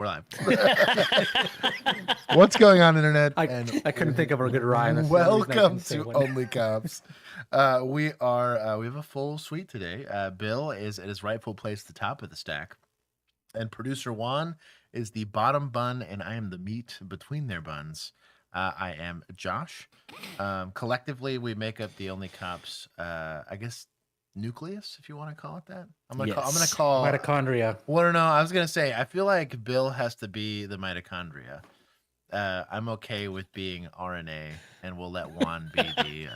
We're live. What's going on, internet? I couldn't think of a good rhyme. That's welcome to OnlyCops. We have a full suite today. Bill is at his rightful place at the top of the stack, and producer Juan is the bottom bun, and I am the meat between their buns. I am Josh. Collectively, we make up the OnlyCops. I guess nucleus, if you want to call it that. I'm gonna call mitochondria. Well, no, I was gonna say I feel like Bill has to be the mitochondria. I'm okay with being RNA, and we'll let Juan be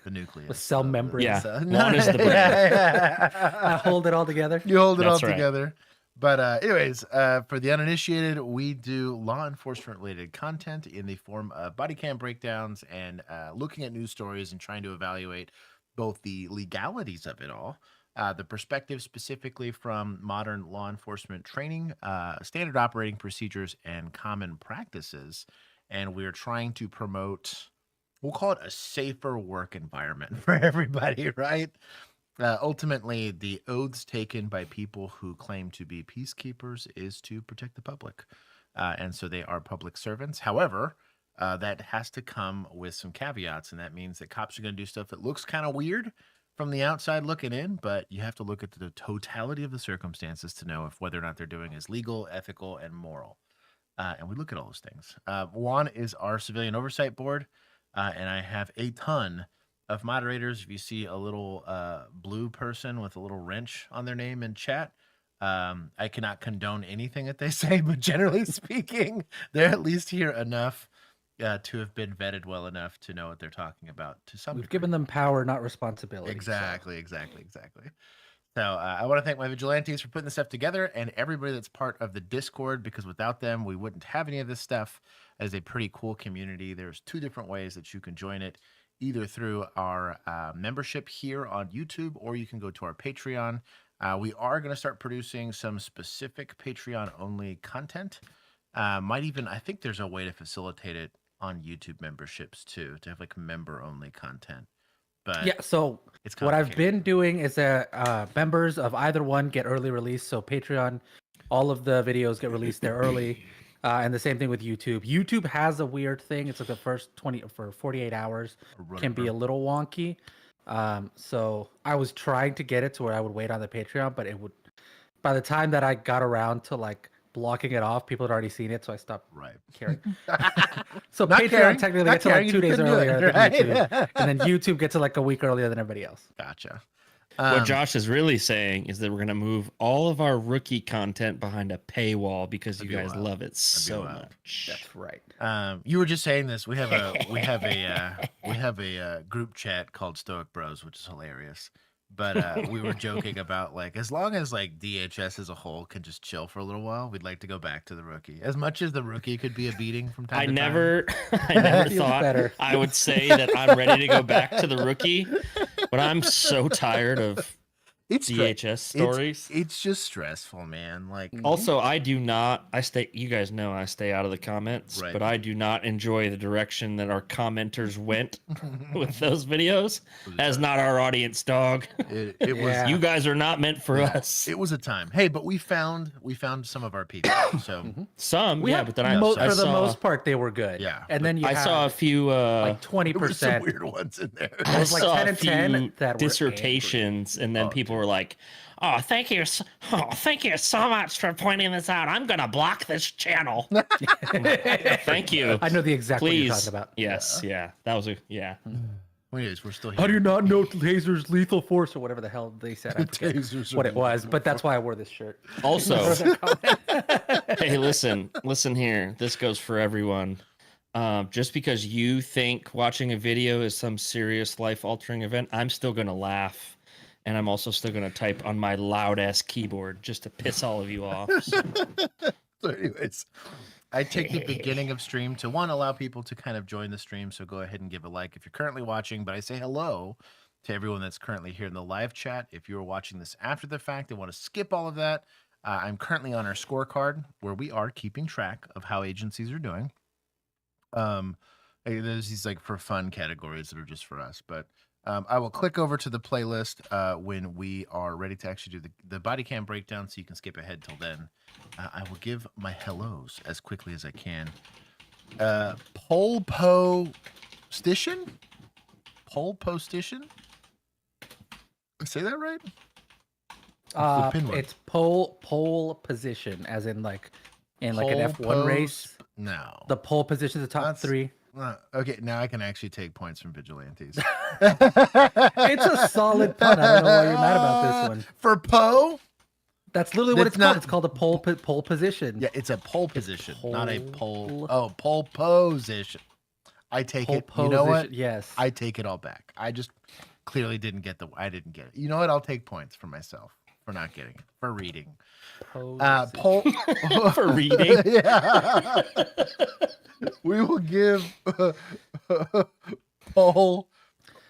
the nucleus. The cell membrane. Yeah, Juan is the brain. I hold it all together. You hold it That's all right. together. But anyways, for the uninitiated, we do law enforcement related content in the form of body cam breakdowns and looking at news stories and trying to evaluate both the legalities of it all, the perspective specifically from modern law enforcement training, standard operating procedures, and common practices. And we're trying to promote, we'll call it a safer work environment for everybody, right? Ultimately, the oaths taken by people who claim to be peacekeepers is to protect the public. And so they are public servants. However, that has to come with some caveats. And that means that cops are going to do stuff that looks kind of weird from the outside looking in, but you have to look at the totality of the circumstances to know if whether or not they're doing is legal, ethical, and moral. And we look at all those things. Juan is our civilian oversight board, and I have a ton of moderators. If you see a little blue person with a little wrench on their name in chat, I cannot condone anything that they say, but generally speaking, they're at least here enough to have been vetted well enough to know what they're talking about. To some We've degree. given them power, not responsibility. Exactly. So I want to thank my vigilantes for putting this stuff together, and everybody that's part of the Discord, because without them, we wouldn't have any of this stuff. It is a pretty cool community. There's 2 different ways that you can join it, either through our membership here on YouTube, or you can go to our Patreon. We are going to start producing some specific Patreon-only content. I think there's a way to facilitate it on YouTube memberships too, to have like member-only content. But yeah, so it's what I've been doing is that members of either one get early release. So Patreon, all of the videos get released there early. And the same thing with YouTube. YouTube has a weird thing. It's like the first 48 hours can be a little wonky. So I was trying to get it to where I would wait on the Patreon, but by the time that I got around to like blocking it off, people had already seen it, so I stopped caring. So Patreon technically gets to like 2 days earlier than YouTube, and then YouTube gets it like a week earlier than everybody else. Gotcha. What Josh is really saying is that we're going to move all of our rookie content behind a paywall because you guys love it so much. That's right. You were just saying this. We have a group chat called Stoic Bros, which is hilarious. But we were joking about like as long as like DHS as a whole can just chill for a little while, we'd like to go back to the rookie. As much as the rookie could be a beating from time to time. I never thought I would say that I'm ready to go back to the rookie, but I'm so tired of DHS stories. It's just stressful, man. Like also, you guys know I stay out of the comments, but I do not enjoy the direction that our commenters went with those videos. That's not our audience, dog. It was. You guys are not meant for us. It was a time. Hey, but we found some of our people. So but then for the most part they were good. Yeah, and then I saw a few like 20%. Some weird ones in there. I was like saw 10 a and few 10 that were dissertations, and then people were like, "Oh, thank you so much for pointing this out. I'm gonna block this channel." Thank you. I know the exact one you're talking about. Yes, yeah. That was Anyways, we're still here. How do you not know lasers lethal force or whatever the hell they said? I forget what it was, but that's why I wore this shirt. Also, hey, listen here. This goes for everyone. Just because you think watching a video is some serious life-altering event, I'm still gonna laugh. And I'm also still going to type on my loud-ass keyboard just to piss all of you off. So anyways, I take the beginning of stream to, one, allow people to kind of join the stream. So go ahead and give a like if you're currently watching. But I say hello to everyone that's currently here in the live chat. If you're watching this after the fact and want to skip all of that, I'm currently on our scorecard where we are keeping track of how agencies are doing. There's these like for fun categories that are just for us. But I will click over to the playlist when we are ready to actually do the body cam breakdown, so you can skip ahead till then. I will give my hellos as quickly as I can. Polposition? Polposition? Say that right? It's pole position, as in like an F1 race. No. The pole position is the top That's- 3. Okay, now I can actually take points from vigilantes. It's a solid pun. I don't know why you're mad about this one. For Poe? That's literally what That's it's called. not- It's called a pole position. Yeah, it's a pole position, not a pole. pole- Oh, pole position. I take Pole it. You know what? position, yes. I take it all back. I just clearly didn't get I didn't get it. You know what? I'll take points for myself for not getting it, for reading. Position. Pole For reading. Yeah. We will give pole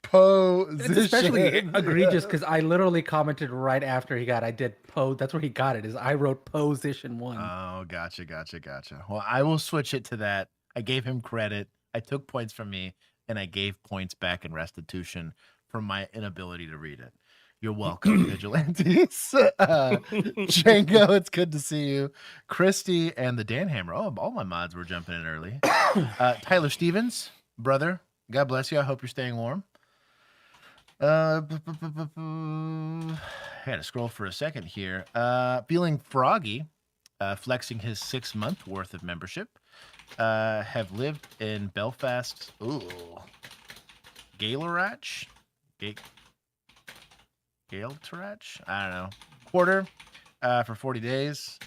position. It's especially egregious because I literally commented right after he got. I did pose. That's where he got it. Is I wrote position 1. Oh, gotcha. Well, I will switch it to that. I gave him credit. I took points from me, and I gave points back in restitution for my inability to read it. You're welcome, vigilantes. Django, it's good to see you. Christy and the Dan Hammer. Oh, all my mods were jumping in early. Tyler Stevens, brother. God bless you. I hope you're staying warm. I had to scroll for a second here. Feeling froggy, flexing his 6-month worth of membership. Have lived in Belfast. Ooh, Gaeltarach? Gaeltarach? I don't know. Quarter for 40 days.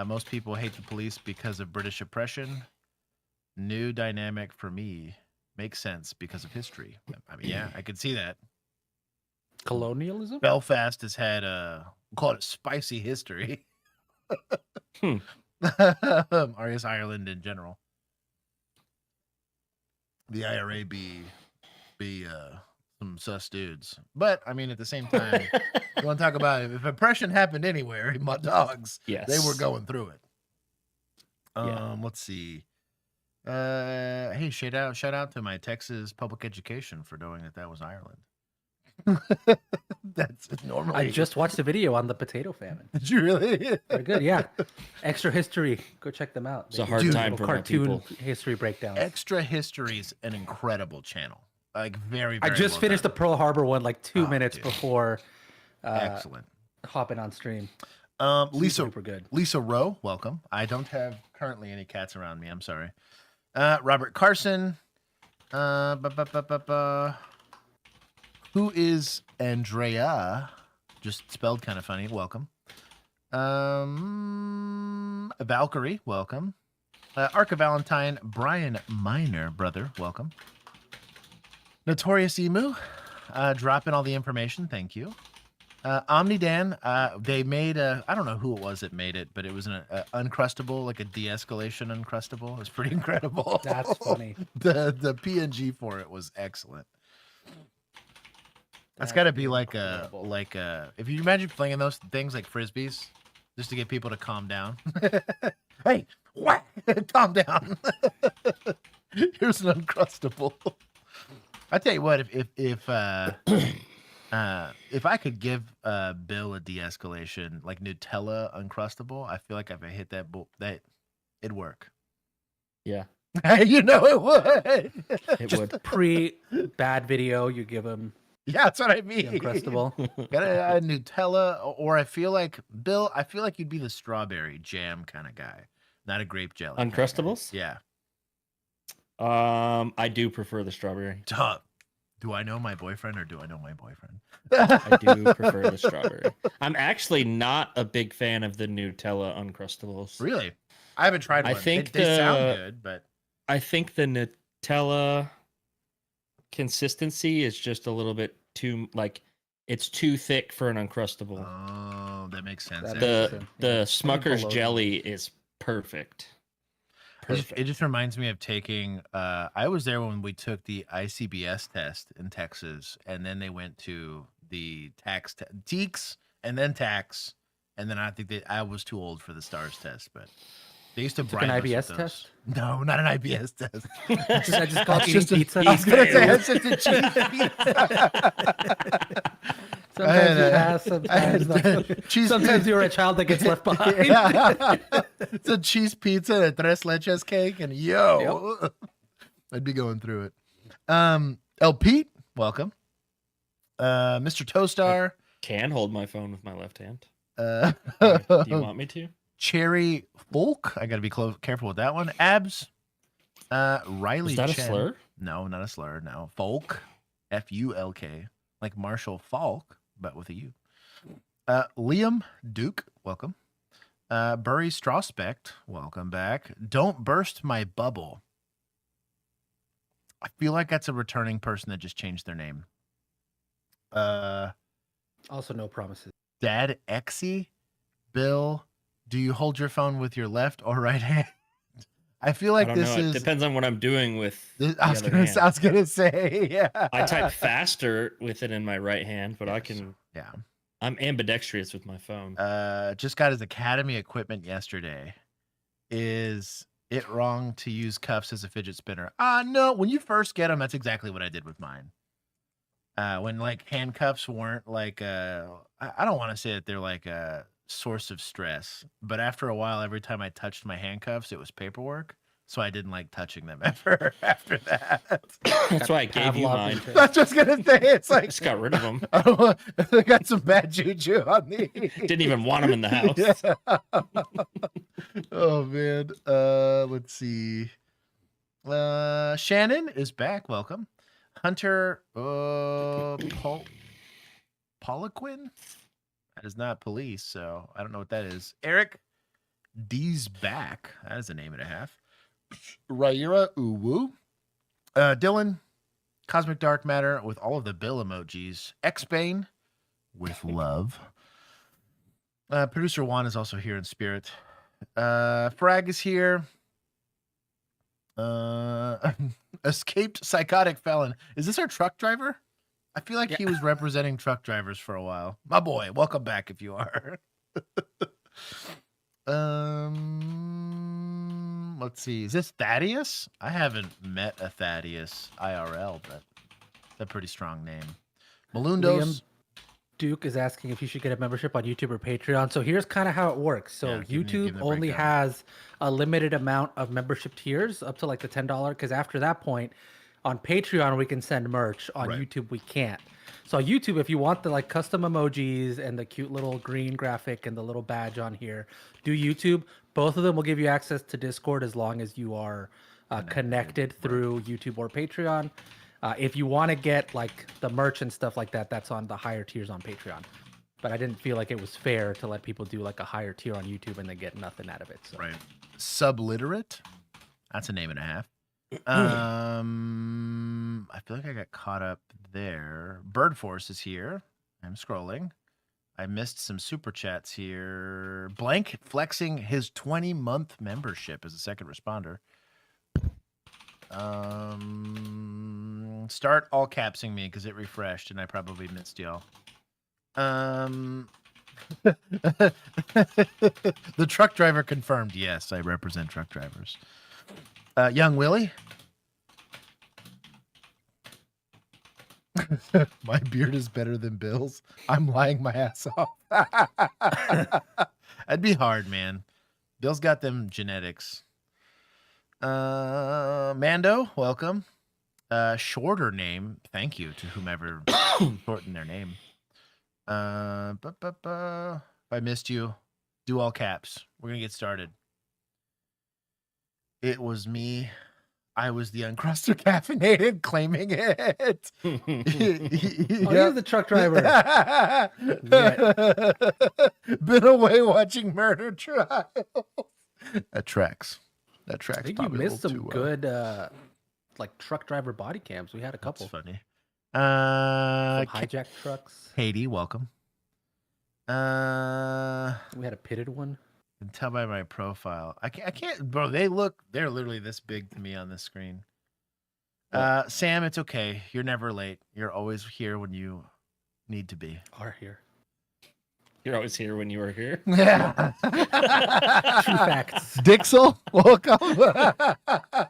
Most people hate the police because of British oppression. New dynamic for me. Makes sense because of history. I mean, yeah, I could see that. Colonialism. Belfast has had we'll call it a spicy history. Or I guess Ireland in general. The IRA be some sus dudes. But I mean, at the same time, you want to talk about if oppression happened anywhere, my dogs, Yes. they were going through it. Yeah. Let's see. Hey, shout out to my Texas public education for knowing that was Ireland. That's normally. I just watched a video on the potato famine. Did you really? They're good, yeah. Extra History. Go check them out. It's a They hard do time little for my cartoon people. history breakdowns. Extra History's an incredible channel. Like very, very I just well finished the done. Pearl Harbor one like 2 Oh, minutes dude. before Excellent. hopping on stream. Lisa Super good. Lisa Rowe, welcome. I don't have currently any cats around me. I'm sorry. Robert Carson. Who is Andrea? Just spelled kind of funny. Welcome. Valkyrie, welcome. Arca Valentine, Brian Miner, brother, welcome. Notorious Emu, dropping all the information. Thank you. Omnidan, they made a, I don't know who it was that made it, but it was an Uncrustable, like a de-escalation Uncrustable. It was pretty incredible. That's funny. The PNG for it was excellent. That's got to be like a, if you imagine flinging those things like Frisbees, just to get people to calm down. Hey, what? Calm down. Here's an Uncrustable. I tell you what, if I could give Bill a de-escalation like Nutella Uncrustable, I feel like if I hit that it'd work. Yeah, You know it would. it Just would. pre-bad video, you give him Yeah, that's what I the mean. Uncrustable. Got a Nutella, or I feel like Bill. I feel like you'd be the strawberry jam kind of guy, not a grape jelly. kinda guy. Uncrustables? Yeah. I do prefer the strawberry. Duh. Do I know my boyfriend or do I know my boyfriend? I do prefer the strawberry. I'm actually not a big fan of the Nutella Uncrustables. Really? I haven't tried I one. think they sound good, but I think the Nutella consistency is just a little bit too it's too thick for an Uncrustable. oh, that makes sense. That actually. makes sense. the Yeah. Smucker's Below jelly is perfect. It just reminds me of taking. I was there when we took the ICBS test in Texas, and then they went to the TEACS, and then tax, and then I think that I was too old for the STARS test, but They used to Took an bribe us with IBS those. test? No, not an IBS test. I just call That's eating just a- pizza. I was gonna say failed. it's just a cheese pizza. Sometimes you I pass, sometimes not. cheese Sometimes pizza. you're a child that gets left behind. Yeah. It's a cheese pizza and a tres leches cake, and yo, I'd be going through it. El Pete, welcome. Mr. Toastar. Can hold my phone with my left hand. Uh, Do you want me to? Cherry Folk. I gotta be careful with that one. Abs. Riley Is that Chen. a slur? No, not a slur. No. Folk. Fulk. Like Marshall Falk, but with a U. Liam Duke, welcome. Burry Strauspect, welcome back. Don't burst my bubble. I feel like that's a returning person that just changed their name. Also, no promises. Dad Exy, Bill, do you hold your phone with your left or right hand? I feel like I don't this know. is. It depends on what I'm doing with the I was other gonna, hand. I was gonna say, yeah. I type faster with it in my right hand, but I can. Yeah. I'm ambidextrous with my phone. Just got his Academy equipment yesterday. Is it wrong to use cuffs as a fidget spinner? No. When you first get them, that's exactly what I did with mine. When like handcuffs weren't like I don't want to say that they're like a source of stress, but after a while, every time I touched my handcuffs, it was paperwork. So I didn't like touching them ever after that. That's why I gave you Pavlov mine. interest. That's just gonna say it's like Just got rid of them. I got some bad juju on the. Didn't even want them in the house. Yeah. Oh man. Let's see. Shannon is back. Welcome. Hunter Poliquin. That is not police, so I don't know what that is. Eric D's back. That is a name and a half. Raira Uwu. Dylan, Cosmic Dark Matter with all of the Bill emojis. X-Bane with love. Producer Juan is also here in spirit. Frag is here. Escaped psychotic felon. Is this our truck driver? I feel like he was representing truck drivers for a while. My boy, welcome back if you are. Let's see. Is this Thaddeus? I haven't met a Thaddeus IRL, but it's a pretty strong name. Malundos. Liam Duke is asking if you should get a membership on YouTube or Patreon. So here's kind of how it works. So Yeah, give me YouTube the only breakdown. has a limited amount of membership tiers up to like the $10. Because after that point, on Patreon we can send merch. On Right. YouTube we can't. So on YouTube, if you want the like custom emojis and the cute little green graphic and the little badge on here, do YouTube. Both of them will give you access to Discord as long as you are connected through YouTube or Patreon. If you want to get like the merch and stuff like that, that's on the higher tiers on Patreon. But I didn't feel like it was fair to let people do like a higher tier on YouTube and they get nothing out of it. So. Right. Subliterate. That's a name and a half. I feel like I got caught up there. Bird Force is here. I'm scrolling. I missed some super chats here. Blank flexing his 20-month membership as a second responder. Start all capsing me because it refreshed and I probably missed y'all. The truck driver confirmed. Yes, I represent truck drivers. Young Willie. My beard is better than Bill's. I'm lying my ass off. That'd be hard, man. Bill's got them genetics. Mando, welcome. Shorter name. Thank you to whomever shortened their name. If I missed you, do all caps. We're gonna get started. It was me. I was the uncrusted caffeinated claiming it. Oh, you're the truck driver. Been away watching murder trials. That tracks. That I tracks. think you probably a missed little some too good like truck driver body cams. We had a couple. That's funny. Some hijacked trucks. Katie, welcome. We had a pitted one. You can tell by my profile. I can't, bro. They're literally this big to me on this screen. Sam, it's okay. You're never late. You're always here when you need to be. Are here. You're always here when you were here. Yeah. True facts. Dixel, welcome.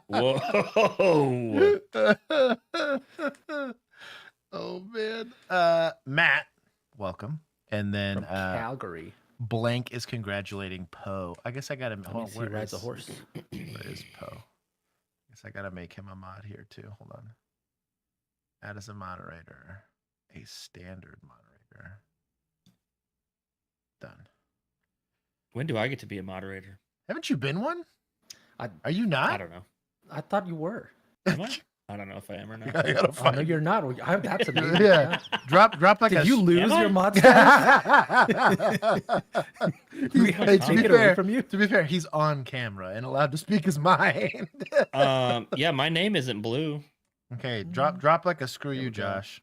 Whoa. Oh man. Matt, welcome. And then From Calgary. Blank is congratulating Poe. I guess I gotta Let me see who rides a horse. Where is Poe? I guess I gotta make him a mod here too. Hold on. Add as a moderator. A standard moderator. Done. When do I get to be a moderator? Haven't you been one? I Are you not? I don't know. I thought you were. Am I? I don't know if I am or not. I gotta Oh, find. no, you're not. That's a new. Yeah. Drop like Did a. you lose Am I? your mod status? Oh Hey, my to God. be Take it away fair, from you? to be fair, he's on camera and allowed to speak his mind. Yeah, my name isn't Blue. Okay, drop like a screw There you, we go. Josh,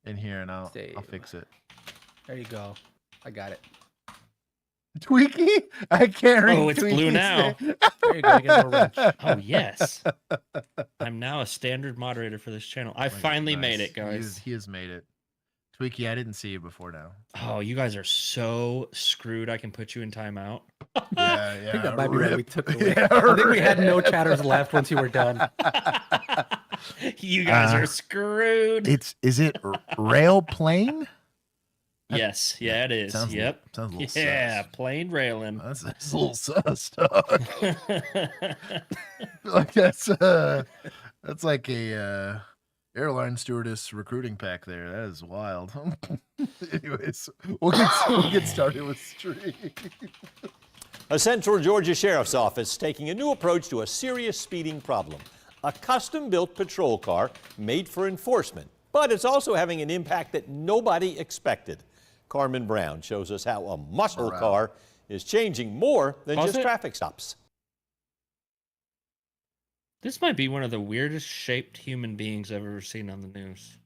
in here, and I'll Save. fix it. There you go. I got it. Tweaky, I can't read. Oh, it's blue Tweaky's now. name. There you go. You get a little wrench. Oh yes. I'm now a standard moderator for this channel. I finally made Nice. it, guys. He has made it. Tweaky, I didn't see you before now. Oh, you guys are so screwed. I can put you in timeout. Yeah, I think that might be what we took away. Yeah, I think we had no rip. chatters left once you were done. You guys are screwed. Is it rail plane? Yes, yeah, it is. Sounds Yep. Sounds a little Yeah, sus. plain railing. That's a little sus, dog. Like that's like a airline stewardess recruiting pack there. That is wild. Anyways, we'll get started with stream. A Central Georgia Sheriff's Office taking a new approach to a serious speeding problem. A custom-built patrol car made for enforcement, but it's also having an impact that nobody expected. Carmen Brown shows us how a muscle car is changing more than Pause just it. traffic stops. This might be one of the weirdest shaped human beings I've ever seen on the news.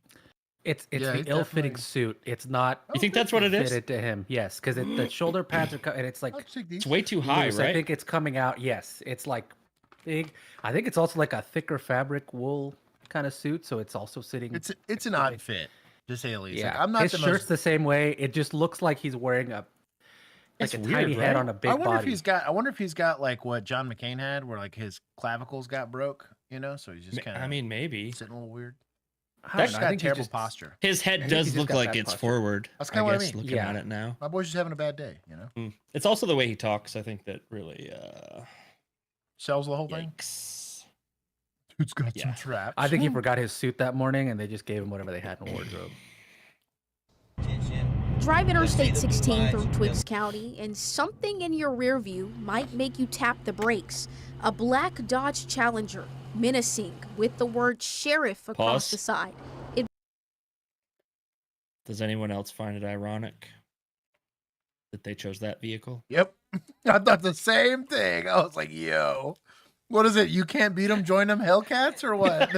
It's Yeah, the it's ill-fitting definitely- suit. It's not You think that's what it is? fitted to him. Yes, because the shoulder pads are and it's like I'll take these. It's way too high, loose. right? I think it's coming out. Yes, it's like big. I think it's also like a thicker fabric wool kind of suit, so it's also sitting. It's an odd fit, to say the least. yeah, Like, I'm not his the shirt's most. the same way. It just looks like he's wearing a It's a weird, tiny head right? on a big I wonder body. if he's got. I wonder if he's got like what John McCain had, where like his clavicles got broke. You know, so he's just kind of. I mean, maybe. sitting a little weird. I That's don't know, I got think he's terrible just- posture. His head think does he's just look got like bad it's posture. forward. That's I kinda what I guess mean. looking Yeah. at it now. My boy's just having a bad day. You know, It's also the way he talks. I think that really. sells the whole thing. Yikes. Dude's got Yeah. some traps. I think he forgot his suit that morning, and they just gave him whatever they had in the wardrobe. Drive Interstate 16 through Twiggs County, and something in your rear view might make you tap the brakes. A black Dodge Challenger, menacing, with the word sheriff across Pause. the side. Does anyone else find it ironic that they chose that vehicle? Yep. I thought the same thing. I was like, yo, what is it? You can't beat them, join them, Hellcats, or what?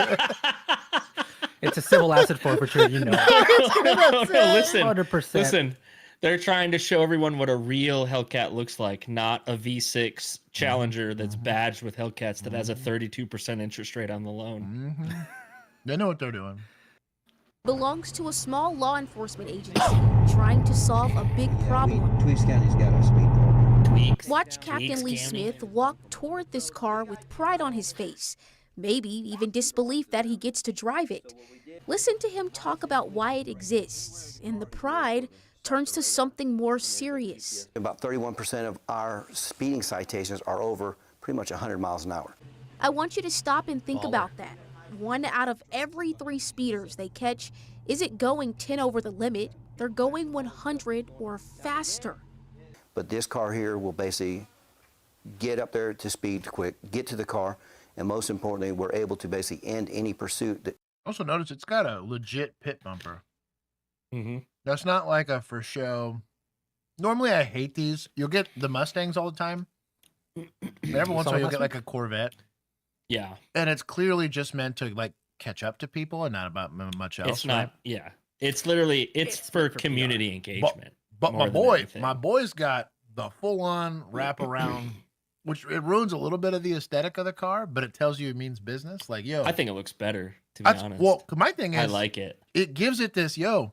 It's a civil asset forfeiture, you know. no, listen. 100%. Listen, they're trying to show everyone what a real Hellcat looks like, not a V6 Challenger that's badged with Hellcats that has a 32% interest rate on the loan. hmm They know what they're doing. Belongs to a small law enforcement agency trying to solve a big problem. Tweeds County's got a speed. Tweaks. Watch Captain Tweaks Lee County. Smith walk toward this car with pride on his face, maybe even disbelief that he gets to drive it. Listen to him talk about why it exists, and the pride turns to something more serious. About 31% of our speeding citations are over pretty much 100 miles an hour. I want you to stop and think about that. 1 out of every 3 speeders they catch isn't going 10 over the limit, they're going 100 or faster. But this car here will basically get up there to speed quick, get to the car, and most importantly, we're able to basically end any pursuit that Also, notice it's got a legit pit bumper. Mm-hmm. That's not like a for show. Normally, I hate these. You'll get the Mustangs all the time. But every once in a while, you'll get like a Corvette. Yeah, And it's clearly just meant to like catch up to people and not about much else. it's not. right? Yeah, it's literally it's It's for meant for PR. community engagement. But more my than boy, anything. my boy's got the full-on wraparound, which it ruins a little bit of the aesthetic of the car, but it tells you it means business. Like, yo, I think it looks better, to be that's, honest. well, my thing is, I like it. it gives it this, yo,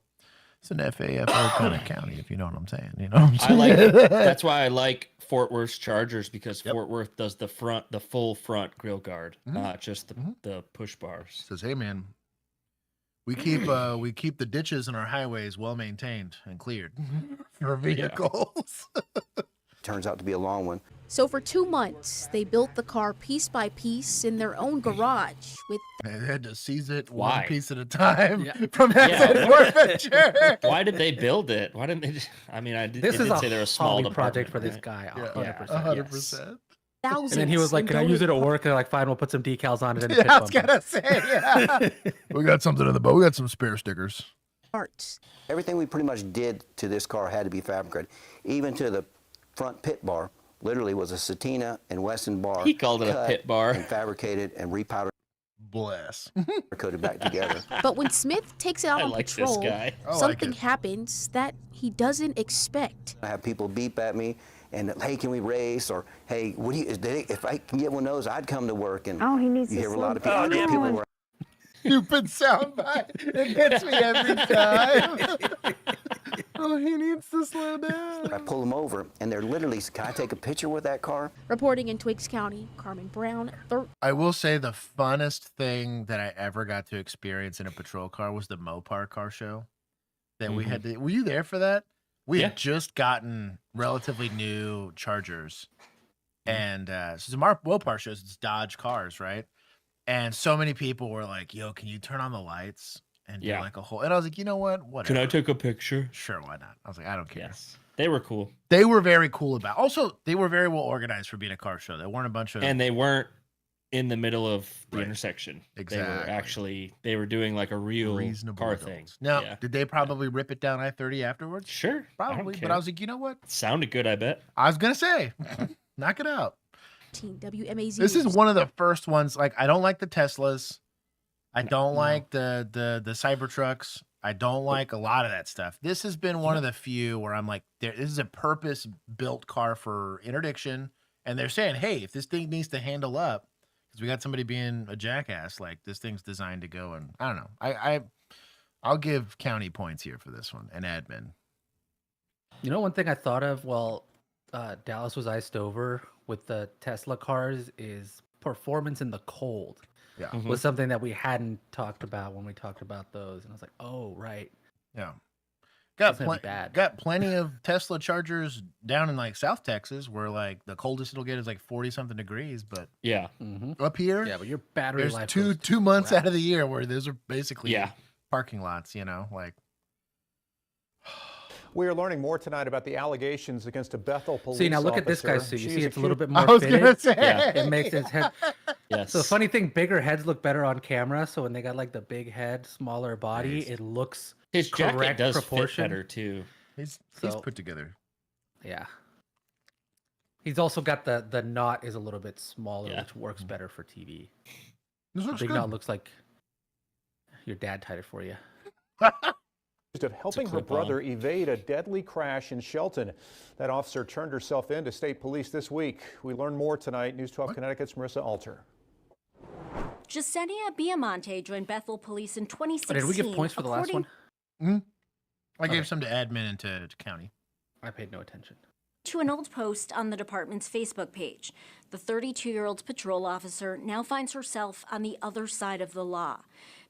It's an FAFO kind of county, if you know what I'm saying. You know what I'm I saying? like that's why I like Fort Worth's Chargers, because Fort Worth does the full front grill guard, not just the push bars. Says, hey man, we keep the ditches and our highways well maintained and cleared for vehicles. Turns out to be a long one. So for 2 months, they built the car piece by piece in their own garage with They had to seize it Why? one piece at a time Yeah. from asset forfeiture. Why did they build it? Why didn't they just, I mean, This did is a say they're a small hobby project for this department, guy. Yeah, 100%. 100%. thousands. And then he was like, in "Can I use it at donated work?" And like, "Fine, we'll put some decals on it." And Yeah, I was gonna say, yeah. We got something in the boat. We got some spare stickers. parts. Everything we pretty much did to this car had to be fabricated, even to the front pit bar. Literally was a Satina and Wesson bar. He called it a cut pit bar. And fabricated and repowdered, Bless. coated back together. But when Smith takes it out I on like this patrol, guy. I like something it. happens that he doesn't expect. I have people beep at me and, hey, can we race? Or, hey, what do you, if I can get one of those, I'd come to work. And Oh, he needs you to hear a slow lot of people, down. people were Stupid soundbite. It gets me every time. Oh, he needs to slow down. I pull them over, and they're literally, can I take a picture with that car? Reporting in Twiggs County, Carmen Brown, I will say the funnest thing that I ever got to experience in a patrol car was the Mopar car show. That we had to, were you there for that? We had just gotten relatively new Chargers. And so it's a Mopar shows, it's Dodge cars, right? And so many people were like, yo, can you turn on the lights and do like a whole, and I was like, you know what? Whatever. Can I take a picture? Sure, why not? I was like, I don't care. Yes. They were cool. They were very cool about. Also, they were very well organized for being a car show. They weren't a bunch of. And they weren't in the middle of the Right. intersection. They Exactly. were actually, they were doing like a real reasonable car adults. thing. Now, Yeah. did they probably rip it down I-30 afterwards? Sure. I don't Probably, but I care. was like, you know what? Sounded good, I bet. I was gonna say, knock it out. WMAZ. This is News. one of the first ones. Like, I don't like the Teslas. I don't like the Cybertrucks. I don't like a lot of that stuff. This has been one of the few where I'm like, this is a purpose-built car for interdiction, and they're saying, hey, if this thing needs to handle up, because we got somebody being a jackass, like this thing's designed to go. And I don't know. I'll give county points here for this one and admin. You know, one thing I thought of while Dallas was iced over with the Tesla cars is performance in the cold. Yeah. Was something that we hadn't talked about when we talked about those, and I was like, "Oh, right." Yeah. That's gonna be bad. Got plenty of Tesla Chargers down in like South Texas where like the coldest it'll get is like 40 something degrees, but Yeah. up here Yeah, but your battery there's life two goes months crap. out of the year where those are basically Yeah. parking lots, you know, like We are learning more tonight about the allegations against a Bethel police See, now look at this officer. guy's suit. You She see, is it's a little accused- bit more I was fitted. gonna say Yeah. It makes his head. Yes. So the funny thing, bigger heads look better on camera. So when they got like the big head, smaller body, it looks His jacket correct does proportion. fit better too. he's So- put together. Yeah. He's also got the knot is a little bit smaller, Yeah. which works better for TV. This looks Big good. knot looks like your dad tied it for you. Accused of helping her clip-on. brother evade a deadly crash in Shelton. That officer turned herself in to state police this week. We learn more tonight. News 12 Connecticut's Marissa Alter. Jasenia Biamonte joined Bethel police in 2016. Oh, did we give points for the last according one? I gave some to admin and to county. I paid no attention. To an old post on the department's Facebook page, the 32-year-old patrol officer now finds herself on the other side of the law.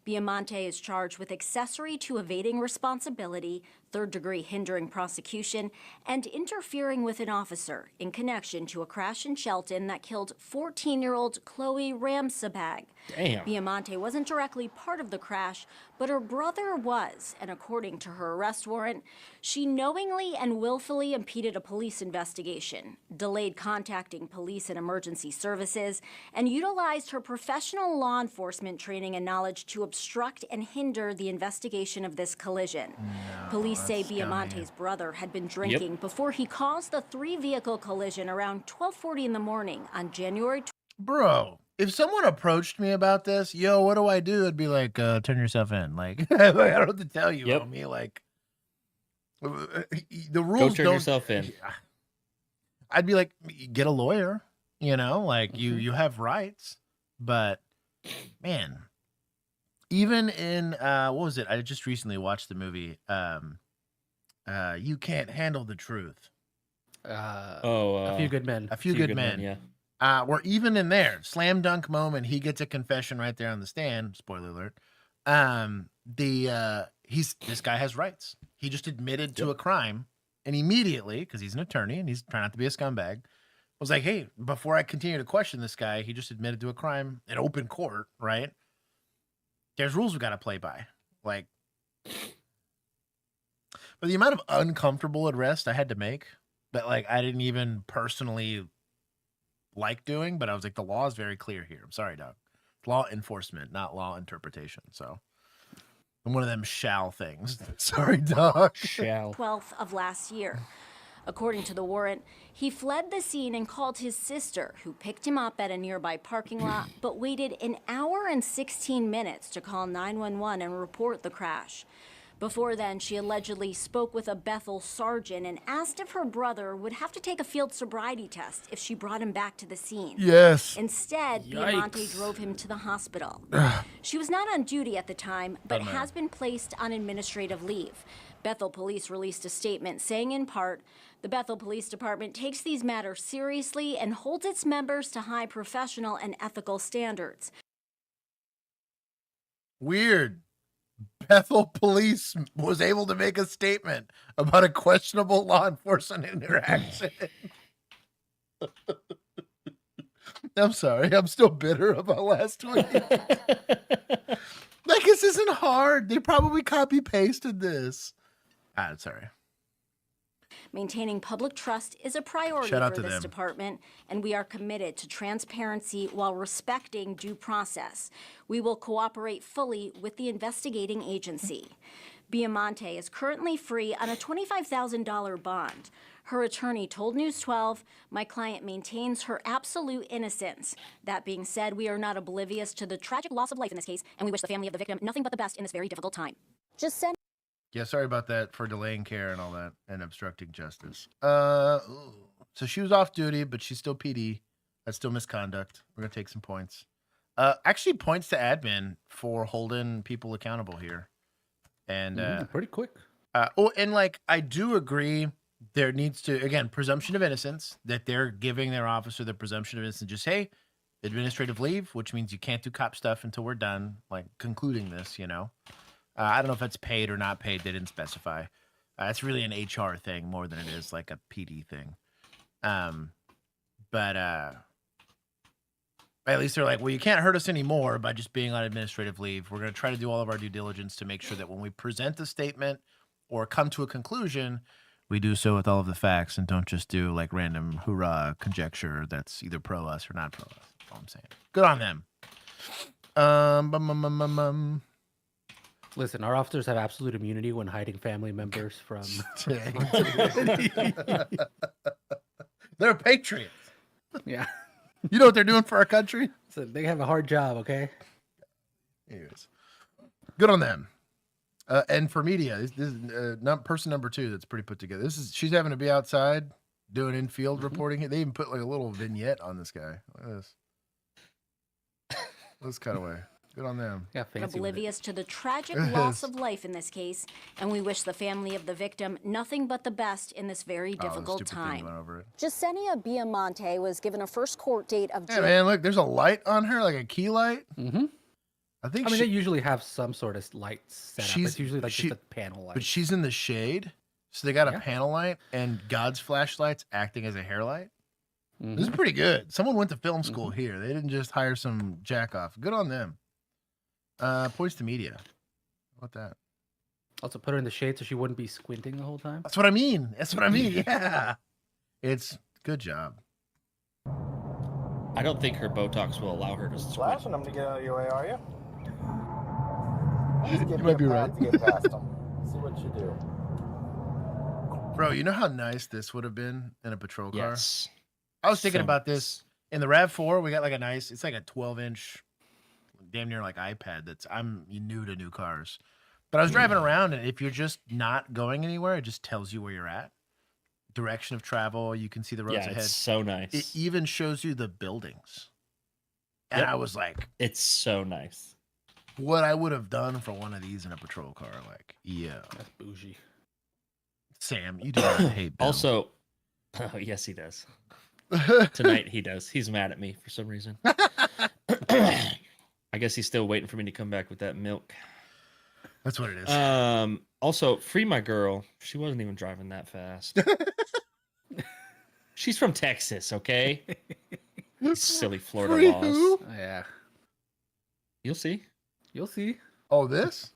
Biamonte is charged with accessory to evading responsibility, third-degree hindering prosecution, and interfering with an officer in connection to a crash in Shelton that killed 14-year-old Chloe Ramsabag. Damn. Biamonte wasn't directly part of the crash, but her brother was, and according to her arrest warrant, she knowingly and willfully impeded a police investigation, delayed contacting police and emergency services, and utilized her professional law enforcement training and knowledge to obstruct and hinder the investigation of this collision. Police say Biamonte's brother had been drinking before he caused the three-vehicle collision around 12:40 in the morning on January Bro, if someone approached me about this, yo, what do I do? I'd be like, turn yourself in. Like, I don't know what to tell you, Yep. homie. Like, the Go rules turn don't. yourself in. I'd be like, get a lawyer. You know, like you have rights, but man, even in what was it? I just recently watched the movie You can't handle the truth. A Few Good Men. A Few Good Men. Yeah. We're even in there. Slam dunk moment. He gets a confession right there on the stand. Spoiler alert. This guy has rights. He just admitted to a crime, and immediately, because he's an attorney and he's trying not to be a scumbag, was like, hey, before I continue to question this guy, he just admitted to a crime in open court, right? There's rules we got to play by. Like, but the amount of uncomfortable arrest I had to make that, like, I didn't even personally like doing, but I was like, the law is very clear here. I'm sorry, Doug. Law enforcement, not law interpretation. So I'm one of them shall things. Sorry, Doc. Shall. 12th of last year. According to the warrant, he fled the scene and called his sister, who picked him up at a nearby parking lot, but waited an hour and 16 minutes to call 911 and report the crash. Before then, she allegedly spoke with a Bethel sergeant and asked if her brother would have to take a field sobriety test if she brought him back to the scene. Yes. Instead, Biamonte drove him to the hospital. She was not on duty at the time, but has been placed on administrative leave. Bethel police released a statement saying, in part, the Bethel Police Department takes these matters seriously and holds its members to high professional and ethical standards. Weird. Bethel police was able to make a statement about a questionable law enforcement interaction. I'm sorry. I'm still bitter about last week. Like, this isn't hard. They probably copy pasted this. Sorry. Maintaining public trust is a priority for this department, and we are committed to transparency while respecting due process. We will cooperate fully with the investigating agency. Biamonte is currently free on a $25,000 bond. Her attorney told News 12, my client maintains her absolute innocence. That being said, we are not oblivious to the tragic loss of life in this case, and we wish the family of the victim nothing but the best in this very difficult time. Just send. Yeah, sorry about that for delaying care and all that and obstructing justice. So she was off duty, but she's still PD. That's still misconduct. We're gonna take some points. Actually, points to admin for holding people accountable here. And pretty quick. And like I do agree, there needs to again presumption of innocence that they're giving their officer the presumption of innocence. Just hey, administrative leave, which means you can't do cop stuff until we're done, like concluding this. You know. I don't know if it's paid or not paid. They didn't specify. It's really an HR thing more than it is like a PD thing. But at least they're like, well, you can't hurt us anymore by just being on administrative leave. We're going to try to do all of our due diligence to make sure that when we present a statement or come to a conclusion, we do so with all of the facts and don't just do like random hoorah conjecture that's either pro us or not pro us. That's all I'm saying. Good on them. Listen, our officers have absolute immunity when hiding family members from. They're patriots. Yeah. You know what they're doing for our country? So they have a hard job, okay? Anyways, good on them. And for media, this is person number 2 that's pretty put together. She's having to be outside doing in-field reporting. They even put like a little vignette on this guy. Look at this. This kind of way. Good on them. Yeah, oblivious to the tragic loss of life in this case, and we wish the family of the victim nothing but the best in this very difficult time. Jasenia Biamonte was given a first court date of Hey man, look, there's a light on her, like a key light. Mm-hmm. I mean, they usually have some sort of light set up. It's usually like just a panel light. But she's in the shade, so they got a panel light and God's flashlights acting as a hair light. Mm-hmm. This is pretty good. Someone went to film school here. They didn't just hire some jack off. Good on them. Points to media. How about that? Also put her in the shade so she wouldn't be squinting the whole time. That's what I mean. Yeah. It's good job. I don't think her Botox will allow her to squint. Flashing them to get out of your way, are you? You might be right. To get past them. See what you do. Bro, you know how nice this would have been in a patrol car? Yes. I was thinking about this. In the RAV4, we got like it's like a 12-inch damn near like iPad I'm new to new cars. But I was driving around, and if you're just not going anywhere, it just tells you where you're at. Direction of travel, you can see the roads ahead. It's so nice. It even shows you the buildings. And I was like, it's so nice. What I would have done for one of these in a patrol car, like, yeah. That's bougie. Sam, you do not hate Bill. Also, oh, yes, he does. Tonight he does. He's mad at me for some reason. I guess he's still waiting for me to come back with that milk. That's what it is. Also, free my girl. She wasn't even driving that fast. She's from Texas, okay? Silly Florida Free laws. who? Yeah. You'll see. You'll see. Oh, this?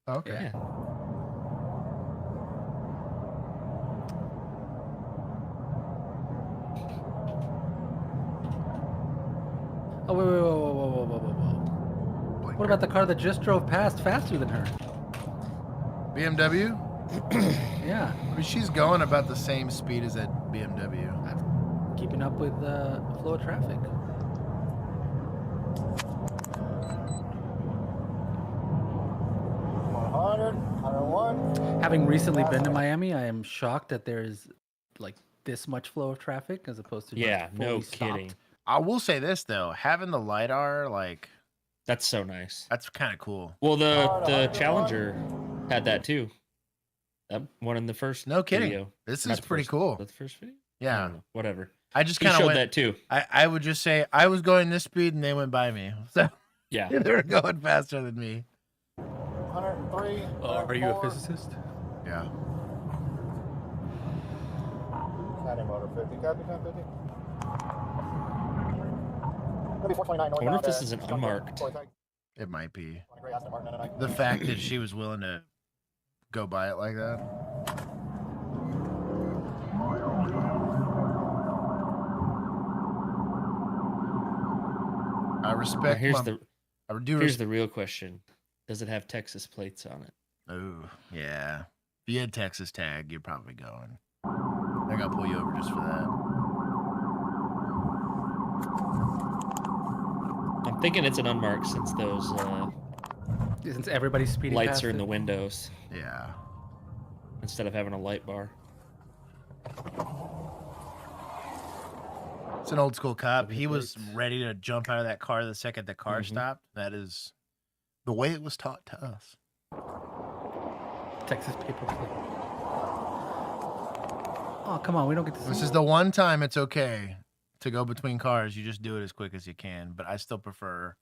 Okay. Yeah. Oh, whoa. What about the car that just drove past faster than her? BMW? Yeah. I mean, she's going about the same speed as that BMW. That's keeping up with the flow of traffic. Having recently been to Miami, I am shocked that there's like this much flow of traffic as opposed to Yeah, just no fully kidding. stopped. I will say this though, having the LiDAR, like, That's so nice. that's kind of cool. Well, the Challenger had that too. That one in the first. No kidding. Video. This Not is the pretty first- cool. The first video. I Yeah. don't know, whatever. I just He kind of showed went. that too. I would just say I was going this speed and they went by me. So Yeah. they were going faster than me. 103. Are you a physicist? Yeah. County motor 50. Copy, 1050. I wonder if this is an unmarked. It might be. The fact that she was willing to go by it like that. I Now, respect. here's my, the I do. here's the real question: does it have Texas plates on it? Oh yeah. If you had Texas tag, you're probably going. They're gonna pull you over just for that. I'm thinking it's an unmarked since those Since everybody's speeding lights past are in it. the windows Yeah. instead of having a light bar. It's an old school cop. He was plates. ready to jump out of that car the second the car Mhm. stopped. That is the way it was taught to us. Texas paper plate. Oh, come on. We don't get to see This it. is the one time it's okay to go between cars. You just do it as quick as you can. But I still prefer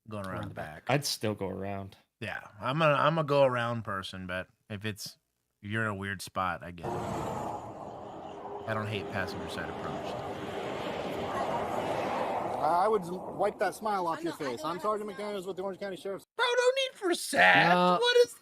going around the back. I'd still go around. Yeah, I'm a go around person. But if you're in a weird spot, I get it. I don't hate passenger side approach. I would wipe that smile off your face. I'm Sergeant McDaniels with the Orange County Sheriff's. Bro, no need for sass. No. What is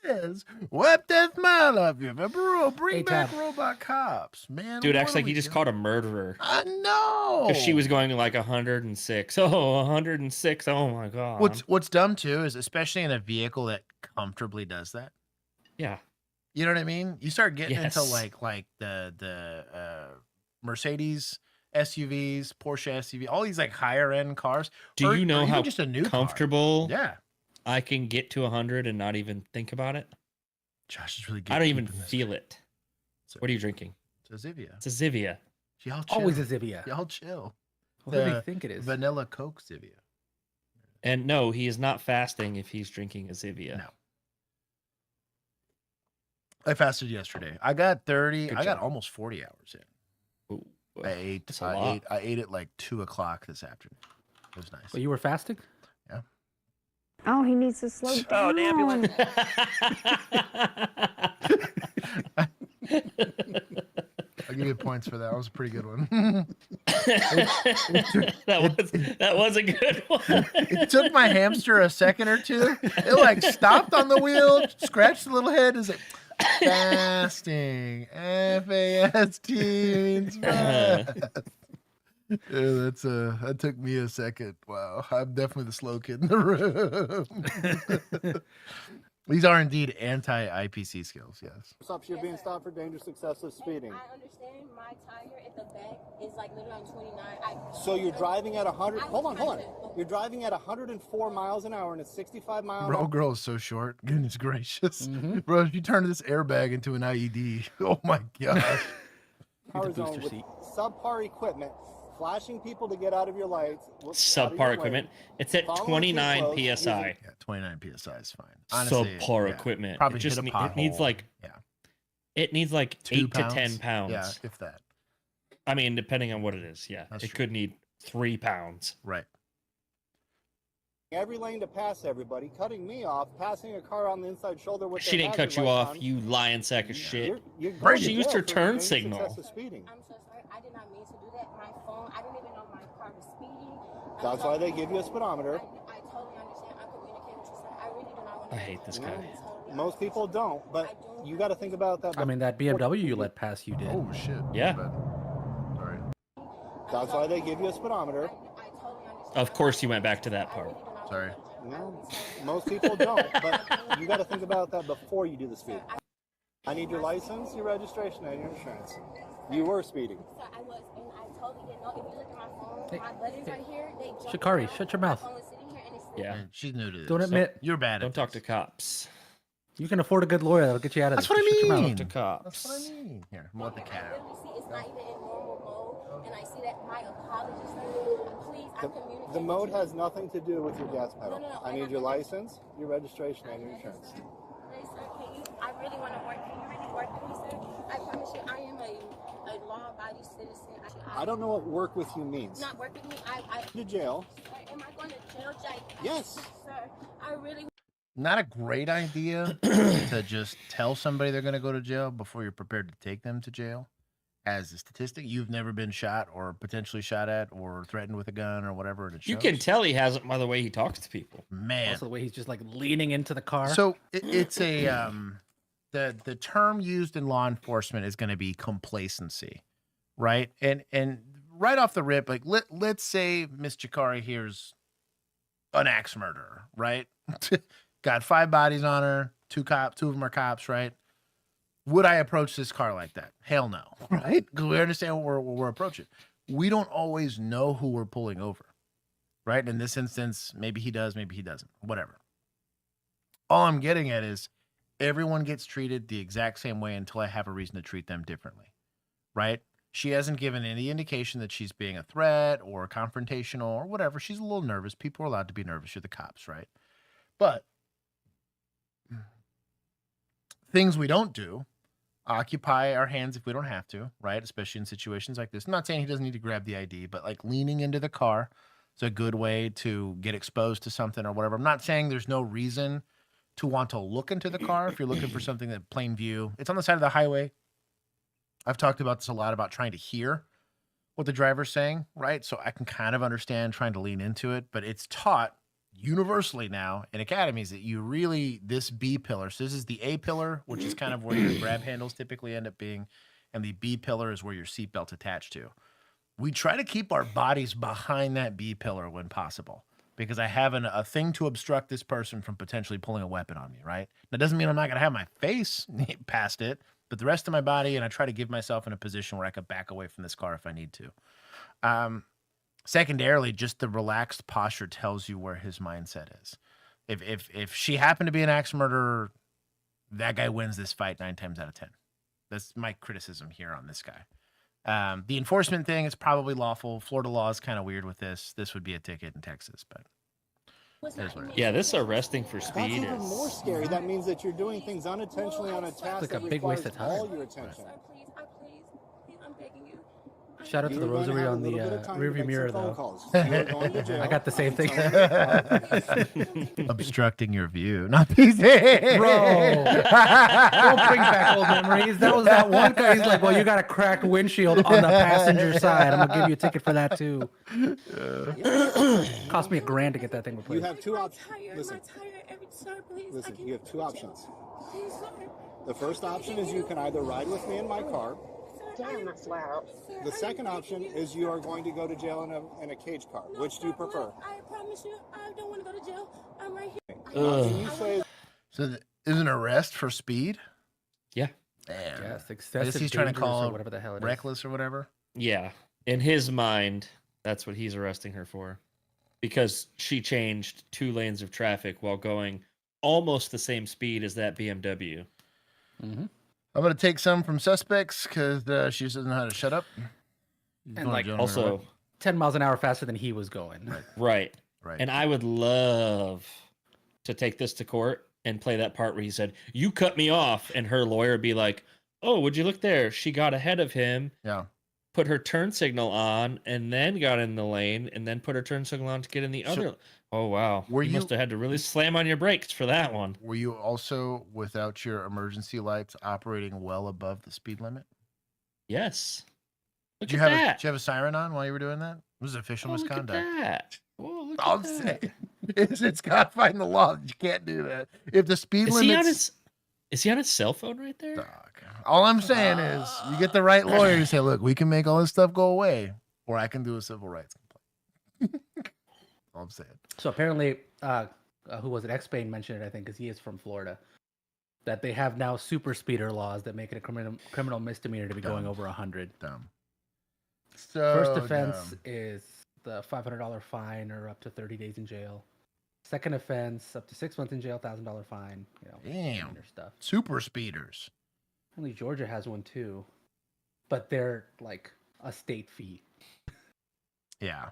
this? Wipe that smile off you, bro. Bring Hey, back Tab. robot cops, man. Dude what acts are like he we just doing? caught a murderer. I know. Because she was going like 106. Oh, 106. Oh my god. What's dumb too is especially in a vehicle that comfortably does that. Yeah. You know what I mean? You start getting into Yes. like the Mercedes SUVs, Porsche SUV, all these like higher end cars. Do or- you or know even how just a new car. comfortable Yeah. I can get to 100 and not even think about it? Josh is really good. I don't even keeping this. feel it. So- What are you drinking? It's a Zivia. It's a Zivia. Y'all chill. Always a Zivia. Y'all chill. What do they The think it is? Vanilla Coke Zivia. And no, he is not fasting if he's drinking a Zivia. No. I fasted yesterday. I got 30. Good I got job. almost 40 hours in. Ooh, I ate. that's a lot. I ate at like 2:00 this afternoon. It was nice. But you were fasting? Oh, he needs to slow down. Oh, the ambulance. I'll give you points for that. That was a pretty good one. that was a good one. It took my hamster a second or two. It like stopped on the wheel, scratched the little head, and is like fasting. FAST means fast. Yeah, that took me a second. Wow, I'm definitely the slow kid in the room. These are indeed anti-IPC skills. Yes. Stops you're being stopped for dangerous excessive speeding. I understand my tire at the back is like literally on 29. So you're driving at 100. Hold on. You're driving at 104 miles an hour and it's 65 miles. Bro, girl is so short. Goodness gracious, bro! If you turn this airbag into an IED, oh my gosh. Power booster zone with seat. subpar equipment, flashing people to get out of your lights. out of your Subpar way. equipment. It's at Following too 29 close, psi. Yeah, 29 psi is fine. Honestly, Subpar yeah. equipment. Probably it just hit a it needs pothole. like Yeah. It needs like 8 pounds? to 10 pounds. Yeah, if that. I mean, depending on what it is. Yeah, That's it true. could need 3 pounds. Right. Every lane to pass everybody, cutting me off, passing a car on the inside shoulder with She their didn't cut hazard you lights off, on. you lying sack of shit. You're going She to used jail her for turn dangerous signal. excessive speeding. I'm so sorry. I did not mean to do that. My phone, I didn't even know my car was speeding. That's why they give you a speedometer. I totally understand. I communicate with you, sir. I really do not want to. I hate this guy. Most people don't, but you got to think about that. I mean, that BMW you let pass, you did. Oh shit. Yeah. Sorry. That's why they give you a speedometer. Of course you went back to that part. Sorry. No, most people don't, but you got to think about that before you do the speed. I need your license, your registration, and your insurance. You were speeding. Sir, I was, and I totally didn't know. If you look at my phone, Hey, my buttons right here, they jumped Shikari, around. shut your My mouth. phone was sitting here and it's Yeah. She's new to this. Don't admit. You're bad Don't at talk this. to cops. You can afford a good lawyer that'll get you out of That's this. what I Just shut your mean. mouth. To cops. That's what I mean. Here, I'm gonna let the cat I out. literally see it's not even in normal mode, and I see that my apologies, sir. Please, I communicate. The mode has nothing to do with your gas No, pedal. no, no, I need your license, your registration, and your insurance. Please, sir, can you? I really want to work. Can you really work with me, sir? I promise you, I am a law-abiding citizen. I don't know what work with you means. Not work with me. To jail. Sir, am I going to jail, Jake? Yes. Sir, I really. Not a great idea to just tell somebody they're going to go to jail before you're prepared to take them to jail. As a statistic, you've never been shot or potentially shot at or threatened with a gun or whatever. And it You shows. can tell he hasn't by the way he talks to people. Man. Also, the way he's just like leaning into the car. So it's a the term used in law enforcement is going to be complacency, right? And right off the rip, like let's say Miss Chikari here's an axe murderer, right? Got 5 bodies on her, 2 of them are cops, right? Would I approach this car like that? Hell no, right? Because we understand what we're approaching. We don't always know who we're pulling over, right? In this instance, maybe he does, maybe he doesn't, whatever. All I'm getting at is everyone gets treated the exact same way until I have a reason to treat them differently, right? She hasn't given any indication that she's being a threat or confrontational or whatever. She's a little nervous. People are allowed to be nervous. You're the cops, right? But things we don't do, occupy our hands if we don't have to, right? Especially in situations like this. I'm not saying he doesn't need to grab the ID, but like leaning into the car is a good way to get exposed to something or whatever. I'm not saying there's no reason to want to look into the car if you're looking for something that plain view. It's on the side of the highway. I've talked about this a lot about trying to hear what the driver's saying, right? So I can kind of understand trying to lean into it, but it's taught universally now in academies that you really, this B pillar, so this is the A pillar, which is kind of where your grab handles typically end up being, and the B pillar is where your seatbelt's attached to. We try to keep our bodies behind that B pillar when possible, because I have a thing to obstruct this person from potentially pulling a weapon on me, right? That doesn't mean I'm not going to have my face past it, but the rest of my body, and I try to give myself in a position where I could back away from this car if I need to. Secondarily, just the relaxed posture tells you where his mindset is. If she happened to be an axe murderer, that guy wins this fight 9 times out of 10. That's my criticism here on this guy. The enforcement thing is probably lawful. Florida law is kind of weird with this. This would be a ticket in Texas, but yeah, this arresting for That's speed even more is scary. That means that you're doing things unintentionally on a task like a that big waste requires of time. all your attention. Sir, please, I'm begging you. Shout out to the You're going to rosary have a on the little bit of time to rearview make mirror, some phone though. calls. You're going to jail. I got the same thing. obstructing your view, not PC. Bro, don't bring back old memories. That was that one guy. He's like, well, you got a cracked windshield on the passenger side. I'm going to give you a ticket for that, too. Cost me $1,000 to get that thing You replaced. have 2 options. Listen, Sir, please. listen. You have 2 options. Please, sir. The first option is you can either ride with me in my car. Damn, that's loud. The second option is you are going to go to jail in a cage car. Which do you prefer? I promise you, I don't want to go to jail. I'm right here. Can you say So is an arrest for speed? yeah. Damn. Yes, I excessive guess he's trying to dangerous call or it whatever the hell it is. reckless or whatever. Yeah. In his mind, that's what he's arresting her for. Because she changed 2 lanes of traffic while going almost the same speed as that BMW. Mm-hmm. I'm going to take some from suspects because she doesn't know how to shut up. And like Also, 10 miles an hour faster than he was going. right. Right. And I would love to take this to court and play that part where he said, "You cut me off," and her lawyer be like, oh, would you look there? She got ahead of him. Yeah. Put her turn signal on, and then got in the lane, and then put her turn signal on to get in the other. Oh wow! Were you must have had to really slam on your brakes for that one. Were you also, without your emergency lights, operating well above the speed limit? Yes. Look Did at you that. did you have a siren on while you were doing that? It was official misconduct. Look at that. Whoa, look All at I'm that. saying is it's codified in the law that you can't do that. If the speed limit Is he on his cell phone right there? Dog. All I'm saying is you get the right lawyer to say, look, we can make all this stuff go away, or I can do a civil rights complaint. All I'm saying. So apparently, who was it? X-Bane mentioned it, I think, because he is from Florida, that they have now super speeder laws that make it a criminal misdemeanor to be going over 100. Dumb. First offense is the $500 fine or up to 30 days in jail. Second offense, up to 6 months in jail, $1,000 fine. You know, damn. minor stuff. Super speeders. Only Georgia has one too, but they're like a state fee. Yeah.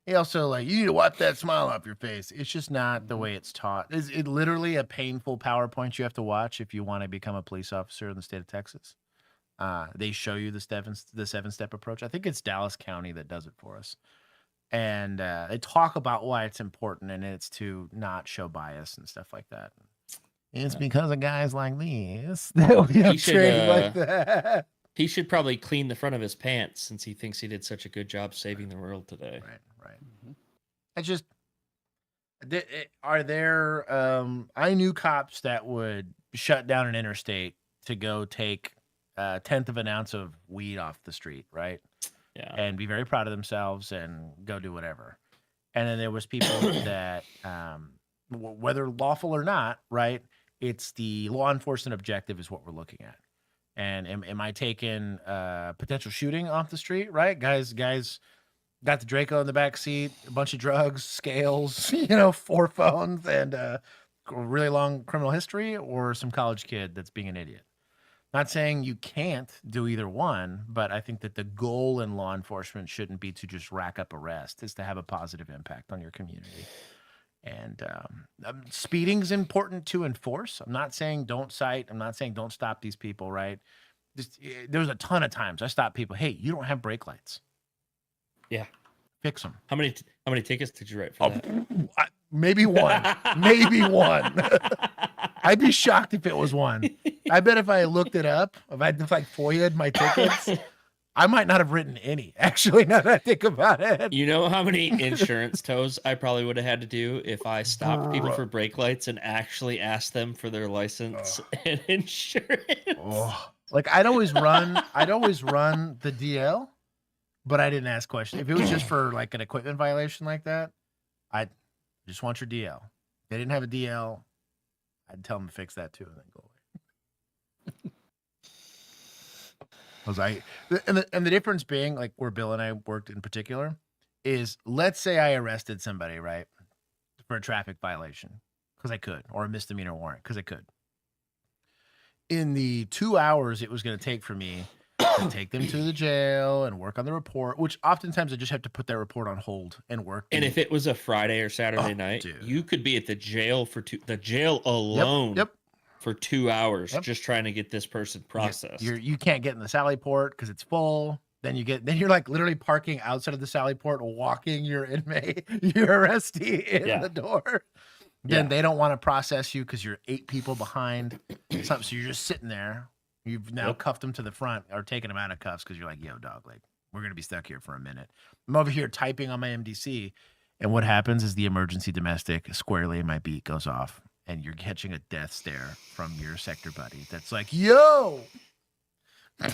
He also, like, you need to wipe that smile off your face. It's just not the way it's taught. It's literally a painful PowerPoint you have to watch if you want to become a police officer in the state of Texas. They show you the 7-step approach. I think it's Dallas County that does it for us. And they talk about why it's important, and it's to not show bias and stuff like that. It's because of guys like these that we have trained like that. He should probably clean the front of his pants since he thinks he did such a good job saving the world today. Right. I just, are there, I knew cops that would shut down an interstate to go take a 1/10 of an ounce of weed off the street, right? Yeah. And be very proud of themselves and go do whatever. And then there was people that, whether lawful or not, right? It's the law enforcement objective is what we're looking at. And am I taking potential shooting off the street, right? Guys got the Draco in the back seat, a bunch of drugs, scales, 4 phones, and a really long criminal history, or some college kid that's being an idiot. Not saying you can't do either one, but I think that the goal in law enforcement shouldn't be to just rack up arrests. It's to have a positive impact on your community. And speeding's important to enforce. I'm not saying don't cite. I'm not saying don't stop these people, right? There was a ton of times I stopped people. Hey, you don't have brake lights. Yeah. Fix them. How many tickets did you write for that? Maybe one. Maybe one. I'd be shocked if it was one. I bet if I looked it up, if I FOIA'd my tickets, I might not have written any. Actually, now that I think about it. You know how many insurance tows I probably would have had to do if I stopped people for brake lights and actually asked them for their license and insurance? Like I'd always run the DL, but I didn't ask questions. If it was just for like an equipment violation like that, I just want your DL. If they didn't have a DL, I'd tell them to fix that too and then go away. And the difference being, like where Bill and I worked in particular, is let's say I arrested somebody, right, for a traffic violation because I could, or a misdemeanor warrant because I could. In the 2 hours it was going to take for me to take them to the jail and work on the report, which oftentimes I just have to put that report on hold and work. And if it was a Friday or Saturday night, dude, you could be at the jail for the jail alone. Yep. For 2 hours just trying to get this person processed. You can't get in the Sally Port because it's full. Then you're like literally parking outside of the Sally Port, walking your inmate, your arrestee in the door. Then they don't want to process you because you're 8 people behind. So you're just sitting there. You've now cuffed them to the front or taken them out of cuffs because you're like, yo, dog, like we're gonna be stuck here for a minute. I'm over here typing on my MDC, and what happens is the emergency domestic squarely in my beat goes off. And you're catching a death stare from your sector buddy that's like, yo,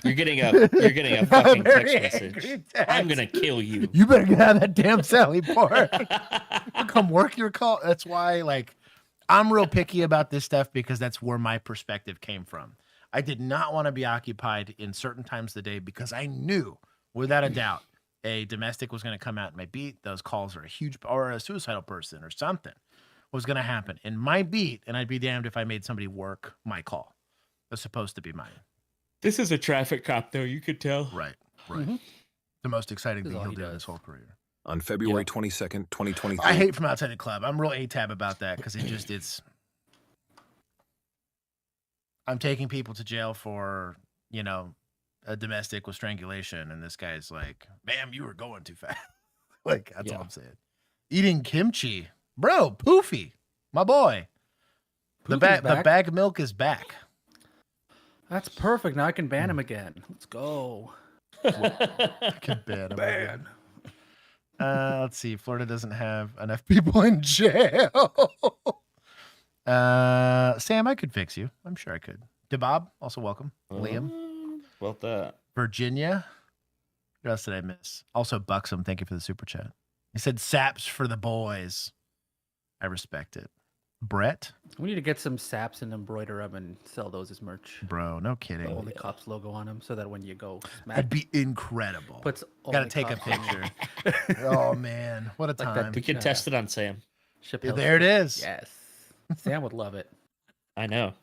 you're getting a fucking text message. I'm gonna kill you. You better get out of that damn Sally Port. Come work your call. That's why, like, I'm real picky about this stuff because that's where my perspective came from. I did not want to be occupied in certain times of the day because I knew, without a doubt, a domestic was going to come out in my beat. Those calls are or a suicidal person or something was going to happen in my beat, and I'd be damned if I made somebody work my call. That's supposed to be mine. This is a traffic cop, though. You could tell. Right. The most exciting thing he'll do in his whole career. On February 22nd, 2023. I hate from outside the club. I'm real A-tab about that because it's I'm taking people to jail for you know, a domestic with strangulation, and this guy's like, "Ma'am, you were going too fast." Like, that's all I'm saying. Eating kimchi, bro. Poofy, my boy. The bag of milk is back. That's perfect. Now I can ban him again. Let's go. I can ban him again. Let's see. Florida doesn't have enough people in jail. Sam, I could fix you. I'm sure I could. DeBob, also welcome. Liam. About that. Virginia. What else did I miss? Also, Buxom, thank you for the super chat. He said saps for the boys. I respect it. Brett. We need to get some saps and embroider them and sell those as merch. Bro, no kidding. The OnlyCops logo on them, so that when you go smack, that'd be incredible. Puts gotta take a picture. Oh man, what a time. We can test it on Sam. There it is. Yes. Sam would love it. I know.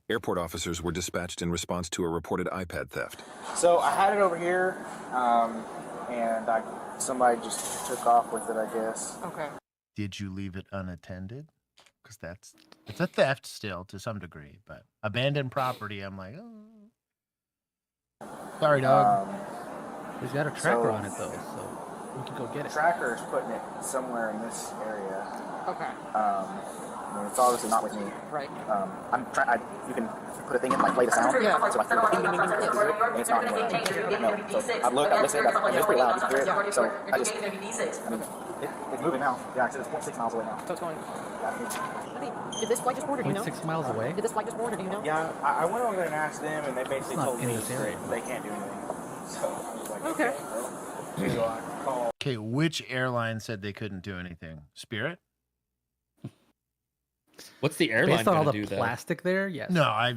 Airport officers were dispatched in response to a reported iPad theft. So I had it over here, and somebody just took off with it, I guess. Okay. Did you leave it unattended? Because it's a theft still to some degree, but abandoned property, I'm like, oh. Sorry, dog. He's got a tracker on it though, so we can go get it. The tracker is putting it somewhere in this area. Okay. I mean, it's obviously not with me. Right. You can put a thing in, like, play the sound. Yeah. So I feel like, ding, ding, ding, ding, ding, and it's not anywhere. No. So I looked, I listened, it's pretty loud, you can hear it. So I mean, it's moving now. Yeah, it's 0.6 miles away now. So it's going. Did this flight just board, or do you know? 0.6 miles away? Did this flight just board, or do you know? Yeah, I went over there and asked them, and they basically not told in me this area. they can't do anything. So I was like, Okay. So I called. Okay, which airline said they couldn't do anything? Spirit? What's the airline Based on all gonna the do, plastic there, yes. No, I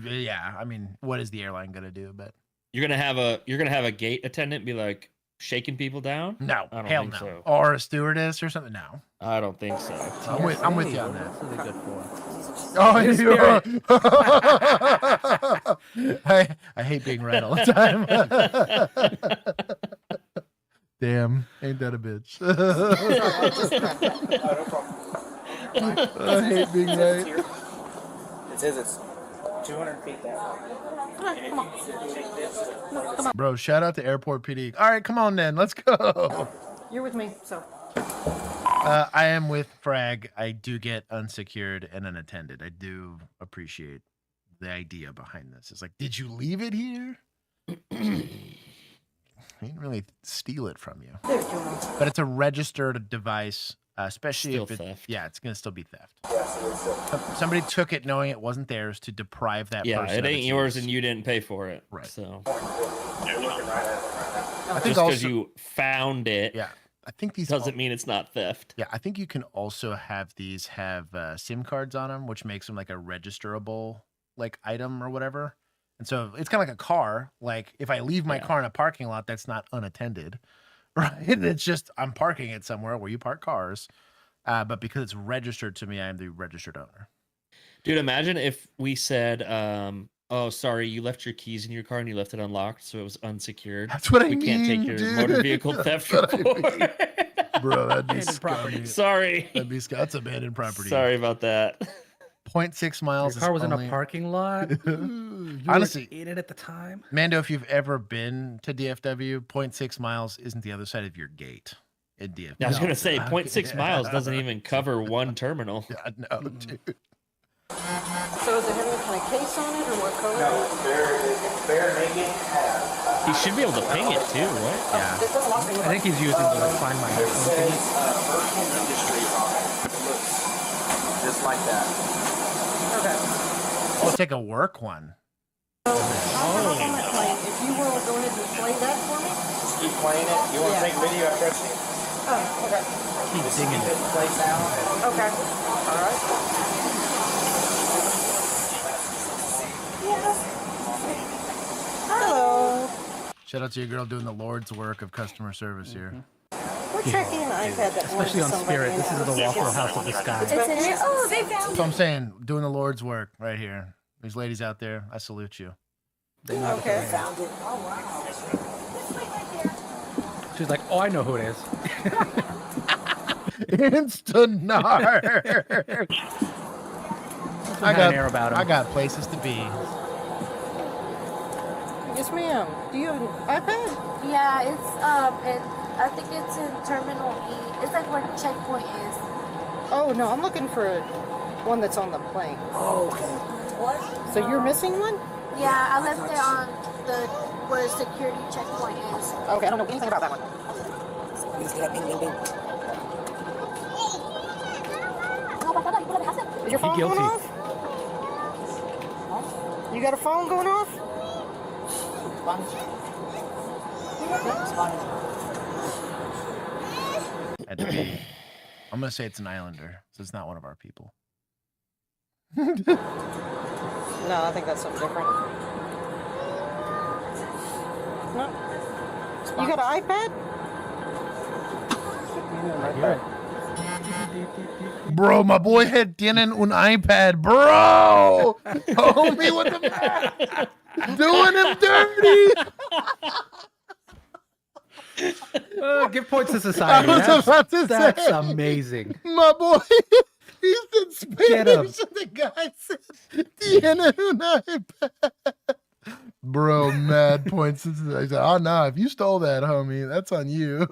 mean, what is the airline gonna do? But You're gonna have a gate attendant be like shaking people down? no, I don't hell think no. so. Or a stewardess or something? No. I don't think so. I'm with you on that. What's really good for? Oh, I hate being right all the time. Damn, ain't that a bitch? I hate being right. It says it's 200 feet that way. Bro, shout out to Airport PD. All right, come on then, let's go. You're with me, so. I am with Frag. I do get unsecured and unattended. I do appreciate the idea behind this. It's like, did you leave it here? I didn't really steal it from you. But it's a registered device, especially Still if it's theft. Yeah, it's going to still be theft. Somebody took it knowing it wasn't theirs to deprive that Yeah, person. it of ain't its yours use. and you didn't pay for it. Right. So I think just because also, you found it, yeah, I think these doesn't mean it's not theft. Yeah, I think you can also have these have SIM cards on them, which makes them like a registerable like item or whatever. And so it's kind of like a car. Like if I leave my car in a parking lot, that's not unattended, right? It's just I'm parking it somewhere where you park cars. But because it's registered to me, I am the registered owner. Dude, imagine if we said, oh, sorry, you left your keys in your car and you left it unlocked, so it was unsecured. That's what I mean. We can't take your dude. motor vehicle theft That's what I report. mean. Bro, that'd be Abandoned property. scummy. Sorry. That's abandoned property. Sorry about that. 0.6 miles. Your car was is in only... a parking lot. You Honestly, were in it at the time. Mando, if you've ever been to DFW, 0.6 miles isn't the other side of your gate in DFW. I was going to say 0.6 miles doesn't even cover one terminal. Yeah, no, dude. So is it having a kind of case on it, or what color? No, it's bare naked. He should be able to ping it too, right? Yeah. This doesn't look I think he's using the Find My It iPhone says thingy. Virgin Industries on it. It looks just like that. Okay. We'll take a work one. So, if you want to go ahead and play that for me? Just keep playing it. You want to take a video? I trust you. Oh, okay. Keep Just digging keep it. it play sound. Okay. All right. Hello. Shout out to your girl doing the Lord's work of customer service here. We're checking an iPad that Especially on Spirit. This is the Waffle House of the Sky. It's in here. Oh, they found So I'm saying, doing the Lord's work right here. These ladies out there, I salute you. They know Okay. it. Found it. Oh, wow. She's like, oh, I know who it is. Instant I got air about him. I got places to be. Yes, ma'am. Do you have an iPad? Yeah, it's I think it's in Terminal E. It's like where checkpoint is. Oh no, I'm looking for one that's on the plane. Oh, okay. What? So you're missing one? Yeah, I left it on the where security checkpoint is. Okay, I don't know anything about that one. Is your phone going off? You got a phone going off? Had to be. I'm gonna say it's an islander, so it's not one of our people. No, I think that's something different. No. You got an iPad? Bro, my boy had tienen un iPad, bro. Homie, what the fuck? Doing him dirty. Give points to society. I was about to That's say. amazing. My boy, he's in Spanish, Get him. and the guy said, tienen un iPad. Bro, mad points. I said, oh, no, if you stole that, homie, that's on you.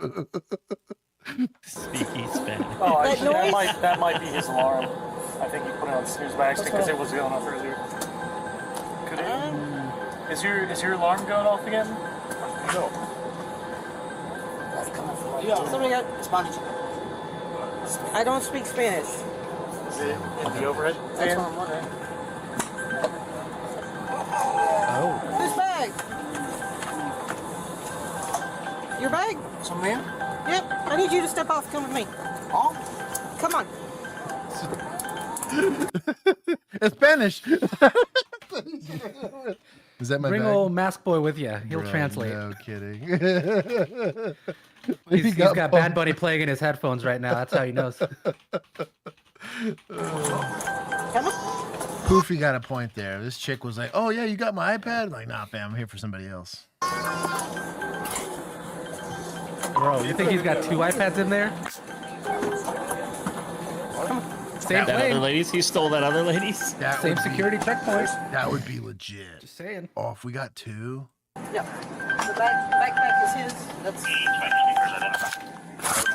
Speaking Spanish. Oh, actually, that might be his alarm. I think he put it on snooze by accident because it was going off earlier. Could it? Is your alarm going off again? No. Yeah, somebody got Spanish. I don't speak Spanish. Is it in the overhead? That's what I'm wondering. Oh. This bag. Your bag? Some man? Yep. I need you to step off. Come with me. Oh? Come on. It's Spanish. Is that my Bring bag? old mask boy with you. He'll Bro, translate. No kidding. He's got Bad Bunny playing in his headphones right now. That's how he knows. Poofy got a point there. This chick was like, "Oh yeah, you got my iPad." I'm like, nah, fam, I'm here for somebody else. Bro, you think he's got 2 iPads in there? Same That plane. other ladies? He stole that other ladies? That Same would be- security checkpoint. That would be legit. Just saying. Oh, if we got 2. Yeah. The backpack is his. That's.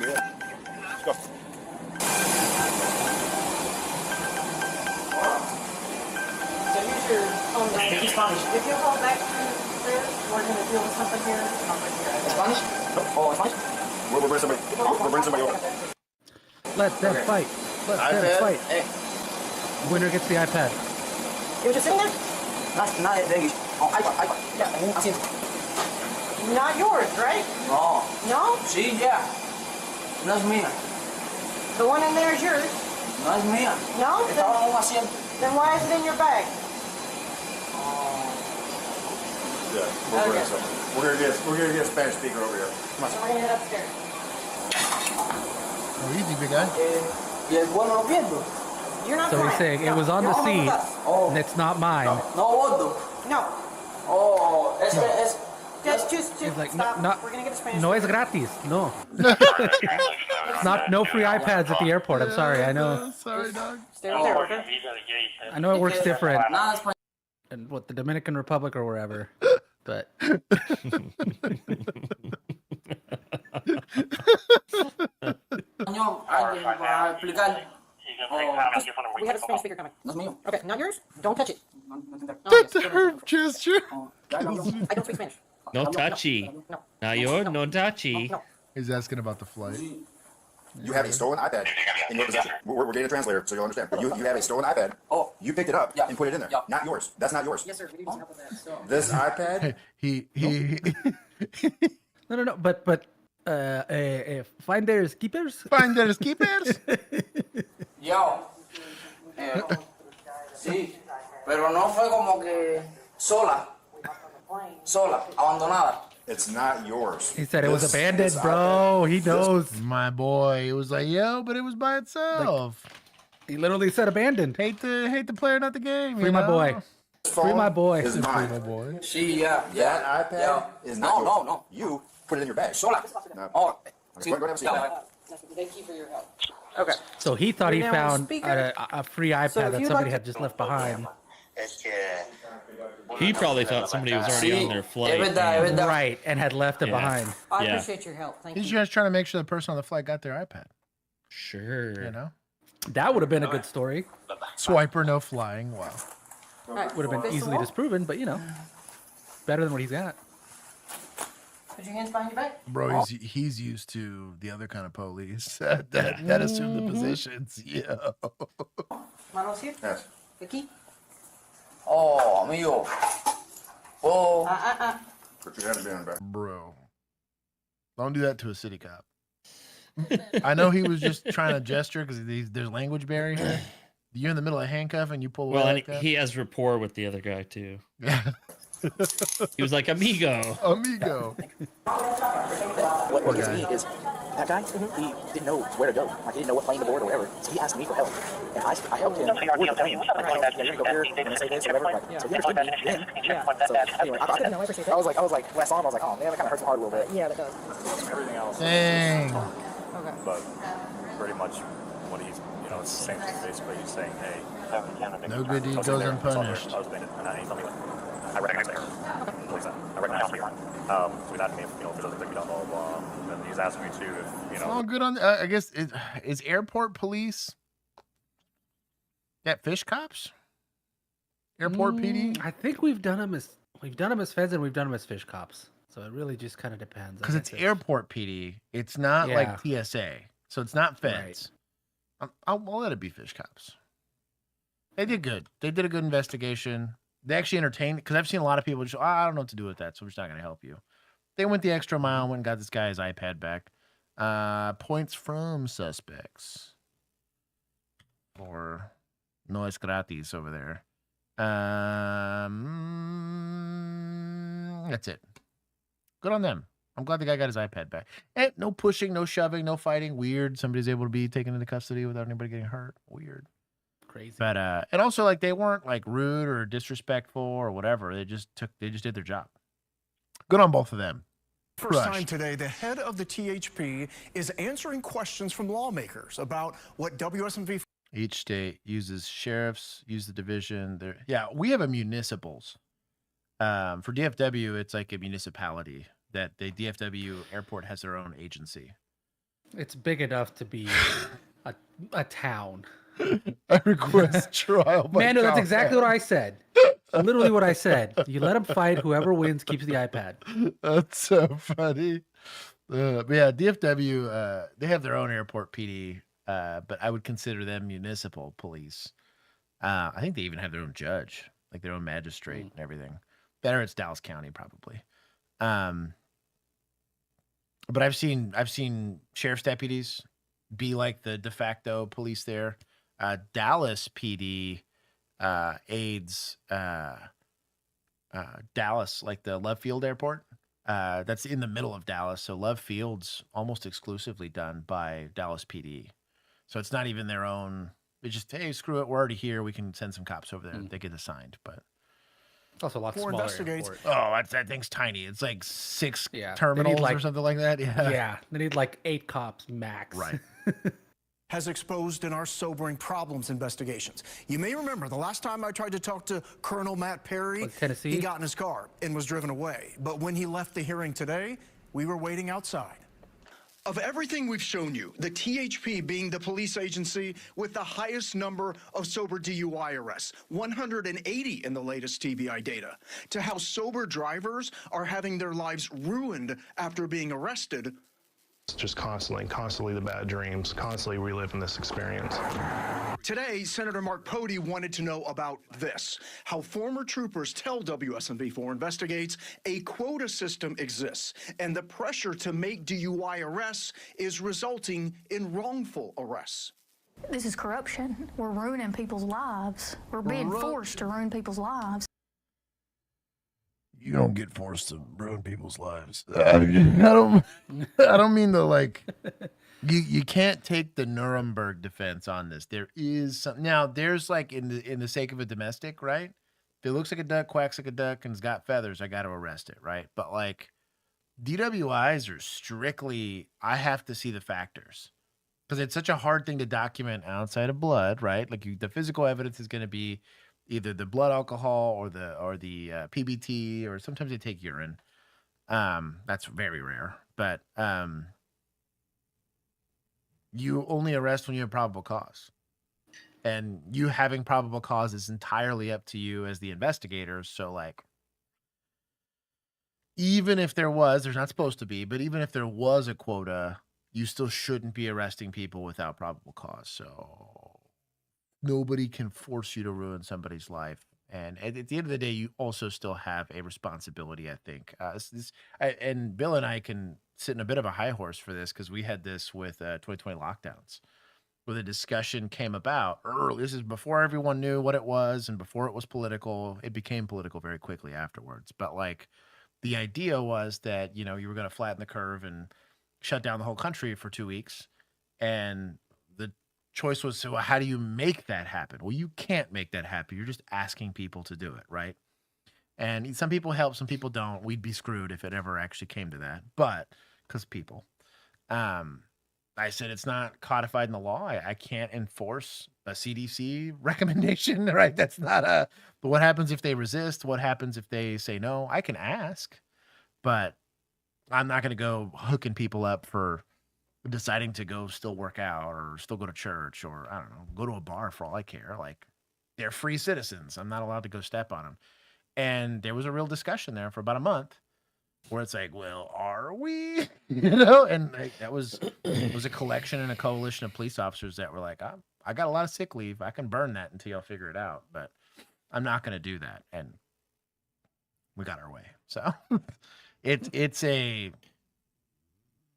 Let's go. So here's your phone guy. If you hold back through there, we're going to deal with something here. Spanish? Oh, Spanish? We'll bring somebody. We'll bring somebody over. Let them fight. Let them fight. Hey. Winner gets the iPad. You were just sitting there? Not de English. Oh, iPad. Yeah, así. Not yours, right? No. No? Sí, ya. No es mía. The one in there is yours. No es mía. No? Estaba en un asiento. Then why is it in your bag? Yeah, we're gonna get a Spanish speaker over here. Come on. So we're going to head upstairs. Oh, easy, big guy. Y el vuelo lo pierdo. You're not So he's flying. saying it was on the seat, and it's not mine. No bordo. No. Oh, es. Just He's like, stop. no, We're going to get a Spanish no es speaker. gratis. No. No free iPads at the airport. I'm sorry. I know. Sorry, dog. Stay right there, okay? I know it works different Nada español. in what the Dominican Republic or wherever. But Alguien para explicar. We have a Spanish speaker coming. No es mío. Okay, not yours? Don't touch it. That's a herb gesture. I don't speak Spanish. No touchy. No. Now you're no touchy. No. He's asking about the flight. You have a stolen iPad in your possession. We're getting a translator, so you'll understand. But you have a stolen iPad. Oh, you picked it up and put it in there. Yeah. Not yours. That's not yours. Yes, sir. We need some help with that. So. This iPad. He no. But finders keepers. Finders keepers. Yo. Sí, pero no fue como que sola, abandonada. It's not yours. He said it was This abandoned, iPad. bro. He knows. My boy, he was like, "Yo," but it was by itself. He literally said abandoned. Hate the player, not the game. Free you my know? boy. Free my boy. Is Free mine. my boy. Sí, yeah. That iPad is not yours. No. You put it in your bag. Sola. No. Oh, Go ahead and have a seat. Thank you for your help. Okay. So he thought he We're now on found speaker. a free iPad So if that you'd somebody like had just left behind. He probably thought somebody was already on their flight. Right, and had left it behind. I Yeah. appreciate your help. Thank He's you. just trying to make sure the person on the flight got their iPad. Sure. You know, That would have been a good story. swiper, no flying. Wow. All right, Would have been face the easily wall. disproven, but you know, better than what he's got. Put your hands behind your back. Bro, he's used to the other kind of police that assume the positions. Yeah. Manos here. Yes. Aquí. Oh, amigo. Oh. Ah. Put your hand behind back. Bro, don't do that to a city cop. I know he was just trying to gesture because there's language barrier here. You're in the middle of handcuff and you pull away Well, and like that. he has rapport with the other guy too. Yeah. He was like, amigo. Amigo. What gets me is that guy, he didn't know where to go. Like, he didn't know what plane to board or whatever. So he asked me for help. And I helped him. You're going to go here and say this or whatever. Like, so he understood me then. So anyway, I was like, when I saw him, I was like, oh man, that kind of hurts my heart a little bit. Yeah, that does. Everything else. Dang. Okay. But pretty much what he's, it's the same thing. Basically, he's saying, hey, No good deed goes unpunished. I recognize there. I recognize where you are. So he's asking me if, if there's other things blah, blah, blah. And he's asking me too if, All good on. I guess is airport police. That fish cops. Airport PD. I think we've done them as feds and we've done them as fish cops. So it really just kind of depends. Because it's airport PD. It's not like TSA. So it's not feds. Right. I'll let it be fish cops. They did good. They did a good investigation. They actually entertained, because I've seen a lot of people just, I don't know what to do with that, so we're just not going to help you. They went the extra mile, went and got this guy his iPad back. Points from suspects. Or no es gratis over there. That's it. Good on them. I'm glad the guy got his iPad back. And no pushing, no shoving, no fighting. Weird. Somebody's able to be taken into custody without anybody getting hurt. Weird. Crazy. But and also like they weren't like rude or disrespectful or whatever. They just did their job. Good on both of them. First time today, the head of the THP is answering questions from lawmakers about what WSMV. Each state uses sheriffs, use the division. Yeah, we have a municipals. For DFW, it's like a municipality that the DFW airport has their own agency. It's big enough to be a town. I request trial by Mando, that's exactly what I said. Literally what I said. You let them fight. Whoever wins keeps the iPad. That's so funny. But yeah, DFW, they have their own airport PD, but I would consider them municipal police. I think they even have their own judge, like their own magistrate and everything. Better, it's Dallas County probably. But I've seen sheriff's deputies be like the de facto police there. Dallas PD aids Dallas, like the Love Field Airport. That's in the middle of Dallas, so Love Field's almost exclusively done by Dallas PD. So it's not even their own. It's just, hey, screw it, we're already here. We can send some cops over there. They get assigned, but it's also a lot smaller. Airport. Oh, that thing's tiny. It's like 6 terminals or something like that. Yeah, they need like 8 cops max. Right. Has exposed in our sobering problems investigations. You may remember the last time I tried to talk to Colonel Matt Perry, Tennessee? He got in his car and was driven away. But when he left the hearing today, we were waiting outside. Of everything we've shown you, the THP being the police agency with the highest number of sober DUI arrests, 180 in the latest TBI data, to how sober drivers are having their lives ruined after being arrested. Just constantly the bad dreams, constantly reliving this experience. Today, Senator Mark Pody wanted to know about this, how former troopers tell WSMV4 Investigates a quota system exists, and the pressure to make DUI arrests is resulting in wrongful arrests. This is corruption. We're ruining people's lives. We're being forced to ruin people's lives. You don't get forced to ruin people's lives. I don't mean to like. You can't take the Nuremberg defense on this. There is some now. There's like in the sake of a domestic, right? If it looks like a duck, quacks like a duck, and it's got feathers, I got to arrest it, right? But like DWIs are strictly, I have to see the factors because it's such a hard thing to document outside of blood, right? Like the physical evidence is going to be either the blood alcohol or the PBT, or sometimes they take urine. That's very rare, but you only arrest when you have probable cause. And you having probable cause is entirely up to you as the investigators. So, like, even if there's not supposed to be, but even if there was a quota, you still shouldn't be arresting people without probable cause. So nobody can force you to ruin somebody's life. And at the end of the day, you also still have a responsibility, I think. And Bill and I can sit in a bit of a high horse for this, because we had this with 2020 lockdowns, where the discussion came about early. This is before everyone knew what it was and before it was political. It became political very quickly afterwards. But, like, the idea was that, you were going to flatten the curve and shut down the whole country for 2 weeks. And the choice was, so how do you make that happen? Well, you can't make that happen. You're just asking people to do it, right? And some people help, some people don't. We'd be screwed if it ever actually came to that. But because people, I said, it's not codified in the law. I can't enforce a CDC recommendation, right? That's not but what happens if they resist? What happens if they say no? I can ask, but I'm not going to go hooking people up for deciding to go still work out or still go to church, or, I don't know, go to a bar for all I care. Like, they're free citizens. I'm not allowed to go step on them. And there was a real discussion there for about a month, where it's like, well, are we? And that was a collection and a coalition of police officers that were like, I got a lot of sick leave. I can burn that until y'all figure it out, but I'm not going to do that. And we got our way. So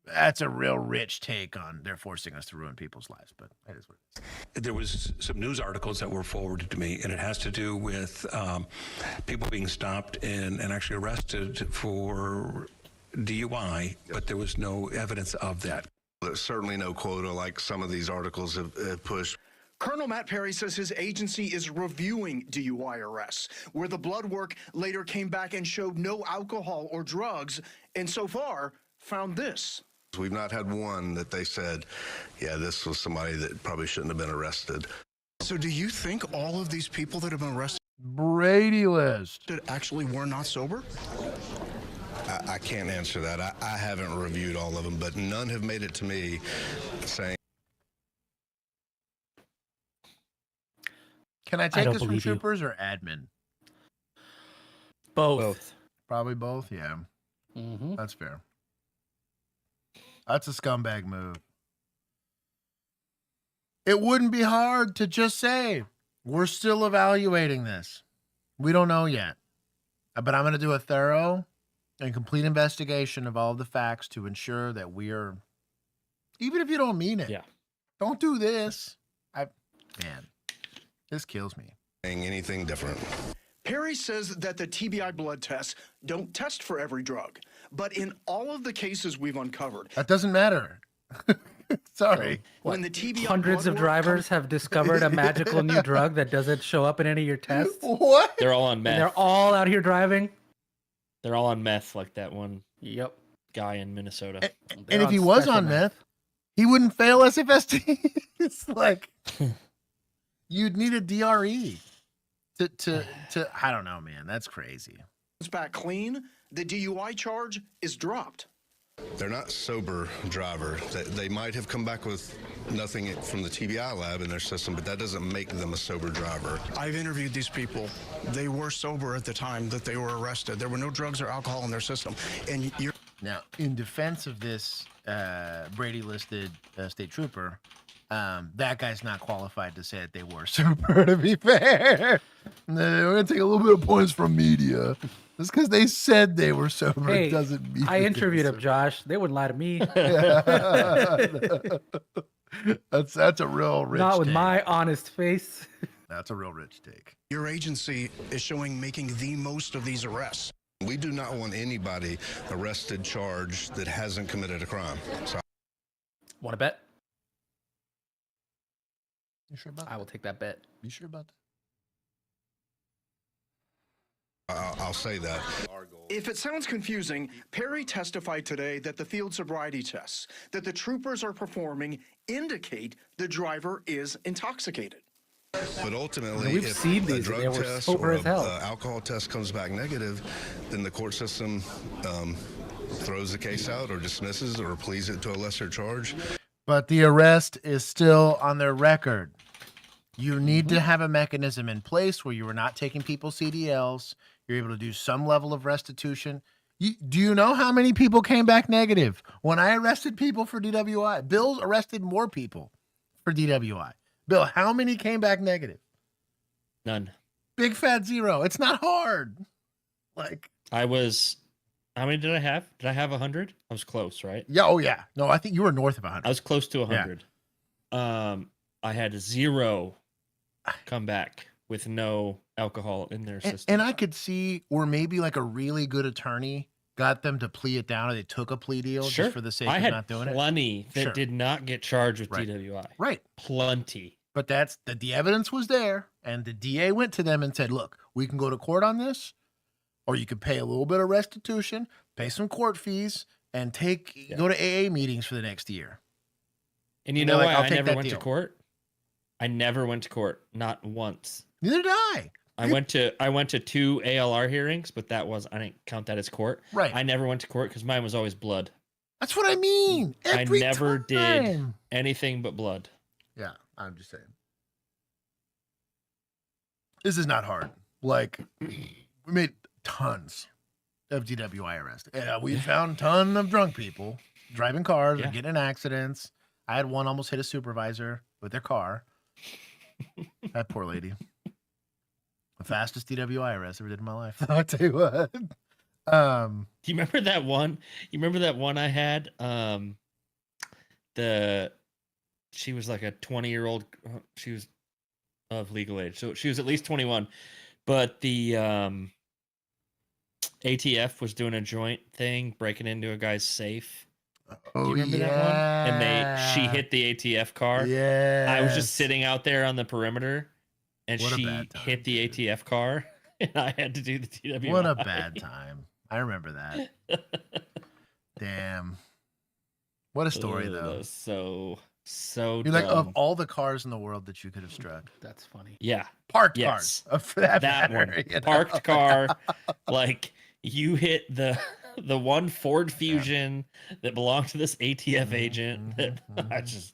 that's a real rich take on they're forcing us to ruin people's lives, but that is what it is. There was some news articles that were forwarded to me, and it has to do with people being stopped and actually arrested for DUI, but there was no evidence of that. There's certainly no quota like some of these articles have pushed. Colonel Matt Perry says his agency is reviewing DUI arrests, where the blood work later came back and showed no alcohol or drugs, and so far found this. We've not had one that they said, yeah, this was somebody that probably shouldn't have been arrested. So do you think all of these people that have been arrested Brady list actually were not sober? I can't answer that. I haven't reviewed all of them, but none have made it to me saying. Can I take this from troopers or admin? Both. Probably both, yeah. Mm-hmm. That's fair. That's a scumbag move. It wouldn't be hard to just say, we're still evaluating this. We don't know yet. But I'm going to do a thorough and complete investigation of all of the facts to ensure that we are, even if you don't mean it, don't do this. Man, this kills me. Anything different. Perry says that the TBI blood tests don't test for every drug, but in all of the cases we've uncovered, that doesn't matter. Sorry. When the TBI Hundreds of drivers have discovered a magical new drug that doesn't show up in any of your tests. What? They're all on meth. And they're all out here driving. They're all on meth, like that one Yep. guy in Minnesota. And if he was on meth, he wouldn't fail SFST. It's like, you'd need a DRE to I don't know, man. That's crazy. It's back clean. The DUI charge is dropped. They're not sober driver. They might have come back with nothing from the TBI lab in their system, but that doesn't make them a sober driver. I've interviewed these people. They were sober at the time that they were arrested. There were no drugs or alcohol in their system. And you're now, in defense of this Brady listed state trooper, that guy's not qualified to say that they were sober, to be fair. We're going to take a little bit of points from media. Just because they said they were sober Hey, doesn't mean I interviewed him, Josh. They wouldn't lie to me. That's a real rich Not with take. my honest face. That's a real rich take. Your agency is showing making the most of these arrests. We do not want anybody arrested, charged that hasn't committed a crime. So, Want to bet? You sure about that? I will take that bet. You sure about that? I'll say that. If it sounds confusing, Perry testified today that the field sobriety tests that the troopers are performing indicate the driver is intoxicated. But ultimately, we've if seen a these, and drug they were test sober or as hell. alcohol test comes back negative, then the court system throws the case out or dismisses or pleads it to a lesser charge. But the arrest is still on their record. You need to have a mechanism in place where you are not taking people's CDLs. You're able to do some level of restitution. Do you know how many people came back negative? When I arrested people for DWI, Bill arrested more people for DWI. Bill, how many came back negative? None. Big fat zero. It's not hard. I was, how many did I have? Did I have 100? I was close, right? Yeah. Oh yeah. No, I think you were north of 100. I was close to 100. I had 0 come back with no alcohol in their system. And I could see where maybe like a really good attorney got them to plea it down, or they took a plea deal just for the sake of not doing it. I had plenty that did not get charged with DWI. Right. Plenty. But the evidence was there, and the DA went to them and said, look, we can go to court on this, or you could pay a little bit of restitution, pay some court fees, and go to AA meetings for the next year. And you know why I never went to court? I never went to court, not once. Neither did I. I went to 2 ALR hearings, but I didn't count that as court. Right. I never went to court because mine was always blood. That's what I mean. I never did anything but blood. Yeah, I'm just saying. This is not hard. Like, we made tons of DWI arrests. We found a ton of drunk people driving cars and getting in accidents. I had one almost hit a supervisor with their car. That poor lady. The fastest DWI arrest I ever did in my life. I'll tell you what. Do you remember that one? You remember that one I had? She was like a 20-year-old. She was of legal age, so she was at least 21. But the ATF was doing a joint thing, breaking into a guy's safe. Do you remember that one? And she hit the ATF car. Yeah. I was just sitting out there on the perimeter, and What a she bad time, hit the ATF car, and I had to do the TWI. What a bad time. I remember that. Damn. What a story, though. That was so You're dumb. like, of all the cars in the world that you could have struck. That's funny. Yeah. Parked cars. For that matter, one. you know? Parked car. Like, you hit the one Ford Fusion that belonged to this ATF agent that I just...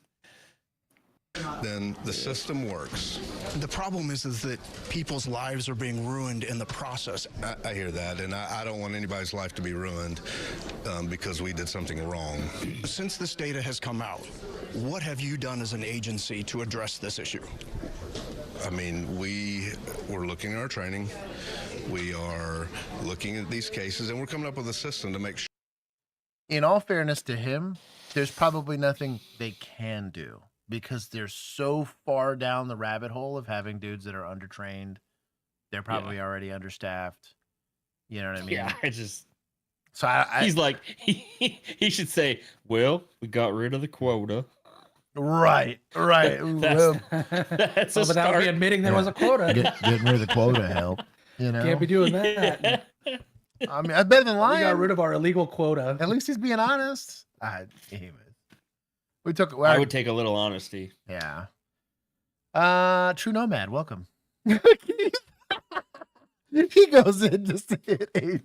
Then the system works. The problem is that people's lives are being ruined in the process. I hear that, and I don't want anybody's life to be ruined because we did something wrong. Since this data has come out, what have you done as an agency to address this issue? I mean, we're looking at our training. We are looking at these cases, and we're coming up with a system to make sure. In all fairness to him, there's probably nothing they can do, because they're so far down the rabbit hole of having dudes that are undertrained. They're probably already understaffed. You know what I mean? Yeah, So he's like, he should say, well, we got rid of the quota. Right. That's Well, but that would be admitting there was a quota. Getting rid of the quota help. You know? Can't be doing that. I mean, I better than lying. We got rid of our illegal quota. At least he's being honest. Anyway. I would take a little honesty. Yeah. True Nomad, welcome. He goes in just to hit 8.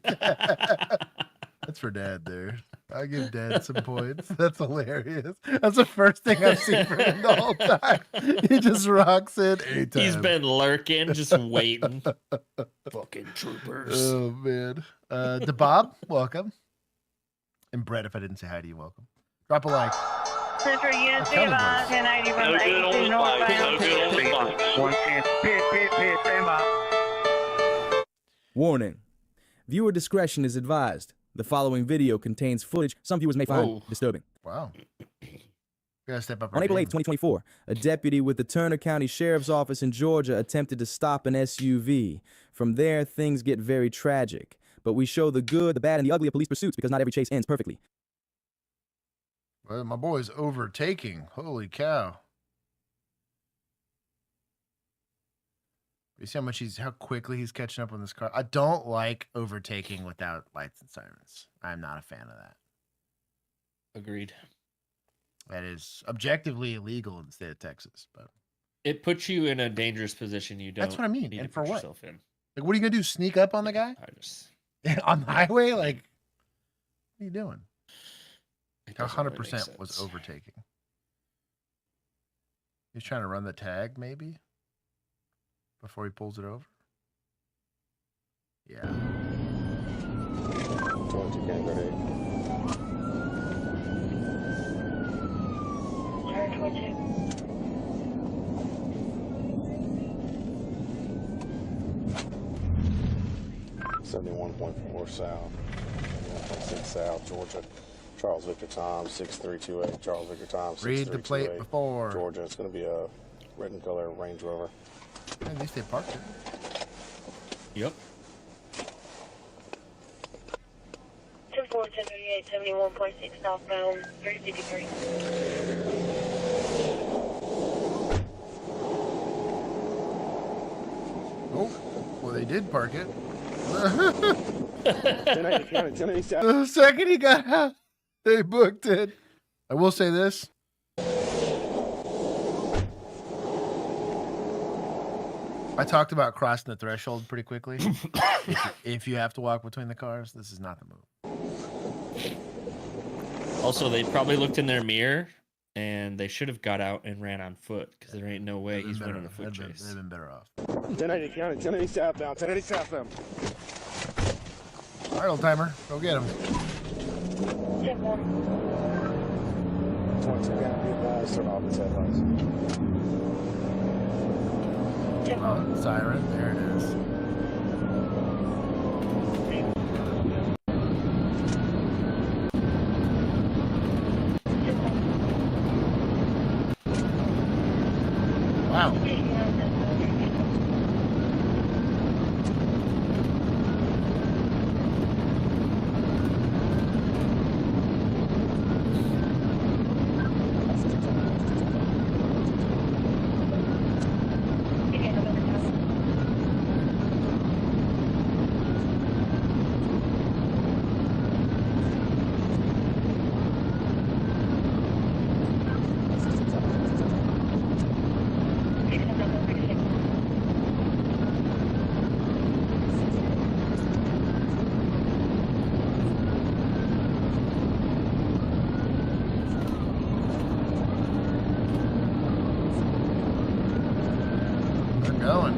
That's for Dad there. I give Dad some points. That's hilarious. That's the first thing I've seen from him the whole time. He just rocks in 8 times. He's been lurking, just waiting. Fucking troopers. Oh, man. DeBob, welcome. And Brett, if I didn't say hi to you, welcome. Drop a like. Central UNC Advance 1081 82 northbound. Stand by. Warning. Viewer discretion is advised. The following video contains footage some viewers may find disturbing. Wow. Gotta step up. On April 8, 2024, a deputy with the Turner County Sheriff's Office in Georgia attempted to stop an SUV. From there, things get very tragic. But we show the good, the bad, and the ugly of police pursuits because not every chase ends perfectly. Well, my boy's overtaking. Holy cow. You see how quickly he's catching up on this car? I don't like overtaking without lights and sirens. I'm not a fan of that. Agreed. That is objectively illegal in the state of Texas, but It puts you in a dangerous position you don't. That's what I mean. Need And to for put what? yourself in. Like, what are you gonna do? Sneak up on the guy I just. on the highway? Like, what are you doing? It doesn't really make 100% was sense. overtaking. He's trying to run the tag, maybe, before he pulls it over. Yeah. 22 gang ready. 71.4 south, 1.6 south, Georgia. Charles Victor Tom, 6328. Charles Victor Tom, 6328. Read the plate before. Georgia. It's going to be a red and color Range Rover. At least they parked it. Yep. 10-4-1038, 71.6 southbound, 353. Oh, well, they did park it. 1080 County, 1080 south. The second he got out, they booked it. I will say this. I talked about crossing the threshold pretty quickly. if you have to walk between the cars, this is not the move. Also, they probably looked in their mirror and they should have got out and ran on foot because there ain't no way he's running a foot chase. They've been better off. 1080 County, 1080 southbound, 1080 southbound. All right, old timer, go get him. 22 County, be advised, turn off his headlights. Oh, siren, there it is. Wow. They're going.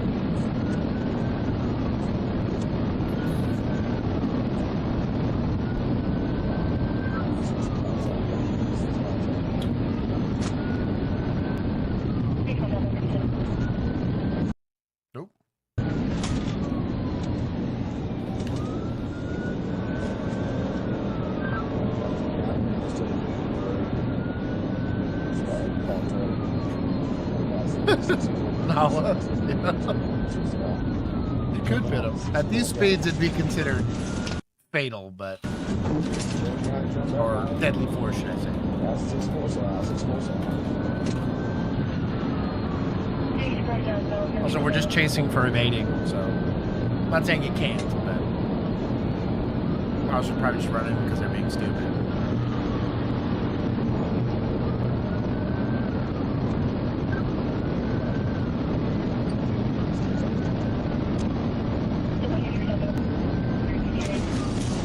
Nope. Nala. You could pit him. At these speeds, it'd be considered fatal, but or deadly force, should I say? Also, we're just chasing for evading, so I'm not saying you can't, but officers are probably just running because they're being stupid.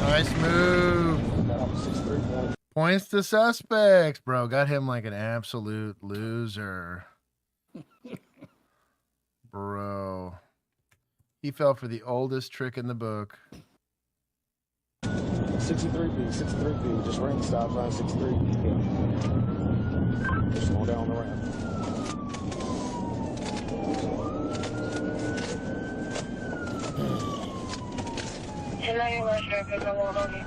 Nice move. Points to suspects, bro. Got him like an absolute loser. Bro. He fell for the oldest trick in the book. 63B, 63B, just ring stop line 63. Just go down the ramp. And now your last record, I won't hold you.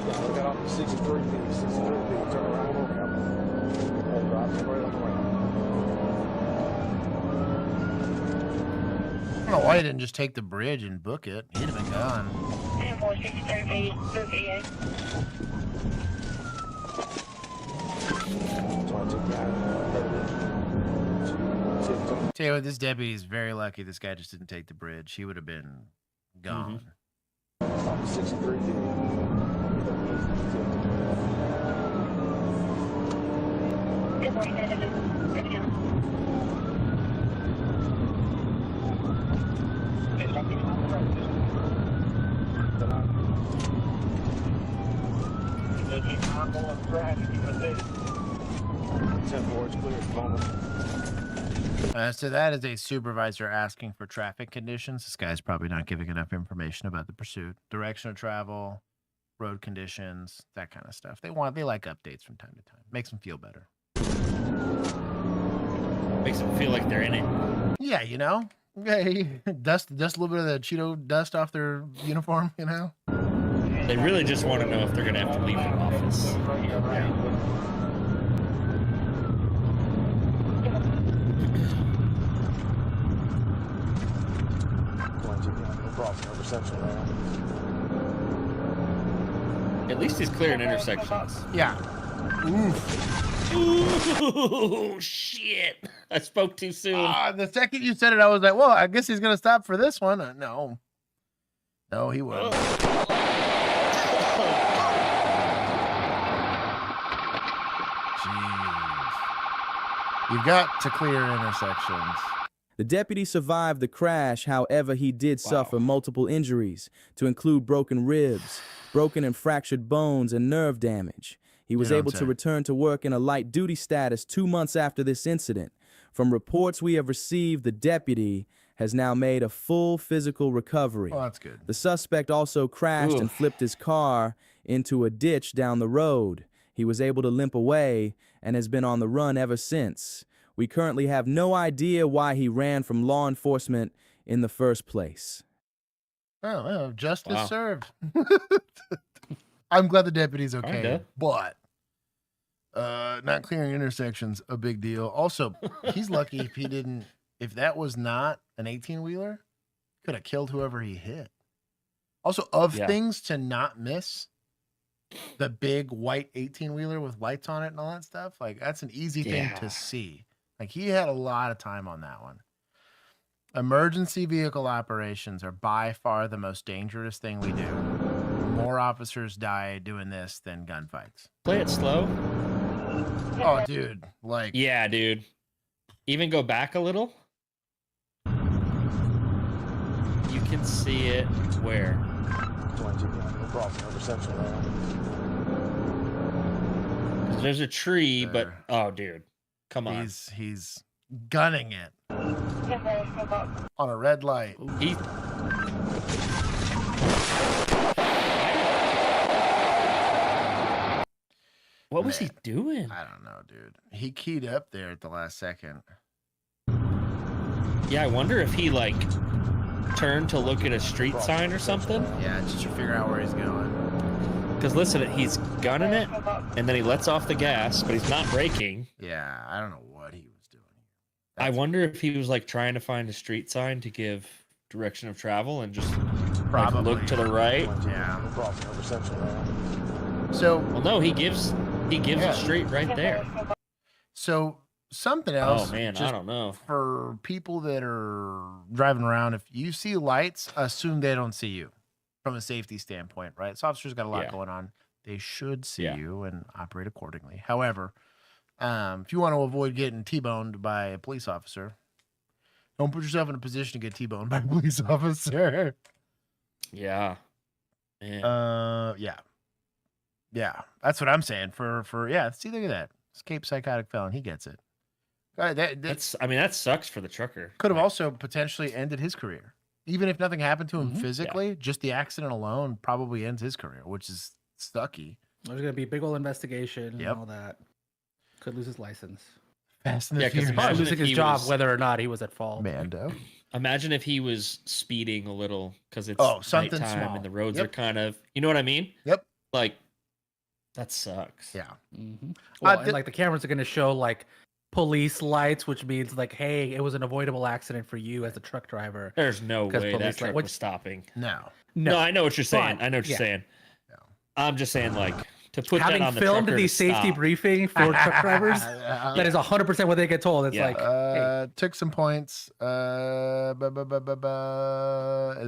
Yeah, we got off the 63B, 63B, turn around on the ramp. And drop straight on the ramp. I don't know why he didn't just take the bridge and book it. He'd have been gone. 10-4-63B, 38. 22 County, Tell you what, this deputy is very lucky this guy just didn't take the bridge. He would have been gone. 63B. So that is a supervisor asking for traffic conditions. This guy's probably not giving enough information about the pursuit, direction of travel, road conditions, that kind of stuff. They like updates from time to time. Makes them feel better. Makes them feel like they're in it. Yeah, you know, okay, dust a little bit of the Cheeto dust off their uniform. You know, They really just want to know if they're gonna have to leave the office. At least he's clearing intersections. Yeah. Ooh, shit. I spoke too soon. The second you said it, I was like, well, I guess he's going to stop for this one. No. No, he wouldn't. Jeez. You've got to clear intersections. The deputy survived the crash, however, he did suffer multiple injuries, to include broken ribs, broken and fractured bones, and nerve damage. He was able to return to work in a light-duty status 2 months after this incident. From reports we have received, the deputy has now made a full physical recovery. Oh, that's good. The suspect also crashed and flipped his car into a ditch down the road. He was able to limp away and has been on the run ever since. We currently have no idea why he ran from law enforcement in the first place. Oh, well, justice served. I'm glad the deputy's okay, Kinda. but not clearing intersections, a big deal. Also, he's lucky if that was not an 18-wheeler, could have killed whoever he hit. Also, things to not miss, the big white 18-wheeler with lights on it and all that stuff, like that's an easy thing to see. Like he had a lot of time on that one. Emergency vehicle operations are by far the most dangerous thing we do. More officers die doing this than gunfights. Play it slow. Oh, dude. Like, yeah, dude. Even go back a little. You can see it where? There's a tree, but oh, dude. Come on. He's gunning it on a red light. What was he doing? I don't know, dude. He keyed up there at the last second. Yeah, I wonder if he like turned to look at a street sign or something. Yeah, just to figure out where he's going. Because listen, he's gunning it, and then he lets off the gas, but he's not braking. Yeah, I don't know what he was doing. I wonder if he was like trying to find a street sign to give direction of travel and just like, look to the right. Yeah. So, well, no, he gives a street right there. So something else. Oh man, I don't know. For people that are driving around, if you see lights, assume they don't see you from a safety standpoint, right? So officers got a lot going on. They should see you and operate accordingly. However, if you want to avoid getting T-boned by a police officer, don't put yourself in a position to get T-boned by a police officer. Yeah. Man. Yeah, that's what I'm saying. See, look at that. Escape psychotic felon. He gets it. That sucks for the trucker. Could have also potentially ended his career. Even if nothing happened to him physically, just the accident alone probably ends his career, which is sucky. There's going to be a big old investigation and all that. Could lose his license. Fast and the Furious. Probably losing his job whether or not he was at fault. Mando. Imagine if he was speeding a little because it's something nighttime small. and the roads are kind of, you know what I mean? Yep. Like, that sucks. Yeah. Well, and like the cameras are going to show like police lights, which means like, hey, it was an avoidable accident for you as a truck driver. There's no way that truck was stopping. No, I know what you're saying. I know what you're saying. I'm just saying, like, to put having that on the filmed trucker the to safety stop. briefing for truck drivers, that is 100% what they get told. It's like, hey. Took some points, and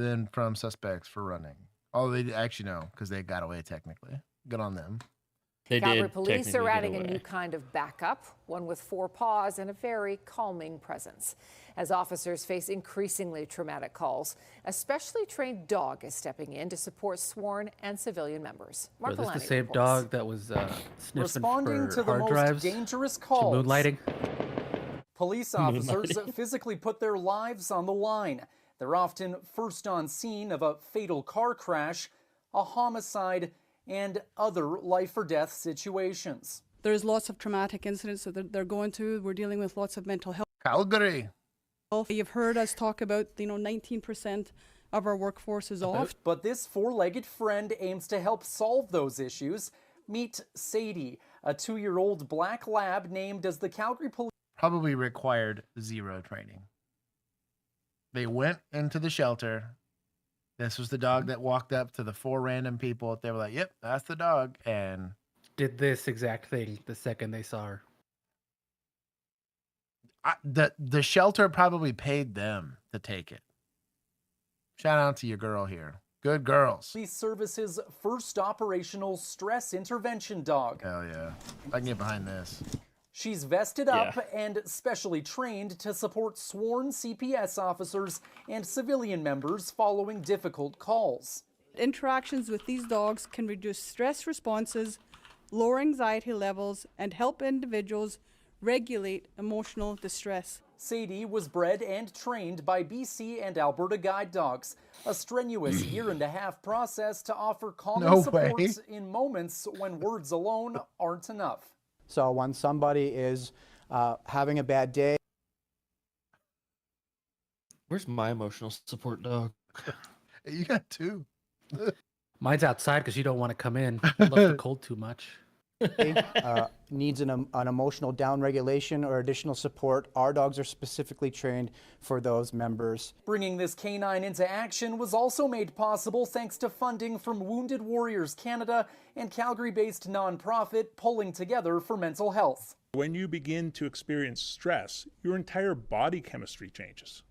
then from suspects for running. Oh, they actually know because they got away technically. Good on them. They Calgary did police technically are get adding a away. new kind of backup, one with 4 paws and a very calming presence. As officers face increasingly traumatic calls, a specially trained dog is stepping in to support sworn and civilian members. Bro, Mark this is the Alani same reports. dog that was sniffing Responding for to the hard most drives. dangerous to calls. moonlighting. Police officers physically put their lives on the line. They're often first on scene of a fatal car crash, a homicide, and other life or death situations. There's lots of traumatic incidents that they're going through. We're dealing with lots of mental health. Calgary. You've heard us talk about, 19% of our workforce is off. But this 4-legged friend aims to help solve those issues. Meet Sadie, a 2-year-old black lab named as the Calgary Police. Probably required 0 training. They went into the shelter. This was the dog that walked up to the 4 random people. They were like, yep, that's the dog. And Did this exact thing the second they saw her. the shelter probably paid them to take it. Shout out to your girl here. Good girls. Police Service's first operational stress intervention dog. Hell yeah. I can get behind this. She's vested up and specially trained to support sworn CPS officers and civilian members following difficult calls. Interactions with these dogs can reduce stress responses, lower anxiety levels, and help individuals regulate emotional distress. Sadie was bred and trained by BC and Alberta guide dogs, a strenuous 1.5-year process to offer calming support in moments when words alone aren't enough. So when somebody is having a bad day. Where's my emotional support dog? You got 2. Mine's outside because you don't want to come in. I love the cold too much. Needs an emotional downregulation or additional support, our dogs are specifically trained for those members. Bringing this canine into action was also made possible thanks to funding from Wounded Warriors Canada and Calgary-based nonprofit Pulling Together for Mental Health. When you begin to experience stress, your entire body chemistry changes.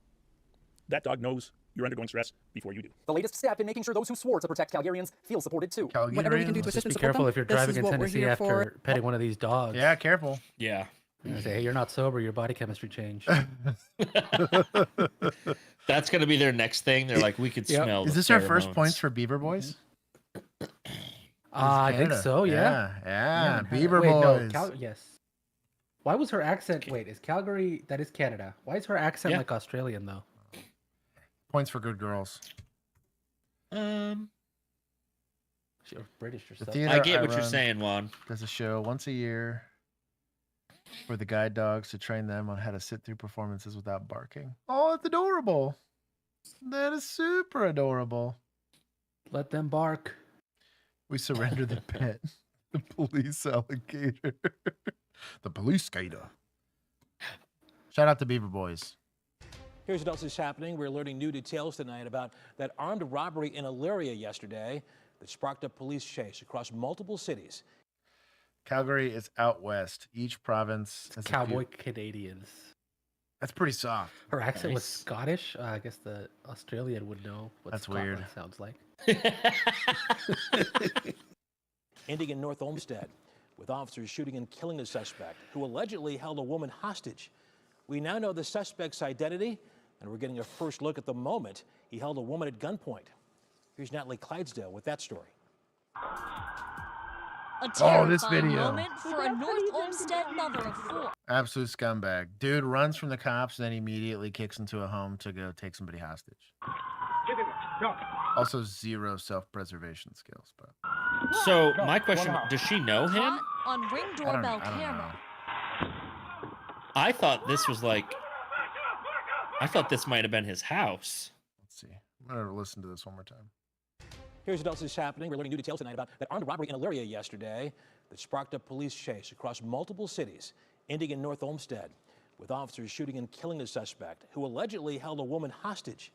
That dog knows you're undergoing stress before you do. The latest step in making sure those who swore to protect Calgarians feel supported too. Whatever we can do to assist and Be support careful them, if you're this driving is in what we're Tennessee here after for. petting one of these dogs. Yeah, careful. Yeah. Say, hey, you're not sober. Your body chemistry changed. That's going to be their next thing. They're like, we could smell. Is this our first points for Beaver Boys? I think so, yeah. Yeah, Beaver Wait, Boys. No, yes. Why was her accent? Wait, is Calgary? That is Canada. Why is her accent like Australian though? Points for good girls. She was British or The something. theater I get what run you're saying, Juan. Does a show once a year for the guide dogs to train them on how to sit through performances without barking. Oh, it's adorable. That is super adorable. Let them bark. We surrender the pet. The police alligator. The police gator. Shout out to Beaver Boys. Here's what else is happening. We're learning new details tonight about that armed robbery in Elyria yesterday that sparked a police chase across multiple cities. Calgary is out west. Each province has Cowboy Canadians. That's pretty soft. Her accent was Scottish. I guess the Australian would know what That's Scotland weird. sounds like. Ending in North Olmsted, with officers shooting and killing a suspect who allegedly held a woman hostage. We now know the suspect's identity, and we're getting a first look at the moment he held a woman at gunpoint. Here's Natalie Clydesdale with that story. A this terrifying video. moment for a North Olmsted mother of 4. Absolute scumbag. Dude runs from the cops, then immediately kicks into a home to go take somebody hostage. Also, 0 self-preservation skills. But So my question: does she know him? Caught on Ring doorbell I don't camera. I thought this was like. I thought this might have been his house. Let's see. I'm gonna listen to this one more time. Here's what else is happening. We're learning new details tonight about that armed robbery in Elyria yesterday that sparked a police chase across multiple cities, ending in North Olmsted, with officers shooting and killing a suspect who allegedly held a woman hostage.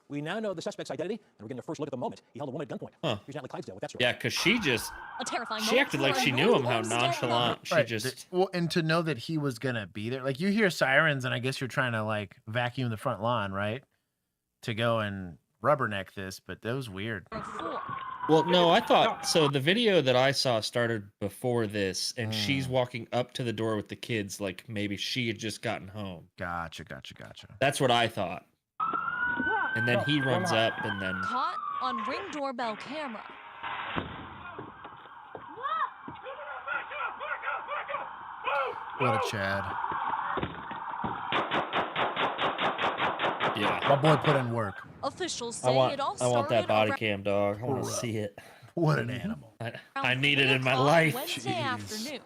We now know the suspect's identity, and we're getting a first look at the moment he held a woman at gunpoint. Huh. Here's Natalie Clydesdale with that story. Yeah, because she A terrifying she moment acted for like a she knew North him. How Olmsted nonchalant. She Right. just. Well, and to know that he was gonna be there, like you hear sirens, and I guess you're trying to like vacuum the front lawn, right? To go and rubberneck this, but that was weird. mother of 4. Well, no, I thought so. The video that I saw started before this, and she's walking up to the door with the kids, like maybe she had just gotten home. Gotcha. That's what I thought. And then he runs up, and then Caught on Ring doorbell camera. What a Chad. yeah, My boy put in work. Officials say I want it all that started body around cam, dog. I want to see it. What an animal. I need it in my 3 o'clock life. Wednesday Jeez. afternoon,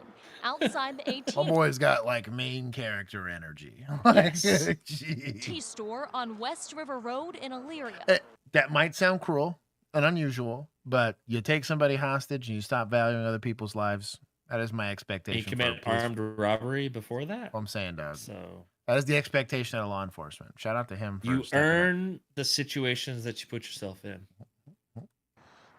outside the AT&T My boy's got like main character energy. Like, jeez. store on West River Road in Elyria. That might sound cruel and unusual, but you take somebody hostage and you stop valuing other people's lives. That is my expectation. He committed armed robbery before that. I'm saying, Doug. So that is the expectation of law enforcement. Shout out to him. For you stepping up. earn the situations that you put yourself in.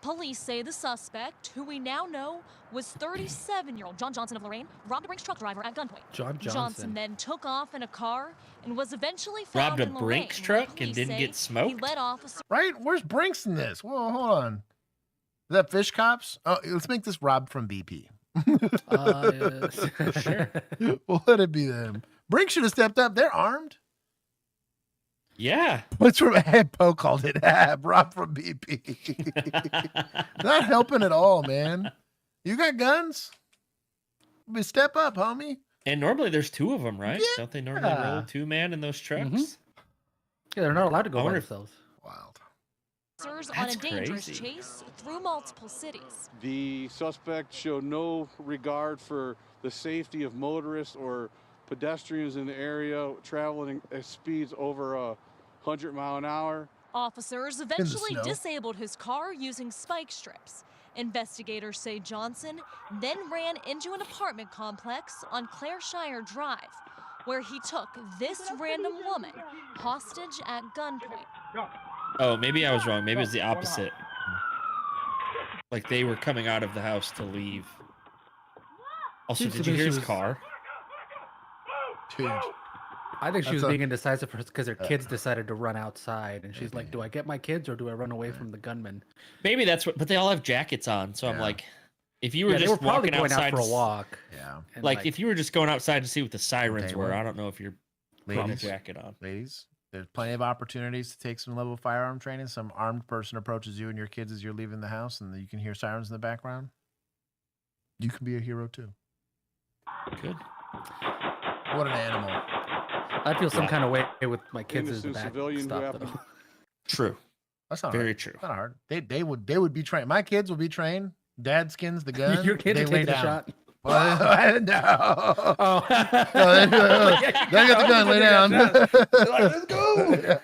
Police say the suspect, who we now know was 37-year-old John Johnson of Lorraine, robbed a Brinks truck driver at gunpoint. John Johnson. Johnson then took off in a car and was eventually found Robbed a in Lorraine, Brinks where truck and police didn't say get He smoked? led officers. Right? Where's Brinks in this? Whoa, hold on. Is that Fish Cops? Oh, let's make this Rob from BP. Sure. We'll let it be them. Brinks should have stepped up. They're armed. Yeah. What's from Poe called it? Rob from BP. Not helping at all, man. You got guns? Step up, homie. And normally there's two of them, right? Yeah. Don't they normally roll 2-man in those trucks? Yeah, they're not allowed to go I by wonder if- themselves. Wild. On That's a dangerous crazy. chase through multiple cities. The suspect showed no regard for the safety of motorists or pedestrians in the area traveling at speeds over 100 miles an hour. Officers eventually snow. disabled his car using spike strips. Investigators say Johnson then ran into an apartment complex on Clareshire Drive, where he took this random woman hostage at gunpoint. Oh, maybe I was wrong. Maybe it's the opposite. Like they were coming out of the house to leave. Also, Seems to did you me hear she his was- car? Dude. I think she was That's being indecisive because her kids decided to run outside, and she's like, "Do I get my kids or do I run away from the gunman?" Maybe that's what. But they all have jackets on, so I'm Yeah. like, if you were Yeah, they just were probably walking going outside out for a to s- walk. Yeah. and, like if you were just going outside to see what the sirens They were, were. I don't know if you're putting a Ladies. jacket on. Ladies, there's plenty of opportunities to take some level of firearm training. Some armed person approaches you and your kids as you're leaving the house, and you can hear sirens in the background. You can be a hero too. Good. What an animal. I feel some kind of way with my kids in the Innocent back. civilian who Stop, happened though. True. That's not Very hard. true. Not hard. They would be trained. My kids will be trained. Dad skins the gun. Your kid they to lay take the down. shot. Well, no. Oh, No, they got the gun. Lay down. Let's go.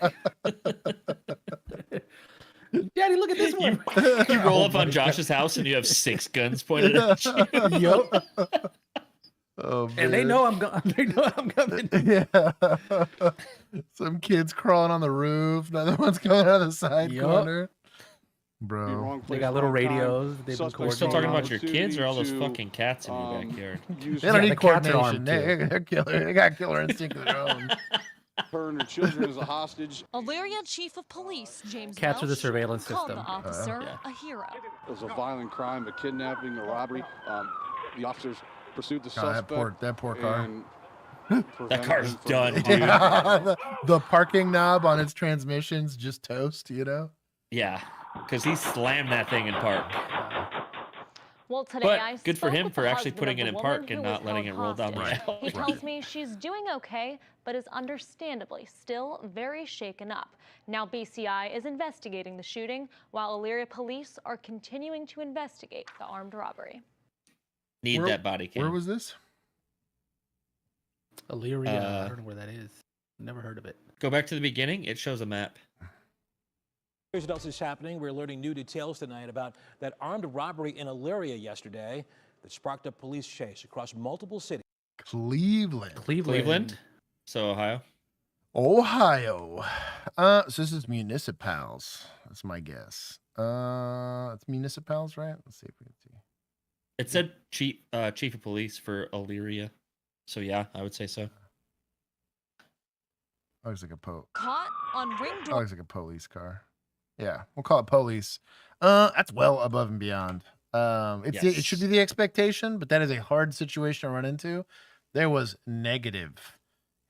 Daddy, look at this one. You roll up on Josh's house and you have 6 guns pointed at you. Yup. Oh, And they man. know I'm going. They know I'm coming. Yeah. Some kids crawling on the roof. Another one's going out of the side Yup. corner. The Bro. wrong They place, got little wrong time. radios. They've been Suspect We're still talking saw an about your kids or all those opportunity fucking cats in your to, backyard? use They don't Yeah, need the cats are coordination. armed, too. They're killer. They got killer instinct of their own. her and her children as a hostage. Elyria Chief of Police James Cats are the Welsh surveillance called system. the officer Yeah. a hero. It was a violent crime, a kidnapping, a robbery. The officers pursued the God, suspect. that poor car. and That prevented car's him from done, getting dude. away. the parking knob on its transmission's just toast, you know? Yeah, because he slammed that thing in park. Well, today But I good for spoke him with for the actually husband putting of it the in woman park and who not was letting held it roll down the hostage. alley. He tells me she's doing okay, but is understandably still very shaken up. Now BCI is investigating the shooting, while Elyria police are continuing to investigate the armed robbery. Need Where- that body cam. Where was this? Elyria. I don't know where that is. Never heard of it. Go back to the beginning. It shows a map. Here's what else is happening. We're learning new details tonight about that armed robbery in Elyria yesterday that sparked a police chase across multiple cities. Cleveland. Cleveland. So Ohio. Ohio. So this is municipals. That's my guess. It's municipals, right? Let's see if we can see. It said chief of police for Elyria. So yeah, I would say so. Oh, looks like a Caught on ring door. looks like a police car. Yeah, we'll call it police. That's well above and beyond. It should be the expectation, but that is a hard situation to run into. There was negative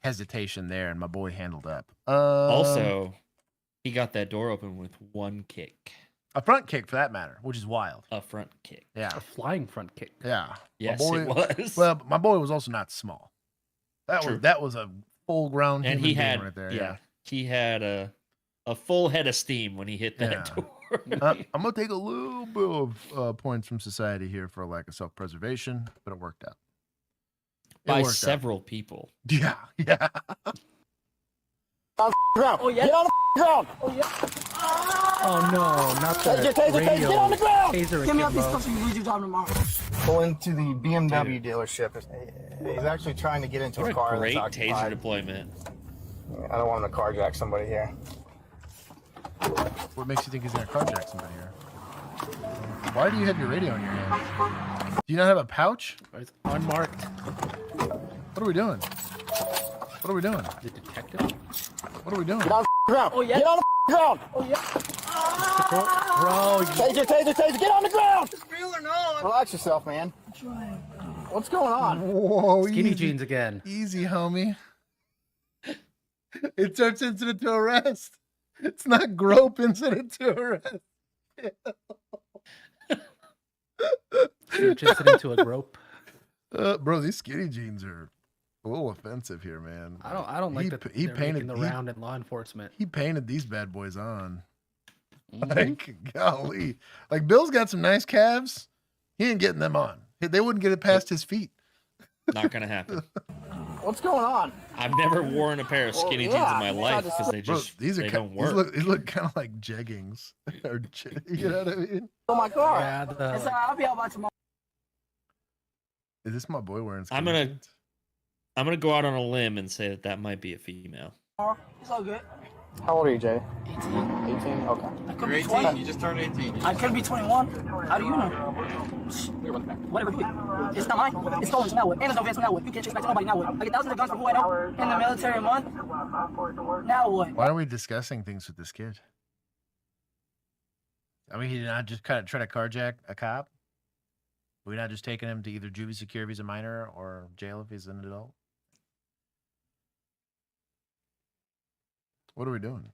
hesitation there, and my boy handled up. Also, he got that door open with one kick. A front kick, for that matter, which is wild. A front kick. Yeah, A flying front kick. yeah. Yes, my boy, it was. Well, my boy was also not small. True. That was a full grown And human he being had, right there. yeah, he had a full head of steam when he hit that Yeah. door. I'm gonna take a little bit of points from society here for a lack of self-preservation, but it worked out. By several people. Yeah, yeah. Ground. Oh, yeah. Get on the ground. Oh no, not the radio. Get on the ground. Taser Give me up akimbo. these stuff so you lose your job tomorrow. Pull into the BMW dealership. He's actually trying to get into What a car a great that's taser occupied. deployment. I don't want him to carjack somebody here. What makes you think he's gonna carjack somebody here? Why do you have your radio in your hand? Do you not have a pouch? It's unmarked. What are we doing? What are we doing? The detective? What are we doing? Get on the ground. Oh, yeah. Get on the ground. Oh, yeah. Bro, Taser. Get on the ground. It's real or no? Relax yourself, man. What's going on? Whoa, skinny easy, jeans again. Easy, homie. It turns incident to arrest. It's not grope incident to arrest. Search incident to a grope. Bro, these skinny jeans are a little offensive here, man. I don't like that he they're painted making the round in law enforcement. He painted these bad boys on. Like, golly. Like, Bill's got some nice calves. He ain't getting them on. They wouldn't get it past his feet. Not gonna happen. What's going on? I've never worn a pair of skinny jeans in my life because they just they don't work. These look kind of like jeggings. You know what I mean? Oh my car. Yeah, It's I'll be out by tomorrow. Is this my boy wearing skinny I'm gonna jeans? go out on a limb and say that might be a female. It's all good. How old are you, Jay? 18. 18? Okay. I could be 20. You just turned 18. I could be 21. How do you know? Whatever. It's not mine. It's stolen, so now what? And there's no evidence, so now what? You can't chase back to nobody, now what? I get thousands of guns for who I know in the military a month. Now what? Why are we discussing things with this kid? I mean, he did not just kind of try to carjack a cop? We're not just taking him to either juvie secure if he's a minor or jail if he's an adult? What are we doing?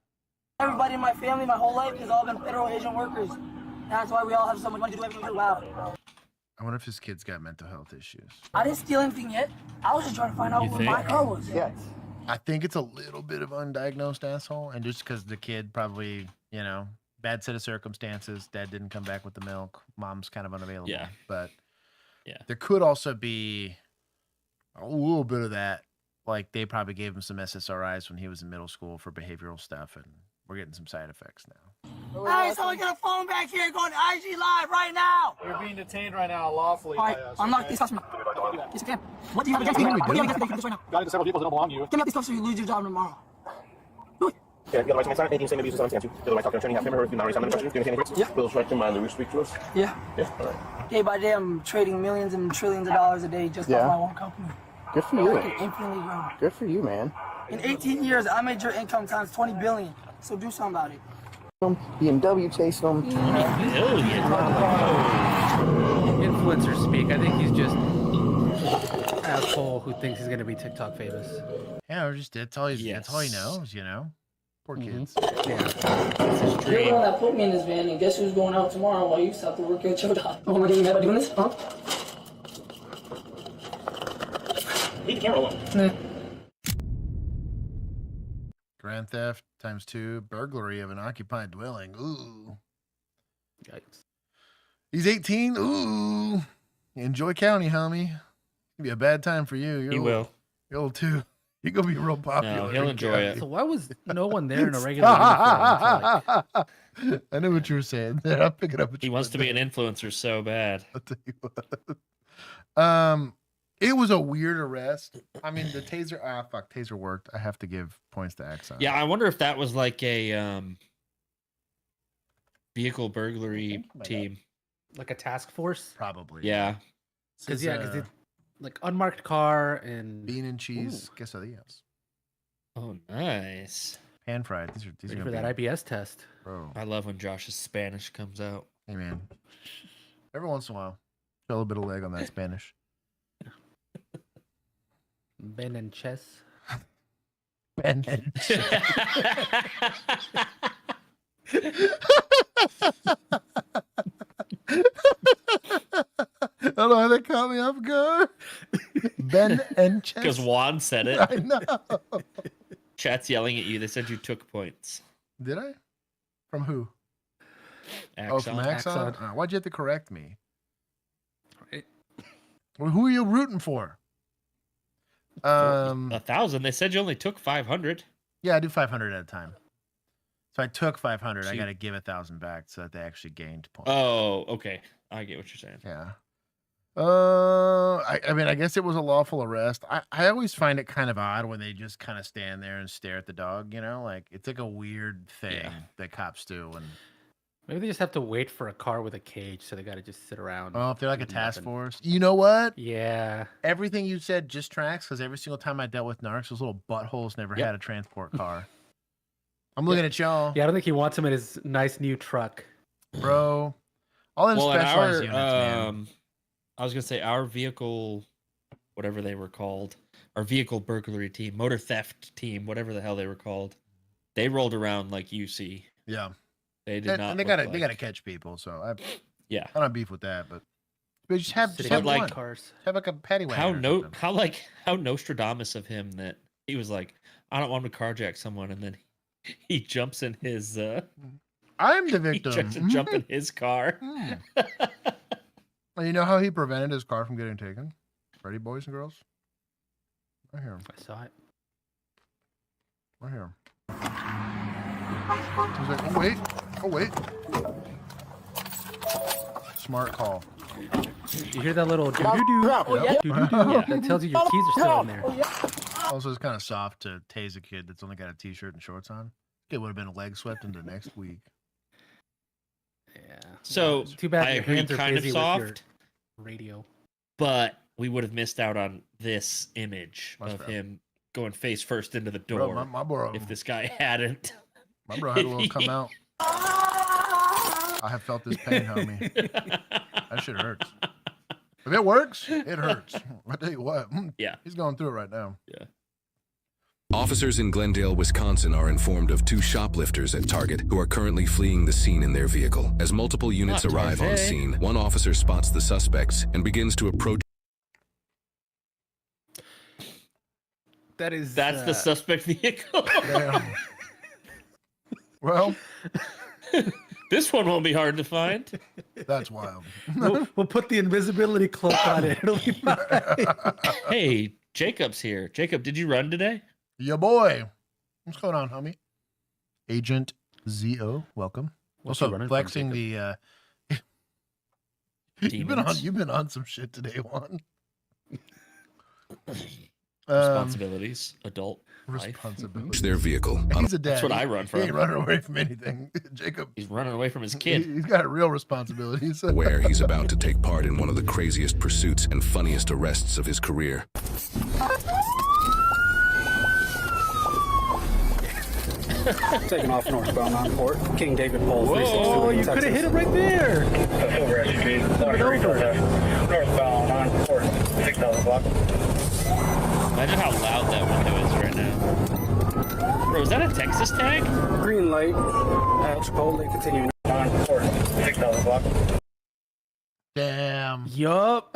Everybody in my family, my whole life, has all been federal agent workers. That's why we all have so much money to do everything we do. Wow. I wonder if his kid's got mental health issues. I didn't steal anything yet. I was just trying to find out what my car was. Yes. I think it's a little bit of undiagnosed asshole, and just because the kid probably, bad set of circumstances, dad didn't come back with the milk, mom's kind of unavailable. Yeah. But yeah, there could also be a little bit of that. Like, they probably gave him some SSRIs when he was in middle school for behavioral stuff, and we're getting some side effects now. Hey, someone get a phone back here going to IG Live right now. You're being detained right now lawfully. All right, unlock these customer. Yes, you can. What do you have against me? What do you have against me right now? Got into several people that don't belong to you. Give me up these cups so you lose your job tomorrow. Yeah, you got the right to my side. Anything same maybe sometimes you. Do the right talk to attorney, have him or her if you not raise something question. Do you understand any Yeah. Bill's right to mind. Do you speak to us? Yeah. Yeah, all right. Day by day, I'm trading millions and trillions of dollars a day just off my own company. Good for you. I can infinitely grow. Good for you, man. In 18 years, I made your income times 20 billion. So do something about it. BMW chasing them. Influencers speak. I think he's just an asshole who thinks he's gonna be TikTok famous. Yeah, or just that's all he knows, Poor kids. Yeah. You're the one that put me in this van, and guess who's going out tomorrow while you stop to work at your job? Oh, you never doing this? Huh? Leave the camera alone. Grand theft ×2, burglary of an occupied dwelling. Ooh. Yikes. He's 18. Ooh. Enjoy County, homie. It'll be a bad time for you. He will. You're old too. You're gonna be real popular. No, he'll enjoy it. So why was no one there in a regular uniform? Until, I know what you were saying. I'm picking up what He wants to be an influencer so bad. I'll tell you what. It was a weird arrest. I mean, the taser. Taser worked. I have to give points to Axon. Yeah, I wonder if that was like a vehicle burglary team. like a task force. Probably. Yeah. Because it's like unmarked car and bean and cheese quesadillas. Oh, nice. Pan fried. These are Ready gonna for that IBS test. Bro. I love when Josh's Spanish comes out. Hey man. Every once in a while. Show a little bit of leg on that Spanish. Ben and Chess. Ben and Chess. I don't know how they caught me off guard. Ben and Chess. Because Juan said it. I know. Chat's yelling at you. They said you took points. Did I? From who? Axon. Oh, from Axon? Axon. Why'd you have to correct me? Well, who are you rooting for? 1,000. They said you only took 500. Yeah, I do 500 at a time. So I took 500. So I you- got to give 1,000 back so that they actually gained points. Oh, okay. I get what you're saying. Yeah. I mean, I guess it was a lawful arrest. I always find it kind of odd when they just kind of stand there and stare at the dog, you know? Like, it's like a weird thing that cops do. And Maybe they just have to wait for a car with a cage, so they got to just sit around. oh, if they're like a do task nothing. force. You know what? Yeah. Everything you said just tracks because every single time I dealt with narcs, those little buttholes never Yep. had a transport car. I'm looking at y'all. Yeah, I don't think he wants him in his nice new truck. Bro. All them Well, in specialized our, units, man. I was going to say our vehicle, whatever they were called, our vehicle burglary team, motor theft team, whatever the hell they were called, they rolled around like you see. Yeah. They did And, not. and they look gotta like... catch people, so I Yeah. don't have beef with that, but just have Sitting have in one. like cars. Have like a paddy wagon. How Nostradamus of him that he was like, I don't want to carjack someone, and then he jumps in his I'm the he victim. tries to jump in his car. And you know how he prevented his car from getting taken? Ready, boys and girls? Right here. I saw it. Right here. He's like, oh wait. Smart call. You hear that little doo-doo-doo? Yeah. That tells you your keys are still in there. Also, it's kind of soft to tase a kid that's only got a t-shirt and shorts on. Kid would have been leg swept into next week. Yeah. So Too bad I your agree, hands are kind of busy with your soft, radio. but we would have missed out on this image That's of fair. him going face first into the Bro, door. my bro, if this guy hadn't, my bro had a little come out. I have felt this pain, homie. That shit hurts. If it works, it hurts. I tell you what. Yeah. He's going through it right now. Yeah. Officers in Glendale, Wisconsin are informed of 2 shoplifters at Target who are currently fleeing the scene in their vehicle. As multiple units Not arrive on Target. scene, one officer spots the suspects and begins to approach. That's the suspect vehicle. Damn. Well, this one won't be hard to find. That's wild. We'll put the invisibility cloak on it. It'll be fine. Hey, Jacob's here. Jacob, did you run today? Ya boy. What's going on, homie? Agent ZO, welcome. What's he Also running from, flexing the Demons. you've been on some shit today, Juan. Responsibilities, adult life. Responsibilities. their vehicle. He's a dad. That's what I run He from. ain't running away from anything. Jacob. He's running away from his kid. He's got real responsibilities. Where he's about to take part in one of the craziest pursuits and funniest arrests of his career. Taking off northbound on Port, King David Pole, 362. Oh, you could have hit him right there. Northbound on Port, 6,000 block. Imagine how loud that window is right now. Bro, is that a Texas tag? Green light at Chipotle, continuing on Port, 6,000 block. Damn. Yup.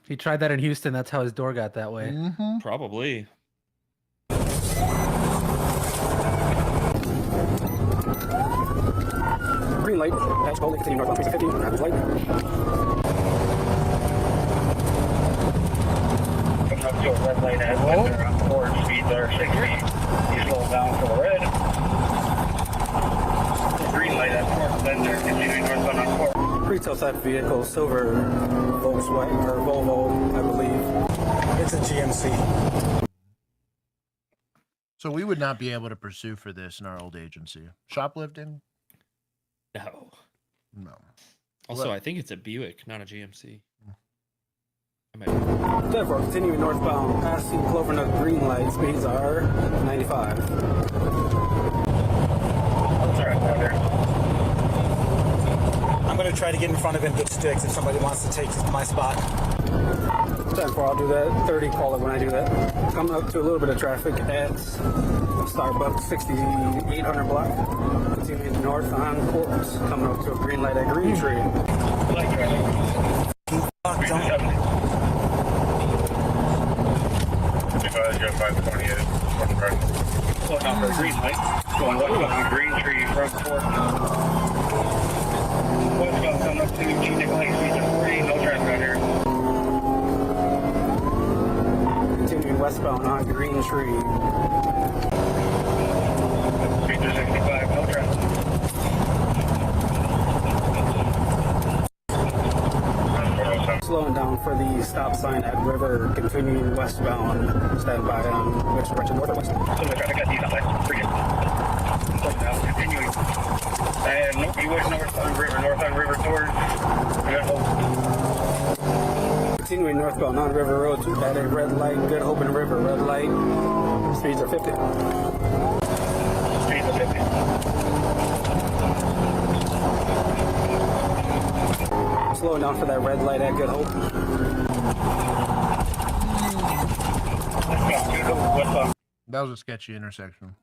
He tried that in Houston. That's how his door got that way. Mm-hmm. Probably. Green light at Chipotle, continuing northbound 350, driver's light. Coming up to a red light ahead, Western on Port, speeds are 60. You slow down for the red. Green light at Port, Bender, continuing northbound on Port. Retail type vehicle, silver Volkswagen or Volvo, I believe. It's a GMC. So we would not be able to pursue for this in our old agency. Shoplifting? No. No. Also, What? I think it's a Buick, not a GMC. Therefore, continuing northbound, passing Clovernut green light, speeds are 95. going to try to get in front of him with sticks if somebody wants to take my spot. 10-4, I'll do that. 30, call it when I do that. Coming up to a little bit of traffic at Starbucks, 6800 block. Continuing north on Forbes. Coming up to a green light at Green Tree. Pulling off the green light, going westbound on Green Tree from Fort. Westbound coming up to Chief Nicolay, speed of 40, no traffic out here. Continuing westbound on Green Tree. Speed of 65, no traffic. Slowing down for the stop sign at River, continuing westbound. Stand by on which direction, north or west? So the traffic got these outlets, pretty good. Slow down, continuing. And nope, he was north on River towards Good Hope. Continuing northbound on River Road to at a red light, Good Hope and River, red light. Speeds are 50. Speeds are 50. Slowing down for that red light at Good Hope. That was a sketchy intersection.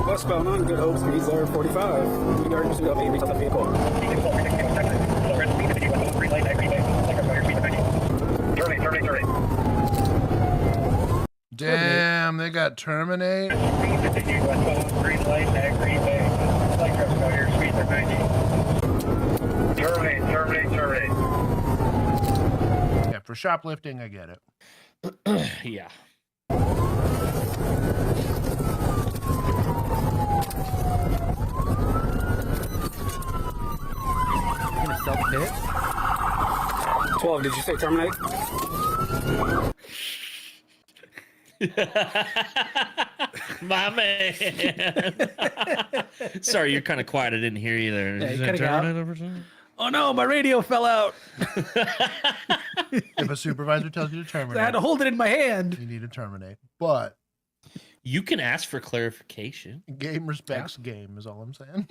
Westbound on Good Hope, speeds are 45. We are using up a retail vehicle. Damn, they got terminate. Green light at Green Bay. Light traffic out here, speeds are 90. Terminate. Yeah, for shoplifting, I get it. Yeah. I'm gonna self-hit. 12, did you say terminate? My man. Sorry, you're kind of quiet. I didn't hear you there. Yeah, Is you it cutting out? terminate over something? Oh no, my radio fell out. If a supervisor tells you to terminate, I had to hold it in my hand. you need to terminate. But You can ask for clarification. game respects game is all I'm saying.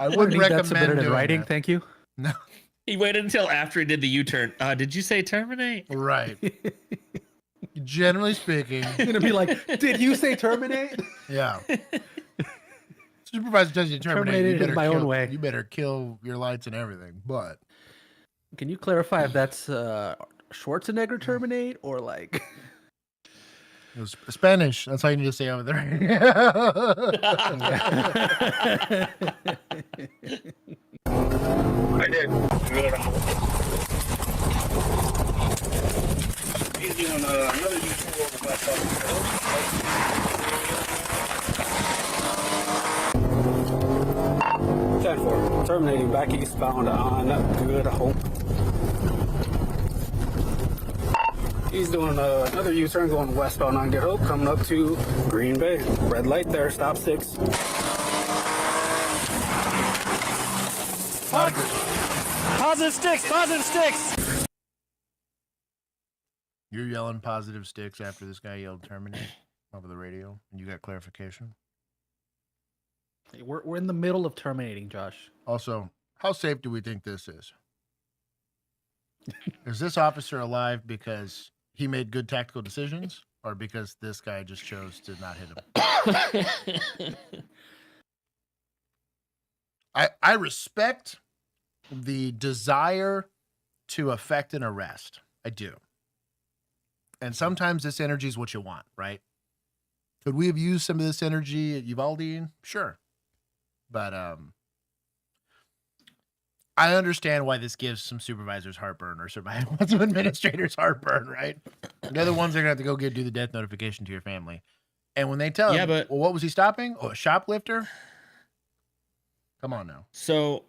I I wouldn't need that recommend submitted in doing writing. that. Thank you. No, He waited until after he did the U-turn. Did you say terminate? right. Generally speaking, You're gonna be like, did you say terminate? yeah. Supervisor tells you to terminate. Terminated You better in my kill, own way. You better kill your lights and everything. But Can you clarify if that's Schwarzenegger terminate or like? it was Spanish. That's all you need to say over there. I did. He's doing another U-turn over the left side. 10-4, terminating back eastbound on Good Hope. He's doing another U-turn going westbound on Good Hope, coming up to Green Bay. Red light there, stop 6. Positive sticks! You're yelling positive sticks after this guy yelled terminate over the radio, and you got clarification. We're in the middle of terminating, Josh. Also, how safe do we think this is? Is this officer alive because he made good tactical decisions, or because this guy just chose to not hit him? I respect the desire to effect an arrest. I do. And sometimes this energy is what you want, right? Could we have used some of this energy at Uvalde? Sure. But I understand why this gives some supervisors heartburn or some administrators heartburn, right? They're the ones that are going to have to go do the death notification to your family. And when they tell him, well, what was he stopping? Oh, a shoplifter? Come on now. So,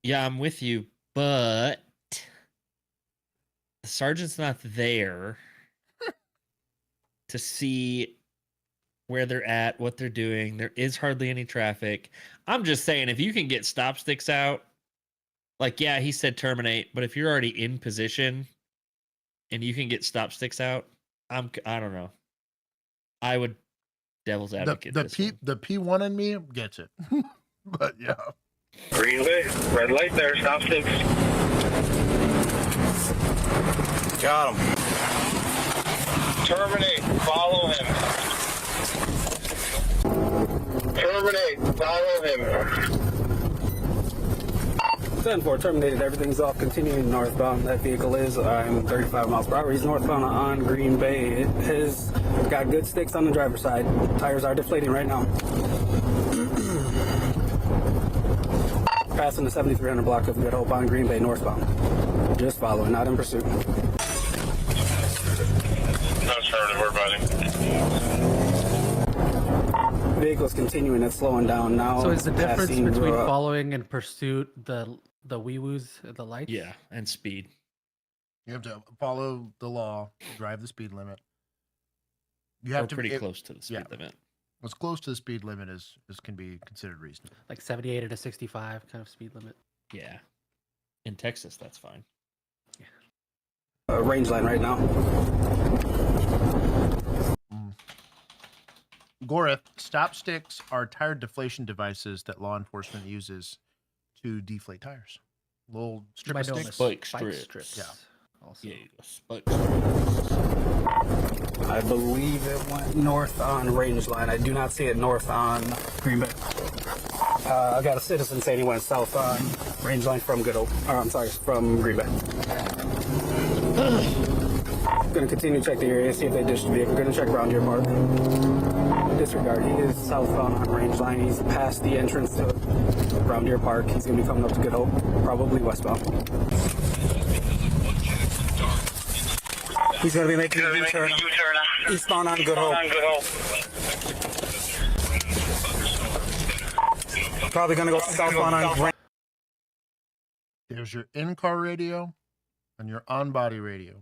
yeah, I'm with you, but the sergeant's not there to see where they're at, what they're doing. There is hardly any traffic. I'm just saying, if you can get stop sticks out, like, yeah, he said terminate, but if you're already in position and you can get stop sticks out, I don't know. I would devil's advocate. The this one. the P1 in me gets it, but yeah. Green lit, red light there, stop sticks. Got him. Terminate, follow him. Terminate, follow him. 10-4 terminated. Everything's off. Continuing northbound. That vehicle is. I'm 35 miles per hour. He's northbound on Green Bay. It has got good sticks on the driver's side. Tires are deflating right now. Passing the 7300 block of Good Hope on Green Bay northbound. Just following, not in pursuit. No, affirmative, we're buzzing. Vehicle's continuing. It's slowing down now. So is the difference Passing, between following and pursuit the wee-woos, the lights? Yeah, and speed. You have to follow the law, drive the speed limit. You have We're to pretty close to the speed limit. As close to the speed limit as can be considered reasonable. Like 78 to 65 kind of speed limit. Yeah. In Texas, that's fine. Range line right now. Gorith, stop sticks are tire deflation devices that law enforcement uses to deflate tires. Little strip of sticks. Spike strips. Yeah. Also. Yeah, spike I believe it went north on range line. I do not see it north on Green Bay. I got a citizen saying he went south on range line from Good Hope. I'm sorry, from Green Bay. Gonna continue to check the area, see if they ditched the vehicle. Gonna check Brown Deer Park. Disregard. He is southbound on range line. He's past the entrance to Brown Deer Park. He's gonna be coming up to Good Hope, probably westbound. He's gonna be making a U-turn. Eastbound on Good Hope. Probably gonna go southbound on Grand. There's your in-car radio and your on-body radio.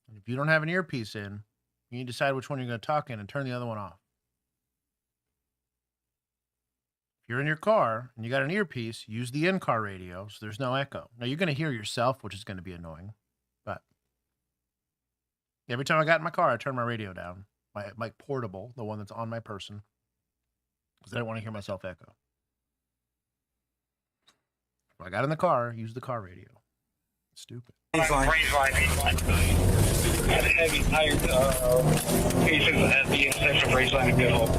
And if you don't have an earpiece in, you need to decide which one you're going to talk in and turn the other one off. If you're in your car and you got an earpiece, use the in-car radio so there's no echo. Now, you're going to hear yourself, which is going to be annoying. But every time I got in my car, I turned my radio down. My portable, the one that's on my person. Because I don't want to hear myself echo. If I got in the car, use the car radio. Stupid. Range line. Heavy tire cases at the intersection of range line and Good Hope.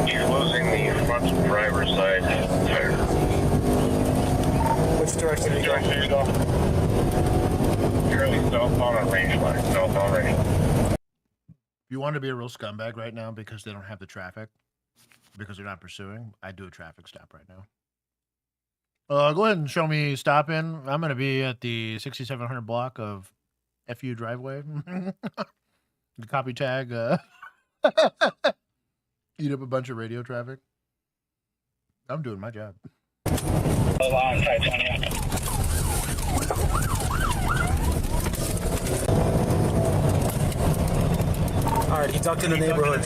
You're losing the front driver's side tire. Which direction are you going? Currently southbound on range line. Southbound range. If you want to be a real scumbag right now because they don't have the traffic, because they're not pursuing, I'd do a traffic stop right now. Go ahead and show me stop in. I'm going to be at the 6700 block of FU driveway. The copy tag. Eat up a bunch of radio traffic. I'm doing my job. All right, he ducked in the neighborhood.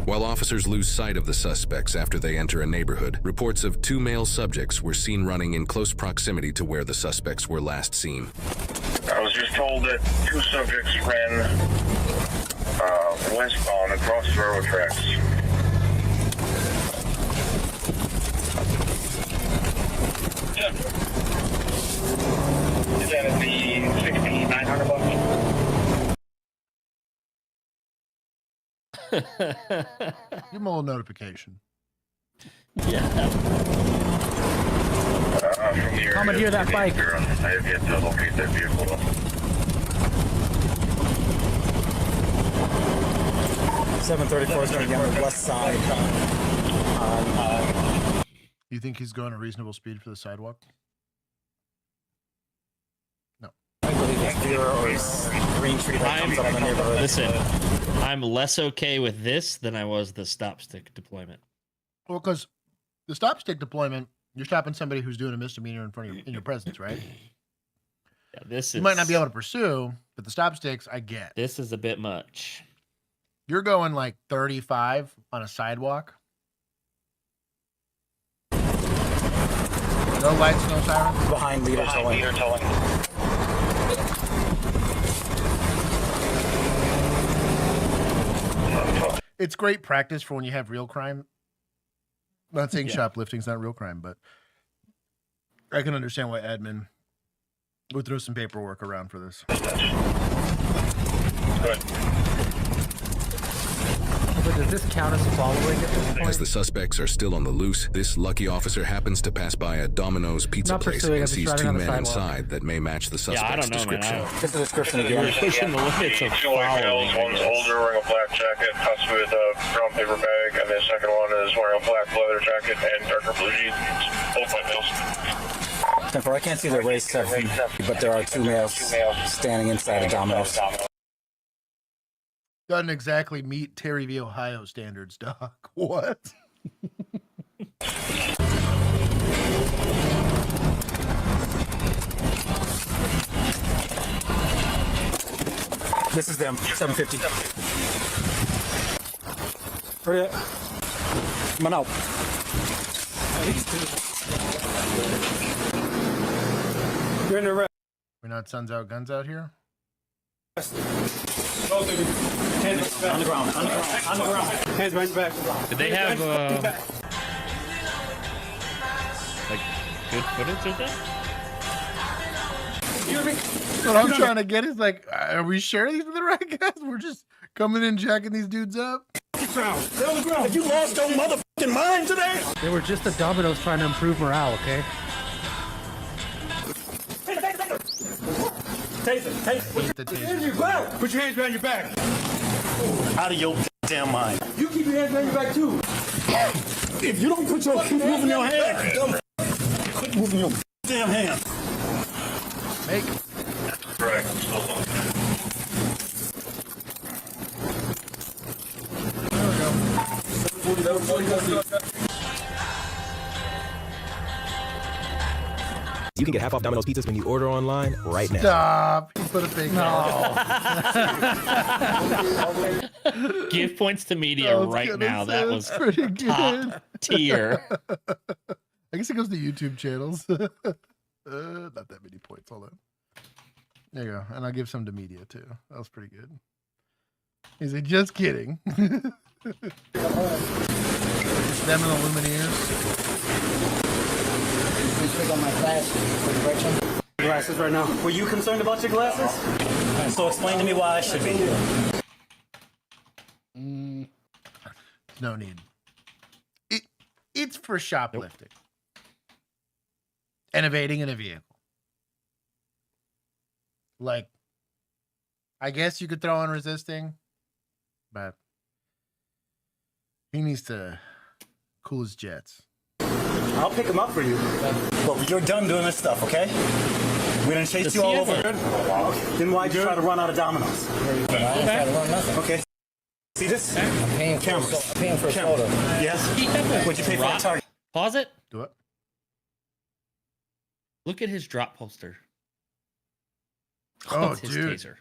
While officers lose sight of the suspects after they enter a neighborhood, reports of 2 male subjects were seen running in close proximity to where the suspects were last seen. I was just told that 2 subjects ran westbound across the railroad tracks. Is that at the 6900 block? Give them a little notification. Yeah. Commandeer that bike. I have yet to locate that vehicle. 734 is going to be on the west side. You think he's going at reasonable speed for the sidewalk? No. I believe it's Vera or Green Tree that comes out of the neighborhood. Listen, I'm less okay with this than I was the stop stick deployment. Well, because the stop stick deployment, you're stopping somebody who's doing a misdemeanor in front of in your presence, right? Yeah, this You is. might not be able to pursue, but the stop sticks, I get. This is a bit much. You're going like 35 on a sidewalk. No lights, no sirens. Behind leader towing. it's great practice for when you have real crime. I'm not saying Yeah. shoplifting's not real crime, but I can understand why admin would throw some paperwork around for this. But does this count as following at this point? As the suspects are still on the loose, this lucky officer happens to pass by a Domino's pizza Not place pursuing, and I'm just sees driving two on the men sidewalk. inside that may match the Yeah, I suspect's don't know, man. description. I This is the description again. You're pushing the limits of Two white males, following. one's older, wearing a black jacket, possibly with a brown paper bag, and the second one is wearing a black leather jacket and darker blue jeans. Both white males. 10-4, I can't see their race, but there are two males standing inside a Domino's. Doesn't exactly meet Terry v. Ohio standards, Doc. What? This is them, 750. Hurry up. Come on out. You're in the red. We're not sons out, guns out here? On the ground. Hands behind your back. Did they have like good footage of that? What I'm trying to get is like, are we sure these are the right guys? We're just coming in jacking these dudes up? Have you lost your motherfucking mind today? They were just the Domino's trying to improve morale, okay? Taser. Hate the taser. Put your hands behind your back. Out of your damn mind. You keep your hands behind your back too. If you don't keep moving your hand, quit moving your damn hand. Make. Correct. You can get half off Domino's pizzas when you order online right now. Stop. He put a fake Give points to media right now. That was pretty good. top tier. I guess it goes to YouTube channels. Not that many points. Hold on. There you go. And I'll give some to media too. That was pretty good. He's like, just kidding. It's them and the Lumineers. On my Glasses right now. Were you concerned about your glasses? So explain to me why I should be. No need. It's for shoplifting and evading in a vehicle. Like, I guess you could throw on resisting, but he needs to cool his jets. I'll pick him up for you. But you're done doing this stuff, okay? We didn't chase you all over. Then why'd you try to run out of Domino's? Okay. See this? I'm paying for a soda. Yes. What'd you pay for a Target? Pause it. Do it. Look at his drop poster. Oh, That's his dude. taser.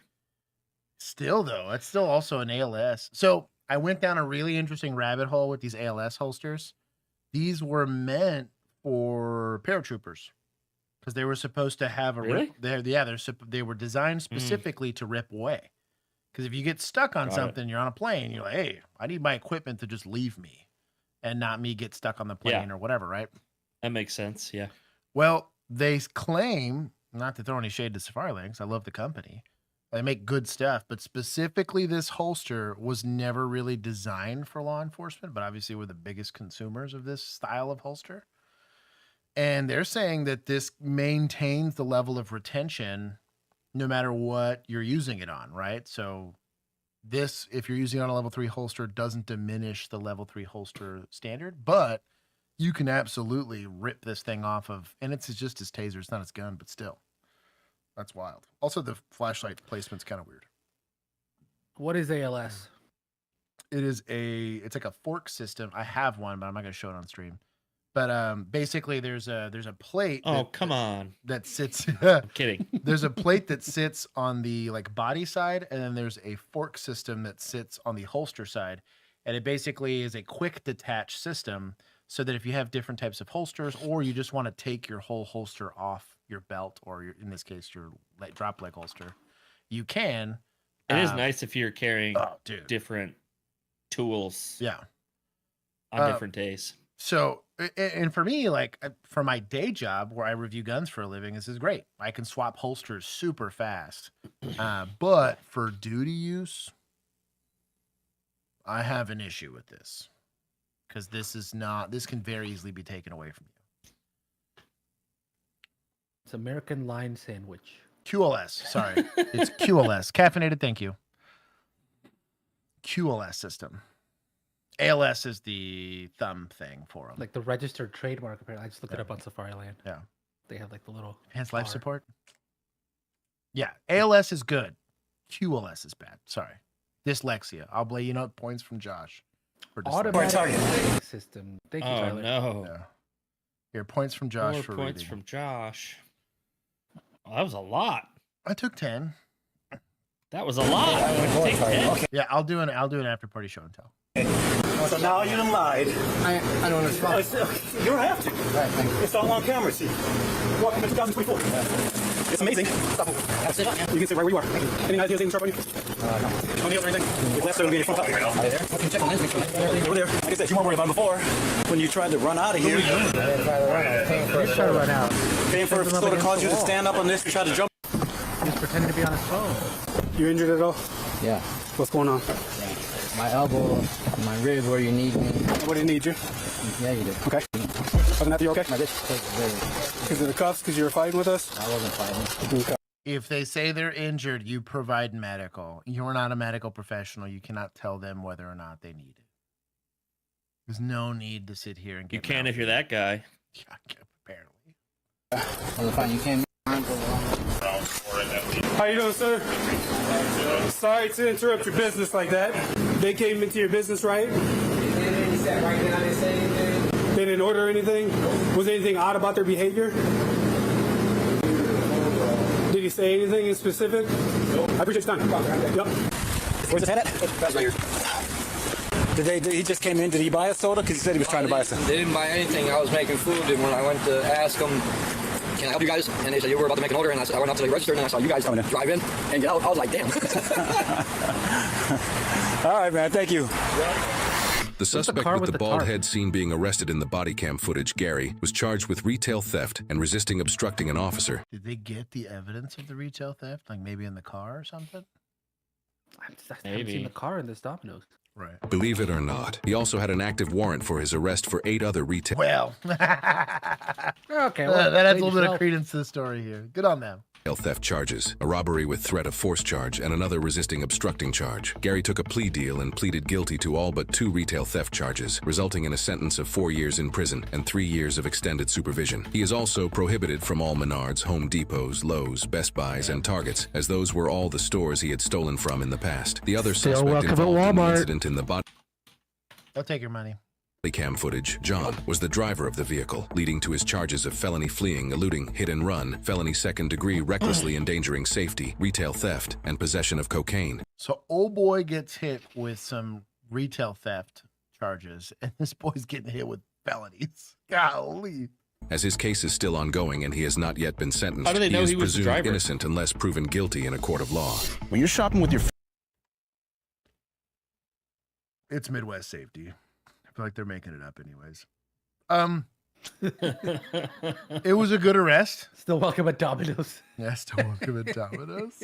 Still, though, it's still also an ALS. So I went down a really interesting rabbit hole with these ALS holsters. These were meant for paratroopers because they were supposed to have a Really? they were designed specifically to rip away. Because if you get stuck on Got something, you're on a plane, you're like, hey, I need my equipment to just leave me and not me get stuck on the plane or whatever, right? That makes sense. Yeah. Well, they claim, not to throw any shade to Safari Links, I love the company. They make good stuff, but specifically this holster was never really designed for law enforcement, but obviously we're the biggest consumers of this style of holster. And they're saying that this maintains the level of retention no matter what you're using it on, right? So this, if you're using it on a level 3 holster, doesn't diminish the level 3 holster standard, but you can absolutely rip this thing off of, and it's just his taser, it's not his gun, but still. That's wild. Also, the flashlight placement's kind of weird. What is ALS? It's like a fork system. I have one, but I'm not going to show it on stream. But basically, there's a plate. Oh, come on. That sits. I'm kidding. There's a plate that sits on the like body side, and then there's a fork system that sits on the holster side, and it basically is a quick detach system, so that if you have different types of holsters, or you just want to take your whole holster off your belt, or in this case, your drop leg holster, you can. It is nice if you're carrying different tools. Yeah. On different days. So, and for me, like for my day job where I review guns for a living, this is great. I can swap holsters super fast. But for duty use, I have an issue with this because this can very easily be taken away from you. It's American line sandwich. QLS, sorry. It's QLS. Caffeinated, thank you. QLS system. ALS is the thumb thing for them. Like the registered trademark, apparently. I just looked it up on Safari Land. Yeah. They have like the little enhanced life bar. support. Yeah, ALS is good. QLS is bad. Sorry. Dyslexia. I'll blame points from Josh for dyslexia. Automatic system. Thank you, Oh Tyler. no. Yeah. Here, points from Josh 4 for points reading. from Josh. Oh, that was a lot. I took 10. That was a lot. Take 10. Okay. Yeah, I'll do an after party show and tell. So now you done lied. I don't understand. You don't have to. Right, thank you. It's all on camera, see. Welcome to 2024. It's amazing. That's it. You can sit right where you are. Any ideas anything sharp on you? No nails or anything? If left, it'll be in your front pocket. Are they there? I can check the lens, make sure. Over there. Like I said, you weren't worried about it before. When you tried to run out of here. He's trying to run out. Paying for a store to cause you to stand up on this and try to jump. He's pretending to be on his phone. You injured at all? Yeah. What's going on? Yeah. My elbow, my rib where you need me. Where do you need you? Yeah, you did. Okay. Other than that, you okay? My bitch was very... Because of the cuffs? Because you were fighting with us? I wasn't fighting. Okay. If they say they're injured, you provide medical. You're not a medical professional. You cannot tell them whether or not they need it. There's no need to sit here and get You can if you're that guy. Yeah, apparently. Well, fine, you came... How you doing, sir? Sorry to interrupt your business like that. They came into your business, right? They didn't order anything? Was anything odd about their behavior? Did he say anything in specific? I appreciate your time. Yep. Where's his head at? That's right here. He just came in. Did he buy a soda? Because he said he was trying to buy something. They didn't buy anything. I was making food, and when I went to ask them, can I help you guys? And they said, you were about to make an order, and I went up to the register, and I saw you guys drive in and get out. I was like, damn. All right, man. Thank you. The suspect with the bald head seen being arrested in the body cam footage, Gary, was charged with retail theft and resisting obstructing an officer. Did they get the evidence of the retail theft? Like maybe in the car or something? I haven't seen the car in this Domino's. Right. Believe it or not, he also had an active warrant for his arrest for 8 other retail. Well, okay, that adds a little bit of credence to the story here. Good on them. Theft charges, a robbery with threat of force charge, and another resisting obstructing charge. Gary took a plea deal and pleaded guilty to all but 2 retail theft charges, resulting in a sentence of 4 years in prison and 3 years of extended supervision. He is also prohibited from all Menards, Home Depots, Lowe's, Best Buys, and Targets, as those were all the stores he had stolen from in the past. The other suspect involved in the incident in the body I'll take your money. cam footage, John, was the driver of the vehicle, leading to his charges of felony fleeing, eluding, hit and run, felony second-degree recklessly endangering safety, retail theft, and possession of cocaine. So old boy gets hit with some retail theft charges, and this boy's getting hit with felonies. Golly. As his case is still ongoing and he has not yet been sentenced, How do they know he is he was the presumed driver? innocent unless proven guilty in a court of law. When you're shopping with your... It's Midwest safety. I feel like they're making it up anyways. It was a good arrest. Still welcome at Domino's. Yeah, still welcome at Domino's.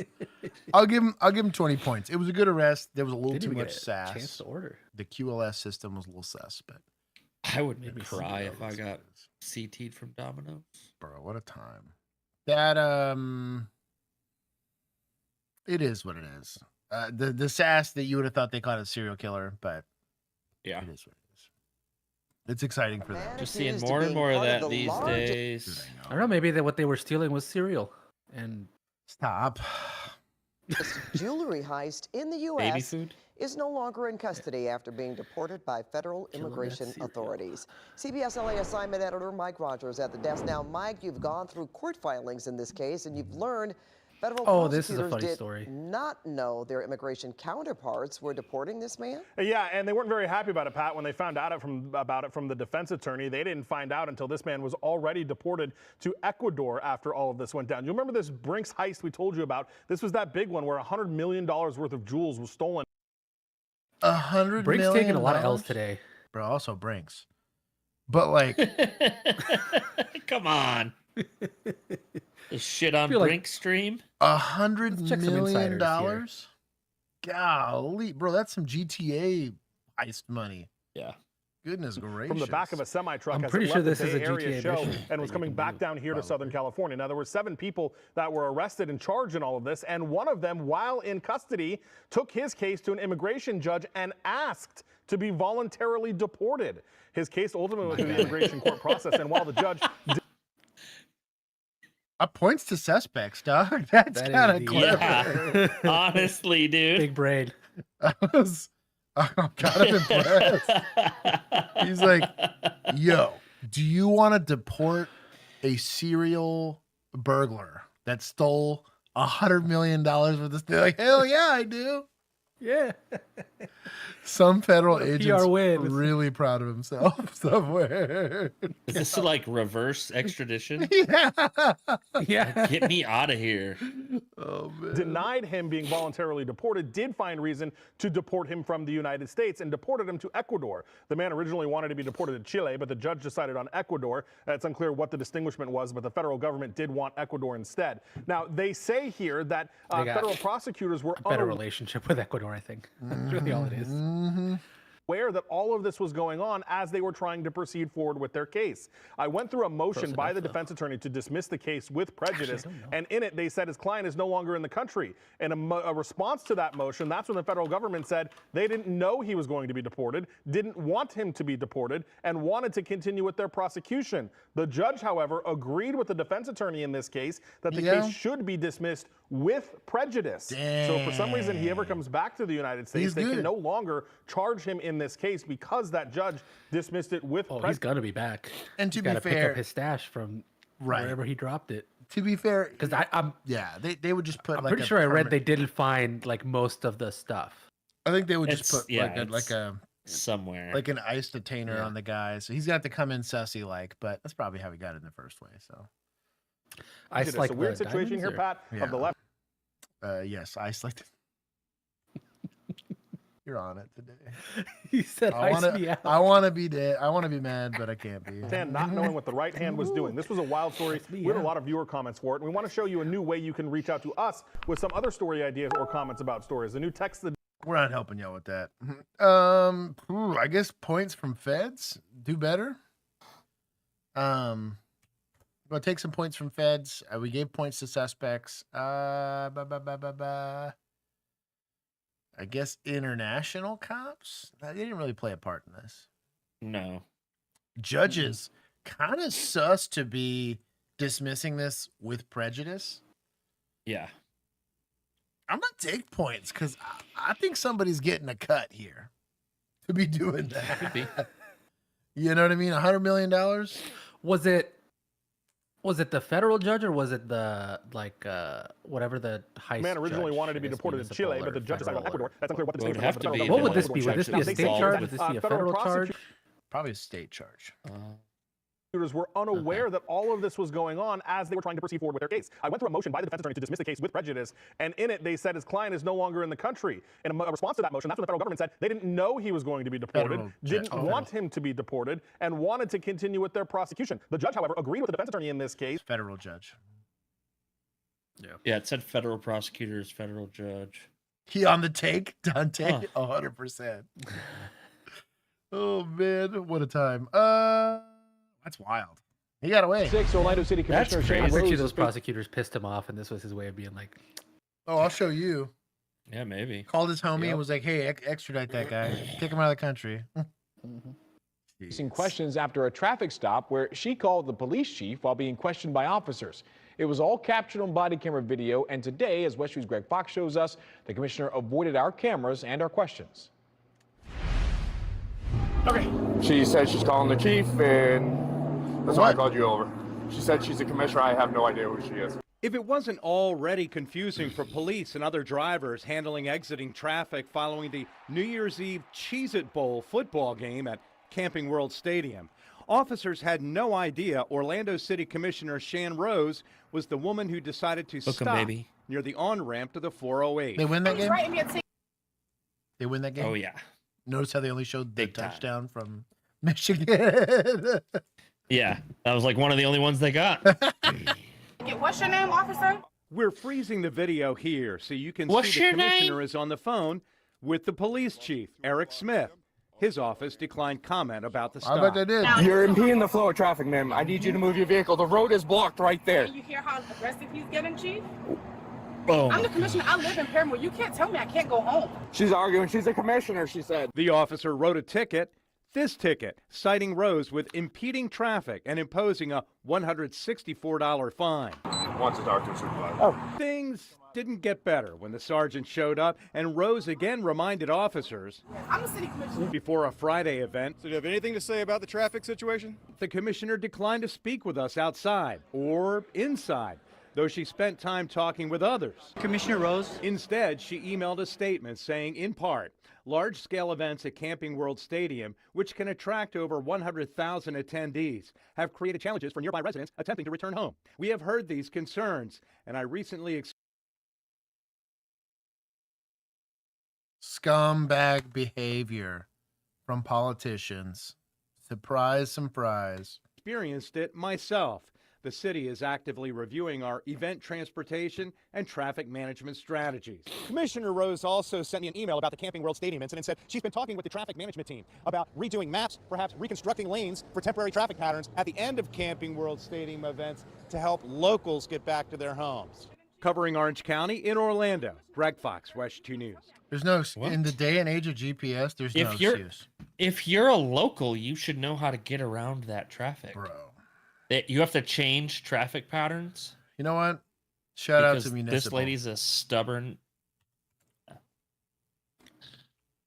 I'll give him 20 points. It was a good arrest. There was a little Didn't too even much get a sass. chance to order. The QLS system was a little sus, but I would cry if I got CT'd from Domino's. bro, what a time. That it is what it is. The sass that you would have thought they caught a serial killer, but yeah, it is what it is. It's exciting for them. Just seeing more and more of that these days. I don't know. Maybe what they were stealing was cereal. And stop. Jewelry heist in the Baby U.S. food? is no longer in custody after being deported by federal immigration authorities. CBS LA assignment editor Mike Rogers at the desk. Now, Mike, you've gone through court filings in this case, and you've learned federal this is a prosecutors funny did story. not know their immigration counterparts were deporting this man. Yeah, and they weren't very happy about it, Pat, when they found out about it from the defense attorney. They didn't find out until this man was already deported to Ecuador after all of this went down. You remember this Brinks heist we told you about? This was that big one where $100 million worth of jewels was stolen. $100 Brink's million. taking a lot of L's today. Bro, also Brinks. But like, come on. The shit on feel like- Brink stream. $100 check some million. insiders Golly, bro, that's some GTA heist money. Yeah. Goodness gracious. From the back of a semi-truck I'm as pretty it sure left this the is Bay a Area GTA show mission and was that you coming can back do, down here to Southern California. Now, there were 7 people that were arrested and charged in all of this, and one of them, while in custody, took his case to an immigration judge and asked to be voluntarily deported. His case ultimately went through the immigration court process, and while the judge points to suspects, dog. That's That kind of is clever. Yeah. Honestly, dude. Big brain. I'm kind of impressed. He's like, yo, do you want to deport a serial burglar that stole $100 million worth of stuff? They're like, hell yeah, I do. Yeah. Some federal What a agent's PR win. really proud of himself somewhere. Is this like reverse extradition? Yeah. Yeah. Get me out of here. Oh, man. denied him being voluntarily deported, did find reason to deport him from the United States and deported him to Ecuador. The man originally wanted to be deported to Chile, but the judge decided on Ecuador. It's unclear what the distinguishment was, but the federal government did want Ecuador instead. Now, they say here that They got federal prosecutors were Better relationship with Ecuador, I think. That's really all it is. aware that all of this was going on as they were trying to proceed forward with their case. I went through a motion by the defense attorney to dismiss the case with prejudice, and in it they said his client is no longer in the country. In a response to that motion, that's when the federal government said they didn't know he was going to be deported, didn't want him to be deported, and wanted to continue with their prosecution. The judge, however, agreed with the defense attorney in this case that the case should be dismissed with prejudice. So if for some reason he ever comes back to the United States, they can no longer charge him in this case because that judge dismissed it with prejudice. He's gonna be back. And to He's be gotta pick fair, up his stash from wherever he dropped it. To be fair, because I'm they would just put. I'm like pretty a sure I read they permanent- didn't find like most of the stuff. I think they would just It's- put yeah, like a somewhere like an ice detainer on the guy, so he's got to come in sussy like. But that's probably how he got it in the first way. So It's a weird situation here, Pat, of the left. Yes, ice like. You're on it today. He said, I "Ice me out." want to be dead. I want to be mad, but I can't be. And not knowing what the right hand was doing. This was a wild story. We had a lot of viewer comments for it, and we want to show you a new way you can reach out to us with some other story ideas or comments about stories. The new text. We're not helping y'all with that. I guess points from feds do better. We'll take some points from feds. We gave points to suspects. I guess international cops. They didn't really play a part in this. No. Judges kind of sus to be dismissing this with prejudice. Yeah. I'm gonna take points because I think somebody's getting a cut here to be doing that. Could be. You know what I mean? $100 million. Was it the federal judge or was it the whatever the heist? Man originally judge, wanted to I be guess, deported to Chile, but the judge decided on municipal or Ecuador. That's unclear what the Well, it would distinction have to was. be What if would it this was be? Would this be a judges state involved. charge? Would this be a federal charge? Probably a state charge. Prosecutors were unaware that all of this was going on as they were trying to proceed forward with their case. I went through a motion by the defense attorney to dismiss the case with prejudice, and in it they said his client is no longer in the country. In a response to that motion, that's when the federal government said they didn't know he was going to be deported, didn't want him to be deported, and wanted to continue with their prosecution. The judge, however, agreed with the defense attorney in this case. Federal judge. Yeah, it said federal prosecutors, federal judge. He on the take, Dante, Huh. 100%. Oh man, what a time. That's wild. He got away. Orlando City That's Commissioner crazy. Shane I bet you Rose those has been- prosecutors pissed him off, and this was his way of being like, Oh, I'll show you. Yeah, maybe. Called his homie and was like, "Hey, extradite that guy. Take him out of the country." Facing questions after a traffic stop where she called the police chief while being questioned by officers. It was all captured on body camera video, and today, as West News' Greg Fox shows us, the commissioner avoided our cameras and our questions. Okay. She said she's calling the chief, and that's why I called you over. She said she's a commissioner. I have no idea who she is. If it wasn't already confusing for police and other drivers handling exiting traffic following the New Year's Eve Cheez-It Bowl football game at Camping World Stadium, officers had no idea Orlando City Commissioner Shane Rose was the woman who decided to Book 'em, stop baby. near the on-ramp to the 408. They win that game? They win that game. Oh yeah. Notice how they only showed the Big time. touchdown from Michigan. Yeah, that was like one of the only ones they got. What's your name, officer? We're freezing the video here so you can What's see the your name? commissioner is on the phone with the police chief, Eric Smith. His office declined comment about the stop. I bet they did. You're impeding the flow of traffic, ma'am. I need you to move your vehicle. The road is blocked right there. You hear how aggressive he's getting, Chief? Oh. I'm the commissioner. I live in Paramore. You can't tell me I can't go home. She's arguing. She's a commissioner, she said. The officer wrote a ticket, this ticket, citing Rose with impeding traffic and imposing a $164 fine. Wants to talk to a supervisor. Things didn't get better when the sergeant showed up, and Rose again reminded officers I'm a city commissioner. before a Friday event. So do you have anything to say about the traffic situation? The commissioner declined to speak with us outside or inside, though she spent time talking with others. Commissioner Rose? Instead, she emailed a statement saying, in part, large-scale events at Camping World Stadium, which can attract over 100,000 attendees, have created challenges for nearby residents attempting to return home. We have heard these concerns, and I recently Scumbag behavior from politicians. Surprise, surprise. experienced it myself. The city is actively reviewing our event transportation and traffic management strategies. Commissioner Rose also sent me an email about the Camping World Stadium incident and said she's been talking with the traffic management team about redoing maps, perhaps reconstructing lanes for temporary traffic patterns at the end of Camping World Stadium events to help locals get back to their homes. Covering Orange County in Orlando, Greg Fox, West 2 News. There's no in the day and age of GPS. There's no excuse, if you're a local, you should know how to get around that traffic, bro. You have to change traffic patterns. You know what? Shout out to Because municipal. this lady's a stubborn.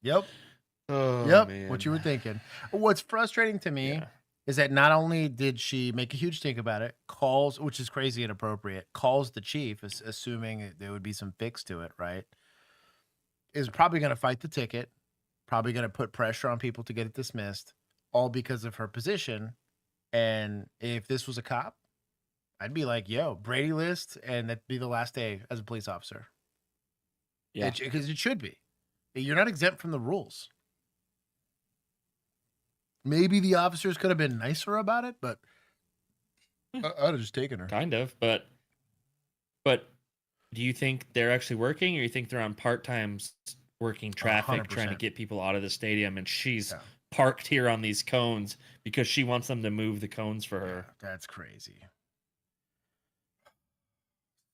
Yep. Oh, Yep. man. What you were thinking. What's frustrating to me is that not only did she make a huge stink about it, calls, which is crazy inappropriate, calls the chief, assuming there would be some fix to it, right? Is probably going to fight the ticket, probably going to put pressure on people to get it dismissed, all because of her position. And if this was a cop, I'd be like, yo, Brady list, and that'd be the last day as a police officer. Yeah. Because it should be. You're not exempt from the rules. Maybe the officers could have been nicer about it, but I'd have just taken her. Kind of, but do you think they're actually working, or you think they're on part-time working traffic, trying to 100%. get people out of the stadium, and she's parked here on these cones because she wants them to move the cones for her? That's crazy.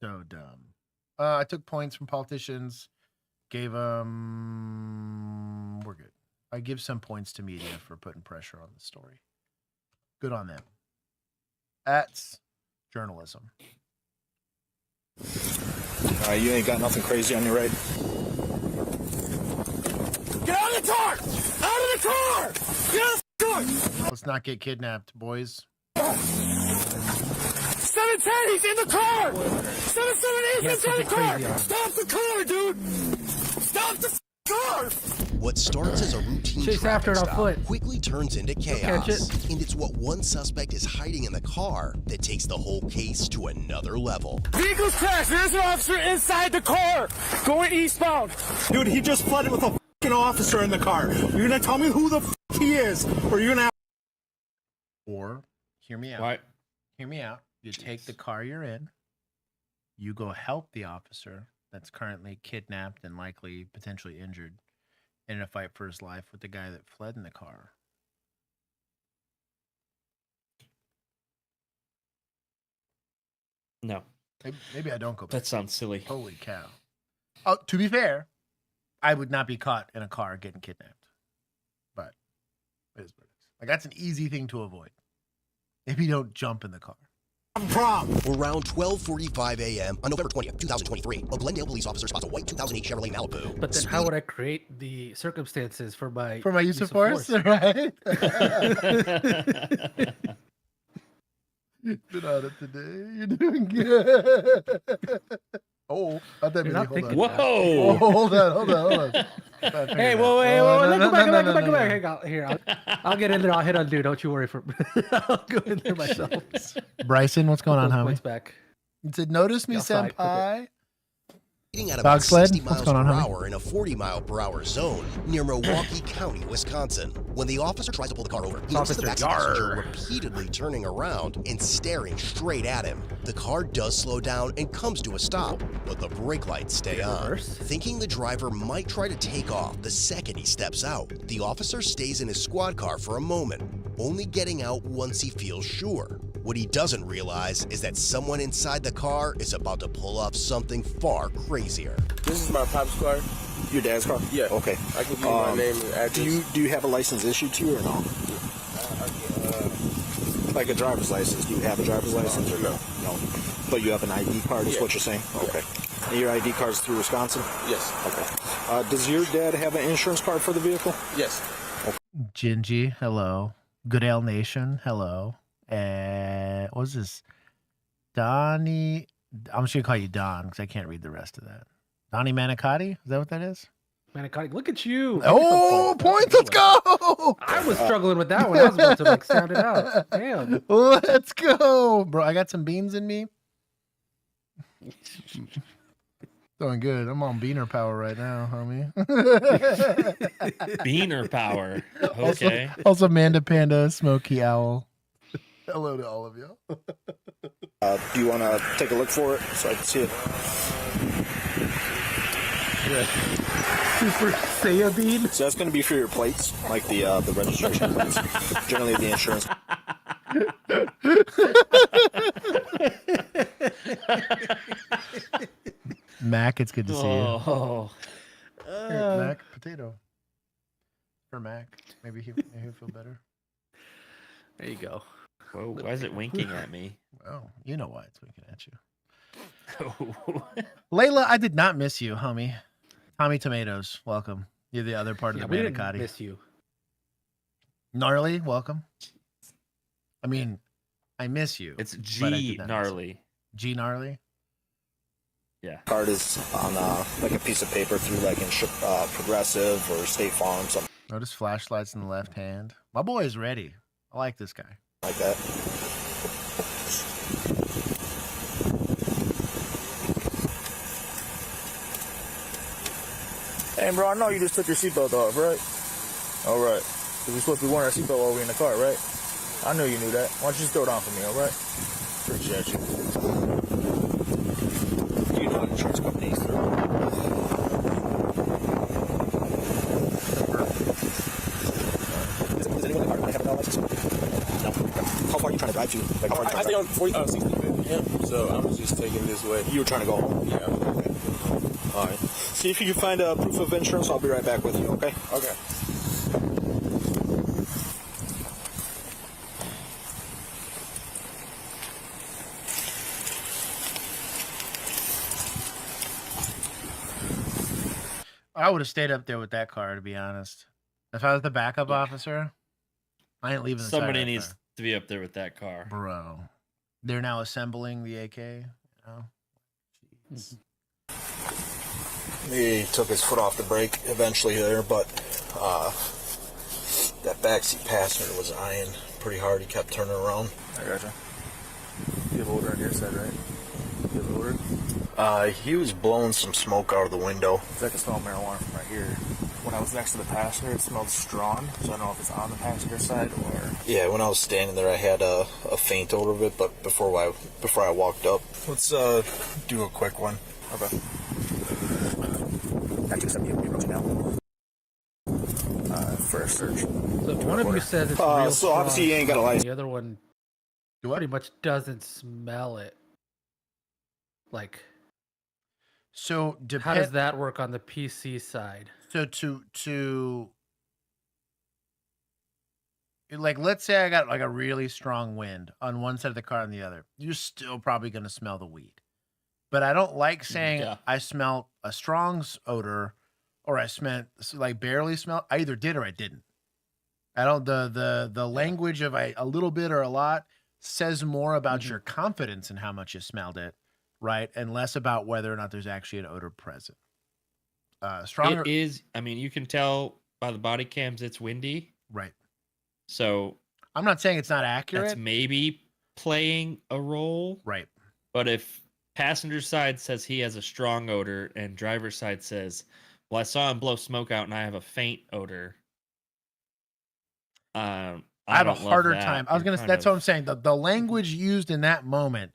So dumb. I took points from politicians, gave them. We're good. I give some points to media for putting pressure on the story. Good on them. That's journalism. All right, you ain't got nothing crazy on you, right? Get out of the car! Out of the car! Get out of the car! Let's not get kidnapped, boys. 710, he's in the car! 778, he's in the car! Stop the car, dude! Stop the car! What starts as a routine Chase after it on stop foot. quickly turns into catch chaos. And it's what one suspect is hiding in the car that takes the whole case to another level. Vehicle's crashed. There's an officer inside the car going eastbound. Dude, he just flooded with a fucking officer in the car. You're gonna tell me who the he is, or you're gonna. Or, hear me out. What? Hear me out. You take the car you're in. You go help the officer that's currently kidnapped and likely potentially injured in a fight for his life with the guy that fled in the car. No. Maybe I don't go back. That sounds silly. Holy cow. Oh, to be fair, I would not be caught in a car getting kidnapped. But it is what it is. Like, that's an easy thing to avoid. Maybe don't jump in the car. Around 12:45 a.m. on November 20th, 2023, a Glendale police officer spots a white 2008 Chevrolet Malibu. But then how would I create the circumstances for my use of force? Right? Been on it today. You're doing good. Oh, I thought maybe hold on. Whoa! Oh, hold on. Hey, whoa, go back. Hang on. Here, I'll get in there. I'll hit undo. Don't you worry. I'll go in there myself. Bryson, what's going on, homie? Points back. You said, notice me, Outside, senpai. at Dog about sled? 60 What's miles going on, per homie? hour in a 40-mile-per-hour zone near Milwaukee County, Wisconsin. When the officer tries to pull the car over, he notices the backseat passenger repeatedly turning around and staring straight at him. The car does slow down and comes to a stop, but the brake lights stay on. Thinking the driver might try to take off the second he steps out, the officer stays in his squad car for a moment, only getting out once he feels sure. What he doesn't realize is that someone inside the car is about to pull off something far crazier. This is my pop's car. Your dad's car? Yeah. Okay. I can give you my name and address. Do you have a license issued to you or no? Like a driver's license. Do you have a driver's license or no? No. But you have an ID card is what you're saying? Okay. And your ID card's through Wisconsin? Yes. Okay. Does your dad have an insurance card for the vehicle? Yes. Gingy, hello. Good Ale Nation, hello. And what's this? Donnie. I'm just gonna call you Don because I can't read the rest of that. Donnie Manicotti? Is that what that is? Manicotti, look at you. Oh, points! Let's go. I was struggling with that one. I was about to like sound it out. Damn. Let's go, bro. I got some beans in me. Doing good. I'm on beaner power right now, homie. Beaner power. Okay. Also Amanda Panda, Smoky Owl. Hello to all of you. Do you want to take a look for it so I can see it? Super Saiyajin. So that's going to be for your plates, like the registration plates. Generally, the insurance. Mac, it's good to see you. Oh. Here, Mac, potato. For Mac. Maybe he'll feel better. There you go. Whoa, why is it winking at me? Well, you know why it's winking at you. Layla, I did not miss you, homie. Tommy Tomatoes, welcome. You're the other part of the we didn't manicotti. miss you. Gnarly, welcome. I mean, I miss you. It's but I G did not miss gnarly. you. G gnarly. Yeah. Card is on like a piece of paper through like Progressive or State Farm, something Notice flashlights in the left hand. My boy is ready. I like this guy. like that. Hey, bro, I know you just took your seatbelt off, right? All right. Because we're supposed to be wearing our seatbelt while we're in the car, right? I knew you knew that. Why don't you just throw it on for me, all right? Appreciate you. Do you know what insurance company is through? Is anyone in the car have a license? No. How far are you trying to drive to? Like, how far I stay on 60th. Yeah. So I was just taking this way. You were trying to go home? Yeah. Okay. All right. See if you can find a proof of insurance. I'll be right back with you, okay? Okay. I would have stayed up there with that car, to be honest. If I was the backup officer, I ain't leaving the side of Somebody that needs car. to be up there with that car. Bro. They're now assembling the AK. You know? Jeez. He took his foot off the brake eventually there, but that backseat passenger was eyeing pretty hard. He kept turning around. I gotcha. You have odor on your side, right? You have odor? He was blowing some smoke out of the window. I can smell marijuana from right here. When I was next to the passenger, it smelled strong, so I don't know if it's on the passenger side or... Yeah, when I was standing there, I had a faint odor of it, but before I walked up. Let's do a quick one. Okay. Back to the 70 approaching now. First search. So if one of you says it's So real obviously strong, you ain't got a license. The other one pretty much doesn't smell it. Like, So how does that work on the PC side? So to like, let's say I got like a really strong wind on one side of the car and the other, you're still probably going to smell the weed. But I don't like saying I smell a strong odor or I smelled like barely smell. I either did or I didn't. I don't, the language of a little bit or a lot says more about your confidence in how much you smelled it, right? And less about whether or not there's actually an odor present. Stronger. It is. I mean, you can tell by the body cams it's windy. Right. So I'm not saying it's not accurate. That's maybe playing a role. Right. But if Passenger side says he has a strong odor, and driver side says, "Well, I saw him blow smoke out, and I have a faint odor." I have a don't love harder that. time. I was You're gonna. kind That's of- what I'm saying. The language used in that moment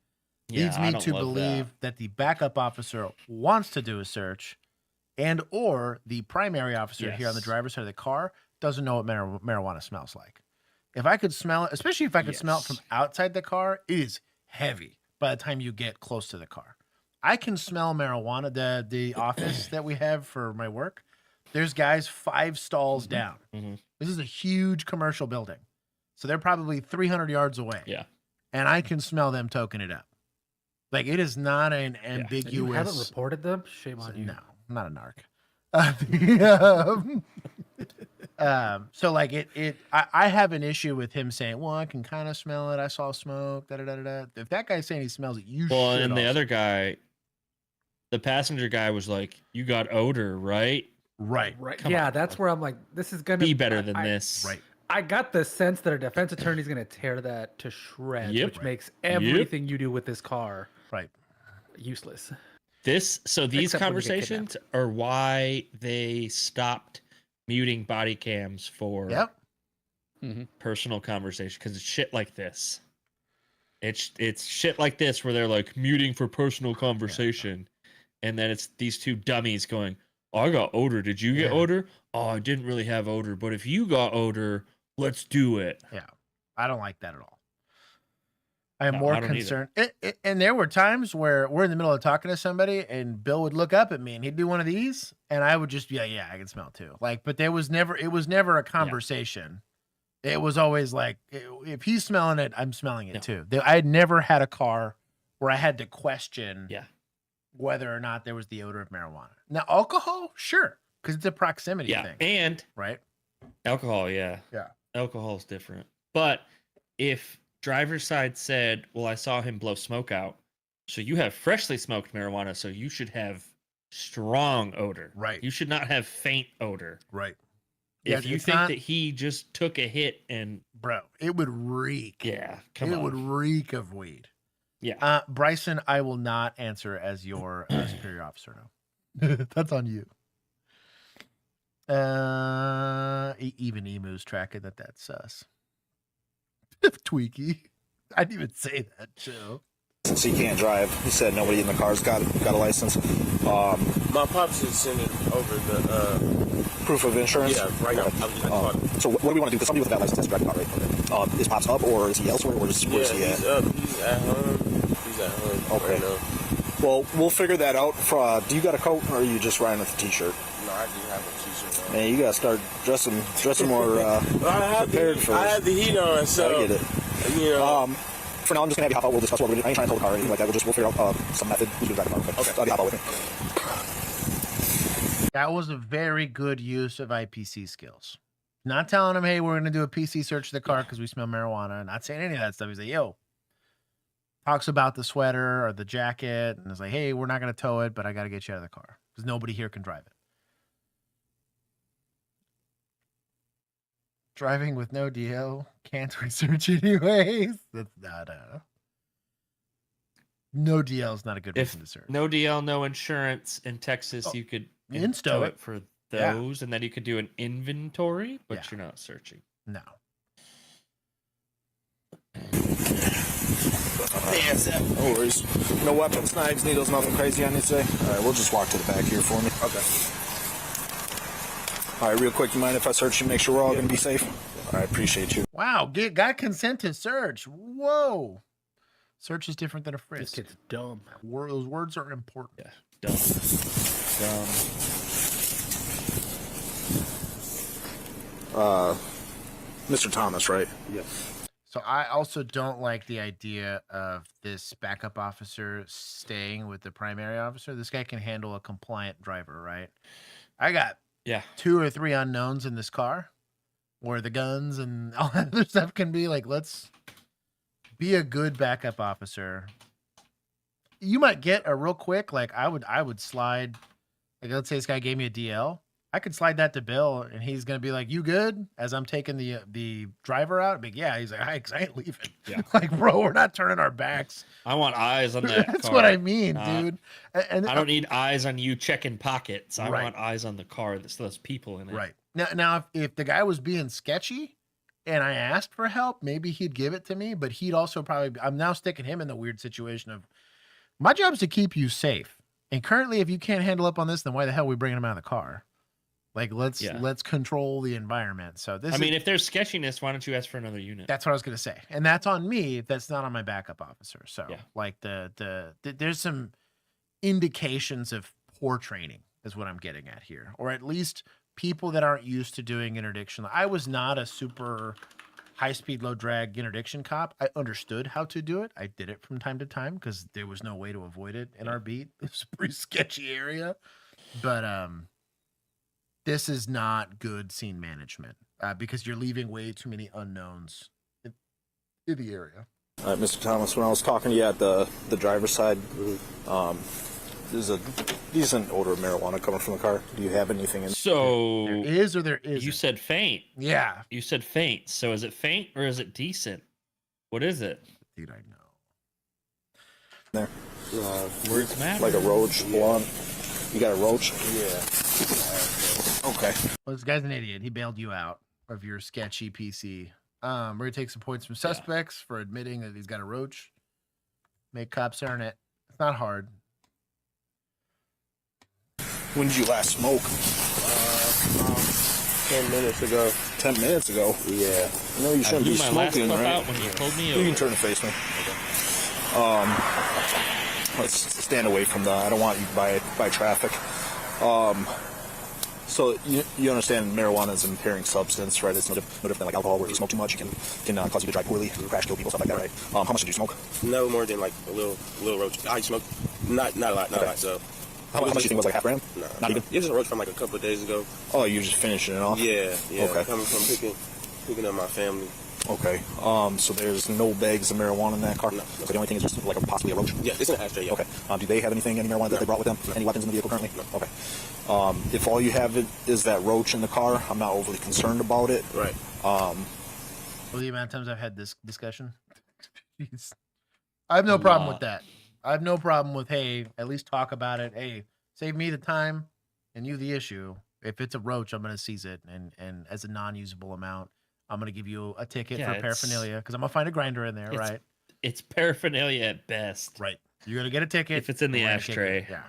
leads I me don't to love believe that the backup officer wants to do a search, and or the primary officer here on the Yes. driver's side of the car doesn't know what marijuana smells like. If I could smell it, especially if I could smell it from outside the car, it is heavy by the time you get close to the car. I can smell marijuana. The office that we have for my work, there's guys 5 stalls down. This is a huge commercial building. So they're probably 300 yards away. Yeah. And I can smell them toking it up. Like, it is not an ambiguous. You haven't reported them? Shame on you. No, I'm not a narc. So like I have an issue with him saying, well, I can kind of smell it. I saw smoke. Da, da, da, da, da. If that guy's saying he smells it, you Well, should and the also. other guy, the passenger guy, was like, "You got odor, right? Right. Come Yeah, on, that's where I'm like, this is gonna be better than this." Right. I got the sense that a defense attorney is gonna tear that to shreds, Yep. which makes Yep. everything you do with this car useless. These Except when you get conversations are why they stopped muting body cams for personal conversation, because it's shit like this. It's shit like this where they're like muting for personal conversation, and then it's these two dummies going, "Oh, I got odor. Did you get odor? Oh, I didn't really have odor, but if you got odor, let's do it." Yeah, I don't like that at all. I am No, more I don't either. concerned. And there were times where we're in the middle of talking to somebody, and Bill would look up at me, and he'd do one of these, and I would just be like, "Yeah, I can smell it too." Like, but it was never a conversation. It was always like, if he's smelling it, I'm smelling it too. I had never had a car where I had to question whether or not there was the odor of marijuana. Now, alcohol, sure, because it's a proximity thing. And right, alcohol, yeah, alcohol is different. But if driver's side said, "Well, I saw him blow smoke out," so you have freshly smoked marijuana, so you should have strong odor. Right. You should not have faint odor. Right. If Yeah, you it's think not- that he just took a hit and bro, it would reek. Yeah, It would reek of weed. Yeah. Bryson, I will not answer as your superior officer now. That's on you. Even Emu's tracking that's sus. Tweaky. I didn't even say that, Joe. Since he can't drive, he said nobody in the car's got a license. My pops is sending over the Proof of insurance? Yeah, right now. So what do we want to do? Because somebody with a valid license has to drive the car, right? Is Pops up, or is he elsewhere, or is where's he at? He's up. He's at home. He's at home Okay. right now. Well, we'll figure that out. Do you got a coat, or are you just riding with a t-shirt? No, I do have a t-shirt on. Man, you gotta start dressing more prepared for this. I have the heat on, so I get it. You know. For now, I'm just gonna have you hop out. We'll discuss what we're doing. I ain't trying to tow the car or anything like that. We'll figure out some method. Who's gonna drive the car? Okay. So I'll hop out with me. That was a very good use of IPC skills. Not telling him, hey, we're going to do a PC search of the car because we smell marijuana. Not saying any of that stuff. He's like, yo. Talks about the sweater or the jacket. And it's like, hey, we're not going to tow it, but I got to get you out of the car because nobody here can drive it. Driving with no DL. Can't research anyways. That's not no DL is not a good reason to search. No DL, no insurance in Texas, you could insto it. for Yeah. those, and then you could do an inventory, but you're not searching. No. No worries. No weapons, knives, needles, nothing crazy, I need to say. All right, we'll just walk to the back here for me. Okay. All right, real quick, you mind if I search you, make sure we're all going to be safe? All right, appreciate you. Wow, got consent to search. Whoa. Search is different than a frisk. This kid's dumb. Those words are important. Yeah, dumb. Mr. Thomas, right? Yes. So I also don't like the idea of this backup officer staying with the primary officer. This guy can handle a compliant driver, right? I got 2 or 3 unknowns in this car where the guns and all that other stuff can be like, let's be a good backup officer. You might get a real quick, like I would slide, like let's say this guy gave me a DL. I could slide that to Bill, and he's gonna be like, "You good?" As I'm taking the driver out, big yeah. He's like, "I ain't leaving." Yeah. Like, bro, we're not turning our backs. I want eyes on that. That's car, what I mean, not- dude. And I don't need eyes on you checking pockets. I Right. want eyes on the car. That's those people in it. Right. Now, if the guy was being sketchy and I asked for help, maybe he'd give it to me, but he'd also probably, I'm now sticking him in the weird situation of my job is to keep you safe. And currently, if you can't handle up on this, then why the hell are we bringing him out of the car? Like, let's control the environment. So this I mean, if there's sketchiness, why don't you ask for another unit? that's what I was going to say. And that's on me if that's not on my backup officer. So like there's some indications of poor training is what I'm getting at here. Or at least people that aren't used to doing interdiction. I was not a super high-speed, low-drag interdiction cop. I understood how to do it. I did it from time to time because there was no way to avoid it in our beat. It was a pretty sketchy area. But this is not good scene management because you're leaving way too many unknowns in the area. All right, Mr. Thomas, when I was talking to you at the driver's side, there's a decent odor of marijuana coming from the car. Do you have anything in So there is or there isn't? You said faint. Yeah. You said faint. So is it faint or is it decent? What is it? Dude, I know. there? Words matter. Like a roach blunt. You got a roach? Yeah. Okay. Well, this guy's an idiot. He bailed you out of your sketchy PC. We're gonna take some points from suspects for admitting that he's got a roach. Make cops earn it. It's not hard. When did you last smoke? 10 minutes ago. 10 minutes ago? Yeah. No, you shouldn't be my last smoking, clip right? out when you pulled me You over. can turn and face me. Let's stand away from I don't want you by traffic. So you understand marijuana is an impairing substance, right? It's no different than like alcohol, where if you smoke too much, it can cause you to drive poorly, crash, kill people, stuff like that, right? How much did you smoke? No more than like a little roach. I smoked not a lot, not a lot. So how much do you think was like half gram? No, not even. It was a roach from like a couple of days ago. Oh, you just finishing it off? Yeah. Okay. Coming from picking up my family. Okay. So there's no bags of marijuana in that car? No. So the only thing is just like possibly a roach? Yeah, it's in an ashtray. Yeah. Okay. Do they have any marijuana that they brought with them? No. Any weapons in the vehicle currently? No. Okay. If all you have is that roach in the car, I'm not overly concerned about it. Right. Well, the amount of times I've had this discussion, jeez. I have no problem with that. I have no problem with, hey, at least talk about it. Hey, save me the time and you the issue. If it's a roach, I'm going to seize it. And as a non-usable amount, I'm going to give you a ticket for paraphernalia because I'm going to find a grinder in there, right? It's paraphernalia at best. Right. You're going to get a ticket. If it's in the ashtray. Yeah.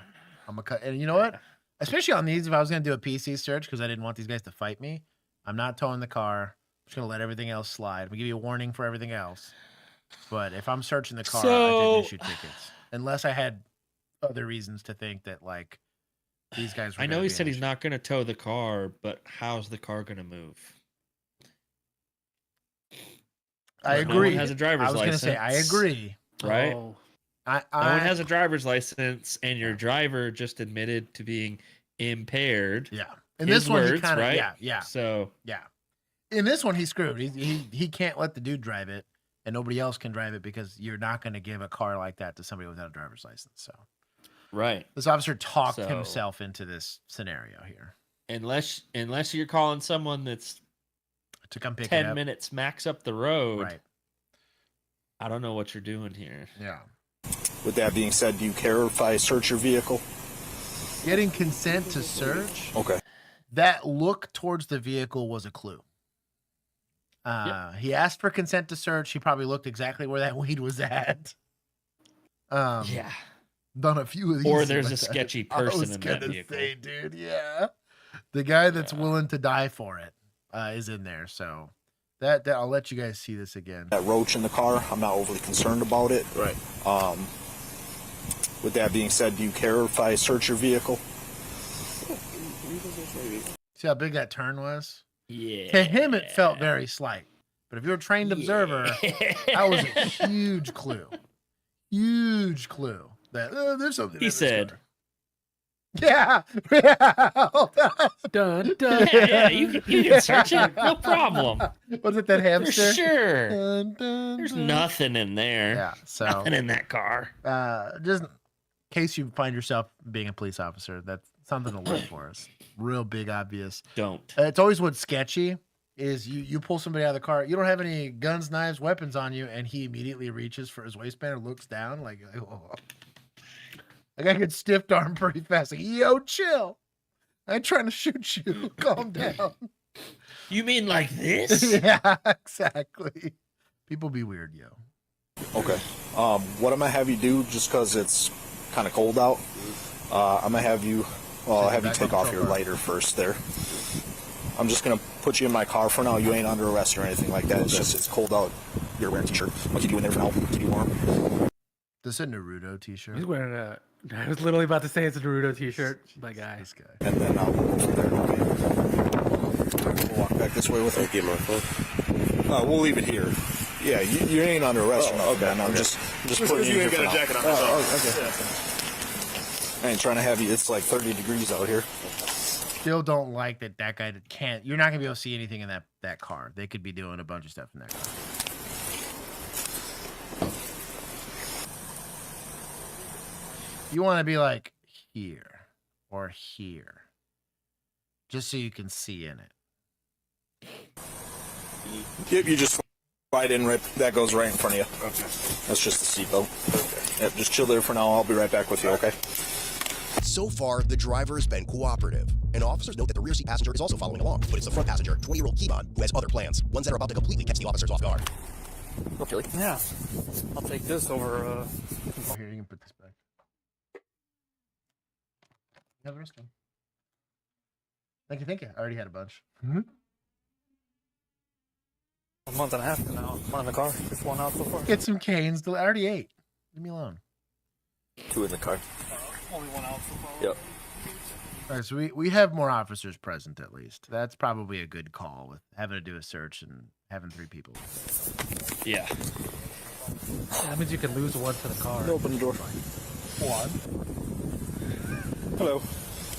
I'm going to cut. And you know what? Especially on these, if I was going to do a PC search because I didn't want these guys to fight me, I'm not towing the car. I'm just going to let everything else slide. I'm going to give you a warning for everything else. But if I'm searching the car, I didn't issue tickets. Unless I had other reasons to think that, like, these guys were I know he said he's not going to tow the car, but how's the car going to move? I agree. No one has a driver's license. I was going to say, I agree. Right? Oh. No one has a driver's license, and your driver just admitted to being impaired. Yeah. In His this one, words, he kind of, right? yeah. So, yeah. In this one, he's screwed. He can't let the dude drive it, and nobody else can drive it because you're not going to give a car like that to somebody without a driver's license. So, right. This officer talked himself into this scenario here. Unless you're calling someone that's to come pick 10 it up. minutes max up the road. Right. I don't know what you're doing here. Yeah. With that being said, do you care if I search your vehicle? Getting consent to search. Okay. That look towards the vehicle was a clue. He asked for consent to search. He probably looked exactly where that weed was at. Yeah. Done a few of these. Or there's a sketchy person in that I was gonna vehicle. say, dude, yeah. The guy that's willing to die for it is in there. So that I'll let you guys see this again. That roach in the car, I'm not overly concerned about it. Right. With that being said, do you care if I search your vehicle? See how big that turn was? Yeah. To him, it felt very slight. But if you're a trained observer, that was a huge clue. Huge clue that there's something. He said. Car. Yeah. Dun, dun. Yeah, you can search it. No problem. Was it that hamster? For sure. Dun, dun, There's dun. nothing in there. Yeah. So nothing in that car. Just case you find yourself being a police officer, that's something to look for. Us. Real big, obvious. Don't. It's always what's sketchy is you pull somebody out of the car. You don't have any guns, knives, weapons on you, and he immediately reaches for his waistband and looks down like, oh. Like I could stiff arm pretty fast. Like, yo, chill. I'm trying to shoot you. Calm down. You mean like this? Yeah, exactly. People be weird, yo. Okay. What I'm gonna have you do, just because it's kind of cold out, I'm gonna have you take off your lighter first. There. I'm just gonna put you in my car for now. You ain't under arrest or anything like that. It's just it's cold out. You're wearing a t-shirt. I'll keep you in there for now. Keep you warm. This is a Naruto t-shirt. He's wearing a. I was literally about to say it's a Naruto t-shirt. My guy. This guy. And then I'll go from there. Okay. We'll walk back this way with it. Get my phone. We'll leave it here. Yeah, you ain't under arrest or nothing, man. I'm just putting you in here for now. Jacket on. I ain't trying to have you. It's like 30 degrees out here. Still don't like that guy can't. You're not gonna be able to see anything in that car. They could be doing a bunch of stuff in that car. You want to be like here or here, just so you can see in it. Yep, you just slide in right. That goes right in front of you. Okay. That's just the seatbelt. Okay. Yep, just chill there for now. I'll be right back with you. Okay. So far, the driver has been cooperative, and officers note that the rear seat passenger is also following along, but it's the front passenger, 20-year-old Keemon, who has other plans, ones that are about to completely catch the officers off guard. Go, Philly. Yeah. I'll take this over. Here, you can put this back. Have the rest of them. Thank you. I already had a bunch. A month and a half now. One in the car. Just one out so far. Get some canes. I already ate. Leave me alone. 2 in the car. Only one out so far. Yep. All right, so we have more officers present at least. That's probably a good call with having to do a search and having 3 people. Yeah. That means you can lose one to the car. Open the door. One. Hello.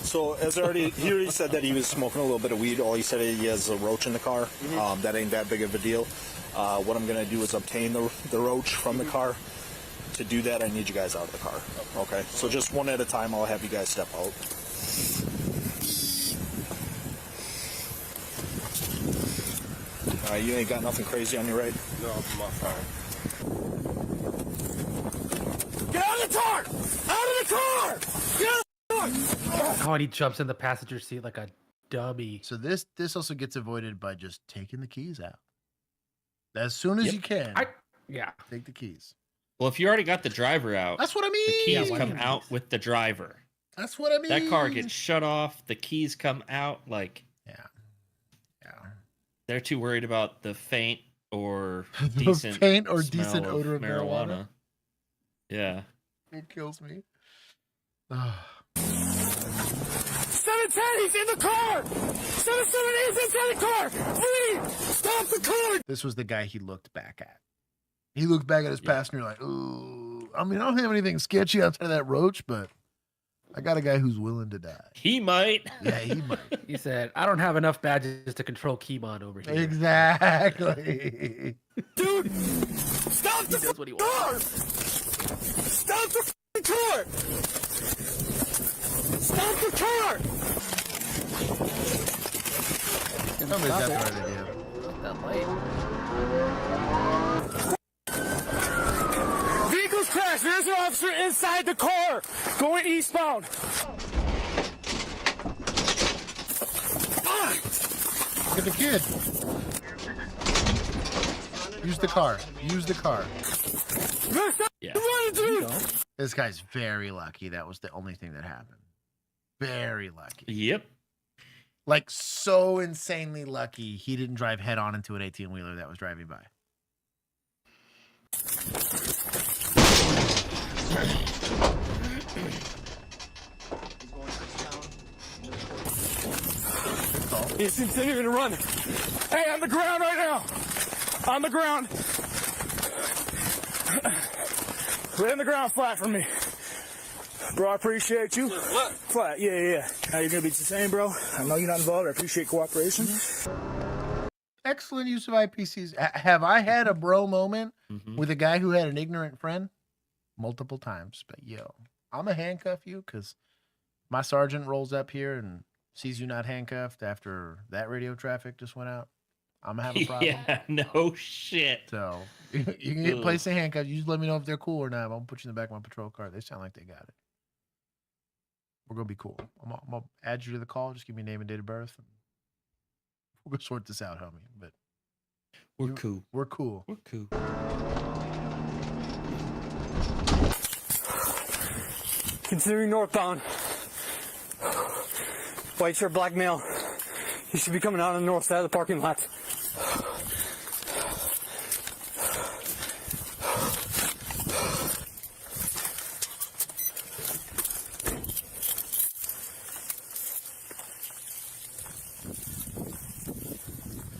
So, as he already said that he was smoking a little bit of weed. All he said he has a roach in the car. That ain't that big of a deal. What I'm going to do is obtain the roach from the car. To do that, I need you guys out of the car. Okay? So just one at a time, I'll have you guys step out. You ain't got nothing crazy on you, right? No, I'm off. Get out of the car! Out of the car! Get out of the car! Oh, and he jumps in the passenger seat like a dummy. So this also gets avoided by just taking the keys out. As soon as you can. Yeah. Take the keys. Well, if you already got the driver out, That's what I mean. the keys come out with the driver. That's what I mean. That car gets shut off. The keys come out. Like, yeah. They're too worried about the faint or The decent faint or smell decent odor of marijuana. Yeah. It kills me. 710, he's in the car! 770, he's inside the car! Flee! Stop the car! This was the guy he looked back at. He looked back at his passenger like, ooh. I mean, I don't have anything sketchy outside of that roach, but I got a guy who's willing to die. He might. Yeah, he might. He said, I don't have enough badges to control Keemon over here. Exactly. Dude! Stop the does what he car! Stop the car! Stop the car! Somebody's got the right idea. That light. Vehicles crashed. There's an officer inside the car going eastbound. Look at the kid. Use the car. Use the car. Yeah. This guy's very lucky. That was the only thing that happened. Very lucky. Yep. Like so insanely lucky he didn't drive head on into an 18-wheeler that was driving by. He seems to be to run. Hey, on the ground right now. On the ground. Lay on the ground flat for me. Bro, I appreciate you. What? Flat, yeah. Now you're gonna be the same, bro. I know you're not involved. I appreciate cooperation. Excellent use of IPCs. Have I had a bro moment with a guy who had an ignorant friend? Multiple times. But yo, I'm gonna handcuff you because my sergeant rolls up here and sees you not handcuffed after that radio traffic just went out. I'm gonna have a problem. Yeah, no shit. So you can get placed in handcuffs. You just let me know if they're cool or not. I'm gonna put you in the back of my patrol car. They sound like they got it. We're gonna be cool. I'm gonna add you to the call. Just give me name and date of birth. We're gonna sort this out, homie. But we're cool. We're cool. We're cool. Considering northbound. White shirt, black male. He should be coming out on the north side of the parking lot.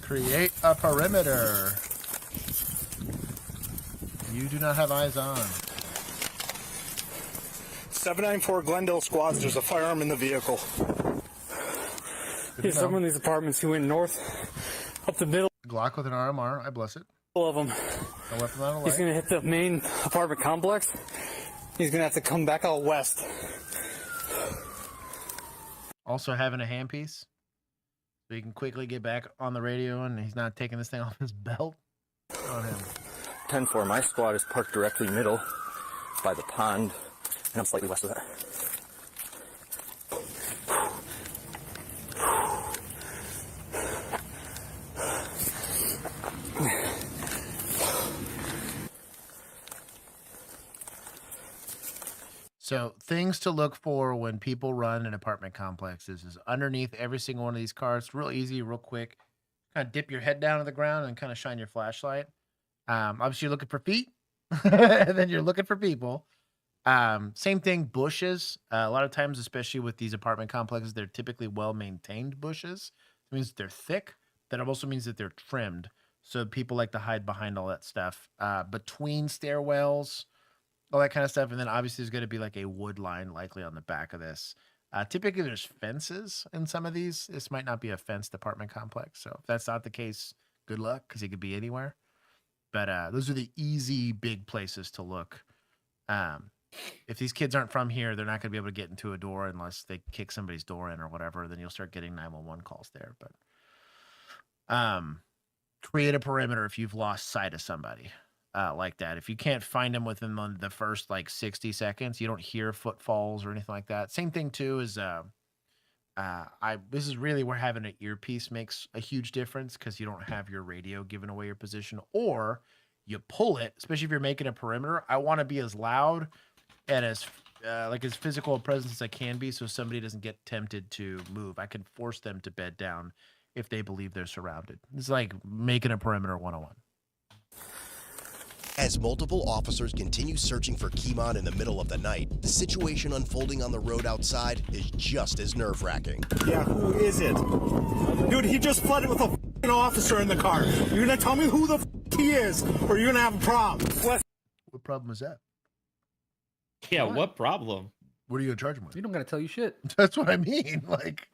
Create a perimeter. You do not have eyes on. 794 Glendale squads, there's a firearm in the vehicle. Yeah, someone in these apartments who went north, up the middle. Glock with an RMR, I bless it. Of them. No weapon on the way. He's going to hit the main apartment complex. He's going to have to come back out west. Also having a handpiece. So you can quickly get back on the radio and he's not taking this thing off his belt. On him. 10-4, my squad is parked directly middle by the pond, and I'm slightly west of that. So things to look for when people run in apartment complexes is underneath every single one of these cars. It's real easy, real quick. Kind of dip your head down to the ground and kind of shine your flashlight. Obviously, you're looking for feet, and then you're looking for people. Same thing, bushes. A lot of times, especially with these apartment complexes, they're typically well-maintained bushes. It means they're thick. That also means that they're trimmed. So people like to hide behind all that stuff. Between stairwells, all that kind of stuff. And then obviously there's going to be like a wood line likely on the back of this. Typically there's fences in some of these. This might not be a fenced apartment complex. So if that's not the case, good luck because it could be anywhere. But those are the easy big places to look. If these kids aren't from here, they're not going to be able to get into a door unless they kick somebody's door in or whatever. Then you'll start getting 911 calls there. But create a perimeter if you've lost sight of somebody. Like that. If you can't find them within the first like 60 seconds, you don't hear footfalls or anything like that. Same thing too is this is really where having an earpiece makes a huge difference because you don't have your radio giving away your position, or you pull it, especially if you're making a perimeter. I want to be as loud and as as physical a presence as I can be so somebody doesn't get tempted to move. I can force them to bed down if they believe they're surrounded. It's like making a perimeter 101. As multiple officers continue searching for Kimon in the middle of the night, the situation unfolding on the road outside is just as nerve-wracking. Yeah, who is it? Dude, he just flooded with a f***ing officer in the car. You're gonna tell me who the f*** he is, or you're gonna have a problem. What problem is that? Yeah, what problem? What are you gonna charge him with? You don't gotta tell you shit. That's what I mean. Like,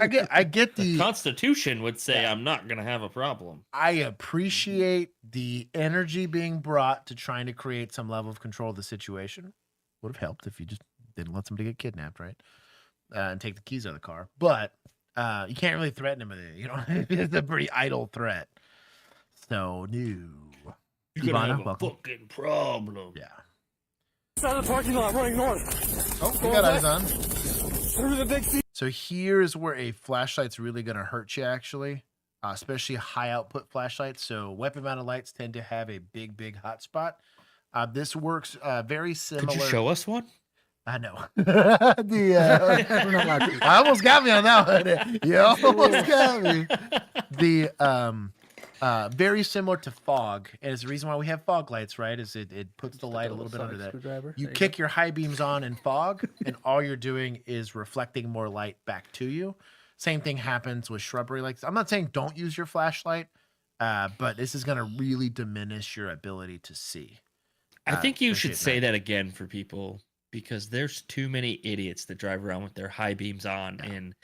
I get the Constitution would say I'm not gonna have a problem. I appreciate the energy being brought to trying to create some level of control of the situation. Would have helped if you just didn't let somebody get kidnapped, right? And take the keys out of the car. But you can't really threaten him with it. You know, it's a pretty idle threat. So, no. You're gonna have a fucking problem. Yeah. Out of the parking lot, running north. Oh, we got eyes on. Through the big sea. So here's where a flashlight's really going to hurt you, actually, especially high output flashlights. So weapon mounted lights tend to have a big hot spot. This works very similar. Could you show us one? I know. I almost got me on that one. You almost got me. Very similar to fog, and it's the reason why we have fog lights, right? Is it puts the light a little bit under that. You kick your high beams on in fog, and all you're doing is reflecting more light back to you. Same thing happens with shrubbery lights. I'm not saying don't use your flashlight, but this is going to really diminish your ability to see. I think you should say that again for people, because there's too many idiots that drive around with their high beams on in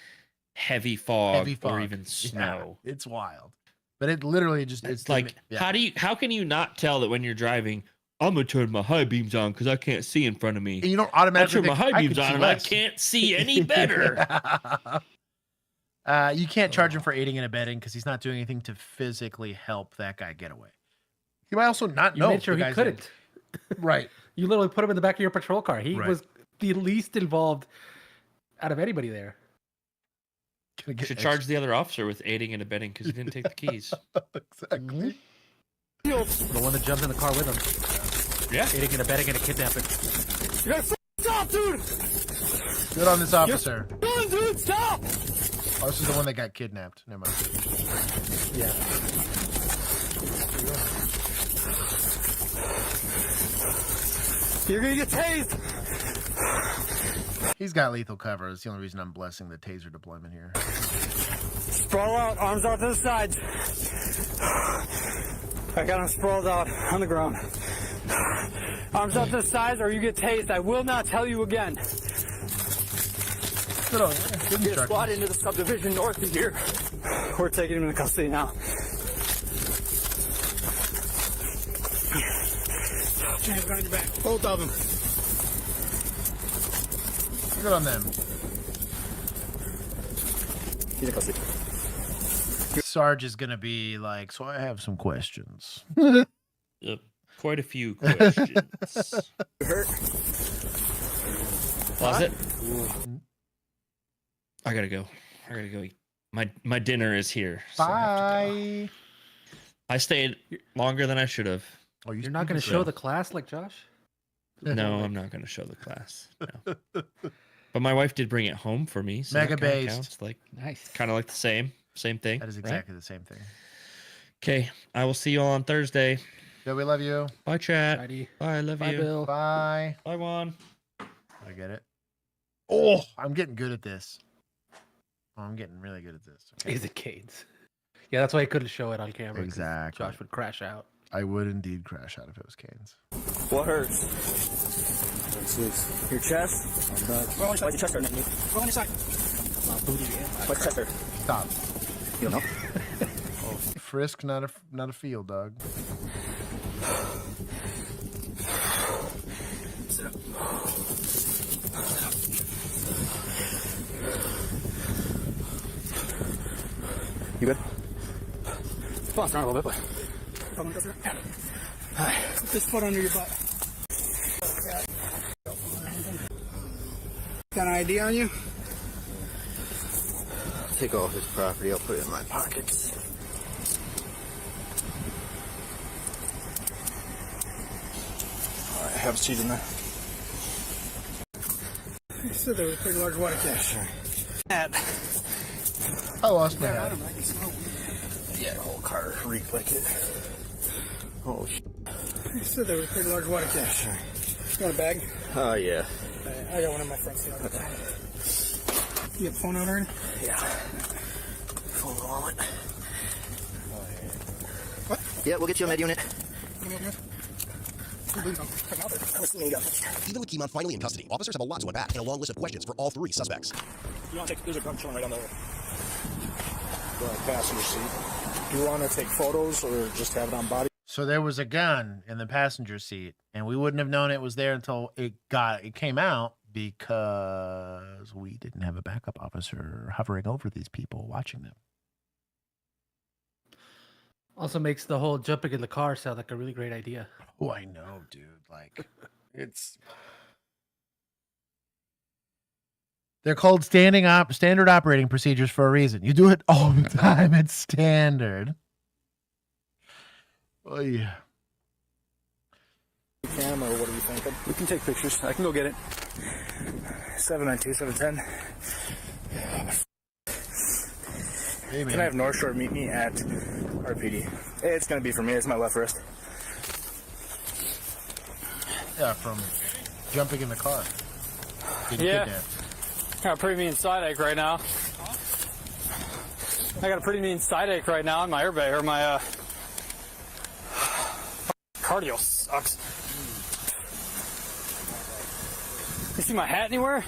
heavy fog or even snow. Yeah, it's wild. But it literally just—it's like how can you not tell that when you're driving? I'm gonna turn my high beams on because I can't see in front of me. And you don't automatically I turn my think, high I beams can see on and I less. can't see any better. You can't charge him for aiding and abetting because he's not doing anything to physically help that guy get away. He might also not You know. made sure the he guy's couldn't. Right. You literally put him in the back of your patrol car. He Right. was the least involved out of anybody there. You should charge the other officer with aiding and abetting because he didn't take the keys. Exactly. The one that jumped in the car with him. Yeah. Aiding and abetting and a kidnapping. You gotta stop, dude! Good on this officer. Run, dude, stop! Oh, this is the one that got kidnapped. Never mind. Yeah. You're gonna get tased! He's got lethal cover. That's the only reason I'm blessing the taser deployment here. Sprawl out, arms out to the sides. I got him sprawled out on the ground. Arms out to the sides or you get tased. I will not tell you again. Get squad into the subdivision north of here. We're taking him into custody now. Hands behind your back. Both of them. Good on them. He's in custody. Sarge is gonna be like, so I have some questions. Yep. Quite a few questions. You hurt? Was it? I gotta go. Eat. My dinner is here. So Bye. I stayed longer than I should have. Oh, You're not going to show the class like Josh? No, I'm not going to show the class. No. But my wife did bring it home for me. So Mega that kinda based. counts, like nice. Kind of like the same thing. That is exactly the same thing. Okay, I will see you all on Thursday. Yeah, we love you. Bye, chat. Righty. Bye, I love Bye, you. Bill. Bye. Bye, Juan. I get it. Oh, I'm getting good at this. Oh, I'm getting really good at this. Okay. Is it Cade's? Yeah, that's why he couldn't show it on camera. 'cause Exactly. Josh would crash out. I would indeed crash out if it was Cane's. What hurts? Your chest? Roll on your side. Why's your chest hurting? Roll on your side. Why's your chest hurt? Stop. You don't know? Frisk, not a field dog. Sit up. You good? Bounce around a little bit, but. Alright. Put this foot under your butt. Got an ID on you? Take all his property, I'll put it in my pockets. Alright, have a seat in there. You said there was a pretty large water cache. I lost my hat. Yeah, the whole car reeked like it. Oh, shit. You said there was a pretty large water cache. You want a bag? Oh, yeah. I got one in my front seat. Okay. You got the phone out already? Yeah. Phone wallet. What? Yeah, we'll get you a med unit. Even with Keemon finally in custody, officers have a lot to unpack and a long list of questions for all three suspects. You want to take, there's a gun showing right on the passenger seat. Do you want to take photos or just have it on body? So there was a gun in the passenger seat, and we wouldn't have known it was there until it came out because we didn't have a backup officer hovering over these people watching them. Also makes the whole jumping in the car sound like a really great idea. Oh, I know, dude. Like, it's... They're called standard operating procedures for a reason. You do it all the time. It's standard. Oh, yeah. Camera, what are you thinking? We can take pictures. I can go get it. 792-710. Hey, man. Can I have North Shore meet me at RPD? It's going to be for me. It's my left wrist. Yeah, from jumping in the car. Getting Yeah. kidnapped. Got a pretty mean side ache right now. I got a pretty mean side ache right now in my airbag, or my cardio sucks. You see my hat anywhere?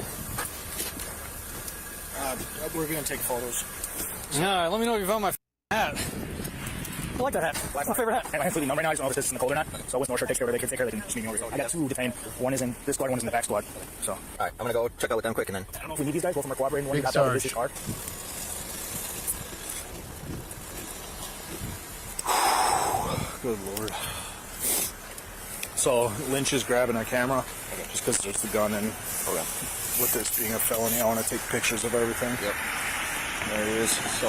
We're going to take photos. Yeah, let me know if you found my hat. I like that hat. That's my favorite hat. And my hand's completely numb right now. I just don't know if it's in the cold or not. So with North Shore takes care of it. They can take care of it. They can just meet me over here. I got 2 detained. One is in this squad, one is in the back squad. So. All right, I'm gonna go check out with them quick, and then. I don't know if we need these guys. Both of them are cooperating. One got out of this car. Good Lord. So Lynch is grabbing a camera just because there's the gun, and with this being a felony, I want to take pictures of everything. Yep. There he is. So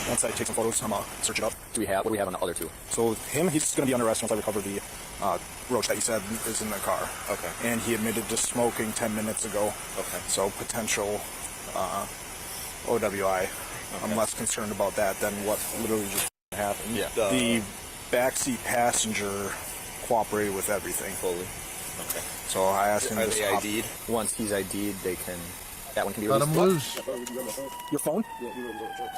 once I take some photos, I'm gonna search it up. What do we have on the other 2? So him, he's gonna be under arrest once I recover the roach that you said is in the car. Okay. And he admitted to smoking 10 minutes ago. Okay. So potential OWI. Okay. I'm less concerned about that than what literally just happened. Yeah. The backseat passenger cooperated with everything. Fully. Okay. So I asked him Are to they stop. ID'd? Once he's ID'd, they can. That one can be Let released. him loose. Your phone?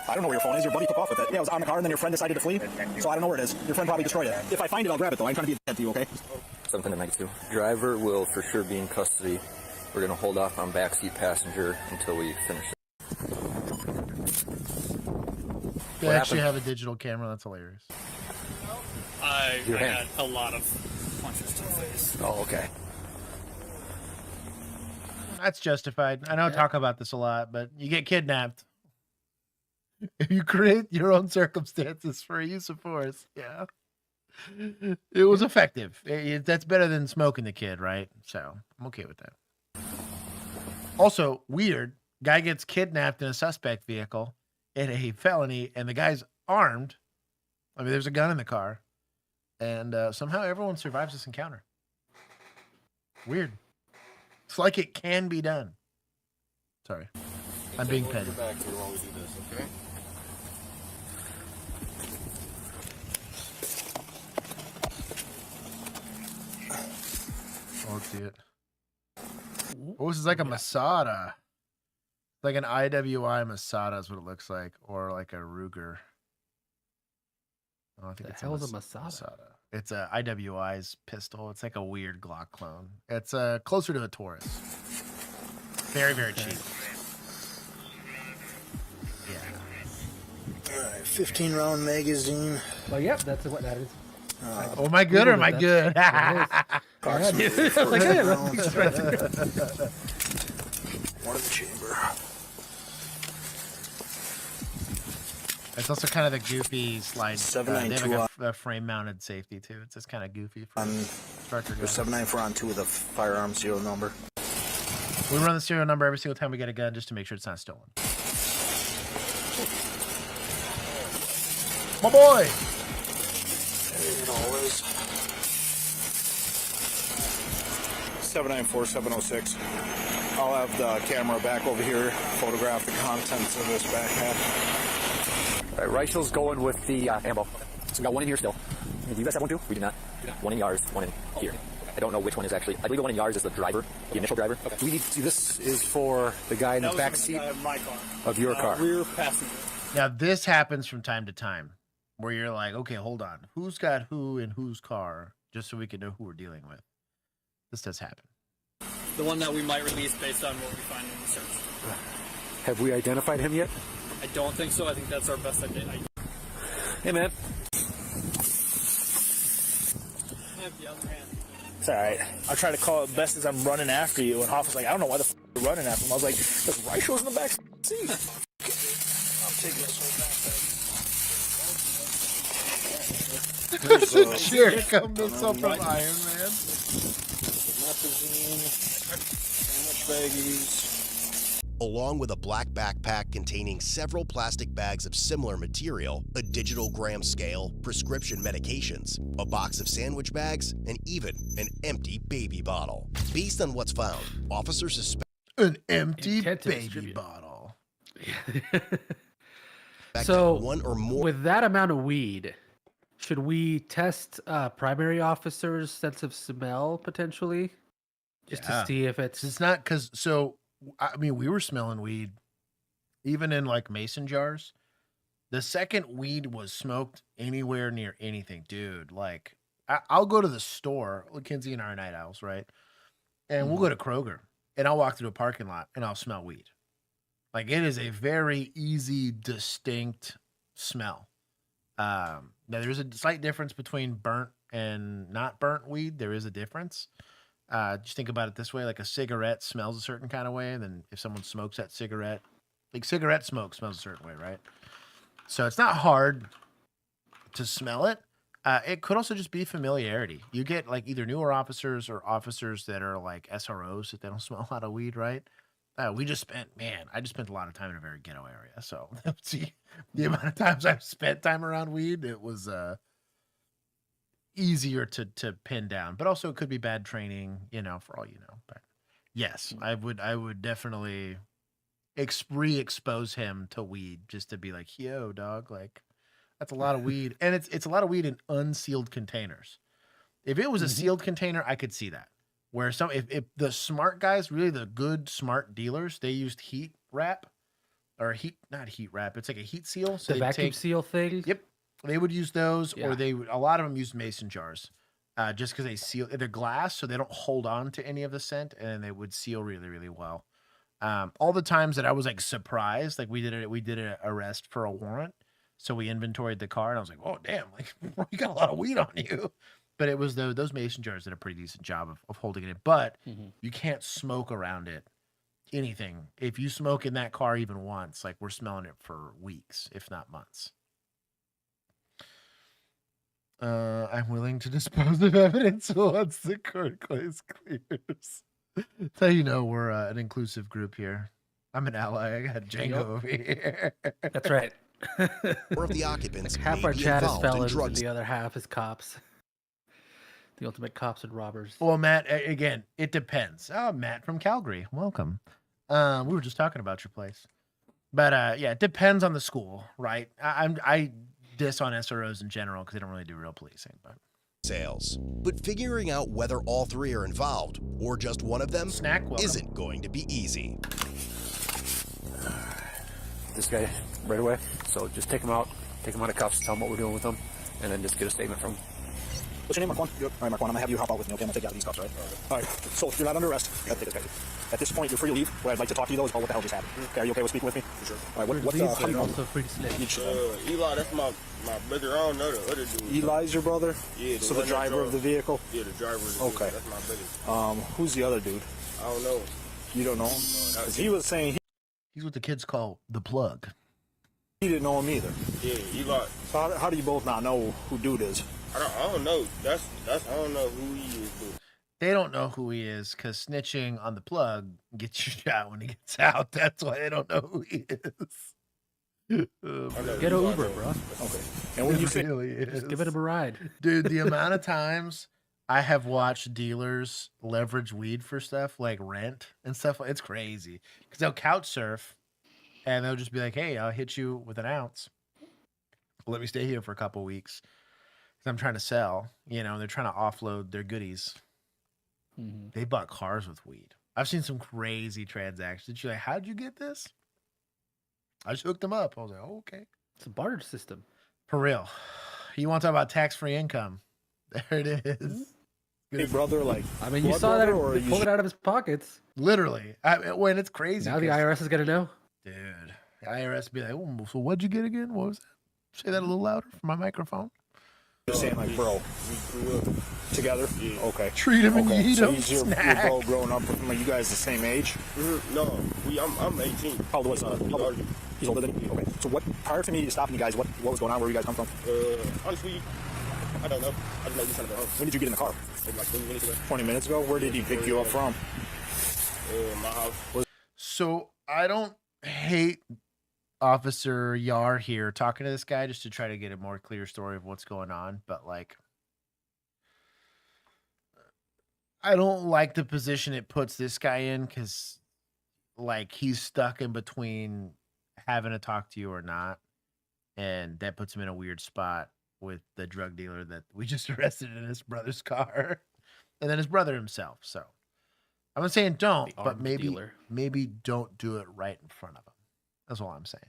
I don't know where your phone is. Your buddy took off with it. Yeah, it was on the car, and then your friend decided to flee. So I don't know where it is. Your friend probably destroyed it. If I find it, I'll grab it, though. I'm trying to be a dad to you, okay? Something to 92. Driver will for sure be in custody. We're gonna hold off on backseat passenger until we finish it. They actually have a digital camera. That's hilarious. I had a lot of punches to the face. Oh, okay. That's justified. I know I talk about this a lot, but you get kidnapped. If you create your own circumstances for use of force, yeah. It was effective. That's better than smoking the kid, right? So I'm okay with that. Also, weird. Guy gets kidnapped in a suspect vehicle in a felony, and the guy's armed. I mean, there's a gun in the car. And somehow everyone survives this encounter. Weird. It's like it can be done. Sorry. I'm being petty. Back here while we do this, okay? Oh, let's see it. Oh, this is like a Masada. Like an IWI Masada is what it looks like. Or like a Ruger. Oh, I think The it's hell is a Masada? It's a IWI's pistol. It's like a weird Glock clone. It's closer to a Taurus. Very, very cheap. All right, 15-round magazine. Well, yep, that's what that is. Oh, am I good or am I good? One in the chamber. It's also kind of the goofy slide. They have 792 like a frame-mounted safety too. It's just kind of goofy for instructor There's guys. 794 on 2 with a firearm serial number. We run the serial number every single time we get a gun just to make sure it's not stolen. My boy! It always. 794, 706. I'll have the camera back over here, photograph the contents of this backpack. All right, Reichel's going with the ammo. So we got one in here still. Do you guys have one too? We do not. One in Yars, one in here. I don't know which one is actually. I believe the one in Yars is the driver, the initial driver. Do we need to see this is for the guy in the back seat my car. of your car? Rear passenger. Now, this happens from time to time where you're like, okay, hold on. Who's got who in whose car? Just so we can know who we're dealing with. This does happen. The one that we might release based on what we find in the search. Have we identified him yet? I don't think so. I think that's our best idea. Hey, man. It's all right. I try to call it best as I'm running after you, and Hoff was like, I don't know why the f you're running after him. I was like, because Reichel's in the back seat. I'm taking this one back. There's a chair coming up from Iron Man. Methazine, sandwich baggies. Along with a black backpack containing several plastic bags of similar material, a digital gram scale, prescription medications, a box of sandwich bags, and even an empty baby bottle. Based on what's found, officers suspect an empty baby bottle. So, one or more. With that amount of weed, should we test primary officers' sense of smell potentially, just to see if it's not because I mean, we were smelling weed even in like mason jars. The second weed was smoked anywhere near anything, dude, like I'll go to the store, Kinsey and I are night owls, right? And we'll go to Kroger and I'll walk through a parking lot and I'll smell weed. Like it is a very easy, distinct smell. Now there's a slight difference between burnt and not burnt weed. There is a difference. Just think about it this way: like a cigarette smells a certain kind of way, and then if someone smokes that cigarette, like cigarette smoke smells a certain way, right? So it's not hard to smell it. It could also just be familiarity. You get like either newer officers or officers that are like SROs that they don't smell a lot of weed, right? I just spent a lot of time in a very ghetto area. So see the amount of times I've spent time around weed, it was easier to pin down. But also it could be bad training, for all you know. But yes, I would definitely expose him to weed just to be like, yo, dog, like that's a lot of weed. And it's a lot of weed in unsealed containers. If it was a sealed container, I could see that. Where if the smart guys, really the good smart dealers, they used heat wrap or not heat wrap. It's like a heat seal. So the vacuum seal thing. Yep. They would use those, or a lot of them use mason jars, just because they seal. They're glass, so they don't hold on to any of the scent, and they would seal really, really well. All the times that I was like surprised, like we did an arrest for a warrant, so we inventoried the car, and I was like, oh damn, like you got a lot of weed on you. But it was those mason jars did a pretty decent job of holding it in. But you can't smoke around it. Anything. If you smoke in that car even once, like we're smelling it for weeks, if not months. I'm willing to dispose of evidence once the court case clears. That's how you know we're an inclusive group here. I'm an ally. I got Django over here. That's right. Four of the occupants Half may our be chat is involved in felons, and drugs. the other half is cops. The ultimate cops and robbers. Well, Matt, again, it depends. Oh, Matt from Calgary, welcome. We were just talking about your place, but yeah, it depends on the school, right? I diss on SROs in general because they don't really do real policing, but Sales. But figuring out whether all three are involved or just one of them isn't going to be easy. This guy right away. So just take him out of cuffs, tell him what we're doing with him, and then just get a statement from him. What's your name, Marquand? All right, Marquand, I'm gonna have you hop out with me, okay? I'm gonna take you out of these cuffs, right? All right, so you're not under arrest. You gotta take this guy. At this point, you're free to leave. What I'd like to talk to you, though, is about what the hell just happened. Okay, are you okay with speaking with me? For sure. All right, how do you know? Also free to snitch. Eli, that's my brother. I don't know the other dude. Eli's your brother? Yeah. So the driver of the vehicle? Yeah, the driver of the vehicle. Okay. That's my brother. Who's the other dude? I don't know. You don't know him? Because he was saying he's what the kids call the plug. He didn't know him either. Yeah, Eli. So how do you both not know who dude is? I don't know. That's I don't know who he is, dude. They don't know who he is because snitching on the plug gets you shot when he gets out. That's why they don't know who he is. Get an Uber, bro. Okay. And when you say just give it a ride. Dude, the amount of times I have watched dealers leverage weed for stuff like rent and stuff, it's crazy. Because they'll couch surf and they'll just be like, hey, I'll hit you with an ounce. Let me stay here for a couple weeks. Because I'm trying to sell, they're trying to offload their goodies. They bought cars with weed. I've seen some crazy transactions. You're like, how'd you get this? I just hooked them up. I was like, oh, okay. It's a barter system. For real. You want to talk about tax-free income? There it is. Big brother, like, I mean, you saw that or pull it out of his pockets. Literally. When it's crazy. Now the IRS is gonna know. Dude, the IRS be like, oh, so what'd you get again? What was that? Say that a little louder for my microphone. You're saying like, bro, we grew up together? Yeah. Okay. Treat him and eat so him. He's your bro growing up with him. Are you guys the same age? No, I'm 18. How old was he's older than you? Okay. So prior to me stopping you guys, what was going on? Where you guys come from? Honestly, I don't know. I just know you're trying to go home. When did you get in the car? Like 20 minutes ago. 20 minutes ago? Where did he pick you up from? My house. So I don't hate Officer Yar here talking to this guy just to try to get a more clear story of what's going on, but like I don't like the position it puts this guy in because like he's stuck in between having to talk to you or not, and that puts him in a weird spot with the drug dealer that we just arrested in his brother's car and then his brother himself. So I'm not saying don't, but maybe don't do it right in front of him. That's all I'm saying.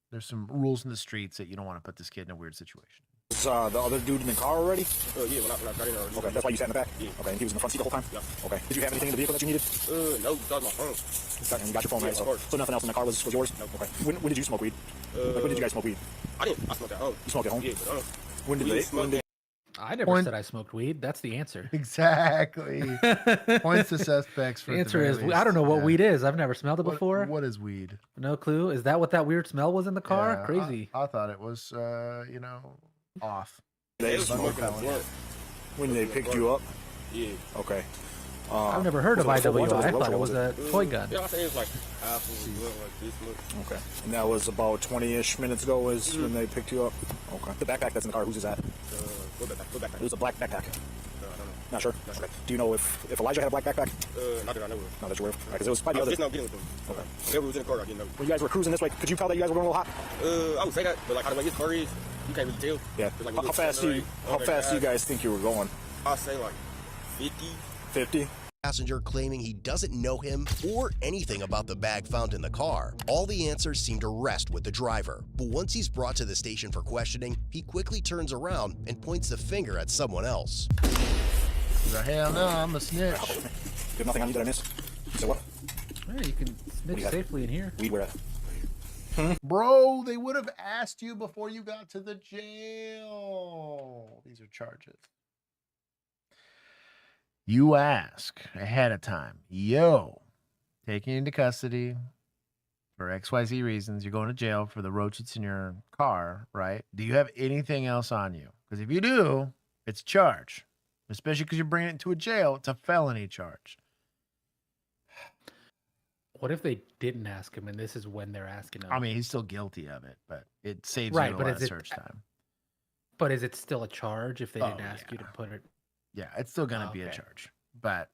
There's some rules in the streets that you don't want to put this kid in a weird situation. Was the other dude in the car already? Yeah, when I got in already. Okay, that's why you sat in the back? Yeah. Okay, and he was in the front seat the whole time? Yeah. Okay. Did you have anything in the vehicle that you needed? No, that was my phone. And you got your phone, Yeah, right? of course. So nothing else in the car was yours? No. Okay. When did you smoke weed? Like, when did you guys smoke weed? I didn't. I smoked at home. You smoked at home? Yeah, but when did they? I never said I smoked weed. That's the answer. Exactly. Points to suspects for The answer is I don't know what weed is. I've never smelled it before. What is weed? No clue. Is that what that weird smell was in the car? Yeah, Crazy. I thought it was, you know, off. They smoked when they picked you up? Yeah. Okay. I've never heard of IWI. I thought it was a toy gun. Yeah, I think it was like apples, like this much. Okay. And that was about 20-ish minutes ago is when they picked you up? Okay. The backpack that's in the car, whose is that? What backpack? It was a black backpack. I don't know. Not sure? Okay. Do you know if Elijah had a black backpack? Not that I know of. Not that you're aware of? Because it was by the I was other... just now getting with them. Okay. Whoever was in the car, I didn't know. When you guys were cruising this way, could you tell that you guys were going a little hot? I would say that, but like how the way his car is, you can't really tell. Yeah. Like, How fast do you guys think you were going? I'd say like 50. 50? Passenger claiming he doesn't know him or anything about the bag found in the car. All the answers seem to rest with the driver. But once he's brought to the station for questioning, he quickly turns around and points the finger at someone else. Hell no, I'm a snitch. You have nothing on you that I missed? So what? Yeah, you can snitch safely in here. Weed where at? Bro, they would have asked you before you got to the jail. These are charges. You ask ahead of time, yo, taking you into custody for XYZ reasons. You're going to jail for the roach that's in your car, right? Do you have anything else on you? Because if you do, it's a charge. Especially because you're bringing it to a jail. It's a felony charge. What if they didn't ask him and this is when they're asking him? I mean, he's still guilty of it, but it saves Right, you a but lot is of it- search time. But is it still a charge if they didn't Oh, ask you to put it? Yeah, it's still gonna be a Okay. charge. But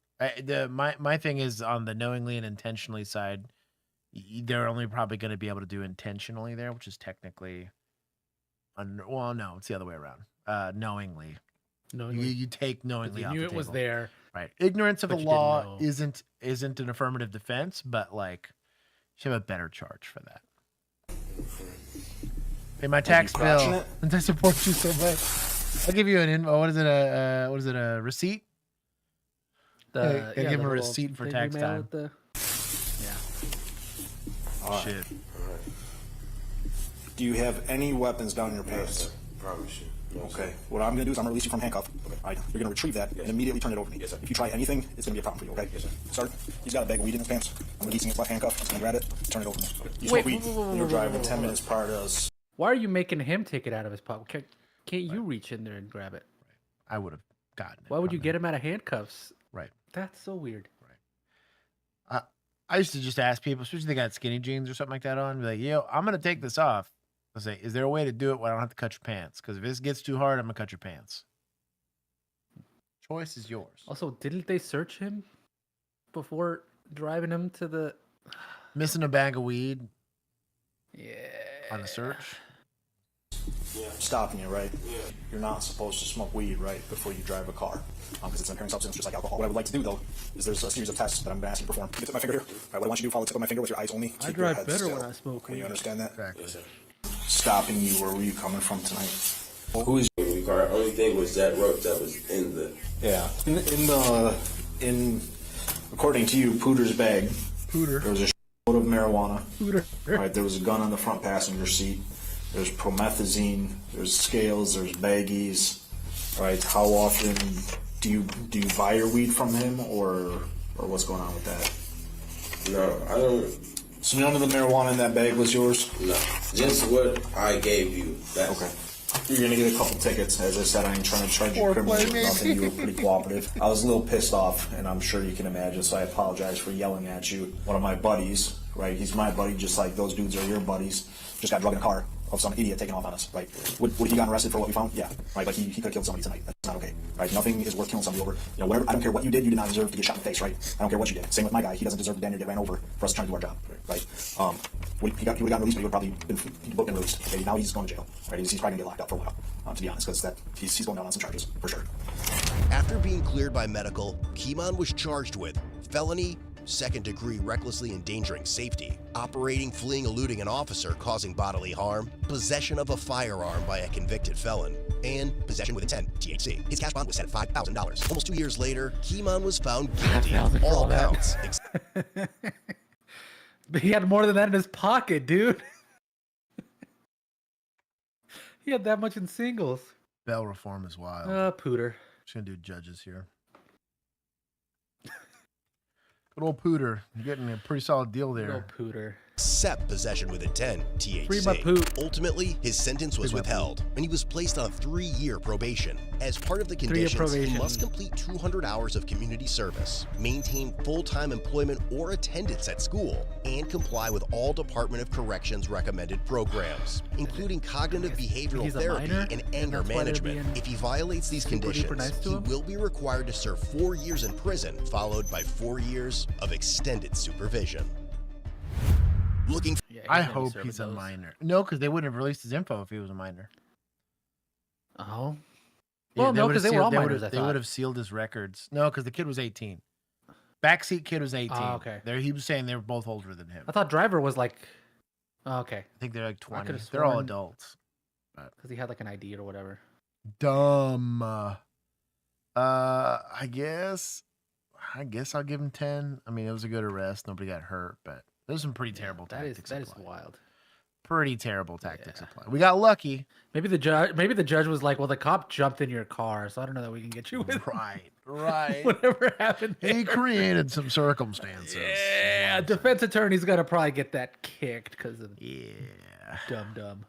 my thing is on the knowingly and intentionally side. They're only probably going to be able to do intentionally there, which is technically, well, no, it's the other way around. Knowingly, you take knowingly You off knew the it was table. there. Right? Ignorance of but the you didn't law know. isn't an affirmative defense, but like, you should have a better charge for that. Pay my tax crotching bill, it? and I support you so much. I'll give you an info. What is it? A receipt? Gotta give him a receipt for tax time. All Shit. Do you have any weapons down your pants? Probably should. Okay. What I'm going to do is I'm going to release you from handcuff. All right. You're going to retrieve that and immediately turn it over to me. Yes, sir. If you try anything, it's going to be a problem for you, okay? Yes, sir. Start. He's got a bag of weed in his pants. I'm releasing his left handcuff. He's going to grab it, turn it over to me. You Wait, smoke weed whoa, when you're driving 10 minutes prior to us. Why are you making him take it out of his pocket? Can't you reach in there and grab it? I would have gotten it. Why would you get him out of handcuffs? Right. That's so weird. I used to just ask people, especially if they got skinny jeans or something like that on, be like, yo, I'm going to take this off. I say, is there a way to do it where I don't have to cut your pants? Because if this gets too hard, I'm going to cut your pants. Choice is yours. Also, didn't they search him before driving him to the... Missing a bag of weed Yeah. on a search? Stopping you, right? Yeah. You're not supposed to smoke weed, right, before you drive a car. Because it's an impairing substance just like alcohol. What I would like to do, though, is there's a series of tests that I'm going to ask you to perform. You can tip my finger here. All right, what I want you to do, follow the tip of my finger with your eyes only. I Keep your drive head better still. when I smoke Okay, weed. you understand that? Exactly. Yes, sir. Stopping you, where were you coming from tonight? Who is In the car, only thing was that rope that was in the. Yeah. In according to you, Pooter's bag. Pooter. There was a load of marijuana. Pooter. Right. There was a gun on the front passenger seat. There's promethazine. There's scales. There's baggies. Right. How often do you buy your weed from him, or what's going on with that? No, I don't. So none of the marijuana in that bag was yours? No, just what I gave you. That's okay. You're gonna get a couple tickets. As I said, I ain't trying to charge you criminally or nothing. You were pretty cooperative. I was a little pissed off, and I'm sure you can imagine, so I apologize for yelling at you. One of my buddies, right, he's my buddy, just like those dudes are your buddies, just got drugged in a car of some idiot taking off on us, right? Would he gotten arrested for what we found? Yeah, right, but he could have killed somebody tonight. That's not okay, right? Nothing is worth killing somebody over. You know, whatever, I don't care what you did not deserve to get shot in the face, right? I don't care what you did. Same with my guy. He doesn't deserve to damn near get ran over for us trying to do our job, right? He would have gotten released, but he would probably been released. Okay, now he's going to jail, right? He's probably gonna get locked up for a while, to be honest, because he's going down on some charges for sure. After being cleared by medical, Kimon was charged with felony, second-degree recklessly endangering safety, operating, fleeing, eluding an officer, causing bodily harm, possession of a firearm by a convicted felon, and possession with intent, THC. His cash bond was set at $5,000. Almost 2 years later, Kimon was found guilty of all counts. But he had more than that in his pocket, dude. He had that much in singles. Bail reform is wild. Pooter. Just gonna do judges here. Good old Pooter. You're getting a pretty solid deal there. Good old Pooter. Except possession with intent, Free my poop. THC. Ultimately, his sentence was withheld, and he was placed on a 3-year probation. As part of the 3-year conditions, he probation. must complete 200 hours of community service, maintain full-time employment or attendance at school, and comply with all Department of Corrections recommended programs, including cognitive behavioral he's a therapy minor, and and anger that's why they're management. being If he violates these super duper conditions, nice to he him? will be required to serve 4 years in prison, followed by 4 years of extended supervision. Looking for I hope he's a minor. No, because they wouldn't have released his info if he was a minor. Oh. Yeah, Well, no, because they were all minors, I They thought. would have sealed his records. No, because the kid was 18. Backseat kid was 18. Oh, okay. He was saying they were both older than him. I thought driver was like, okay. I think they're like 20. could've They're all sworn- adults. Because he had like an ID or whatever. Dumb. I guess I'll give him 10. I mean, it was a good arrest. Nobody got hurt, but there's some pretty terrible tactics. That is wild. Pretty terrible tactics applied. We got lucky. Maybe the judge was like, well, the cop jumped in your car, so I don't know that we can get you with Right. whatever happened there. He created some circumstances. Yeah, defense attorney's gonna probably get that kicked because of dumb.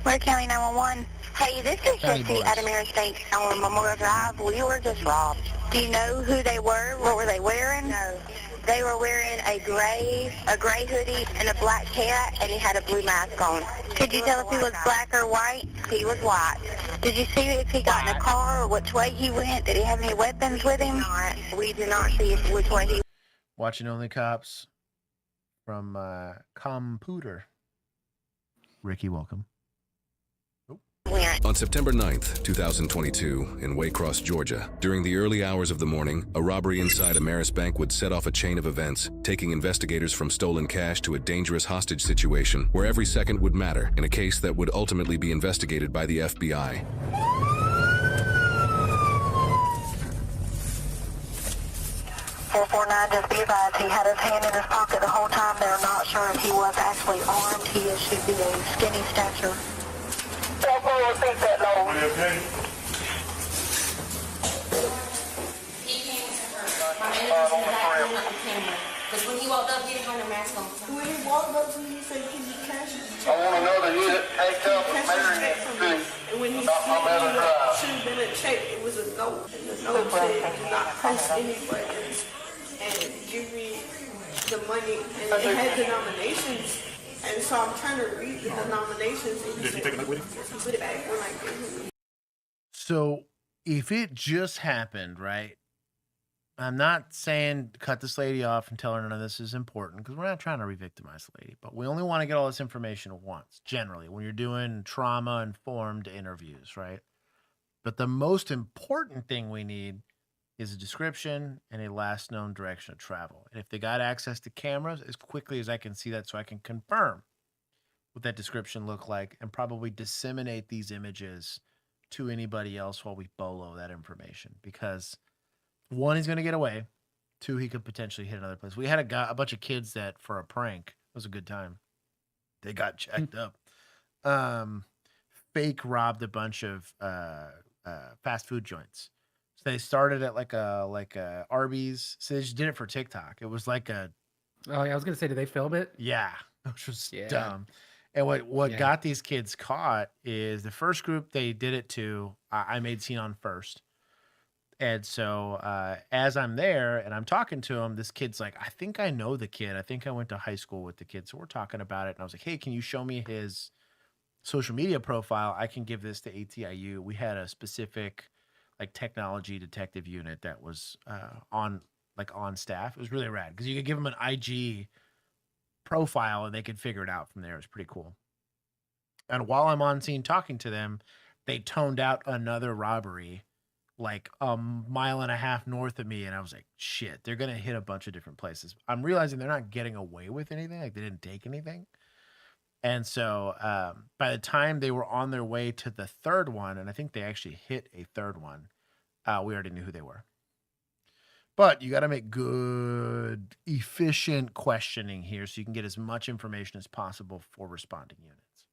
Ware County 911. Hey, this is Jesse at American State on Memorial Drive. We were just robbed. Do you know who they were? What were they wearing? No. They were wearing a gray hoodie and a black hat, and he had a blue mask on. Could you tell if he was black or white? He was white. Did you see if he got in a car or which way he went? Did he have any weapons with him? We did not see which way he. Watching OnlyCops from Computer. Ricky, welcome. On September 9th, 2022, in Waycross, Georgia, during the early hours of the morning, a robbery inside Ameris Bank would set off a chain of events, taking investigators from stolen cash to a dangerous hostage situation where every second would matter in a case that would ultimately be investigated by the FBI. 449, just be advised, he had his hand in his pocket the whole time. They're not sure if he was actually armed. He should be a skinny stature. Take that low. Okay. Because when he walked up, he didn't have no mask on. When he walked up to me, he said, can you cash it? I want to know that you take up and marry him too. And when he Not my better drive. should have been a check, it was a note. And the note said, do not press any buttons and give me the money. And it had denominations. And so I'm trying to read the denominations. And Did he take it with him? Yes, he put it back when I gave him. So if it just happened, right? I'm not saying cut this lady off and tell her none of this is important because we're not trying to re-victimize the lady, but we only want to get all this information at once, generally, when you're doing trauma-informed interviews, right? But the most important thing we need is a description and a last known direction of travel. And if they got access to cameras, as quickly as I can see that so I can confirm what that description looked like and probably disseminate these images to anybody else while we bolo that information. Because one, he's going to get away. Two, he could potentially hit another place. We had a bunch of kids that, for a prank, it was a good time. They got checked up. Fake robbed a bunch of fast food joints. So they started at like a Arby's. So they just did it for TikTok. It was like a. Oh yeah, I was gonna say, did they film it? Yeah, which was dumb. And what got these kids caught is the first group they did it to. I made scene on first, and so as I'm there and I'm talking to him, this kid's like, I think I know the kid. I think I went to high school with the kid. So we're talking about it, and I was like, hey, can you show me his social media profile? I can give this to ATIU. We had a specific like technology detective unit that was on staff. It was really rad because you could give them an IG profile and they could figure it out from there. It was pretty cool. And while I'm on scene talking to them, they toned out another robbery like a mile and a half north of me, and I was like, shit, they're gonna hit a bunch of different places. I'm realizing they're not getting away with anything, like they didn't take anything. And so by the time they were on their way to the third one, and I think they actually hit a third one, we already knew who they were. But you got to make good, efficient questioning here so you can get as much information as possible for responding units.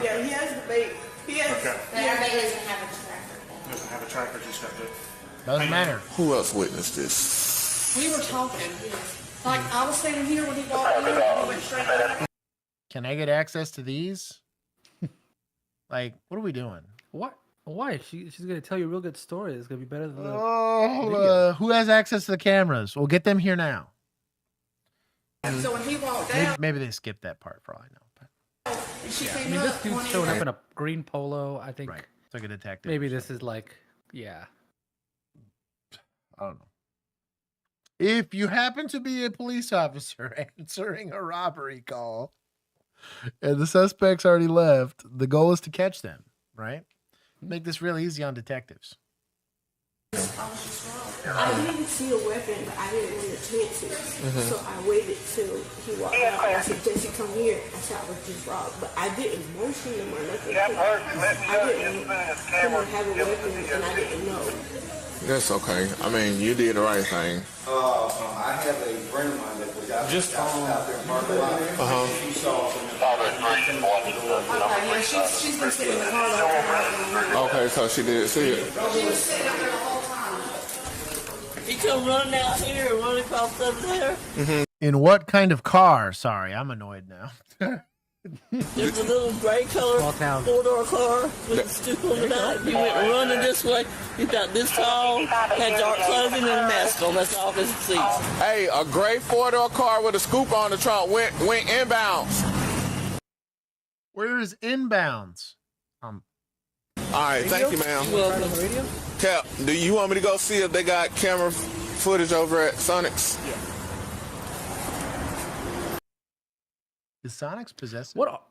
Yeah, he has the bait. He has. The airbag doesn't have a tracker. Doesn't have a tracker, just got the. Doesn't matter. Who else witnessed this? We were talking. Like, I was standing here when he walked in, and he went straight down. Can I get access to these? Like, what are we doing? What? Why? She's gonna tell you a real good story. It's gonna be better than the Who has access to the cameras? We'll get them here now. So when he walked down, Maybe they skipped that part for all I know. she I came mean, up. this dude's showing up in a green polo. I think Right. It's like a detective. maybe this is like, yeah. I don't know. If you happen to be a police officer answering a robbery call and the suspect's already left, the goal is to catch them, right? Make this real easy on detectives. I didn't see a weapon, but I didn't want to chance it. So I waited till he walked out. I said, Jesse, come here. I said, I was just robbed. But I didn't motion him or nothing. I didn't come and have a weapon, and I didn't know. That's okay. I mean, you did the right thing. I have a friend of mine that was out Just out there in parking lot. She saw some. Okay, yeah, she's been sitting in the car the whole time. Okay, so she did see it. She was sitting up there the whole time. He come running out here and running across up there. In what kind of car? Sorry, I'm annoyed now. There's a little gray color Small town. four-door car with a stoop on the back. He went running this way. He's about this tall, had dark clothing and a mask on. That's all his seats. Hey, a gray four-door car with a scoop on the trunk went inbounds. Where is inbounds? All right, thank you, ma'am. Welcome. Cap, do you want me to go see if they got camera footage over at Sonic's? Yeah. Is Sonic's possessive? What?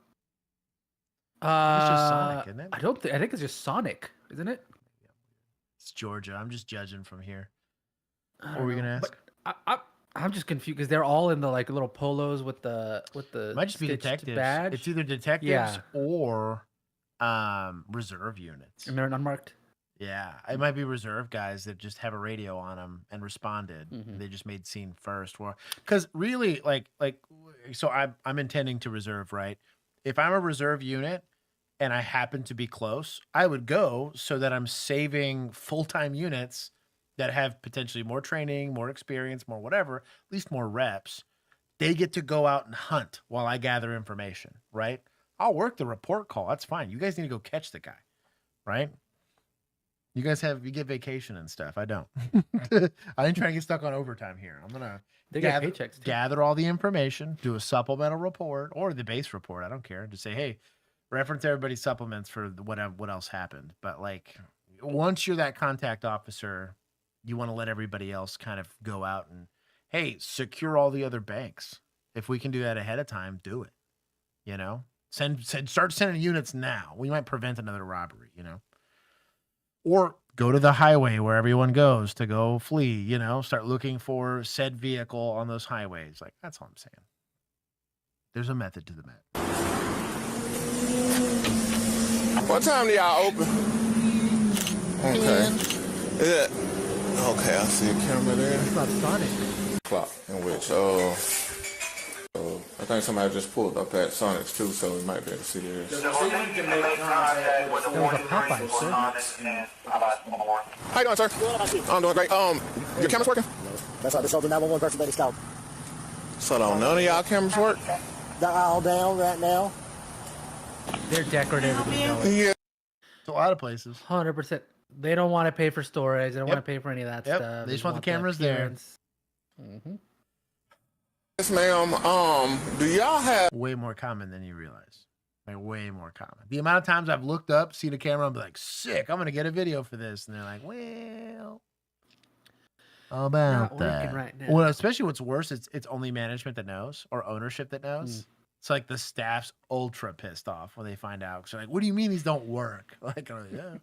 It's just Sonic, isn't it? I don't think. I think it's just Sonic, isn't it? It's Georgia. I'm just judging from here. I What don't were we know. gonna ask? But I'm just confused because they're all in the like little polos with the It might just be stitched detectives. badge. It's either detectives Yeah. or reserve units. And they're unmarked. Yeah, it might be reserve guys that just have a radio on them and responded. They just made scene first, because really, so I'm intending to reserve, right? If I'm a reserve unit and I happen to be close, I would go so that I'm saving full-time units that have potentially more training, more experience, more whatever, at least more reps. They get to go out and hunt while I gather information, right? I'll work the report call. That's fine. You guys need to go catch the guy, right? You get vacation and stuff. I don't. I ain't trying to get stuck on overtime here. I'm gonna They get paychecks too. gather all the information, do a supplemental report or the base report. I don't care. Just say, hey, reference everybody's supplements for what else happened. But like, once you're that contact officer, you want to let everybody else kind of go out and, hey, secure all the other banks. If we can do that ahead of time, do it. You know, start sending units now. We might prevent another robbery. You know. Or go to the highway where everyone goes to go flee, you know, start looking for said vehicle on those highways. Like, that's all I'm saying. There's a method to the madness. What time do y'all open? Okay. Yeah. Okay, I see a camera there. It's not Sonic. Clock in which, I think somebody just pulled up at Sonic's too, so we might be able to see this. There was a Popeye, sir. How you doing, sir? I'm doing great. Your camera's working? That's like the Southern 911 person that is called. So don't none of y'all cameras work? They're all down right now. They're decorative. Yeah. It's a lot of places. 100%. They don't want to pay for storage. They don't want to pay for any of that Yep. stuff. They just want the cameras there. Yes, ma'am. Do y'all have way more common than you realize? Like, way more common. The amount of times I've looked up, seen a camera, and be like, sick, I'm gonna get a video for this. And they're like, well, how about Not that? working right now. Well, especially what's worse, it's only management that knows or ownership that knows. So like the staff's ultra pissed off when they find out. Cause they're like, what do you mean these don't work? Like, yeah.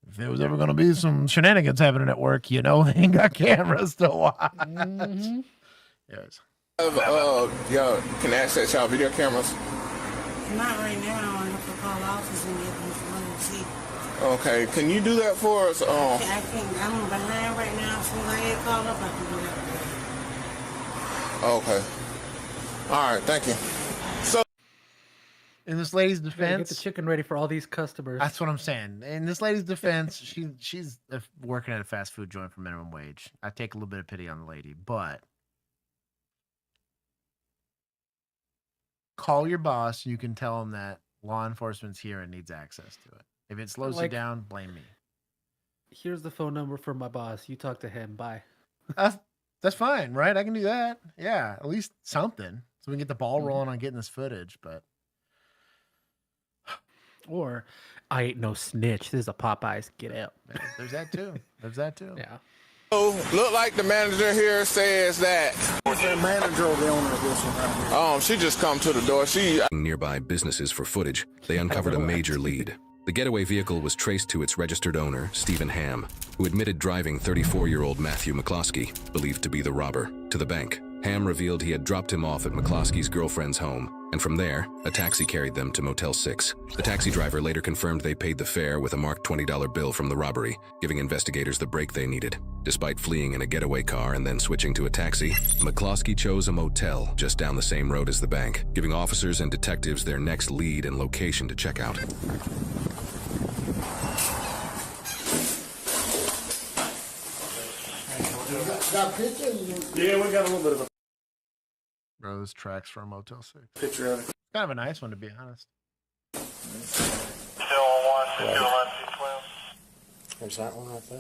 If there was ever going to be some shenanigans happening at work, you know, they ain't got cameras to watch. Yes. Y'all can access y'all video cameras. Not right now. I have to call the office and get them to run and see. Okay, can you do that for us? I can't. I'm behind right now. As soon as I get called up, I can do that. Okay. All right, thank you. So, in this lady's defense, get the chicken ready for all these customers. That's what I'm saying. In this lady's defense, she's working at a fast food joint for minimum wage. I take a little bit of pity on the lady, but call your boss. You can tell him that law enforcement's here and needs access to it. If it slows you down, blame me. Here's the phone number for my boss. You talk to him. Bye. That's fine, right? I can do that. Yeah, at least something. So we can get the ball rolling on getting this footage, but... Or, I ain't no snitch. This is a Popeyes. Get out. There's that too. There's that too. Yeah. So, look like the manager here says that. The manager or the owner of this one? She just come to the door. Nearby businesses for footage, they uncovered a major lead. The getaway vehicle was traced to its registered owner, Stephen Ham, who admitted driving 34-year-old Matthew McCloskey, believed to be the robber, to the bank. Ham revealed he had dropped him off at McCloskey's girlfriend's home, and from there, a taxi carried them to Motel 6. The taxi driver later confirmed they paid the fare with a marked $20 bill from the robbery, giving investigators the break they needed. Despite fleeing in a getaway car and then switching to a taxi, McCloskey chose a motel just down the same road as the bank, giving officers and detectives their next lead and location to check out. Got pictures? Yeah, we got a little bit of a Bro, those tracks from Motel 6. picture of it. Kind of a nice one, to be honest. There's that one right there.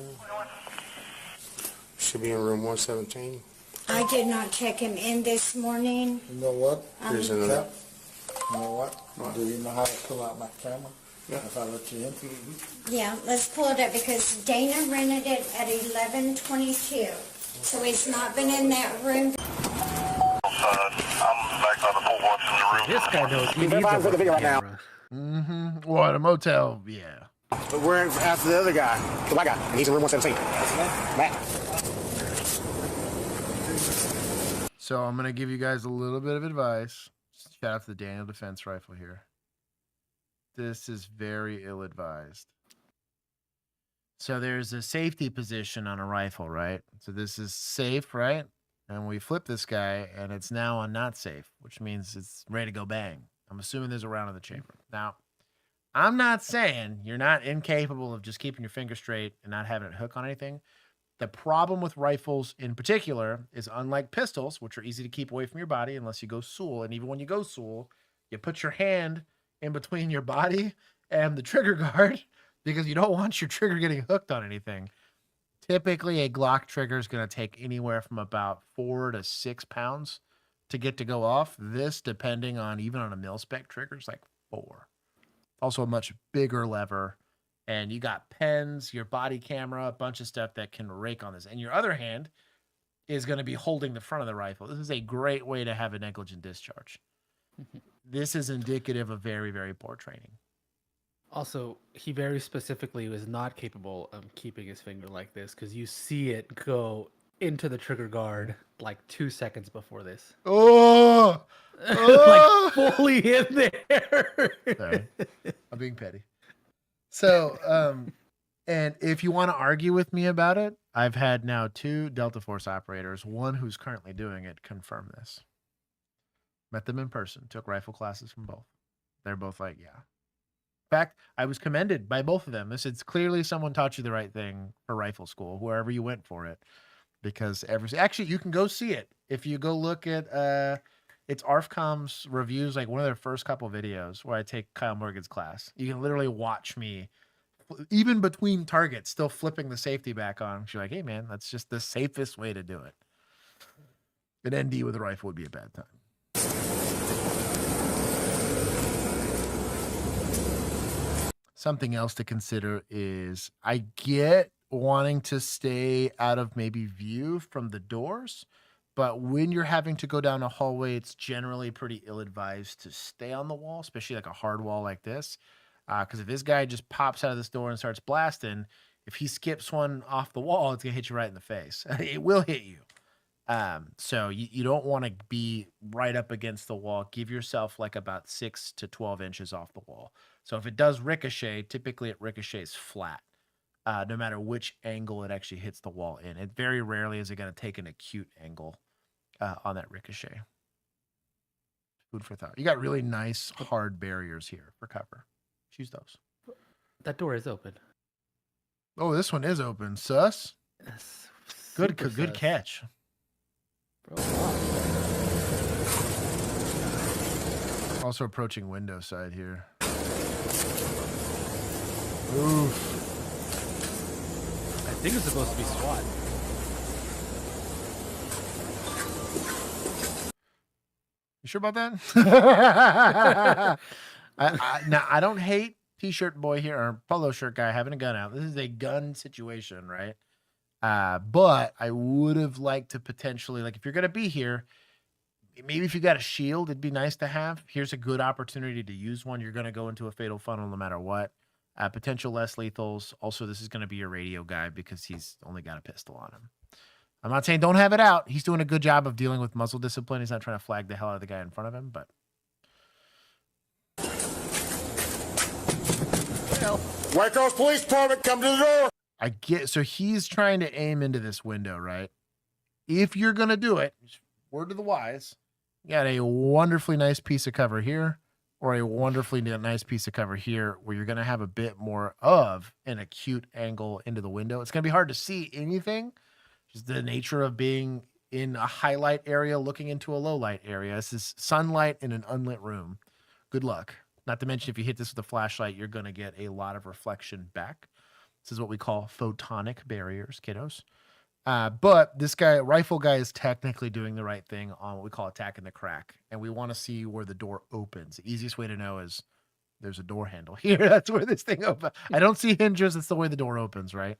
Should be in room 117. I did not check him in this morning. You know what? There's another. You know what? Do you know how to pull out my camera? Yeah. If I let you in? Yeah, let's pull it up because Dana rented it at 11:22. So it's not been in that room. This guy knows he needs Everybody's with the video right now. Mm-hmm. Well, at a motel, yeah. But we're after the other guy, the white guy, and he's in room 117. Matt. So I'm going to give you guys a little bit of advice. Shout out to the Daniel Defense Rifle here. This is very ill-advised. So there's a safety position on a rifle, right? So this is safe, right? And we flip this guy, and it's now on not safe, which means it's ready to go bang. I'm assuming there's a round in the chamber. Now, I'm not saying you're not incapable of just keeping your finger straight and not having it hook on anything. The problem with rifles in particular is, unlike pistols, which are easy to keep away from your body unless you go Sool, and even when you go Sool, you put your hand in between your body and the trigger guard because you don't want your trigger getting hooked on anything. Typically, a Glock trigger is going to take anywhere from about 4 to 6 pounds to get to go off. This, depending on even on a mil-spec trigger, is like 4. Also a much bigger lever. And you got pens, your body camera, a bunch of stuff that can rake on this. And your other hand is going to be holding the front of the rifle. This is a great way to have a negligent discharge. This is indicative of very, very poor training. Also, he very specifically was not capable of keeping his finger like this because you see it go into the trigger guard like 2 seconds before this. Oh! Like fully in there. Sorry. I'm being petty. So, and if you want to argue with me about it, I've had now 2 Delta Force operators, one who's currently doing it, confirm this. Met them in person, took rifle classes from both. They're both like, yeah. In fact, I was commended by both of them. This is clearly someone taught you the right thing for rifle school, wherever you went for it. Because actually, you can go see it. If you go look at it's ARFCOM's reviews, like one of their first couple videos where I take Kyle Morgan's class. You can literally watch me, even between targets, still flipping the safety back on. She's like, hey, man, that's just the safest way to do it. An ND with a rifle would be a bad time. Something else to consider is I get wanting to stay out of maybe view from the doors, But when you're having to go down a hallway, it's generally pretty ill-advised to stay on the wall, especially like a hard wall like this. Because if this guy just pops out of this door and starts blasting, if he skips one off the wall, it's gonna hit you right in the face. It will hit you. So you don't want to be right up against the wall. Give yourself like about 6 to 12 inches off the wall. So if it does ricochet, typically it ricochets flat, no matter which angle it actually hits the wall in. It very rarely is it going to take an acute angle on that ricochet. Food for thought. You got really nice hard barriers here for cover. Choose those. That door is open. Oh, this one is open. Sus. Yes, Good super sus. catch. Bro, Also approaching window side here. Oof. I think it's supposed to be SWAT. You sure about that? Now, I don't hate t-shirt boy here or polo shirt guy having a gun out. This is a gun situation, right? But I would have liked to potentially, like, if you're going to be here, maybe if you got a shield, it'd be nice to have. Here's a good opportunity to use one. You're going to go into a fatal funnel no matter what. Potential less lethals. Also, this is going to be your radio guy because he's only got a pistol on him. I'm not saying don't have it out. He's doing a good job of dealing with muzzle discipline. He's not trying to flag the hell out of the guy in front of him, but. White Cross Police Department, come to the door. I get, so he's trying to aim into this window, right? If you're going to do it, word to the wise, you got a wonderfully nice piece of cover here or a wonderfully nice piece of cover here where you're going to have a bit more of an acute angle into the window. It's going to be hard to see anything. Just the nature of being in a highlight area looking into a low light area. This is sunlight in an unlit room. Good luck. Not to mention, if you hit this with a flashlight, you're going to get a lot of reflection back. This is what we call photonic barriers, kiddos. But this guy, rifle guy, is technically doing the right thing on what we call attacking the crack. And we want to see where the door opens. The easiest way to know is there's a door handle here. That's where this thing opens. I don't see hinges. It's the way the door opens, right?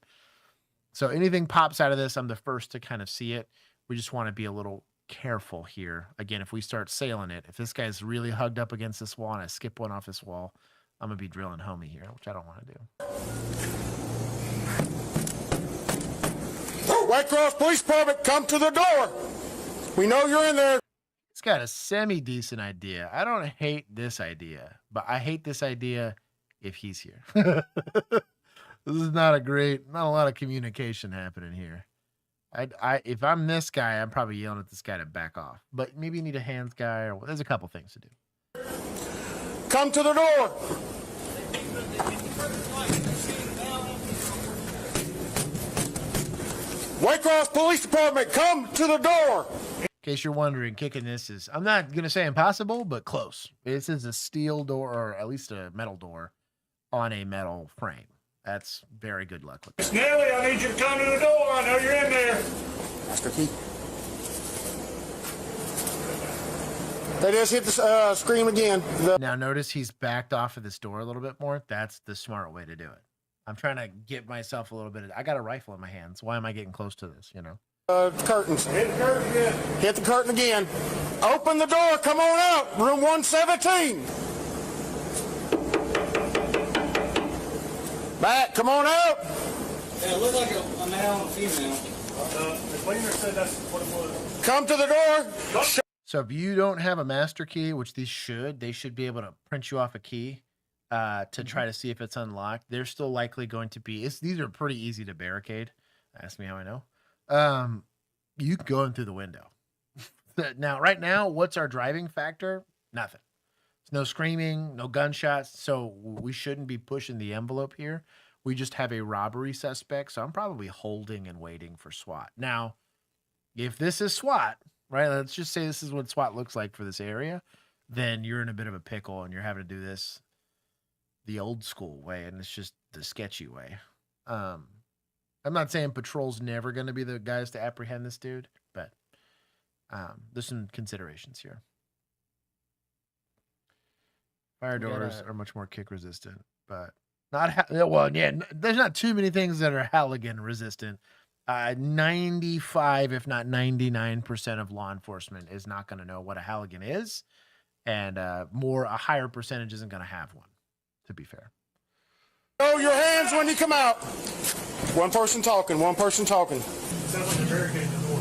So anything pops out of this, I'm the first to kind of see it. We just want to be a little careful here. Again, if we start sailing it, if this guy's really hugged up against this wall and I skip one off this wall, I'm going to be drilling homie here, which I don't want to do. White Cross Police Department, come to the door. We know you're in there. It's got a semi-decent idea. I don't hate this idea, but I hate this idea if he's here. This is not a lot of communication happening here. If I'm this guy, I'm probably yelling at this guy to back off. But maybe you need a hands guy, or there's a couple things to do. Come to the door. White Cross Police Department, come to the door. In case you're wondering, kicking this is, I'm not going to say impossible, but close. This is a steel door, or at least a metal door, on a metal frame. That's very good luck with that. Nelly, I need you to come to the door. I know you're in there. Master key. They just hit the screen again. Now notice he's backed off of this door a little bit more. That's the smart way to do it. I'm trying to get myself a little bit. I got a rifle in my hands. Why am I getting close to this, you know? Curtains. Hit the curtain again. Hit the curtain again. Open the door. Come on out. Room 117. Back. Come on out. Yeah, it looked like a male and a female. The cleaner said that's what it was. Come to the door. So if you don't have a master key, which they should be able to print you off a key to try to see if it's unlocked. They're still likely going to be. These are pretty easy to barricade. Ask me how I know. You can go in through the window. Now, right now, what's our driving factor? Nothing. There's no screaming, no gunshots. So we shouldn't be pushing the envelope here. We just have a robbery suspect. So I'm probably holding and waiting for SWAT. Now, if this is SWAT, right? Let's just say this is what SWAT looks like for this area. Then you're in a bit of a pickle and you're having to do this the old school way. And it's just the sketchy way. I'm not saying patrol's never going to be the guys to apprehend this dude, but there's some considerations here. Fire doors are much more kick resistant, but not, there's not too many things that are Halligan resistant. 95, if not 99% of law enforcement is not going to know what a Halligan is, and a higher percentage isn't going to have one, to be fair. Show your hands when you come out. One person talking, one person talking. Sounds like a barricade in the door.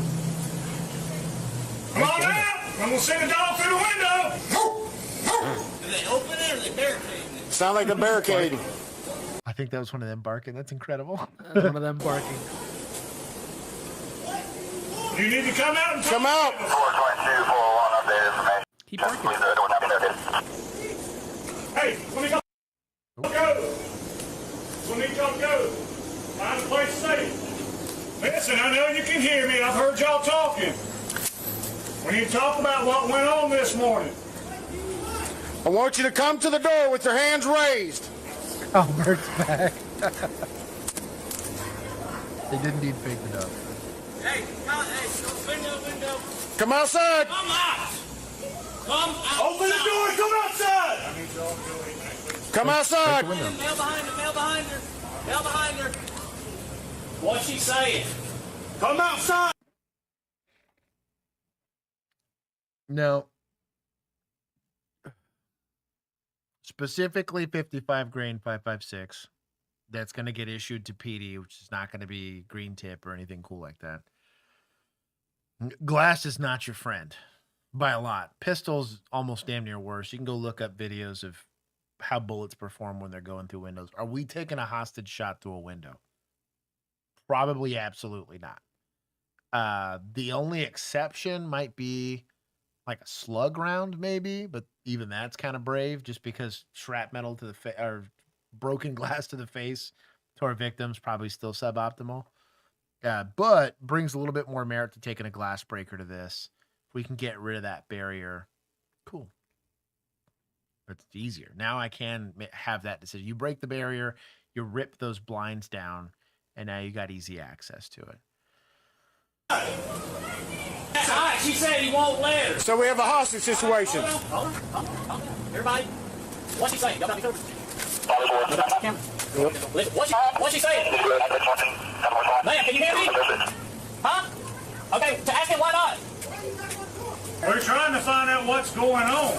Come on out! I'm going to send a dog through the window! Do they open it or they barricade it? Sound like a barricade. I think that was one of them barking. That's incredible. One of them barking. You need to come out and come out. 422, 401, updated information. Keep barking. Please, the door not be barricaded. Hey, let me go. Go. Let me go. Find a place safe. Listen, I know you can hear me. I've heard y'all talking. We need to talk about what went on this morning. I want you to come to the door with your hands raised. Albert's back. They didn't need fake enough. Hey, window. Come outside. Come out. Come outside. Open the door. Come outside. Come outside. Mail behind her. What's she saying? Come outside. No. Specifically 55 grain 556. That's going to get issued to PD, which is not going to be green tip or anything cool like that. Glass is not your friend by a lot. Pistols almost damn near worse. You can go look up videos of how bullets perform when they're going through windows. Are we taking a hostage shot through a window? Probably absolutely not. The only exception might be like a slug round, maybe, but even that's kind of brave, just because shrapnel to the face or broken glass to the face to our victims probably still suboptimal. But brings a little bit more merit to taking a glass breaker to this. If we can get rid of that barrier, cool. It's easier. Now I can have that decision. You break the barrier, you rip those blinds down, and now you got easy access to it. That's all right. She said he won't let her. So we have a hostage situation. Hold on. Everybody, what's she saying? Y'all got me covered. Listen, what's she saying? Ma'am, can you hear me? Huh? Okay, to ask him why not. We're trying to find out what's going on.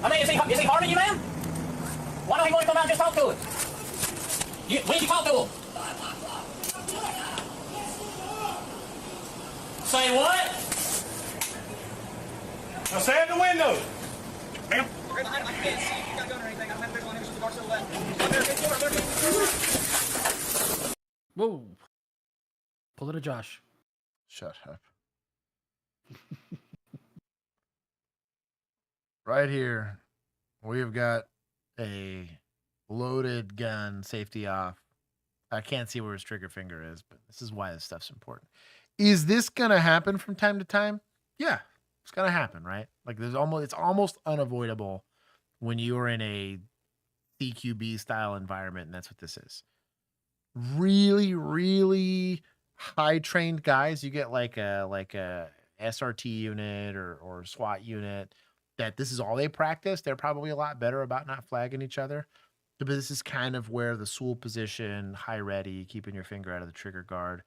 I mean, is he harming you, ma'am? Why don't he want to come out and just talk to him? When did you talk to him? Say what? Now stay at the window. Ma'am. Whoa. Pull it to Josh. Shut up. Right here, we've got a loaded gun, safety off. I can't see where his trigger finger is, but this is why this stuff's important. Is this gonna happen from time to time? Yeah, it's gonna happen, right? Like it's almost unavoidable when you are in a CQB style environment, and that's what this is. Really, really high trained guys. You get like a SRT unit or SWAT unit that this is all they practice. They're probably a lot better about not flagging each other. But this is kind of where the Sewell position, high ready, keeping your finger out of the trigger guard,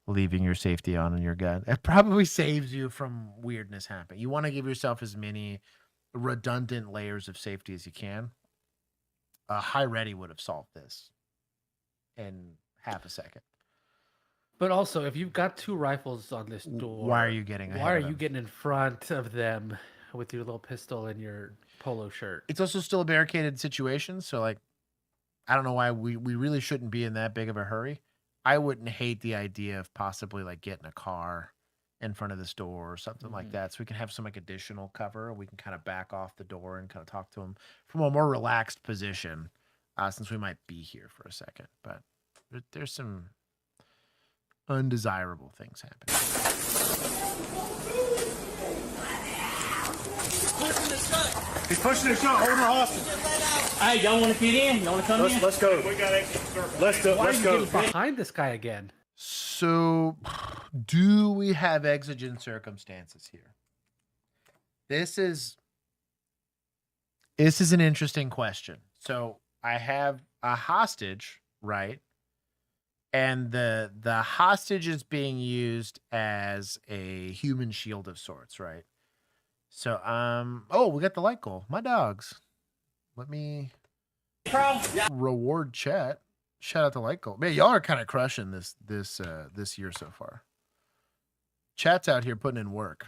leaving your safety on in your gun. It probably saves you from weirdness happening. You want to give yourself as many redundant layers of safety as you can. High ready would have solved this in half a second. But also, if you've got two rifles on this door, why are you getting ahead Why are of them? you getting in front of them with your little pistol and your polo shirt? It's also still a barricaded situation, so like, I don't know why we really shouldn't be in that big of a hurry. I wouldn't hate the idea of possibly like getting a car in front of this door or something like that, so we can have some like additional cover. We can kind of back off the door and kind of talk to them from a more relaxed position, since we might be here for a second. But there's some undesirable things happening. He's pushing his shot, holding her hostage. Hey, y'all want to get in? Y'all want to come in? Let's go. We got exit circle. Let's go. Behind this guy again. So, do we have exigent circumstances here? This is an interesting question. So, I have a hostage, right? And the hostage is being used as a human shield of sorts, right? So, oh, we got the light goal. My dogs. Let me reward chat. Shout out to light goal. Man, y'all are kind of crushing this year so far. Chat's out here putting in work.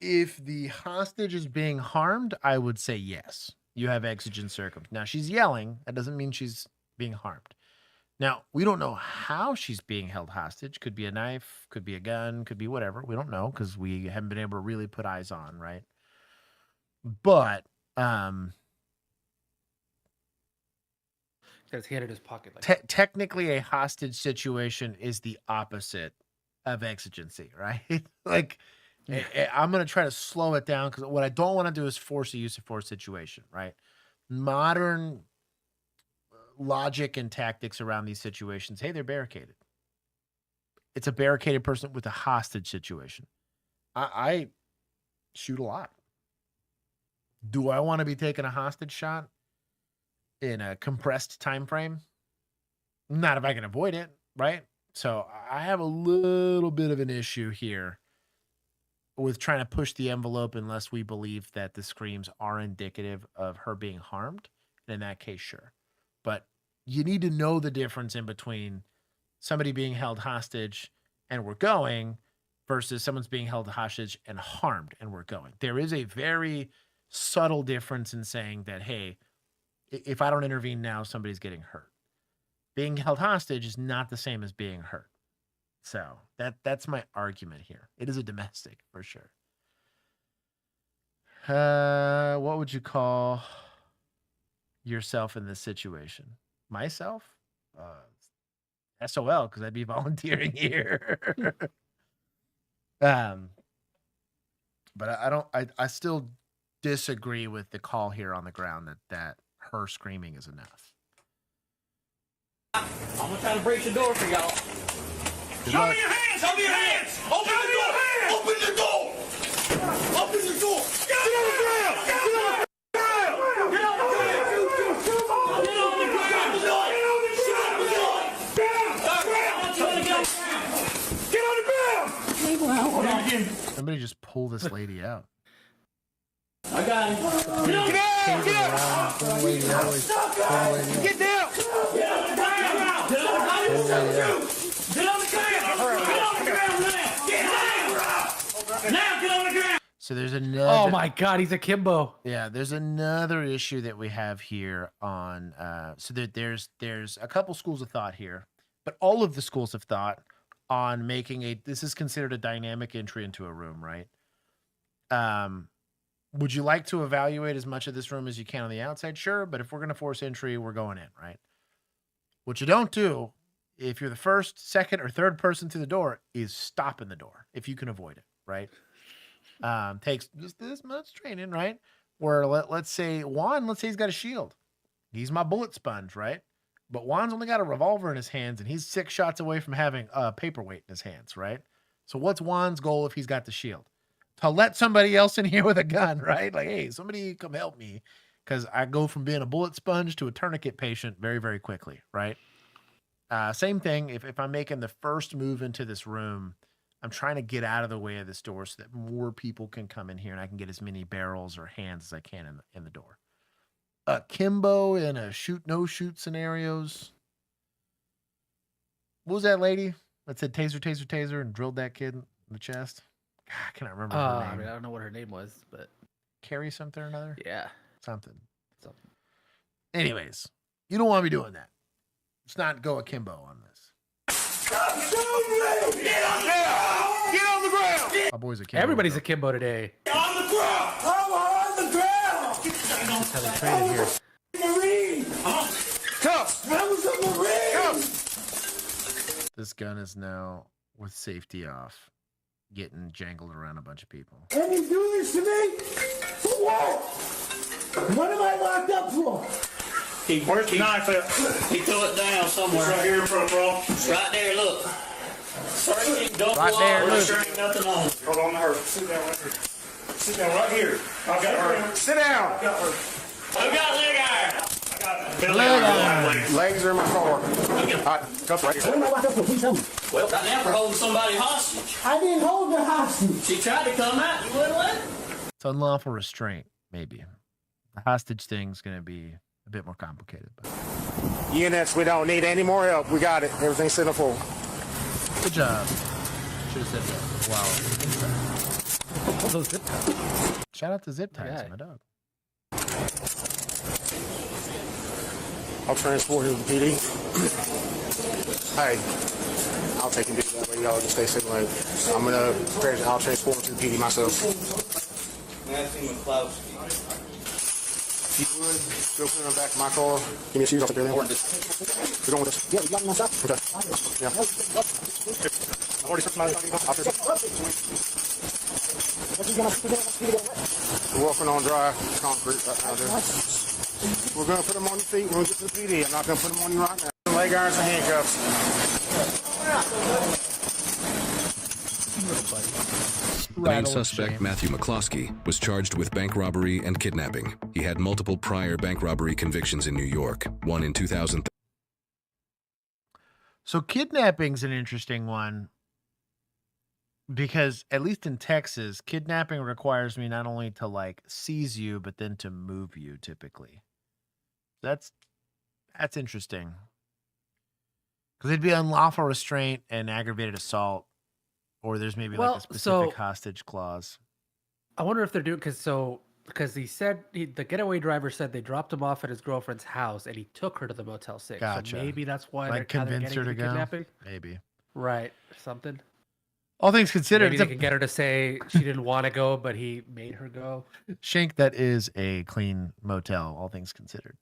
If the hostage is being harmed, I would say yes. You have exigent circumstances. Now, she's yelling. That doesn't mean she's being harmed. Now, we don't know how she's being held hostage. Could be a knife, could be a gun, could be whatever. We don't know because we haven't been able to really put eyes on, right? But got his hand in his pocket. Technically, a hostage situation is the opposite of exigency, right? Like, I'm going to try to slow it down because what I don't want to do is force a use of force situation, right? Modern logic and tactics around these situations. Hey, they're barricaded. It's a barricaded person with a hostage situation. I shoot a lot. Do I want to be taking a hostage shot in a compressed time frame? Not if I can avoid it, right? So I have a little bit of an issue here with trying to push the envelope unless we believe that the screams are indicative of her being harmed. And in that case, sure. But you need to know the difference in between somebody being held hostage and we're going versus someone's being held hostage and harmed and we're going. There is a very subtle difference in saying that, hey, if I don't intervene now, somebody's getting hurt. Being held hostage is not the same as being hurt. So that's my argument here. It is a domestic for sure. What would you call yourself in this situation? Myself? SOL, because I'd be volunteering here. But I still disagree with the call here on the ground that her screaming is enough. I'm gonna try to break the door for y'all. Show me your hands! Show me your hands! Open the door! Open the door! Open the door! Get on the ground! Get on the ground! Get on the ground! Get on the ground! Get on the ground! Hold on again. Somebody just pull this lady out. I got him. Get out! Get out! Pull the lady out. Get down! Get on the ground! Get on the ground! Get on the ground! Get on the ground now! Get down! Now get on the ground! So there's another. Oh my God, he's a Kimbo. Yeah, there's another issue that we have here on. So there's a couple schools of thought here, but all of the schools of thought on making this is considered a dynamic entry into a room, right? Would you like to evaluate as much of this room as you can on the outside? Sure, but if we're going to force entry, we're going in, right? What you don't do, if you're the first, second, or third person through the door, is stop in the door if you can avoid it, right? Takes just this much training, right? Where let's say Juan, let's say he's got a shield. He's my bullet sponge, right? But Juan's only got a revolver in his hands, and he's 6 shots away from having a paperweight in his hands, right? So what's Juan's goal if he's got the shield? To let somebody else in here with a gun, right? Like, hey, somebody come help me. Because I go from being a bullet sponge to a tourniquet patient very, very quickly, right? Same thing, if I'm making the first move into this room, I'm trying to get out of the way of this door so that more people can come in here and I can get as many barrels or hands as I can in the door. Kimbo in a shoot-no-shoot scenarios. What was that lady that said taser, taser, taser and drilled that kid in the chest? God, I cannot remember her name. I mean, I don't know what her name was, but Carrie something or another? Yeah. Something. Anyways, you don't want to be doing that. Let's not go akimbo on this. Get on the ground! My boy's akimbo. Everybody's akimbo today. On the ground! I'm on the ground! That's how they traded here. Marine! Cuffs! I was a Marine! Cuffs! This gun is now, with safety off, getting jangled around a bunch of people. And you do this to me? For what? What am I locked up for? Where's the knife at? He threw it down somewhere. It's right here in front, bro. Right there, look. Right there, look. There ain't nothing on it. Hold on to her. Sit down right here. Sit down right here. I got her. Sit down. I got her. Who got leg iron? Legs are in my car. All right, cuffs right here. Well, right now for holding somebody hostage. I didn't hold the hostage. She tried to come out. You wouldn't let her. It's unlawful restraint, maybe. The hostage thing's going to be a bit more complicated. But Units, we don't need any more help. We got it. Everything's set up full. good job. Should have said that. Wow. Those zip ties. Shout out to Zip Ties, my dog. I'll transport him to PD. Hey, I'll take him to that way. Y'all just stay sitting like I'll transport him to the PD myself. Matthew McCloskey. If you would, go put him in the back of my car. Give me a shoes. I'll take care of them. We're going with this. Yeah, you got him on top? Okay. Yeah. I've already searched my I'll We're walking on dry concrete right now, dude. We're going to put them on your feet. We're going to get to the PD. I'm not going to put them on you right now. Leg irons and handcuffs. The main suspect, Matthew McCloskey, was charged with bank robbery and kidnapping. He had multiple prior bank robbery convictions in New York, one in 2000. So kidnapping's an interesting one because at least in Texas, kidnapping requires me not only to like seize you, but then to move you typically. That's interesting. Because it'd be unlawful restraint and aggravated assault, or there's maybe like a specific hostage clause. I wonder if they're doing because he said the getaway driver said they dropped him off at his girlfriend's house and he took her to the Motel 6. Gotcha. So maybe that's why Like they're convince her to go. kidnapping. Maybe. Right. Something. All things considered, Maybe they can get her to say she didn't want to go, but he made her go. Shank, that is a clean motel, all things considered.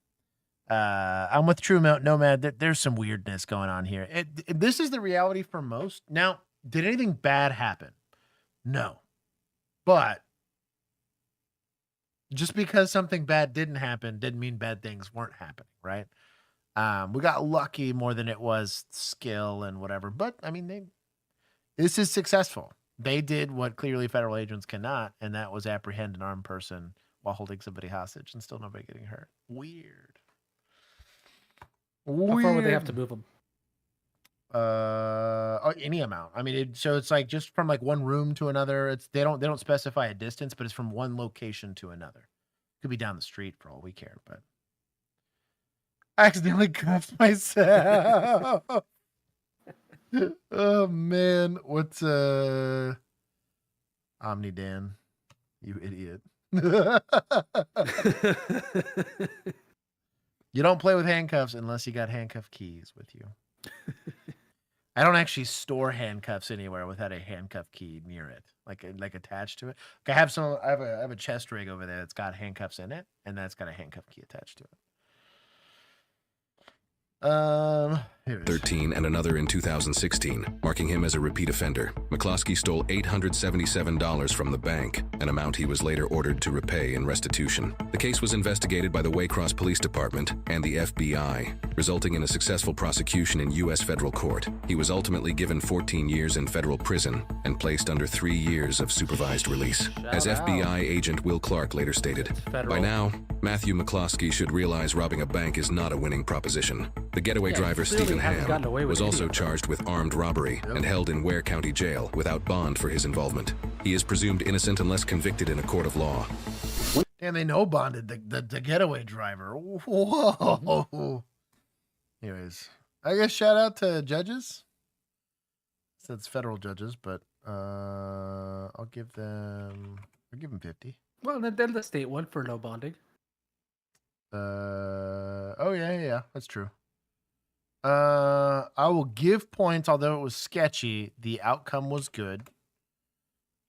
I'm with True Nomad. There's some weirdness going on here. This is the reality for most. Now, did anything bad happen? No. But just because something bad didn't happen didn't mean bad things weren't happening, right? We got lucky more than it was skill and whatever. But, I mean, this is successful. They did what clearly federal agents cannot, and that was apprehend an armed person while holding somebody hostage and still nobody getting hurt. Weird. How far would they have to move them? Any amount. I mean, so it's like just from like one room to another. They don't specify a distance, but it's from one location to another. Could be down the street for all we care, but I accidentally cuffed myself. Oh man, what's Omni Dan? You idiot. You don't play with handcuffs unless you got handcuff keys with you. I don't actually store handcuffs anywhere without a handcuff key near it, like attached to it. Like I have a chest rig over there that's got handcuffs in it, and that's got a handcuff key attached to it. 13 and another in 2016, marking him as a repeat offender. McCloskey stole $877 from the bank, an amount he was later ordered to repay in restitution. The case was investigated by the Waycross Police Department and the FBI, resulting in a successful prosecution in U.S. federal court. He was ultimately given 14 years in federal prison and placed under 3 years of supervised release. As FBI agent Will Clark later stated, by now, Matthew McCloskey should realize robbing a bank is not a winning proposition. The getaway driver, Stephen Ham, was also charged with armed robbery and held in Ware County Jail without bond for his involvement. He is presumed innocent unless convicted in a court of law. Damn, they no bonded the getaway driver. Whoa. Anyways, I guess shout out to judges. It's federal judges, but I'll give them 50. Well, then the state one for no bonding. Oh yeah, that's true. I will give points, although it was sketchy. The outcome was good.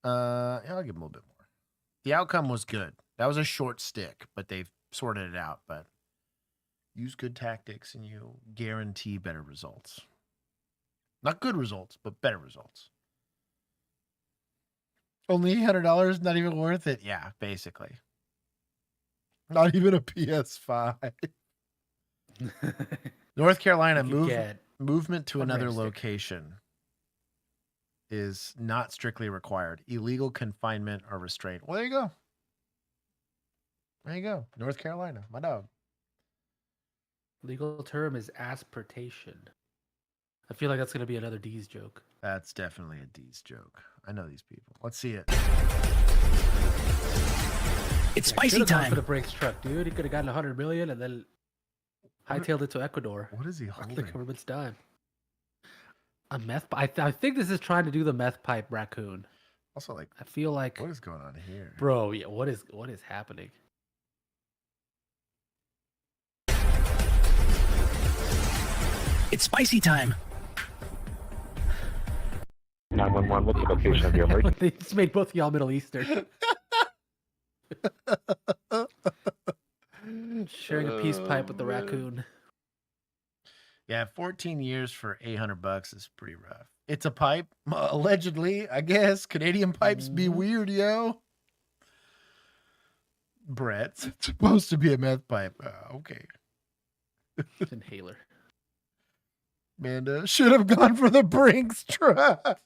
Yeah, I'll give them a little bit more. The outcome was good. That was a short stick, but they've sorted it out. But use good tactics, and you guarantee better results. Not good results, but better results. Only $800, not even worth it. Yeah, basically. Not even a PS5. North Carolina movement to another location is not strictly required. Illegal confinement or restraint. Well, there you go. There you go. North Carolina, my dog. Legal term is aspiratation. I feel like that's gonna be another D's joke. That's definitely a D's joke. I know these people. Let's see it. It's spicy time. For the brakes truck, dude. He could have gotten 100 million and then hightailed it to Ecuador. What is he holding? The government's dime. A meth. I think this is trying to do the meth pipe raccoon. Also, like, I feel like what is going on here, bro? Yeah, what is happening? It's spicy time. 911, what's the location of your emergency? They just made both of y'all Middle Eastern. Sharing a peace pipe with the raccoon. Yeah, 14 years for $800 is pretty rough. It's a pipe, allegedly. I guess Canadian pipes be weird, yo. Brett's supposed to be a meth pipe. Okay. Inhaler. Amanda should have gone for the Brinks truck.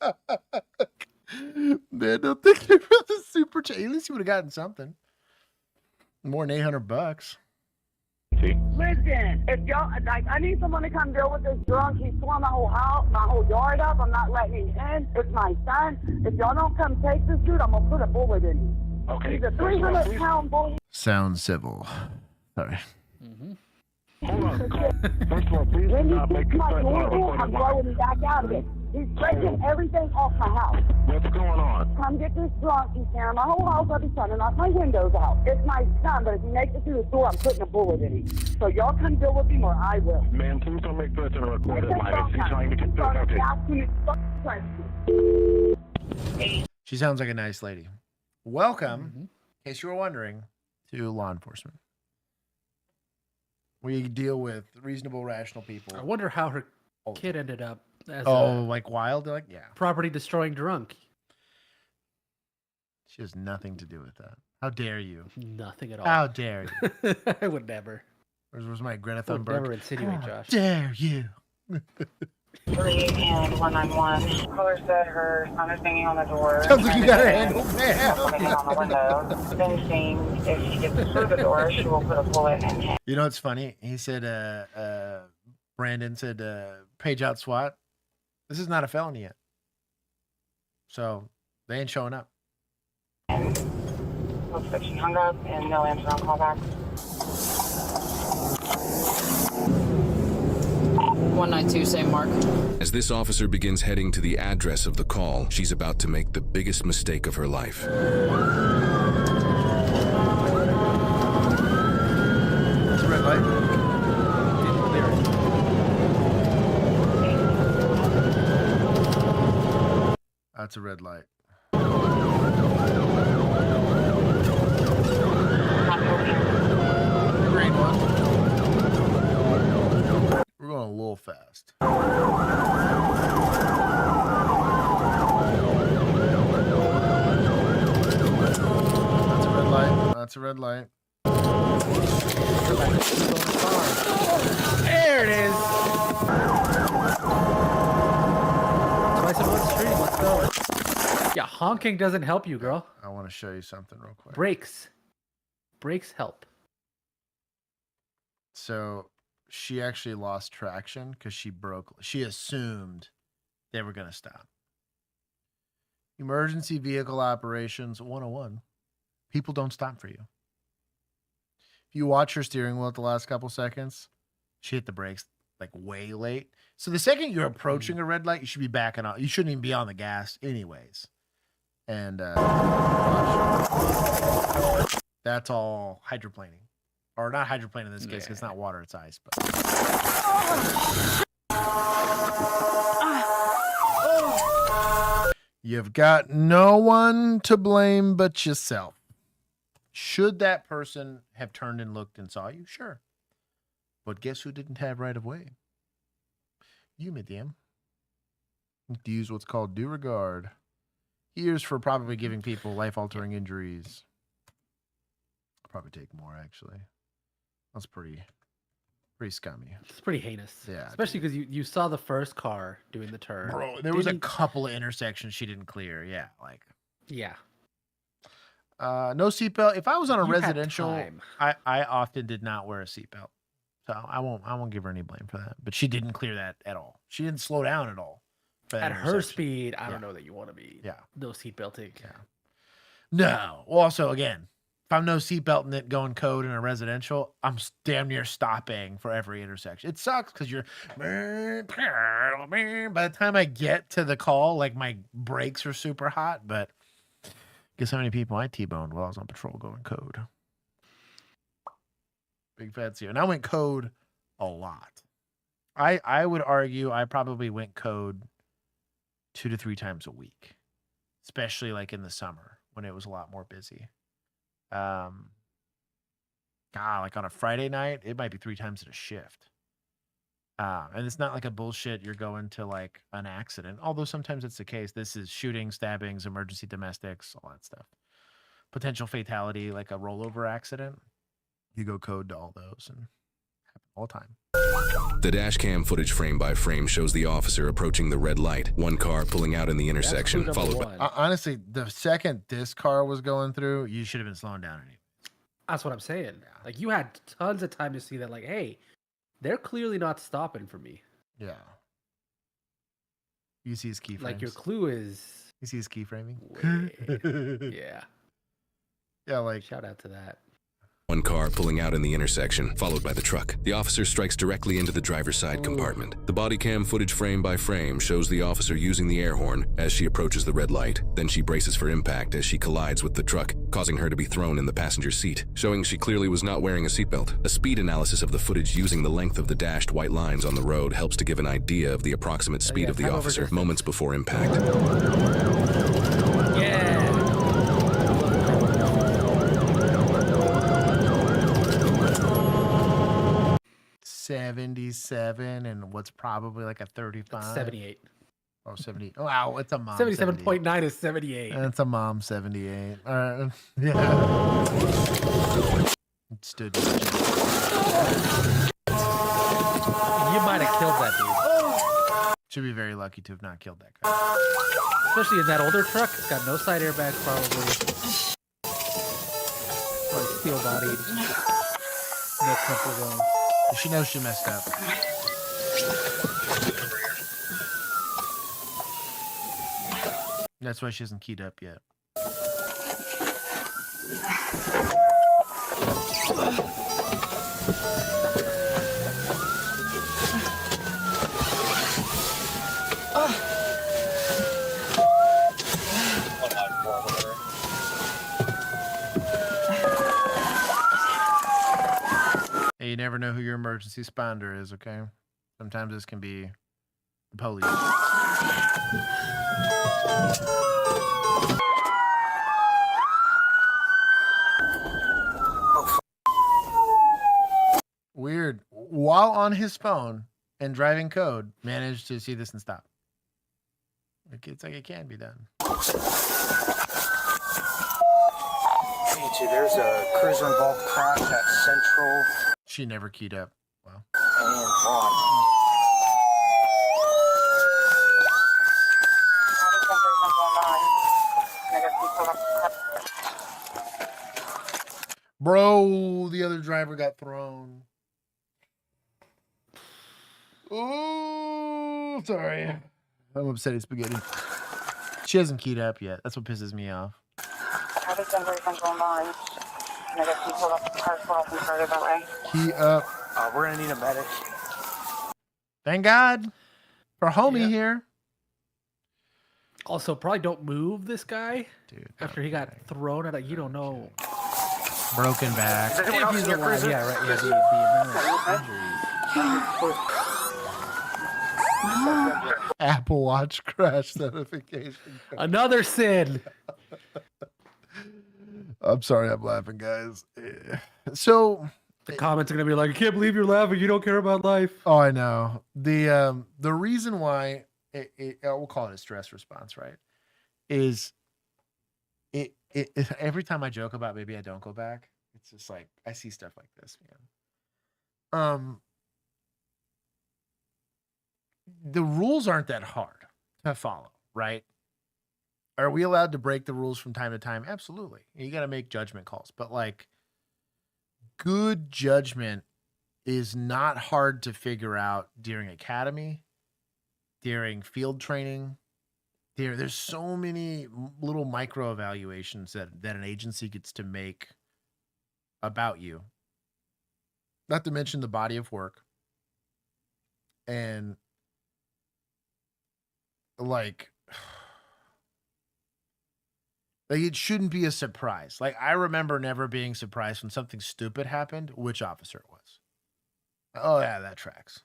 Amanda thinking for the super chat. At least you would have gotten something more than $800. Listen, if y'all like, I need someone to come deal with this drunk. He's torn my whole house, my whole yard up. I'm not letting him in. It's my son. If y'all don't come take this dude, I'm gonna put a bullet in him. Okay. He's a 300-pound bully. Sound civil. Sorry. Hold on. First of all, please do not make this my door, I'm blowing him back out of it. He's breaking everything off my house. What's going on? Come get this drunk. He's tearing my whole house up. He's trying to knock my windows out. It's my son, but if he makes it through the door, I'm putting a bullet in him. So y'all come deal with him or I will. Man, please don't make threats and record it live. He's trying to get this. She sounds like a nice lady. Welcome, in case you were wondering, to law enforcement. We deal with reasonable, rational people. I wonder how her kid ended up as like wild? Like, yeah. property destroying drunk. She has nothing to do with that. How dare you? Nothing at all. How dare you? I would never. Where's my Greta I would Thunberg? never insinuate, How Josh. dare you? 3 and 191. Caller said her son is banging on the door. Sounds like you got her handle, man. Banging on the window. Then seeing if she gets through the door, she will put a bullet in him. You know what's funny? He said, Brandon said, page out SWAT. This is not a felony yet. So they ain't showing up. Looks like she hung up and no answer on callback. 192, same mark. As this officer begins heading to the address of the call, she's about to make the biggest mistake of her life. That's a red light. Didn't clear it. That's a red light. Green one. We're going a little fast. That's a red light. That's a red light. There it is. Twice in one stream. Let's go. Yeah, honking doesn't help you, girl. I want to show you something real quick. Brakes help. So she actually lost traction because she assumed they were going to stop. Emergency vehicle operations 101. People don't stop for you. If you watch her steering wheel at the last couple seconds, she hit the brakes like way late. So the second you're approaching a red light, you should be backing off. You shouldn't even be on the gas anyways. And that's all hydroplaning. Or not hydroplane in this case, 'cause it's not water, it's ice. But you've got no one to blame but yourself. Should that person have turned and looked and saw you? Sure. But guess who didn't have right of way? You, madame. You have to use what's called due regard. Here's for probably giving people life-altering injuries. I'll probably take more, actually. That's pretty scummy. It's pretty heinous. Yeah. Especially because you saw the first car doing the turn. Bro, there was a couple of intersections she didn't clear. Yeah, like. Yeah. No seatbelt. If I was on a You had residential, time. I often did not wear a seatbelt. So I won't give her any blame for that. But she didn't clear that at all. She didn't slow down at all. For that At her intersection. speed, I don't know that you want to be. Yeah. No seatbelting. Yeah. No. Well, also, again, if I'm no seatbelting it going code in a residential, I'm damn near stopping for every intersection. It sucks because you're. By the time I get to the call, like my brakes are super hot. But guess how many people I T-boned while I was on patrol going code? Big fat zero. And I went code a lot. I would argue I probably went code 2 to 3 times a week, especially like in the summer when it was a lot more busy. God, like on a Friday night, it might be 3 times in a shift. And it's not like a bullshit you're going to like an accident, although sometimes it's the case. This is shootings, stabbings, emergency domestics, all that stuff. Potential fatality, like a rollover accident. You go code to all those and happen all the time. The dash cam footage frame by frame shows the officer approaching the red light, one car pulling out in the intersection, followed by... Honestly, the second this car was going through, you should have been slowing down anyway. That's what I'm saying. Like, you had tons of time to see that, like, hey, they're clearly not stopping for me. Yeah. You see his keyframes. Like, your clue is... You see his keyframing? Yeah. Yeah, like... Shout out to that. One car pulling out in the intersection, followed by the truck. The officer strikes directly into the driver's side compartment. The body cam footage frame by frame shows the officer using the air horn as she approaches the red light. Then she braces for impact as she collides with the truck, causing her to be thrown in the passenger seat, showing she clearly was not wearing a seatbelt. A speed analysis of the footage using the length of the dashed white lines on the road helps to give an idea of the approximate speed of the officer moments before impact. Yeah. 77 and what's probably like a 35. 78. Oh, 70. Oh, wow, it's a mom. 77.9 is 78. It's a mom 78. All right. Yeah. It stood. You might have killed that dude. Should be very lucky to have not killed that guy. Especially in that older truck. It's got no side airbags, probably. Like steel bodied. No comfort zone. She knows she messed up. That's why she hasn't keyed up yet. Hey, you never know who your emergency responder is, okay? Sometimes this can be the police. Weird. While on his phone and driving code, managed to see this and stop. It's like it can be done. There's a cruiser involved crash at Central. She never keyed up. Wow. And Vaughn. Bro, the other driver got thrown. Oh, sorry. I'm upset at spaghetti. She hasn't keyed up yet. That's what pisses me off. Key up. We're gonna need a medic. Thank God for homie here. Also, probably don't move this guy. Dude, after he got thrown at a, you don't know. Broken back. Is anyone else in your cruiser? Yeah, right. Yeah, the amount of injuries. Apple Watch crash notification. Another sin. I'm sorry, I'm laughing, guys. So the comments are gonna be like, "I can't believe you're laughing. You don't care about life." Oh, I know. The reason why we'll call it a stress response, right? Is it every time I joke about maybe I don't go back, it's just like I see stuff like this, man. The rules aren't that hard to follow, right? Are we allowed to break the rules from time to time? Absolutely. You got to make judgment calls, but like good judgment is not hard to figure out during academy, during field training. There's so many little micro evaluations that an agency gets to make about you. Not to mention the body of work. And like it shouldn't be a surprise. Like, I remember never being surprised when something stupid happened, which officer it was. Oh yeah, that tracks.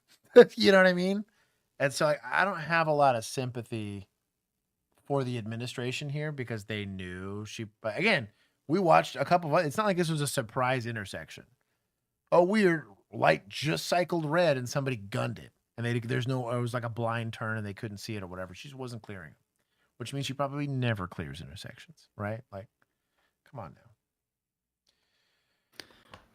You know what I mean? And so I don't have a lot of sympathy for the administration here because they knew but again, we watched a couple of, it's not like this was a surprise intersection. Oh, weird light just cycled red and somebody gunned it. And it was like a blind turn and they couldn't see it or whatever. She just wasn't clearing, which means she probably never clears intersections, right? Like, come on now.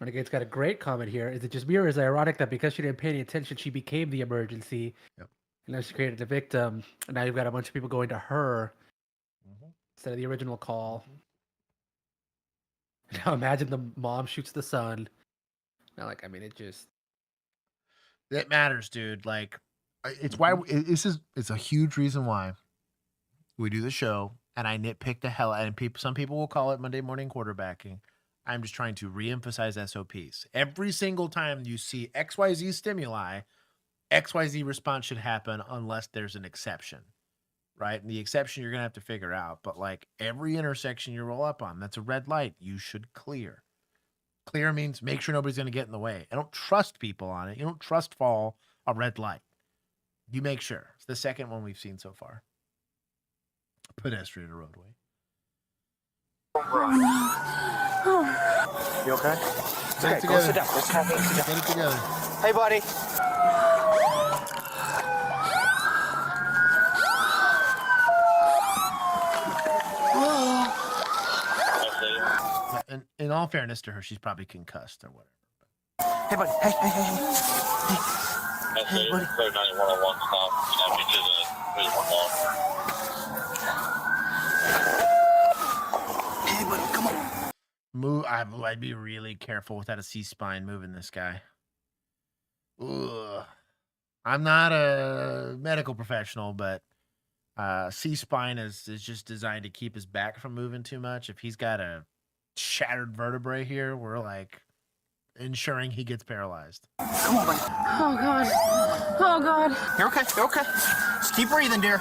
Renegade's got a great comment here. Is it just me or is it ironic that because she didn't pay any attention, she became the emergency? Yep. And now she created the victim. And now you've got a bunch of people going to her instead of the original call. Now imagine the mom shoots the son. Now, like, I mean, it matters, dude. Like, it's why it's a huge reason why we do the show, and I nitpick the hell out. And some people will call it Monday morning quarterbacking. I'm just trying to reemphasize SOPs. Every single time you see XYZ stimuli, XYZ response should happen unless there's an exception, right? And the exception you're gonna have to figure out. But like every intersection you roll up on, that's a red light. You should clear. Clear means make sure nobody's gonna get in the way. I don't trust people on it. You don't trust fall a red light. You make sure. It's the second one we've seen so far. Pedestrian roadway. You okay? Get it Go together. sit down. Let's have it. Sit Get it together. Hey, buddy. In all fairness to her, she's probably concussed or whatever. Hey, buddy. Hey, hey, hey, hey. Hey, buddy. Hey, buddy, come on. Move. I'd be really careful without a C-spine moving this guy. Ugh. I'm not a medical professional, but C-spine is just designed to keep his back from moving too much. If he's got a shattered vertebrae here, we're like ensuring he gets paralyzed. Come on, buddy. Oh, God. Oh, God. You're okay. You're okay. Just keep breathing, dear.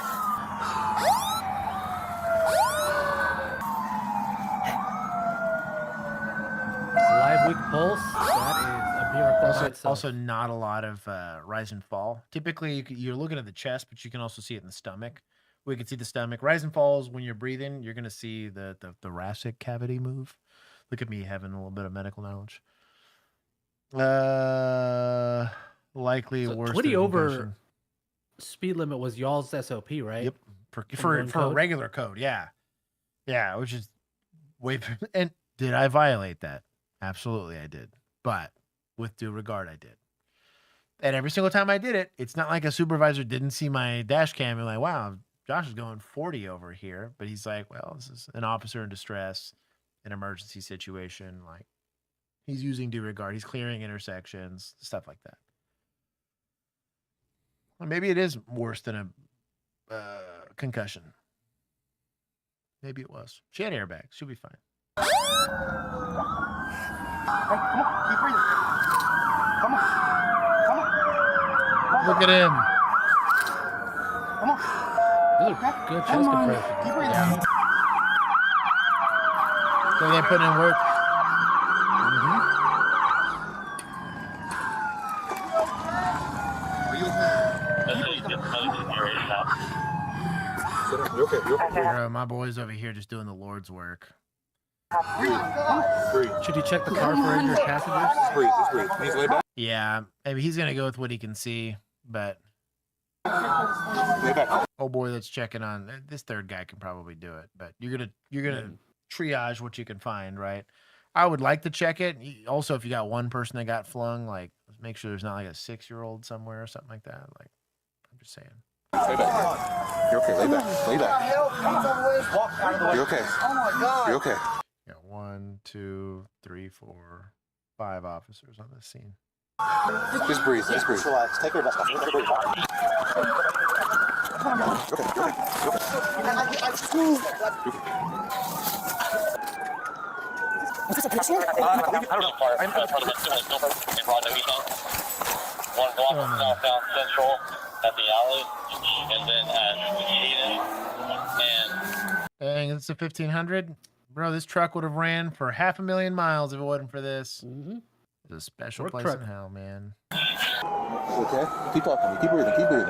Live week pulse. That is a miracle by itself. Also, not a lot of rise and fall. Typically, you're looking at the chest, but you can also see it in the stomach. We can see the stomach. Rise and falls when you're breathing. You're going to see the thoracic cavity move. Look at me having a little bit of medical knowledge. Likely So worse. 20 over speed limit was y'all's SOP, right? Yep. For a regular code, yeah. Yeah, which is way. And did I violate that? Absolutely, I did. But with due regard, I did. And every single time I did it, it's not like a supervisor didn't see my dash cam and like, wow, Josh is going 40 over here. But he's like, well, this is an officer in distress, an emergency situation. Like, he's using due regard. He's clearing intersections, stuff like that. Well, maybe it is worse than a concussion. Maybe it was. She had airbags. She'll be fine. Hey, come on. Keep breathing. Come on. Come on. Look at him. Come on. Those are good chest compressions. Keep breathing. Yeah. So they're putting in work. You okay? You okay? Bro, my boy's over here just doing the Lord's work. Should you check the car for injured passengers? Breathe. He's laid back. Yeah, maybe he's gonna go with what he can see, but Lay back. oh boy, that's checking on this third guy can probably do it. But you're gonna triage what you can find, right? I would like to check it. Also, if you got one person that got flung, like make sure there's not like a 6-year-old somewhere or something like that. Like, I'm just saying. Lay back. You're okay. Lay back. Lay back. You're okay. Oh, my God. You're okay. Yeah, 1, 2, 3, 4, 5 officers on this scene. Just breathe. Just breathe. Relax. Take your best. Take a breathe. Is this a pedestrian? I don't know. I'm going to One block south central at the alley, and then at Eden, and Dang, it's a 1500. Bro, this truck would have ran for 500,000 miles if it wasn't for this. It's a special place in hell, man. Okay? Keep talking to me. Keep breathing. Keep breathing.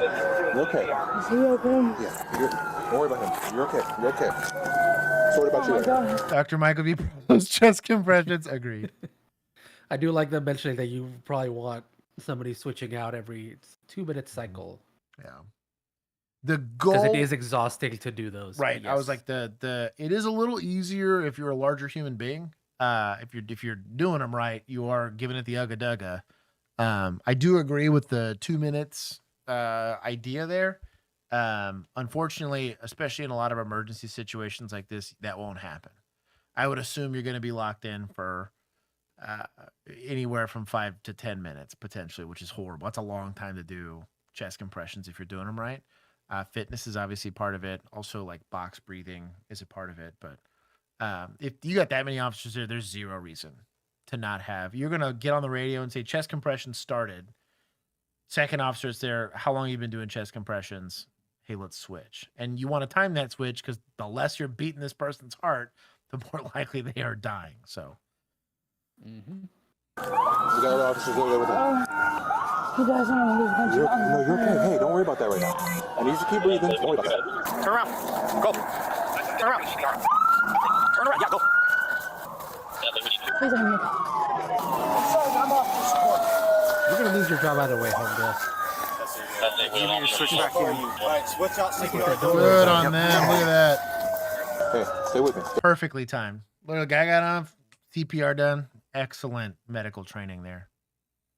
You're okay. Is he okay? Yeah. Don't worry about him. You're okay. You're okay. So what about you? Dr. Michael B. Pro's chest compressions. Agreed. I do like them mentioning that you probably want somebody switching out every 2-minute cycle. Yeah. The goal, because it is exhausting to do those. Right. Yes. I was like, it is a little easier if you're a larger human being. If you're doing them right, you are giving it the ugga dugga. I do agree with the 2 minutes idea there. Unfortunately, especially in a lot of emergency situations like this, that won't happen. I would assume you're going to be locked in for anywhere from 5 to 10 minutes potentially, which is horrible. That's a long time to do chest compressions if you're doing them right. Fitness is obviously part of it. Also, like box breathing is a part of it. But if you got that many officers there, there's zero reason to not have. You're going to get on the radio and say chest compressions started. Second officer's there. How long have you been doing chest compressions? Hey, let's switch. And you want to time that switch because the less you're beating this person's heart, the more likely they are dying. So. You got other officers over there with him. He doesn't want to lose control. No, you're okay. Hey, don't worry about that right now. I need you to keep breathing. Don't worry about that. Turn around. Go. Turn around. Turn around. Yeah, go. Please let me make it. You're going to lose your job either way, homegirl. You need to switch back in. All right, switch out CPR. Good on them. Look at that. Hey, stay with me. Perfectly timed. Little guy got on, CPR done. Excellent medical training there.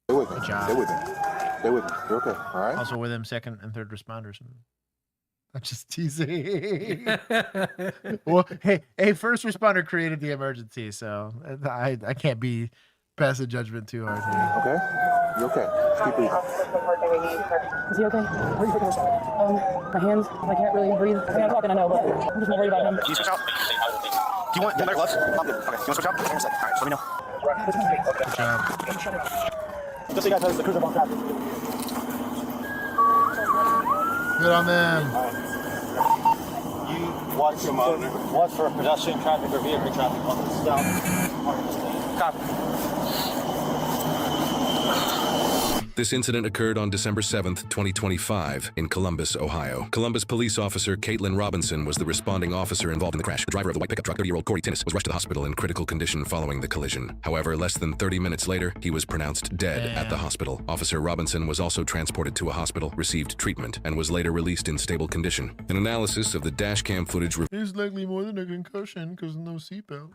Stay with me. Good job. Stay with me. Stay with me. You're okay. All right. Also with him, second and third responders. I'm just teasing. Well, hey, first responder created the emergency, so I can't be pass the judgment too hard here. Okay. You're okay. Just keep breathing. Is he okay? Where are you freaking my hands, I can't really breathe. I mean, I'm talking, I know, but I'm just worried about him. Can you switch out? Do you want better gloves? Okay. You want to switch out? All right, so let me know. Good job. Just so you guys know, the cruiser box out. Good on them. You watch for pedestrian traffic or vehicle traffic on the south. Copy. This incident occurred on December 7th, 2025 in Columbus, Ohio. Columbus police officer Caitlin Robinson was the responding officer involved in the crash. The driver of the white pickup truck, 30-year-old Corey Tinnis, was rushed to the hospital in critical condition following the collision. However, less than 30 minutes later, he was pronounced dead at the hospital. Officer Robinson was also transported to a hospital, received treatment, and was later released in stable condition. An analysis of the dash cam footage There's likely more than a concussion because no seatbelt.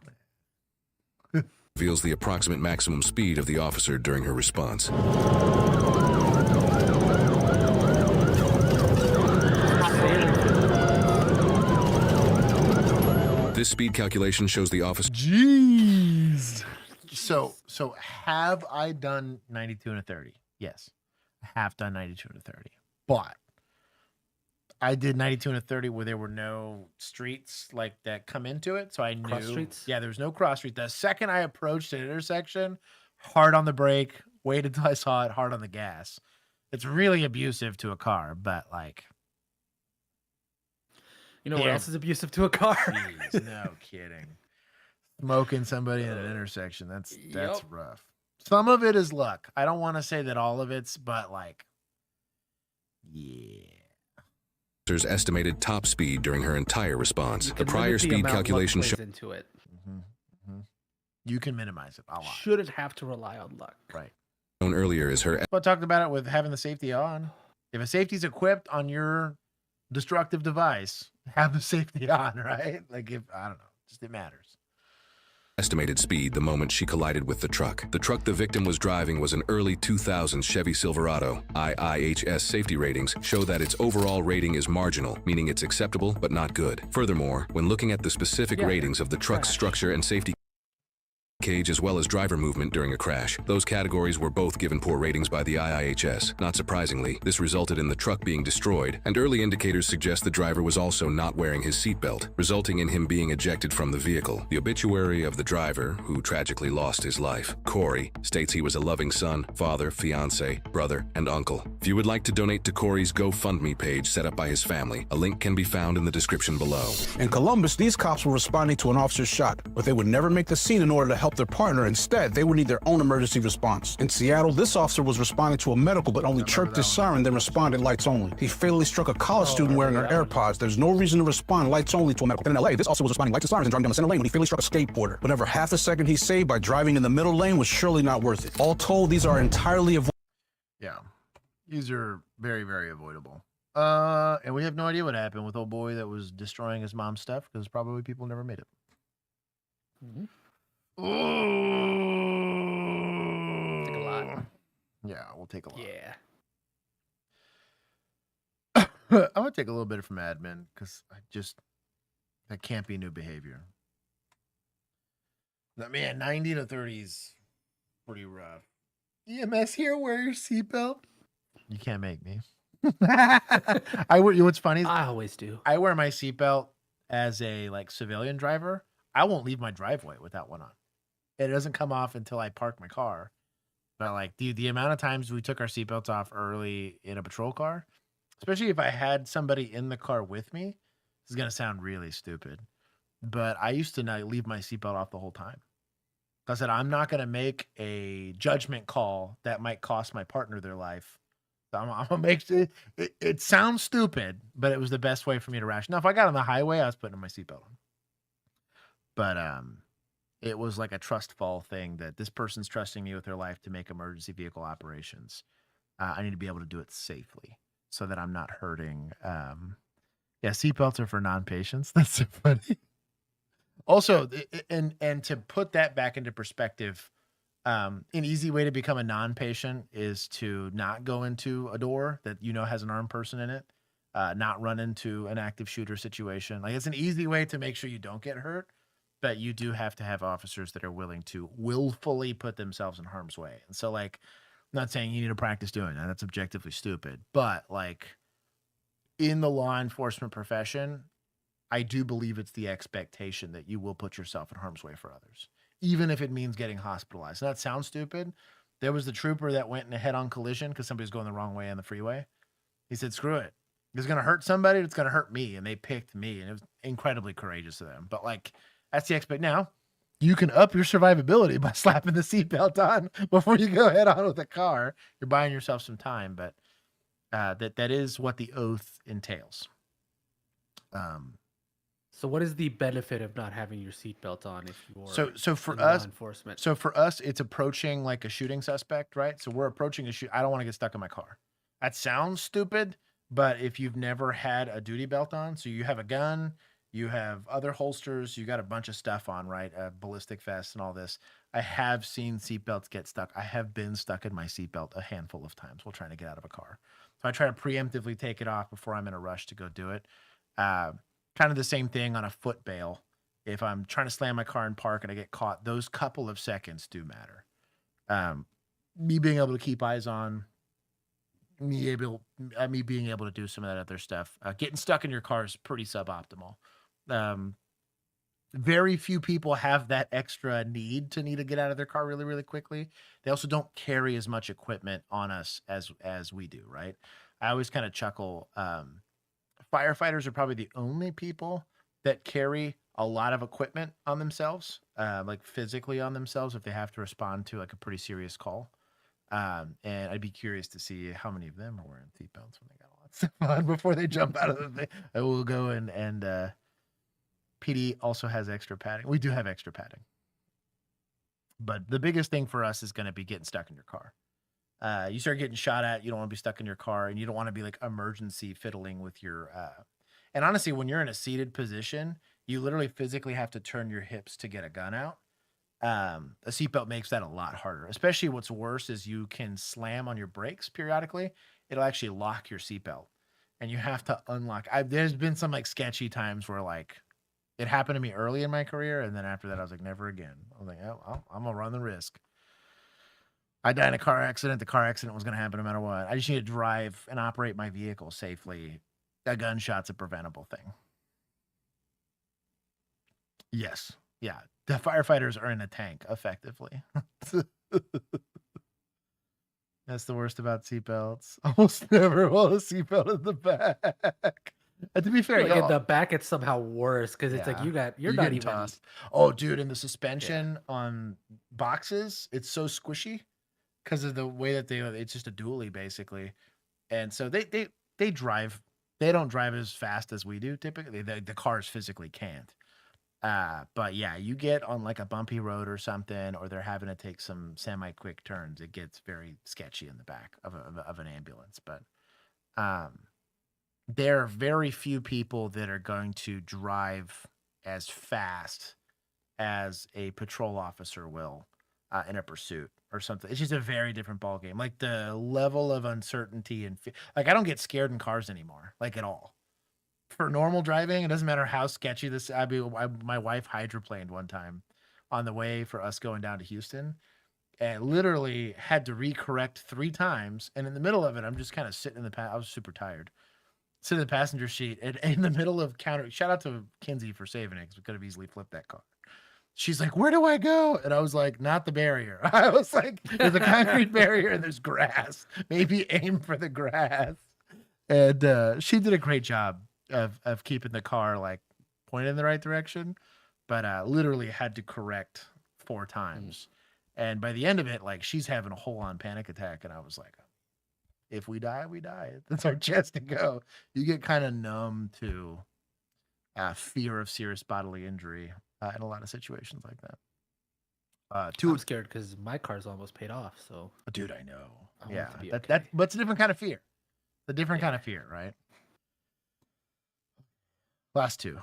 reveals the approximate maximum speed of the officer during her response. This speed calculation shows the officer. Jeez. So have I done 92 and a 30? Yes. I have done 92 and a 30. But I did 92 and a 30 where there were no streets like that come into it. So I knew. Cross streets? Yeah, there was no cross street. The second I approached an intersection, hard on the brake, waited till I saw it, hard on the gas. It's really abusive to a car, but like. You know what else is abusive to a car? Jeez, no kidding. Smoking somebody in an intersection. That's rough. Some of it is luck. I don't want to say that all of it's, but like, yeah. Officer's estimated top speed during her entire response. You The can prior limit the speed amount luck calculation plays shows. into it. You can minimize it a lot. Shouldn't have to rely on luck. Right. Shown earlier is her. But talked about it with having the safety on. If a safety's equipped on your destructive device, have the safety on, right? Like if I don't know, just it matters. Estimated speed the moment she collided with the truck. The truck the victim was driving was an early 2000s Chevy Silverado. IIHS safety ratings show that its overall rating is marginal, meaning it's acceptable but not good. Furthermore, when looking at the specific ratings of the truck's structure and safety cage as well as driver movement during a crash. Those categories were both given poor ratings by the IIHS. Not surprisingly, this resulted in the truck being destroyed, and early indicators suggest the driver was also not wearing his seatbelt, resulting in him being ejected from the vehicle. The obituary of the driver, who tragically lost his life, Corey, states he was a loving son, father, fiance, brother, and uncle. If you would like to donate to Corey's GoFundMe page set up by his family, a link can be found in the description below. In Columbus, these cops were responding to an officer's shot, but they would never make the scene in order to help their partner. Instead, they would need their own emergency response. In Seattle, this officer was responding to a medical but only chirped his siren, then responded lights only. He fatally struck a college student wearing her AirPods. There's no reason to respond lights only to a medical. Then in LA, this officer was responding lights and sirens and driving down the center lane when he fatally struck a skateboarder. Whatever half a second he saved by driving in the middle lane was surely not worth it. All told, these are entirely avoidable. Yeah, these are very, very avoidable. And we have no idea what happened with old boy that was destroying his mom's stuff, because probably people never made it. Take a lot. Yeah, we'll take a lot. Yeah. I'm gonna take a little bit from admin because that can't be new behavior. Man, 90 to 30 is pretty rough. EMS here, wear your seatbelt. You can't make me. I would. You know what's funny? I always do. I wear my seatbelt as a civilian driver. I won't leave my driveway without one on. It doesn't come off until I park my car. But dude, the amount of times we took our seatbelts off early in a patrol car, especially if I had somebody in the car with me, this is gonna sound really stupid, but I used to not leave my seatbelt off the whole time. I said I'm not gonna make a judgment call that might cost my partner their life. So I'm gonna make it sounds stupid, but it was the best way for me to ration. Now, if I got on the highway, I was putting my seatbelt on. But it was like a trust fall thing that this person's trusting me with their life to make emergency vehicle operations. I need to be able to do it safely so that I'm not hurting. Yeah, seatbelts are for non-patients. That's so funny. Also, and to put that back into perspective, an easy way to become a non-patient is to not go into a door that has an armed person in it, not run into an active shooter situation. It's an easy way to make sure you don't get hurt. But you do have to have officers that are willing to willfully put themselves in harm's way. And so, I'm not saying you need to practice doing that. That's objectively stupid. But, in the law enforcement profession, I do believe it's the expectation that you will put yourself in harm's way for others, even if it means getting hospitalized. And that sounds stupid. There was the trooper that went in a head-on collision because somebody was going the wrong way on the freeway. He said, screw it. If it's going to hurt somebody, it's going to hurt me. And they picked me. And it was incredibly courageous of them. But, that's the expect. Now, you can up your survivability by slapping the seatbelt on before you go head on with the car. You're buying yourself some time, but that is what the oath entails. So, what is the benefit of not having your seatbelt on if you are so for in us, law enforcement? So for us, it's approaching like a shooting suspect, right? So we're approaching a shoot. I don't want to get stuck in my car. That sounds stupid, but if you've never had a duty belt on, so you have a gun. You have other holsters. You got a bunch of stuff on, right? Ballistic vests and all this. I have seen seatbelts get stuck. I have been stuck in my seatbelt a handful of times while trying to get out of a car. So I try to preemptively take it off before I'm in a rush to go do it. Kind of the same thing on a foot bail. If I'm trying to slam my car in park and I get caught, those couple of seconds do matter. Me being able to keep eyes on, me being able to do some of that other stuff. Getting stuck in your car is pretty suboptimal. Very few people have that extra need to get out of their car really, really quickly. They also don't carry as much equipment on us as we do, right? I always kind of chuckle. Firefighters are probably the only people that carry a lot of equipment on themselves, physically on themselves, if they have to respond to a pretty serious call. And I'd be curious to see how many of them are wearing seatbelts when they got a lot of stuff on before they jump out of the thing. I will go and PD also has extra padding. We do have extra padding. But the biggest thing for us is going to be getting stuck in your car. You start getting shot at, you don't want to be stuck in your car, and you don't want to be emergency fiddling with your and honestly, when you're in a seated position, you literally physically have to turn your hips to get a gun out. A seatbelt makes that a lot harder. Especially what's worse is you can slam on your brakes periodically. It'll actually lock your seatbelt. And you have to unlock. There's been some sketchy times where It happened to me early in my career, and then after that, I was like, never again. I was like, oh, I'm gonna run the risk. I died in a car accident. The car accident was gonna happen no matter what. I just need to drive and operate my vehicle safely. A gunshot's a preventable thing. Yes. Yeah. The firefighters are in a tank, effectively. That's the worst about seatbelts. Almost never want a seatbelt in the back. And to be fair, Like in the back, it's somehow worse because it's like yeah, you're not getting even. tossed. Oh, dude, and the suspension on boxes, it's so squishy because of the way that it's just a dually basically, and so they drive. They don't drive as fast as we do typically. The cars physically can't. But yeah, you get on like a bumpy road or something, or they're having to take some semi-quick turns. It gets very sketchy in the back of an ambulance. But there are very few people that are going to drive as fast as a patrol officer will in a pursuit or something. It's just a very different ball game. Like the level of uncertainty and like I don't get scared in cars anymore, like at all. For normal driving, it doesn't matter how sketchy this. My wife hydroplaned one time on the way for us going down to Houston, and literally had to recorrect 3 times. And in the middle of it, I'm just kind of sitting in the I was super tired, sitting in the passenger seat, and in the middle of shout out to Kinsey for saving it because we could have easily flipped that car. She's like, "Where do I go?" And I was like, "Not the barrier." I was like, "There's a concrete barrier and there's grass. Maybe aim for the grass." And she did a great job of keeping the car like pointed in the right direction, but literally had to correct 4 times. And by the end of it, like she's having a full-on panic attack, and I was like, if we die, we die. That's our chance to go. You get kind of numb to fear of serious bodily injury in a lot of situations like that. I'm scared because my car's almost paid off. So, dude, I know. I Yeah, want it to be but okay. it's a different kind of fear. A different kind of fear, right? Last 2.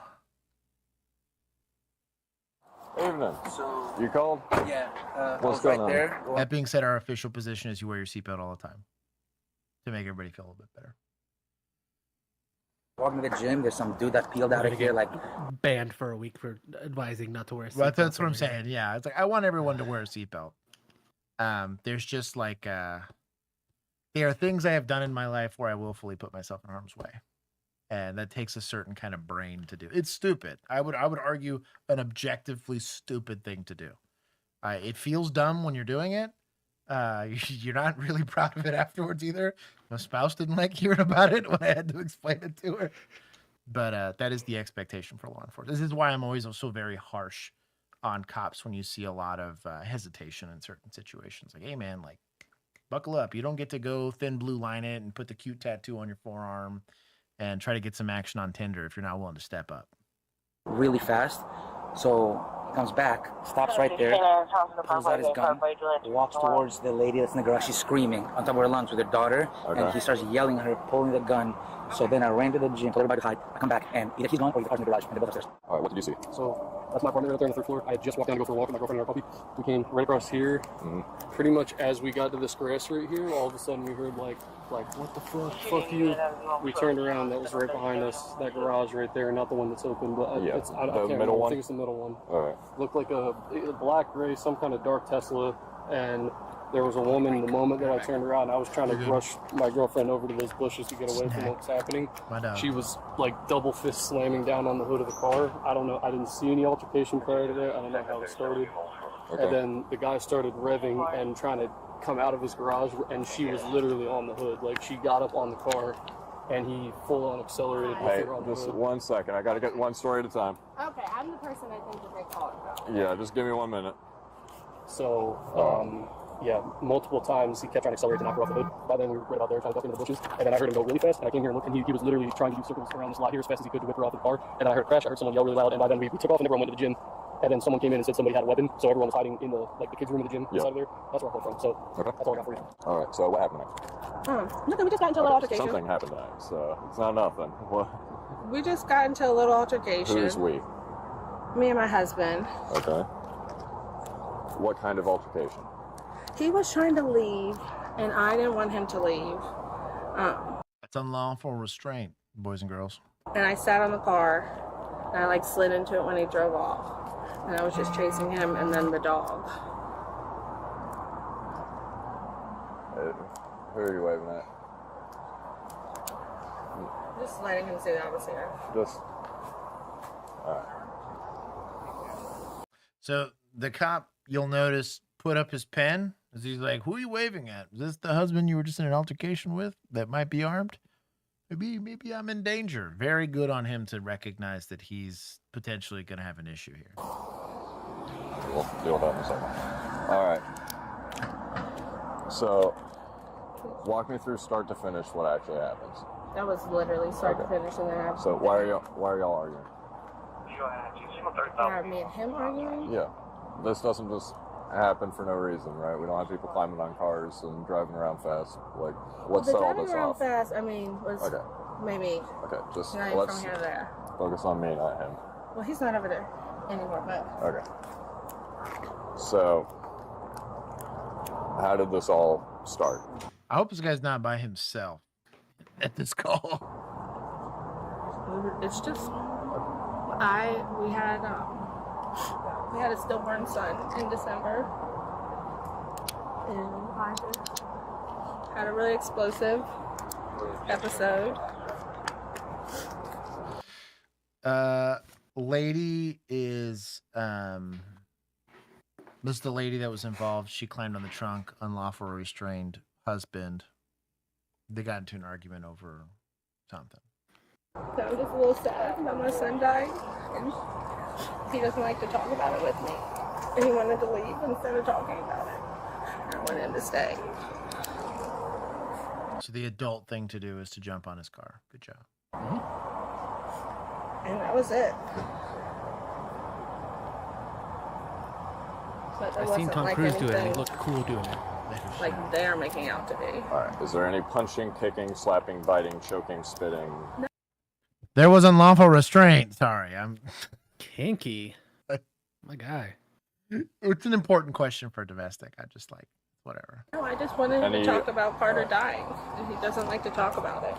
Evening. You called? Yeah. What's going on? That being said, our official position is you wear your seatbelt all the time to make everybody feel a little bit better. Walking to the gym, there's some dude that peeled out of here like banned for a week for advising not to wear a seatbelt. Well, that's what I'm saying. Yeah, it's like I want everyone to wear a seatbelt. There's just like there are things I have done in my life where I willfully put myself in harm's way, and that takes a certain kind of brain to do. It's stupid. I would argue an objectively stupid thing to do. It feels dumb when you're doing it. You're not really proud of it afterwards either. My spouse didn't like hearing about it when I had to explain it to her. But that is the expectation for law enforcement. This is why I'm always so very harsh on cops when you see a lot of hesitation in certain situations. Like, hey, man, like, buckle up. You don't get to go thin blue line it and put the cute tattoo on your forearm and try to get some action on Tinder if you're not willing to step up. really fast. So he comes back, stops right there, pulls out his gun, walks towards the lady that's in the garage. She's screaming on top of her lungs with her daughter, and he starts yelling at her, pulling the gun. So then I ran to the gym, told everybody to hide. I come back, and either he's gone or the car's in the garage, and they're both upstairs. All right, what did you see? So that's my apartment right there on the 3rd floor. I had just walked down to go for a walk with my girlfriend and our puppy. We came right across here. Pretty much as we got to this grass right here, all of a sudden we heard like what the fuck you. We turned around. That was right behind us. That garage right there, not the one that's open, but I can't remember. I think it's the middle one. All right. Looked like a black gray, some kind of dark Tesla, and there was a woman. The moment that I turned around, I was trying to rush my girlfriend over to those bushes to get away from what was happening. She was like double fist slamming down on the hood of the car. I don't know. I didn't see any altercation prior to that. I don't know how it started. Okay. And then the guy started revving and trying to come out of his garage, and she was literally on the hood. Like, she got up on the car, and he full-on accelerated with Hey, her on the just hood. 1 second. I got to get one story at a time. Okay, I'm the person I think that they called about. Yeah, just give me 1 minute. So, yeah, multiple times he kept trying to accelerate to knock her off the hood. By then we were right about there trying to duck into the bushes, and then I heard him go really fast, and I came here and looked, and he was literally trying to do circles around this lot here as fast as he could to whip her off the car. And then I heard a crash, I heard someone yell really loud, and by then we took off and everyone went to the gym. And then someone came in and said somebody had a weapon, so everyone was hiding in the kids' room of the gym inside of there. That's where I came from. So that's all I got for you. All right, so what happened next? Nothing, we just got into a little altercation. Something happened next, so it's not nothing. What? We just got into a little altercation. Who's we? Me and my husband. Okay. What kind of altercation? He was trying to leave, and I didn't want him to leave. That's unlawful restraint, boys and girls. And I sat on the car, And I like slid into it when he drove off. And I was just chasing him and then the dog. Who are you waving at? Just letting him see that I was here. Just. Alright. So the cop, you'll notice, put up his pen as he's like, "Who are you waving at? Is this the husband you were just in an altercation with that might be armed? Maybe I'm in danger." Very good on him to recognize that he's potentially going to have an issue here. We'll deal with that in a second. All right. So, walk me through start to finish what actually happens. That was literally start to finish and then I... So why are y'all arguing? Me and him arguing? Yeah. This doesn't just happen for no reason, right? We don't have people climbing on cars and driving around fast. Like, let's set all this off. Fast, I mean, was maybe just not let's from here to there. focus on me, not him. Well, he's not over there anymore, but... Okay. So, how did this all start? I hope this guy's not by himself at this call. It's just... We had a stillborn son in December, and I had a really explosive episode. Lady is this is the lady that was involved. She climbed on the trunk, unlawful restrained husband. They got into an argument over something. So I'm just a little sad that my son died, and he doesn't like to talk about it with me. And he wanted to leave instead of talking about it. I wanted him to stay. So the adult thing to do is to jump on his car. Good job. And that was it. But I seen Tom Cruise do it, and he looked cool doing it. Like they're making out to be. Alright, is there any punching, kicking, slapping, biting, choking, spitting? No. There was unlawful restraint. Sorry, I'm kinky. My guy. It's an important question for domestic. I just like whatever. No, I just wanted him to talk about Carter dying. He doesn't like to talk about it.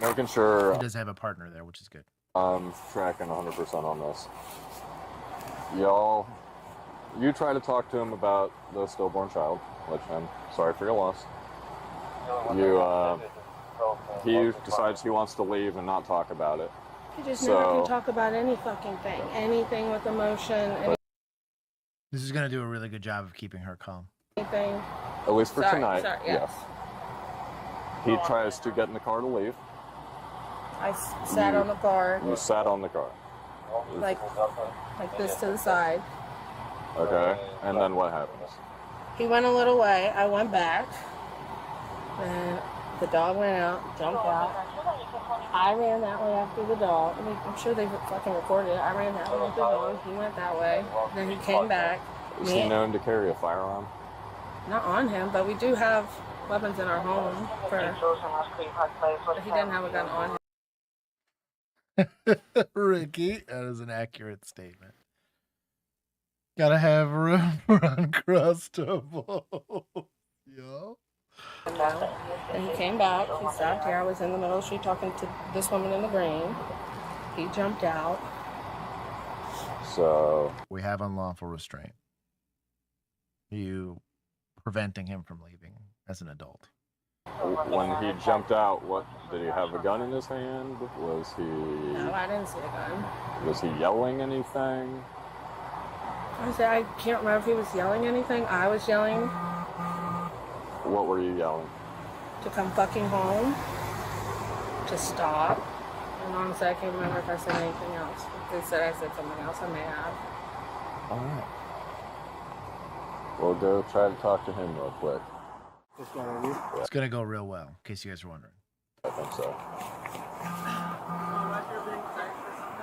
Making sure he does have a partner there, which is good. I'm tracking 100% on this. You try to talk to him about the stillborn child, which I'm sorry for your loss. He decides he wants to leave and not talk about it. He just never can talk about any fucking thing. Anything with emotion. This is going to do a really good job of keeping her calm. Anything. At least for tonight. Sorry, yes. He tries to get in the car to leave. I sat on the car. You sat on the car. Like this to the side. Okay, and then what happens? He went a little way. I went back. And the dog went out, jumped out. I ran that way after the dog. I mean, I'm sure they fucking recorded it. I ran that way after the dog. He went that way. Then he came back. Is he known to carry a firearm? Not on him, but we do have weapons in our home. But he didn't have a gun on him. Ricky, that is an accurate statement. Gotta have room for Uncrustable. Yo. And he came back. He stopped here. I was in the middle of the street talking to this woman in the green. He jumped out. So we have unlawful restraint. You preventing him from leaving as an adult. When he jumped out, what did he have a gun in his hand? Was he? No, I didn't see a gun. Was he yelling anything? I can't remember if he was yelling anything. I was yelling. What were you yelling? To come fucking home. To stop. And honestly, I can't remember if I said anything else. If they said I said something else, I may have. Alright. We'll go try to talk to him real quick. It's gonna go real well, in case you guys are wondering. I think so.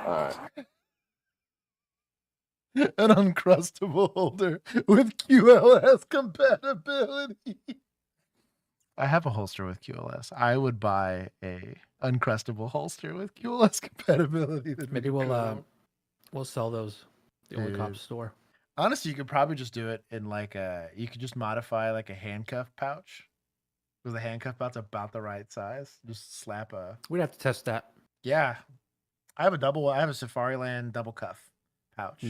Alright. An Uncrustable holder with QLS compatibility. I have a holster with QLS. I would buy a Uncrustable holster with QLS compatibility. Maybe we'll sell those at the OnlyCops store. Honestly, you could probably just do it in you could just modify like a handcuff pouch. Because the handcuff pouch's about the right size. Just slap a... We'd have to test that. Yeah. I have a Safariland double cuff pouch.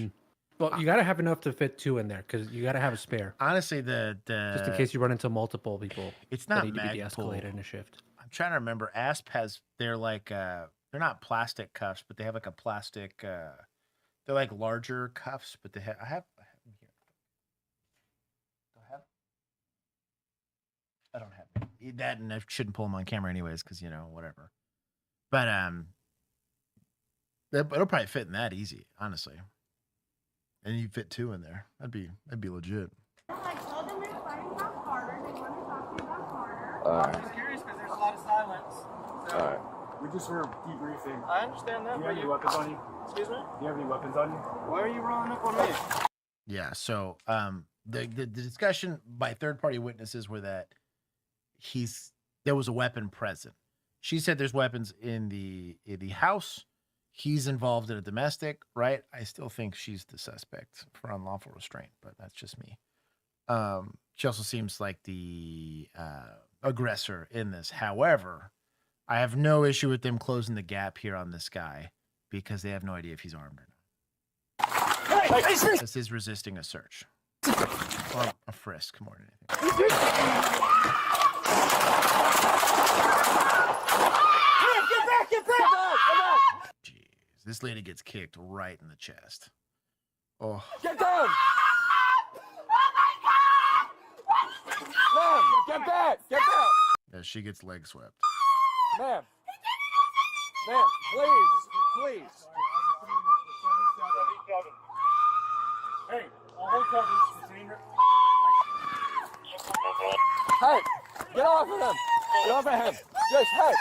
Well, you got to have enough to fit 2 in there because you got to have a spare. Honestly, just in case you run into multiple people. It's that not need to be Magpul. de-escalated in a shift. I'm trying to remember. Asp has they're like they're not plastic cuffs, but they have like a plastic. They're like larger cuffs, but they have. I have them here. Do I have? I don't have that, and I shouldn't pull them on camera anyways, because whatever. But it'll probably fit in that easy, honestly. And you fit 2 in there. That'd be legit. I told them they're fighting about Carter. They want to talk to you about Carter. I'm just curious because there's a lot of silence. So. All right. We just were debriefing. I understand that. Do you have any weapons on you? Excuse me? Do you have any weapons on you? Why are you rolling up on me? Yeah. So the discussion by third party witnesses were that there was a weapon present. She said there's weapons in the house. He's involved in a domestic, right? I still think she's the suspect for unlawful restraint, but that's just me. She also seems like the aggressor in this. However, I have no issue with them closing the gap here on this guy because they have no idea if he's armed or not. This is resisting a search or a frisk more than anything. Get back! This lady gets kicked right in the chest. Oh. Get down! Ma'am, get back! Get back! Yeah, she gets leg swept. Ma'am. Ma'am, please. Hey, I'll hold coverage. Hey, get off of him! Get off of him! Just, hey,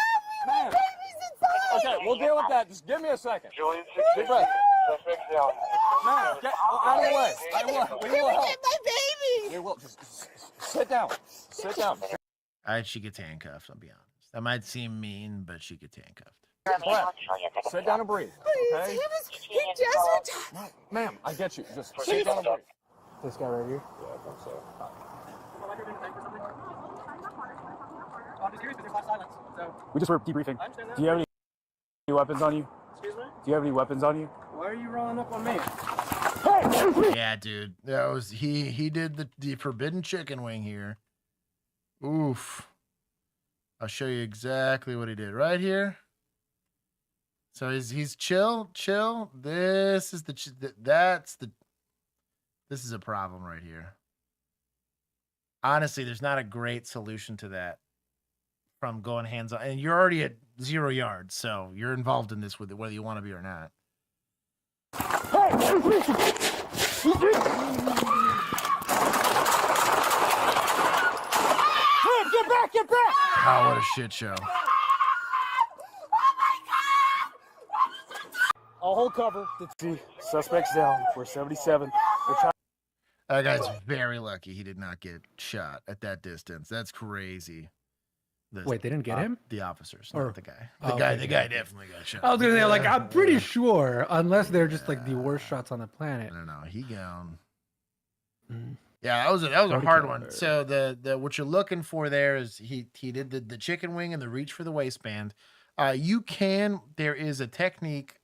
ma'am. Okay, we'll deal with that. Just give me a second. Deep breath. Ma'am, get out of the way. We will help. Get my baby! We will. Just sit down. Sit down. All right, she gets handcuffed, I'll be honest. That might seem mean, but she gets handcuffed. Sit down and breathe. Okay? He just retired. Ma'am, I get you. Just sit down and breathe. This guy right here? Yeah, I think so. I'm just curious because there's a lot of silence. So. We just were debriefing. I understand that. Do you have any weapons on you? Excuse me? Do you have any weapons on you? Why are you rolling up on me? Yeah, dude. That was he did the forbidden chicken wing here. Oof. I'll show you exactly what he did right here. So he's chill. This is this is a problem right here. Honestly, there's not a great solution to that from going hands on, and you're already at 0 yards, so you're involved in this with it, whether you want to be or not. Get back! Oh, what a shit show. I'll hold cover. The suspect's down. We're 77. That guy's very lucky he did not get shot at that distance. That's crazy. Wait, they didn't get him? The officers, Or not the guy. The guy definitely got shot. I was gonna say, like, I'm pretty sure, unless they're just like the worst shots on the planet. No, he gone. Yeah, that was a hard one. So the what you're looking for there is he did the chicken wing and the reach for the waistband. There is a technique.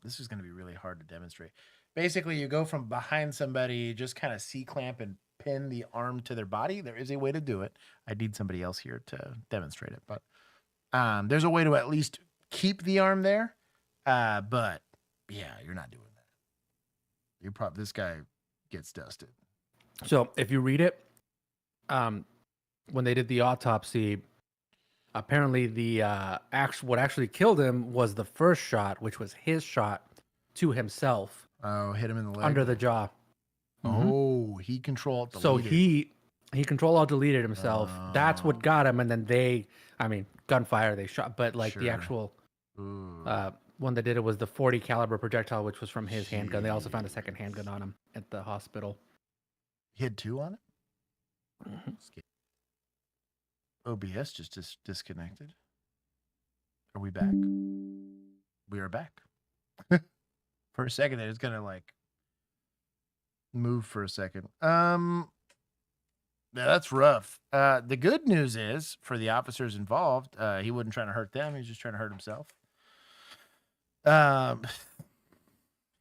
This is going to be really hard to demonstrate. Basically, you go from behind somebody, just kind of C-clamp and pin the arm to their body. There is a way to do it. I need somebody else here to demonstrate it, but there's a way to at least keep the arm there. But yeah, you're not doing that. This guy gets dusted. So if you read it, when they did the autopsy, apparently what actually killed him was the first shot, which was his shot to himself. Oh, hit him in the leg under the jaw. Oh, he controlled. So he control alt deleted himself. That's what got him. And then gunfire they shot, but like the actual one that did it was the .40 caliber projectile, which was from his handgun. They also found a second handgun on him at the hospital. He had 2 on it. OBS just disconnected. Are we back? We are back. For a second, it's gonna like move for a second. Yeah, that's rough. The good news is for the officers involved, he wasn't trying to hurt them. He was just trying to hurt himself.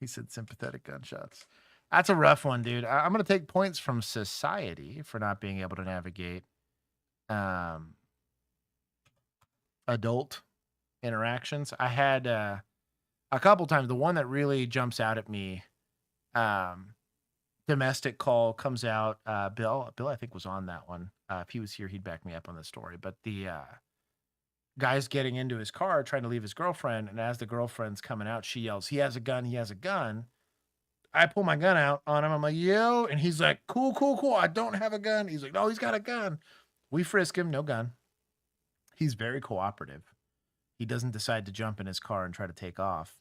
He said sympathetic gunshots. That's a rough one, dude. I'm gonna take points from society for not being able to navigate adult interactions. I had a couple times. The one that really jumps out at me, domestic call comes out. Bill, I think was on that one. If he was here, he'd back me up on the story. But the guy's getting into his car, trying to leave his girlfriend, and as the girlfriend's coming out, she yells, "He has a gun! He has a gun!" I pull my gun out on him. I'm like, "Yo," and he's like, "Cool, cool, cool. I don't have a gun." He's like, "No, he's got a gun." We frisk him, no gun. He's very cooperative. He doesn't decide to jump in his car and try to take off.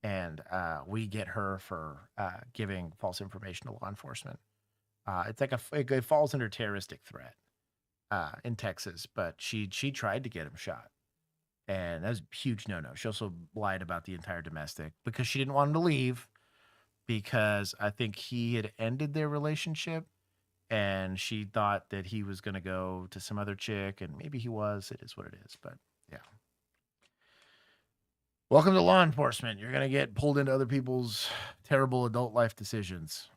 And we get her for giving false information to law enforcement. It's like it falls under terroristic threat in Texas, but she tried to get him shot. And that was a huge no-no. She also lied about the entire domestic because she didn't want him to leave because I think he had ended their relationship and she thought that he was going to go to some other chick, and maybe he was. It is what it is, but yeah. Welcome to law enforcement. You're going to get pulled into other people's terrible adult life decisions.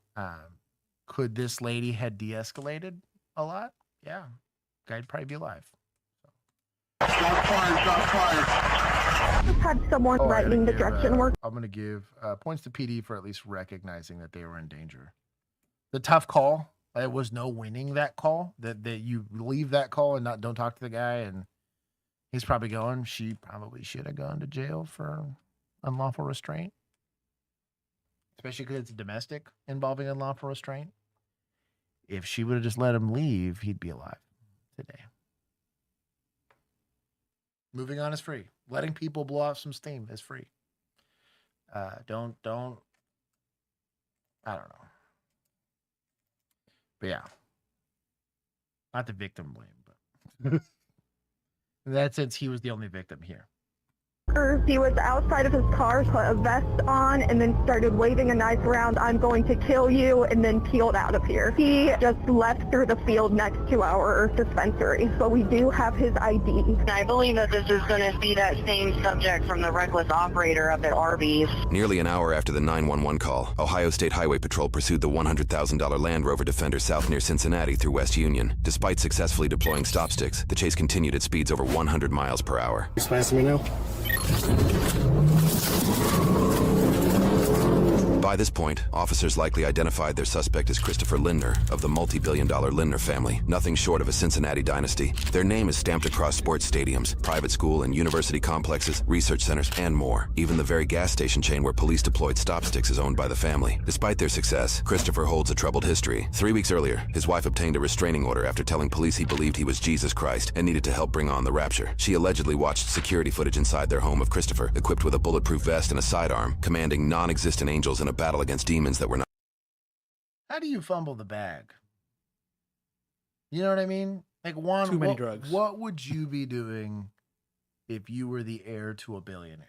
Could this lady had de-escalated a lot? Yeah. Guy'd probably be alive. I've had someone threatening the direction work. I'm going to give points to PD for at least recognizing that they were in danger. The tough call. There was no winning that call. That you leave that call and don't talk to the guy, and he's probably going. She probably should have gone to jail for unlawful restraint, especially because it's domestic involving unlawful restraint. If she would have just let him leave, he'd be alive today. Moving on is free. Letting people blow off some steam is free. Don't. I don't know. But yeah, not the victim blame, but in that sense, he was the only victim here. He was outside of his car, put a vest on, and then started waving a knife around, "I'm going to kill you," and then peeled out of here. He just left through the field next to our dispensary, so we do have his ID. I believe that this is going to be that same subject from the reckless operator up at Arby's. Nearly an hour after the 911 call, Ohio State Highway Patrol pursued the $100,000 Land Rover Defender south near Cincinnati through West Union. Despite successfully deploying stop sticks, the chase continued at speeds over 100 miles per hour. Explain to me now. By this point, officers likely identified their suspect as Christopher Lindner of the multi-billion-dollar Lindner family, nothing short of a Cincinnati dynasty. Their name is stamped across sports stadiums, private school and university complexes, research centers, and more. Even the very gas station chain where police deployed stop sticks is owned by the family. Despite their success, Christopher holds a troubled history. 3 weeks earlier, his wife obtained a restraining order after telling police he believed he was Jesus Christ and needed to help bring on the rapture. She allegedly watched security footage inside their home of Christopher, equipped with a bulletproof vest and a sidearm, commanding non-existent angels in a battle against demons that were not. How do you fumble the bag? You know what I mean? Like, Juan, Too many drugs. What would you be doing if you were the heir to a billionaire?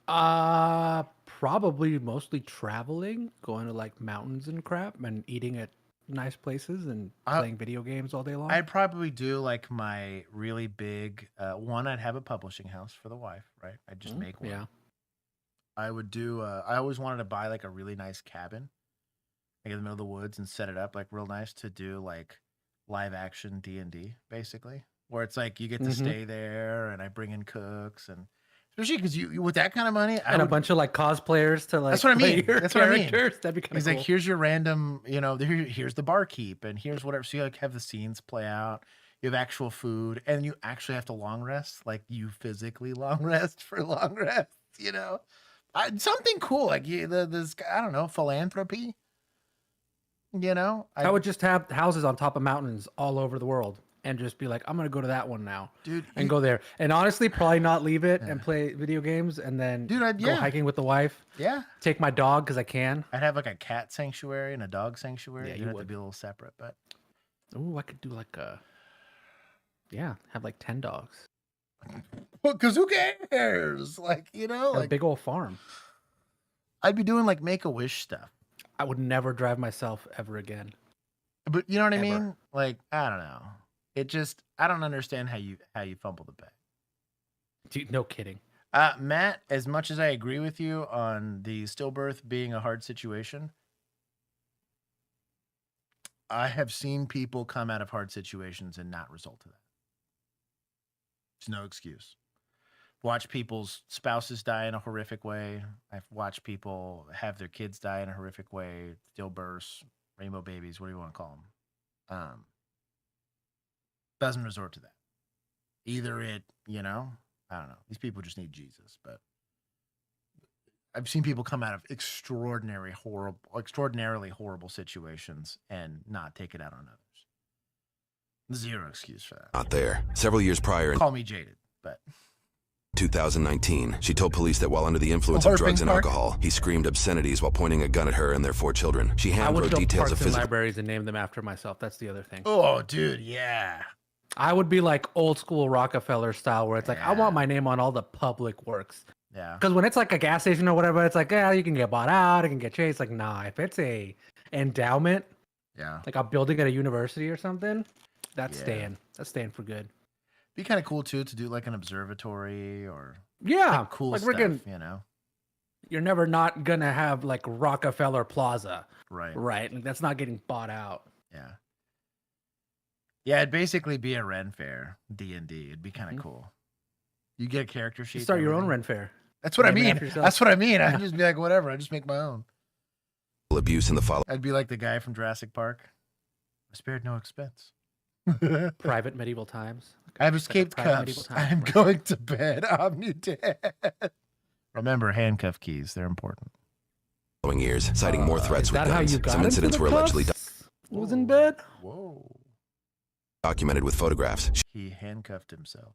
Probably mostly traveling, going to like mountains and crap, and eating at nice places and playing video games all day long. I'd probably do like my really big one. I'd have a publishing house for the wife, right? I'd just make one. Yeah. I would do. I always wanted to buy like a really nice cabin, like in the middle of the woods, and set it up like real nice to do like live action D&D, basically, where it's like you get to stay there, and I bring in cooks, and especially because you with that kind of money, a bunch of like cosplayers to like. That's what I play mean. your That's what I mean. characters. That'd be kind of He's cool. like, here's your random, here's the barkeep, and here's whatever. So you like have the scenes play out. You have actual food, and you actually have to long rest, like you physically long rest for long rest. Something cool like this. I don't know, philanthropy. I would just have houses on top of mountains all over the world and just be like, I'm gonna go to that one now, dude, and go there. And honestly, probably not leave it and play video games, and then go hiking with the wife. Yeah, take my dog because I can. I'd have like a cat sanctuary and a dog sanctuary. Yeah, you'd have to be a little separate, but I could do like have like 10 dogs. Well, because who cares? Like, a big old farm. I'd be doing like Make-A-Wish stuff. I would never drive myself ever again. But you know what I mean? Like, I don't know. I don't understand how you fumble the bag. Dude, no kidding. Matt, as much as I agree with you on the stillbirth being a hard situation, I have seen people come out of hard situations and not result to that. There's no excuse. Watch people's spouses die in a horrific way. I've watched people have their kids die in a horrific way. Stillbirths, rainbow babies, what do you want to call them? Doesn't resort to that. Either it, I don't know. These people just need Jesus, but I've seen people come out of extraordinarily horrible situations and not take it out on others. Zero excuse for that. Not there. Several years prior, in Call me jaded, but 2019, she told police that while under the influence of drugs and alcohol, he screamed obscenities while pointing a gun at her and their 4 children. She I hand would wrote build details parks of and physical libraries and name them after myself. That's the other thing. Oh, dude, yeah. I would be like old school Rockefeller style, where it's like I want my name on all the public works. Yeah. Because when it's like a gas station or whatever, it's like, yeah, you can get bought out, it can get chased. Like, nah, if it's a endowment, like a building at a university or something, that's staying. That's staying for good. Be kind of cool too to do like an observatory or Yeah, cool like stuff, freaking, You're never not gonna have like Rockefeller Plaza, Right. Right, like that's not getting bought out. Yeah. Yeah, it'd basically be a Ren Fair, D&D. It'd be kind of cool. You get a character sheet. You start your own everything. Ren Fair. That's what I Name it mean. after yourself. That's what I mean. I'd just be like, whatever. I just make my own. abuse in the following. I'd be like the guy from Jurassic Park. I spared no expense. Private medieval times. I've escaped Private medieval cuffs. times, I'm right. going to bed. I'm dead. Remember, handcuff keys. They're important. Following years, citing more threats Is with that how guns. you got Some into incidents the were allegedly cuffs? Was in bed. Whoa. documented with photographs. He handcuffed himself.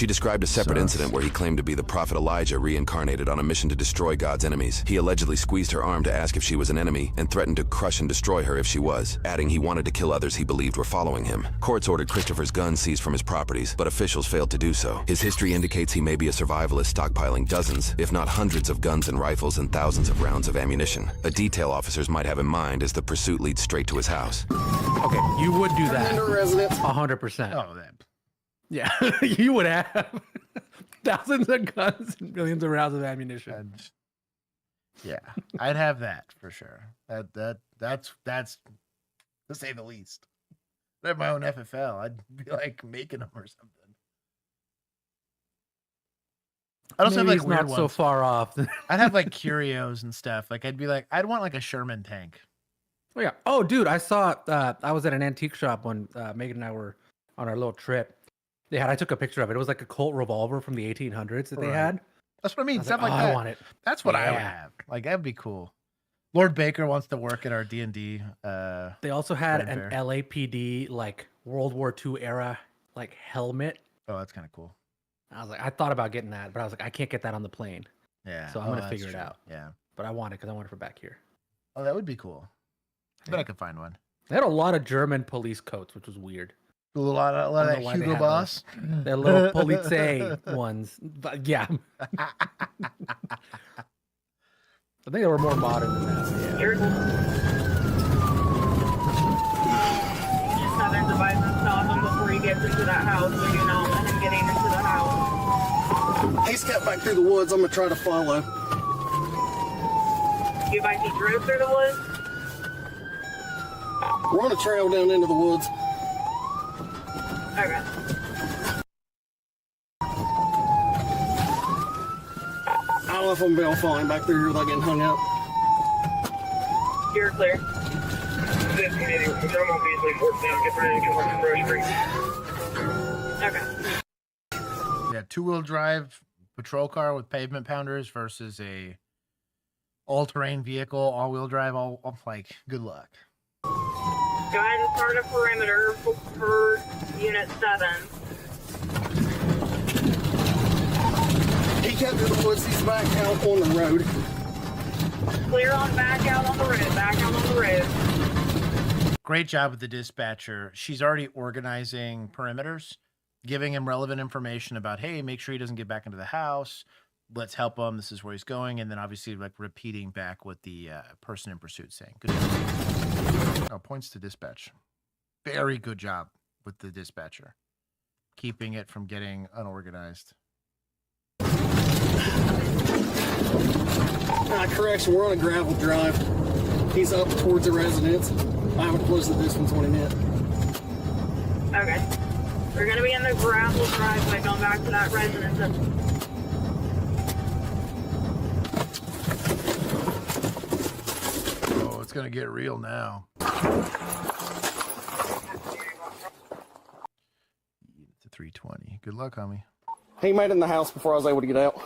She described a separate incident where he claimed to be the prophet Elijah reincarnated on a mission to destroy God's enemies. He allegedly squeezed her arm to ask if she was an enemy and threatened to crush and destroy her if she was, adding he wanted to kill others he believed were following him. Courts ordered Christopher's gun seized from his properties, but officials failed to do so. His history indicates he may be a survivalist stockpiling dozens, if not hundreds of guns and rifles and thousands of rounds of ammunition. A detail officers might have in mind as the pursuit leads straight to his house. Okay, you would do that. 100%. Oh, that. Yeah, you would have thousands of guns and millions of rounds of ammunition. Yeah, I'd have that for sure. That's to say the least. I'd have my own FFL. I'd be like making them or something. I'd also have Maybe like he's weird not so ones. far off. I'd have like curios and stuff. Like I'd be like, I'd want like a Sherman tank. Oh yeah. Oh, dude, I saw. I was at an antique shop when Megan and I were on our little trip. I took a picture of it. It was like a Colt revolver from the 1800s that they Right. had. That's what I mean. was Stuff like, like oh, that. I want it. That's what I would Yeah. have. Like that'd be cool. Lord Baker wants to work at our D&D. They also had Ren an Fair. LAPD like World War II era like helmet. Oh, that's kind of cool. I was like, I thought about getting that, but I was like, I can't get that on the plane. Yeah. So I'm Oh, gonna that's figure it true. out. Yeah. But I want it because I want it for back here. Oh, that would be cool. I bet I could find one. They had a lot of German police coats, which was weird. A lot of I don't that know why they Hugo had Boss. those. They're little police ones. But yeah. I think they were more modern than that. Yeah. Just have him advise him stop him before he gets into that house, so you know, and him getting into the house. He's cut back through the woods. I'm gonna try to follow. You advise he drove through the woods? We're on a trail down into the woods. Okay. I don't know if I'm gonna be able to follow him back through here without getting hung up. You're clear. This meeting, I'm obviously forced down, get ready to come on the street. Okay. Yeah, two-wheel drive patrol car with pavement pounders versus a all-terrain vehicle, all-wheel drive. All like, good luck. Go ahead and start a perimeter for Unit 7. He cut through the woods. He's back out on the road. Clear on back out on the road. Back out on the road. Great job with the dispatcher. She's already organizing perimeters, giving him relevant information about, hey, make sure he doesn't get back into the house. Let's help him. This is where he's going. And then obviously like repeating back what the person in pursuit saying. Good job. Oh, points to dispatch. Very good job with the dispatcher. Keeping it from getting unorganized. Correction, we're on a gravel drive. He's up towards the residence. I haven't closed the distance 20 minutes. Okay. We're gonna be in the gravel driveway going back to that residence. Oh, it's gonna get real now. It's a 320. Good luck, homie. He made it in the house before I was able to get out.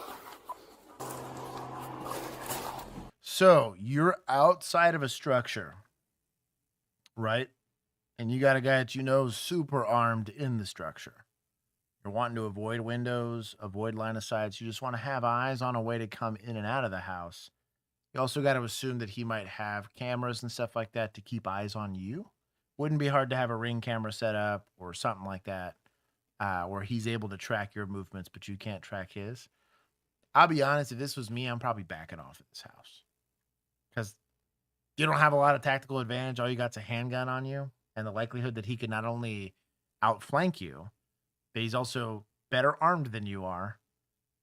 So you're outside of a structure, right? And you got a guy that you know is super armed in the structure. You're wanting to avoid windows, avoid line of sight. You just want to have eyes on a way to come in and out of the house. You also got to assume that he might have cameras and stuff like that to keep eyes on you. Wouldn't be hard to have a Ring camera set up or something like that, where he's able to track your movements, but you can't track his. I'll be honest, if this was me, I'm probably backing off at this house. Because you don't have a lot of tactical advantage. All you got's a handgun on you. And the likelihood that he could not only outflank you, but he's also better armed than you are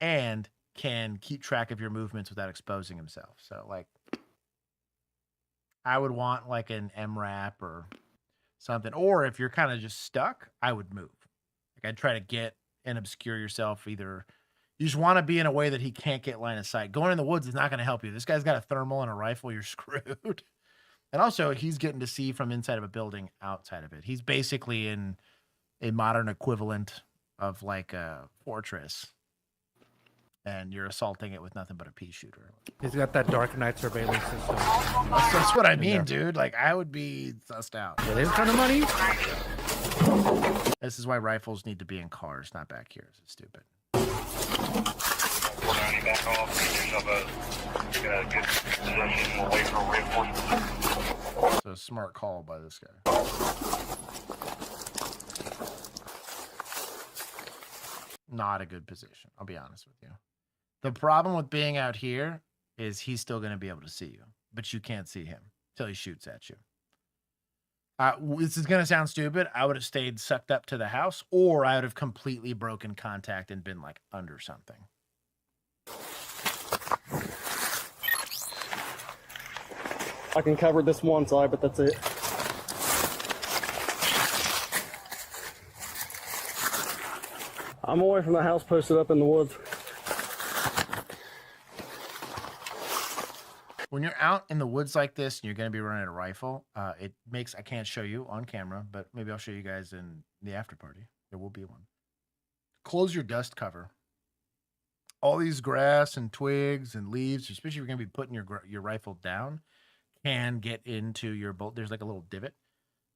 and can keep track of your movements without exposing himself. So, like, I would want, like, an MRAP or something. Or if you're kind of just stuck, I would move. Like, I'd try to get and obscure yourself either. You just want to be in a way that he can't get line of sight. Going in the woods is not going to help you. This guy's got a thermal and a rifle. You're screwed. And also, he's getting to see from inside of a building outside of it. He's basically in a modern equivalent of like a fortress. And you're assaulting it with nothing but a pea shooter. He's got that Dark Knight surveillance system. That's what I mean, dude. Like, I would be sussed out. With his kind of money? This is why rifles need to be in cars, not back here. It's stupid. Back off, get yourself a good position away from reinforcements. It's a smart call by this guy. Not a good position, I'll be honest with you. The problem with being out here is he's still going to be able to see you, but you can't see him till he shoots at you. This is going to sound stupid. I would have stayed sucked up to the house, or I would have completely broken contact and been like under something. I can cover this one side, but that's it. I'm away from the house, posted up in the woods. When you're out in the woods like this and you're going to be running a rifle, it makes, I can't show you on camera, but maybe I'll show you guys in the after party. There will be one. Close your dust cover. All these grass and twigs and leaves, especially if you're going to be putting your rifle down, can get into your bolt. There's like a little divot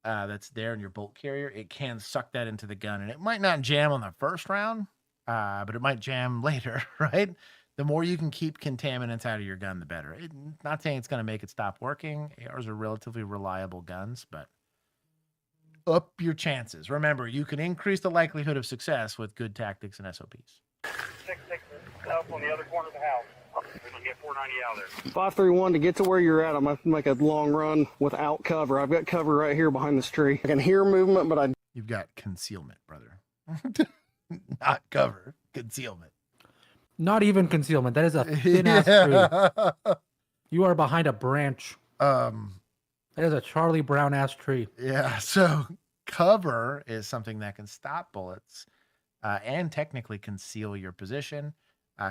that's there in your bolt carrier. It can suck that into the gun, and it might not jam on the first round, but it might jam later, right? The more you can keep contaminants out of your gun, the better. Not saying it's going to make it stop working. ARs are relatively reliable guns, but up your chances. Remember, you can increase the likelihood of success with good tactics and SOPs. 6-6 up on the other corner of the house. We're going to get 490 out there. 531, to get to where you're at, I'm going to make a long run without cover. I've got cover right here behind this tree. I can hear movement, but You've got concealment, brother. Not cover, concealment. Not even concealment. That is a thin-ass tree. You are behind a branch. That is a Charlie Brown-ass tree. Yeah, so cover is something that can stop bullets and technically conceal your position.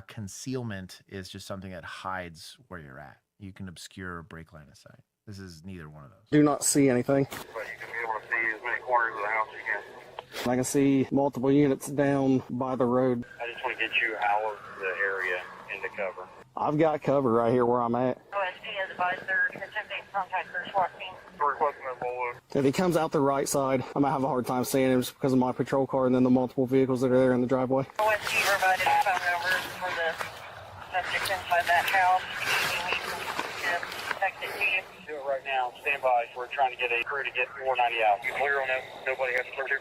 Concealment is just something that hides where you're at. You can obscure or break line of sight. This is neither one of those. do not see anything. But you can be able to see as many corners of the house as you can. I can see multiple units down by the road. I just want to get you out of the area into cover. I've got cover right here where I'm at. OSD has advised they're attempting contact for SWAT team. We're requesting that bullet. If he comes out the right side, I might have a hard time seeing him just because of my patrol car and then the multiple vehicles that are there in the driveway. OSD provided phone numbers for the subject inside that house. You need to text it to you. Do it right now. Stand by. We're trying to get a crew to get 490 out. You clear on that? Nobody has to clear here?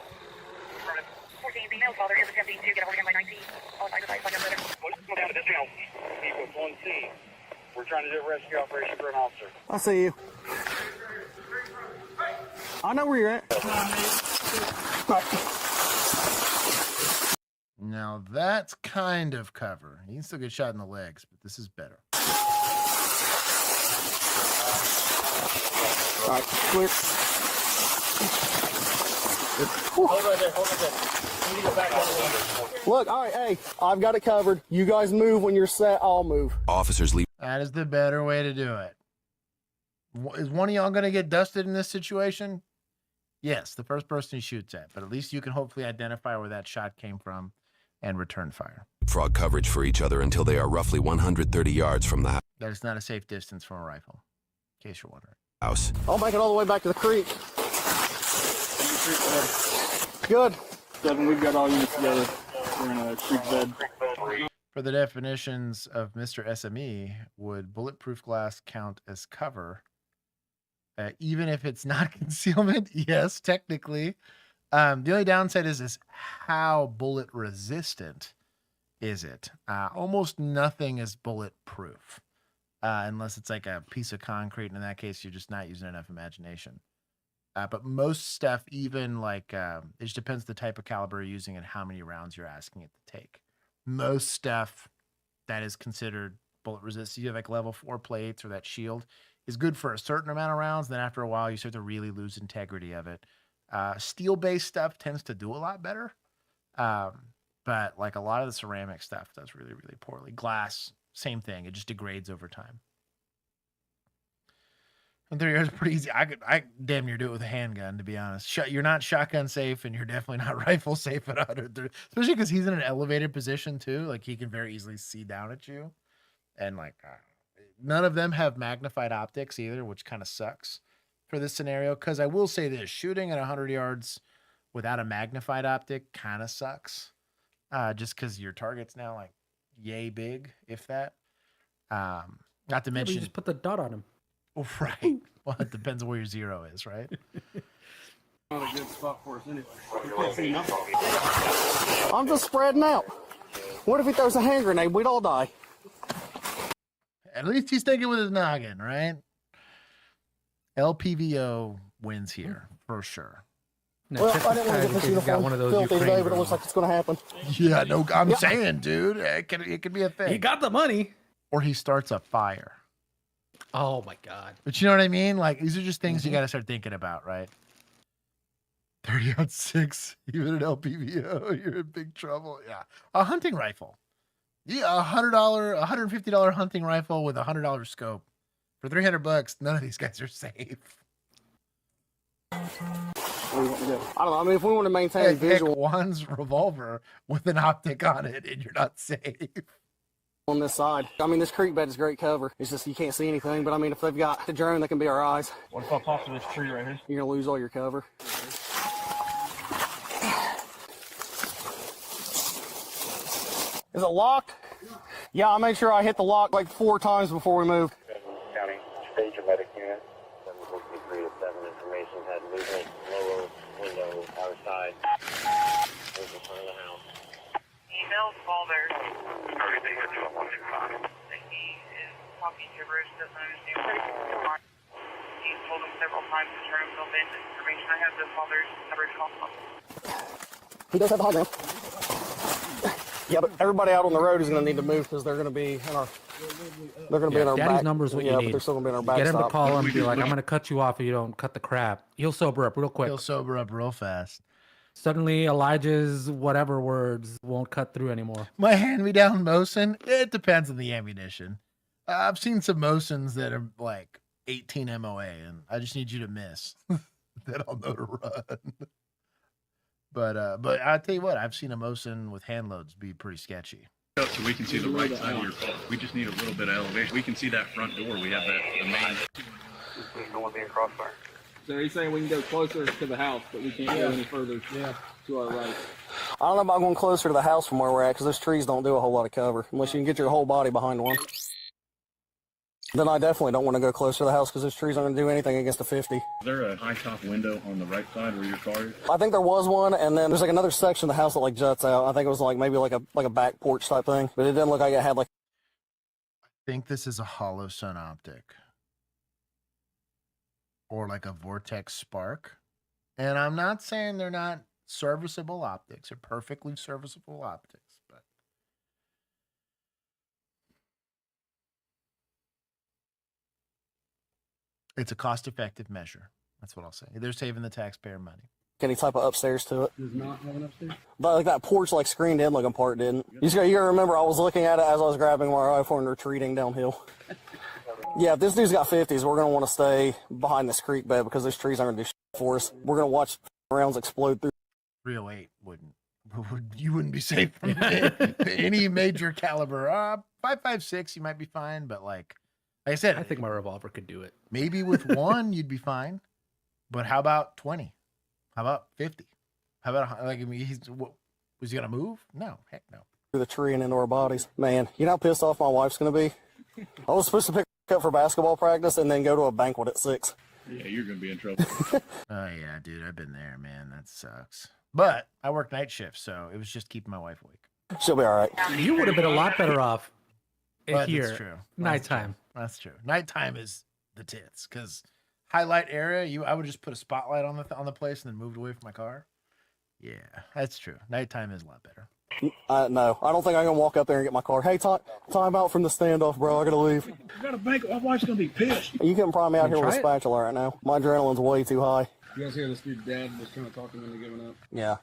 14 emails while there is attempting to get a hold of him by 19. All sides like a brother. Let's go down to this channel. Keep with 1C. We're trying to do a rescue operation for an officer. I see you. I know where you're at. Now that's kind of cover. He can still get shot in the legs, but this is better. All right, clear. Hold right there. Hold right there. You need to go back down a little bit. Look, all right, hey, I've got it covered. You guys move when you're set. I'll move. Officers leave. That is the better way to do it. Is one of y'all going to get dusted in this situation? Yes, the first person he shoots at, but at least you can hopefully identify where that shot came from and return fire. Frog coverage for each other until they are roughly 130 yards from the That is not a safe distance from a rifle, in case you're wondering. house. I'll make it all the way back to the creek. Good. 7, we've got all units together. We're in a creek bed. For the definitions of Mr. SME, would bulletproof glass count as cover? Even if it's not concealment? Yes, technically. The only downside is how bullet resistant is it? Almost nothing is bulletproof. Unless it's like a piece of concrete, and in that case, you're just not using enough imagination. But most stuff, even like, it just depends the type of caliber you're using and how many rounds you're asking it to take. Most stuff that is considered bullet resistant, you have like level 4 plates or that shield, is good for a certain amount of rounds. Then after a while, you start to really lose integrity of it. Steel-based stuff tends to do a lot better. But like a lot of the ceramic stuff does really, really poorly. Glass, same thing. It just degrades over time. And 3 years pretty easy. I damn near do it with a handgun, to be honest. You're not shotgun safe, and you're definitely not rifle safe at 130. Especially because he's in an elevated position too. Like he can very easily see down at you, and like none of them have magnified optics either, which kind of sucks for this scenario. Because I will say this: shooting at 100 yards without a magnified optic kind of sucks. Just because your target's now like yay big, if that. Not to mention, you just put the dot on him. Oh, right. Well, it depends on where your 0 is, right? Not a good spot for us anyway. We can't see nothing. I'm just spreading out. What if he throws a hand grenade? We'd all die. At least he's thinking with his noggin, right? LPVO wins here for sure. No, Well, I didn't want to get this uniform filthy today, but it looks like it's going to happen. Yeah, no, I'm saying, dude, it could be a thing. He got the money. Or he starts a fire. Oh my God. But you know what I mean? Like, these are just things you got to start thinking about, right? 30-06, even an LPVO, you're in big trouble. Yeah. A hunting rifle. Yeah, $150 hunting rifle with a $100 scope. For $300, none of these guys are safe. I don't know. I mean, if we want to maintain visual. Juan's revolver with an optic on it, and you're not safe. On this side. I mean, this creek bed is great cover. It's just you can't see anything, but I mean, if they've got the drone, that can be our eyes. What if I pop to this tree right here? You're going to lose all your cover. Is it locked? Yeah, I made sure I hit the lock like 4 times before we moved. County State Medic Unit. 763 to 7 information had movement lower window outside. There's the front of the house. Email Calder. Everything is 115. He is talking gibberish, doesn't understand. He's told him several times to turn himself in. The information I have the father's coverage call. He does have the high ground. Yeah, but everybody out on the road is going to need to move because they're going to be in our. They're going to be in our Daddy's back. number is what you yeah, need. but they're still going to be in our back. Get him to stop. call him and be like, I'm going to cut you off if you don't cut the crap. He'll sober up real quick. He'll sober up real fast. Suddenly, Elijah's whatever words won't cut through anymore. My hand-me-down Mosin, it depends on the ammunition. I've seen some Mosins that are like 18 MOA, and I just need you to miss. Then I'll know to run. But I'll tell you what, I've seen a Mosin with hand loads be pretty sketchy. So we can see the right side of your car. We just need a little bit of elevation. We can see that front door. We have that the main. Going there crossfire. So he's saying we can go closer to the house, but we can't go any further to our right. I don't know about going closer to the house from where we're at because those trees don't do a whole lot of cover unless you can get your whole body behind one. Then I definitely don't want to go closer to the house because those trees aren't going to do anything against a 50. Is there a high top window on the right side where your car is? I think there was one, and then there's like another section of the house that like juts out. I think it was like maybe like a back porch type thing, but it didn't look like it had like. I think this is a hollow sun optic. Or like a vortex spark. And I'm not saying they're not serviceable optics. They're perfectly serviceable optics. It's a cost-effective measure. That's what I'll say. They're saving the taxpayer money. Any type of upstairs to it. Does not have an upstairs? But like that porch, like screened in looking part didn't. You gotta remember, I was looking at it as I was grabbing my rifle and retreating downhill. Yeah, if this dude's got 50s, we're gonna want to stay behind this creek bed because those trees aren't gonna do shit for us. We're gonna watch rounds explode through. 308 wouldn't. You wouldn't be safe from any major caliber. 5.56, you might be fine, but like I said, I think my revolver could do it. Maybe with one you'd be fine, but how about 20? How about 50? How about like I mean, was he gonna move? No, heck no. Through the tree and into our bodies, man. You know how pissed off my wife's gonna be. I was supposed to pick up for basketball practice and then go to a banquet at 6. Yeah, you're gonna be in trouble. Oh yeah, dude, I've been there, man. That sucks. But I work night shift, so it was just keeping my wife awake. She'll be all right. You would have been a lot better off here. That's true. Nighttime. That's true. Nighttime is the tits because highlight area. I would just put a spotlight on the place and then moved away from my car. Yeah, that's true. Nighttime is a lot better. No, I don't think I'm gonna walk up there and get my car. Hey, time out from the standoff, bro. I gotta leave. I got a banquet. My wife's gonna be pissed. You can probably me out here with a spatula right now. My adrenaline's way too high. You guys hear this dude's dad was trying to talk him into giving up? Yeah,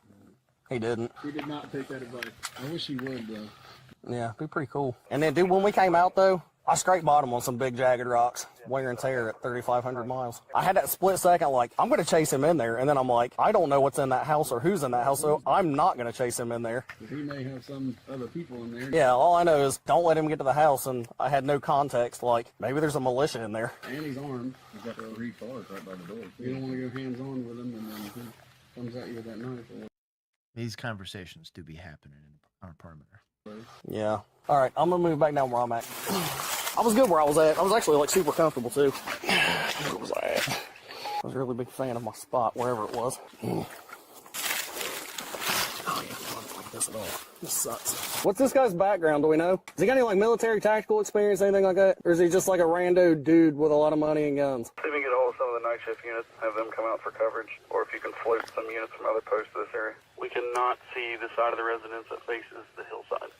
he didn't. He did not take that advice. I wish he would, though. Yeah, be pretty cool. And then, dude, when we came out, though, I scraped bottom on some big jagged rocks, wear and tear at 3,500 miles. I had that split second, like, I'm going to chase him in there. And then I'm like, I don't know what's in that house or who's in that house, so I'm not going to chase him in there. He may have some other people in there. Yeah, all I know is don't let him get to the house. And I had no context, like, maybe there's a militia in there. And he's armed. He's got 3 cars right by the door. You don't want to go hands-on with him, and then he comes at you with that knife. These conversations do be happening on a perimeter. Yeah. All right, I'm going to move back down where I'm at. I was good where I was at. I was actually, like, super comfortable, too. Where was I at? I was a really big fan of my spot, wherever it was. Oh, yeah, I don't like this at all. This sucks. What's this guy's background, do we know? Has he got any, like, military tactical experience, anything like that? Or is he just, like, a rando dude with a lot of money and guns? See if we can get a hold of some of the night shift units, have them come out for coverage, or if you can float some units from other posts to this area. We cannot see the side of the residence that faces the hillside.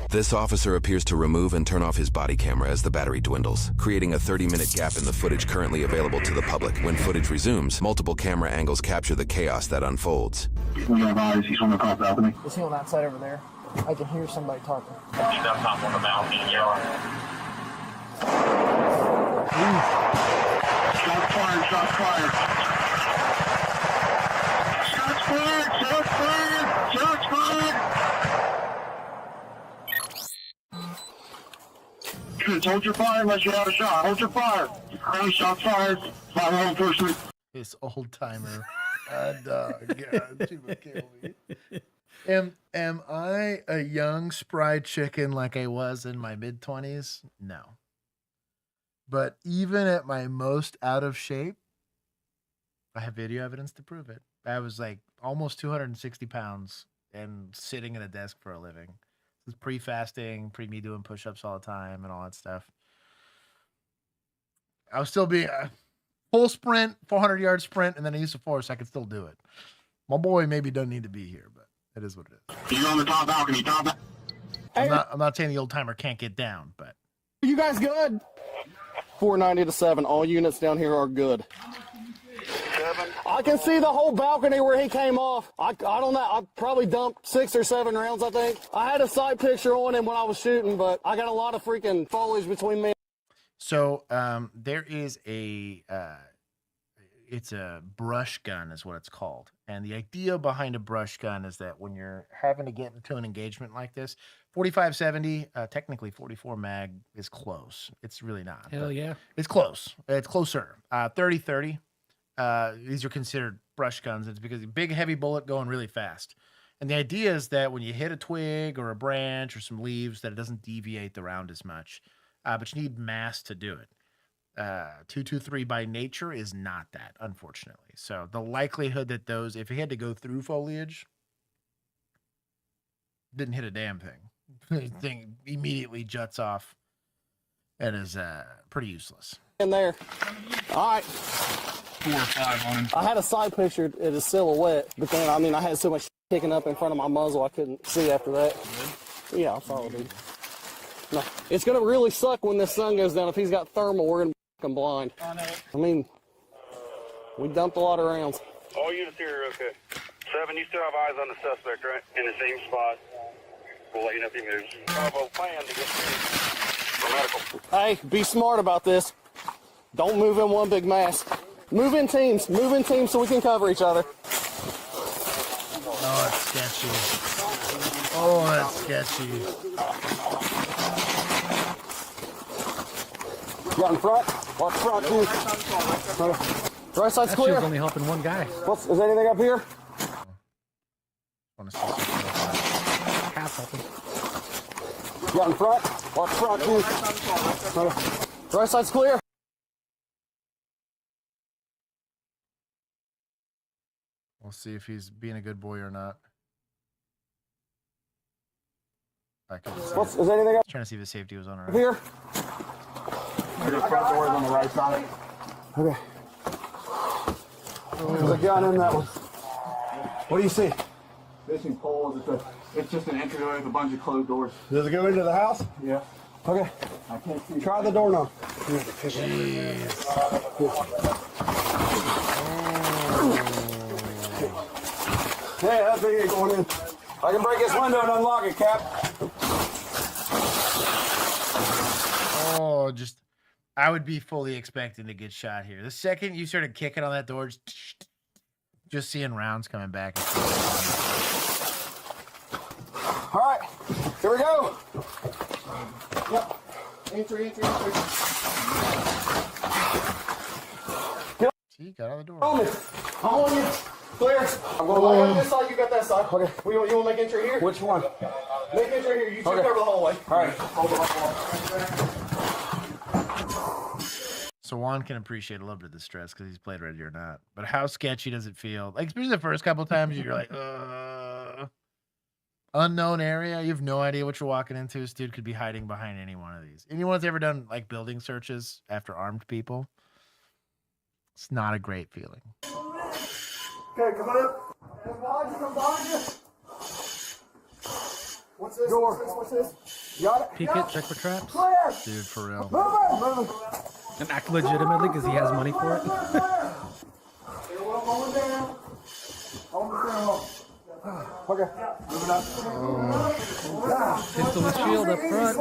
This officer appears to remove and turn off his body camera as the battery dwindles, creating a 30-minute gap in the footage currently available to the public. When footage resumes, multiple camera angles capture the chaos that unfolds. We have eyes. He's on the top balcony. Is he on that side over there? I can hear somebody talking. He's up top on the balcony, yelling. Shots fired, shots fired. Shots fired, shots fired, shots fired. Hold your fire unless you're out of shot. Hold your fire. Shots fired. Fire on person. This old timer. God, she would kill me. Am I a young spry chicken like I was in my mid-20s? No. But even at my most out of shape, I have video evidence to prove it. I was like almost 260 pounds and sitting at a desk for a living. This was pre-fasting, pre-me doing push-ups all the time and all that stuff. I was still being a full sprint, 400-yard sprint, and then I used to force. I could still do it. My boy maybe doesn't need to be here, but it is what it is. You're on the top balcony, I'm not saying the old timer can't get down, but. Are you guys good? 490 to 7. All units down here are good. 7. I can see the whole balcony where he came off. I don't know. I probably dumped 6 or 7 rounds, I think. I had a sight picture on him when I was shooting, but I got a lot of freaking foliage between me. So there is it's a brush gun is what it's called. And the idea behind a brush gun is that when you're having to get into an engagement like this, 45-70, technically 44 mag is close. It's really not. Hell yeah. It's close. It's closer. 30-30. These are considered brush guns. It's because a big, heavy bullet going really fast. And the idea is that when you hit a twig or a branch or some leaves, that it doesn't deviate the round as much. But you need mass to do it. 223 by nature is not that, unfortunately. So the likelihood that those, if you had to go through foliage, didn't hit a damn thing. Thing immediately juts off and is pretty useless. In there. All right. 4 or 5 on him. I had a side picture at his silhouette, but then, I mean, I had so much kicking up in front of my muzzle, I couldn't see after that. Yeah, I saw it, dude. No, it's going to really suck when this sun goes down. If he's got thermal, we're going to I'm blind. I mean, we dumped a lot of rounds. All units here are okay. 7, you still have eyes on the suspect, right? In the same spot. We'll let you know if he moves. Bravo, plan to get for medical. Hey, be smart about this. Don't move in one big mass. Move in teams. Move in teams so we can cover each other. Oh, it's sketchy. Oh, that's sketchy. Got in front. Watch front, dude. Right side's That clear. shield's only helping one guy. Is there anything up here? Half helping. Got in front. Watch front, dude. Right side's clear. We'll see if he's being a good boy or not. Is there anything up trying to see if the safety was on our here? The front door is on the right side. Okay. There's a gun in that one. What do you see? Fishing poles. It's just an entryway with a bunch of closed doors. Does it go into the house? Yeah. Okay. I can't see. Try the door now. Hey, that thing ain't going in. I can break this window and unlock it, Cap. Oh, I would be fully expecting to get shot here. The second you started kicking on that door, just seeing rounds coming back. All right, here we go. Yep. Entry. See, got out the door. I'm on you. Clear. I'm going on this side, you got that side. Okay. You want to make entry here? Which one? Make entry here. You two cover the hallway. All right. So Juan can appreciate a little bit of the stress because he's played Ready or Not. But how sketchy does it feel? Like, especially the first couple times, you're like, unknown area. You have no idea what you're walking into. This dude could be hiding behind any one of these. Anyone that's ever done like building searches after armed people? It's not a great feeling. Okay, come on up. Come behind you. What's this? Door. What's this? You got it? Peek it, check for traps. Clear. Dude, for real. Move it. And act legitimately because he has money for it. Going down. On the ground. Okay. Moving up. Pistol and shield up front.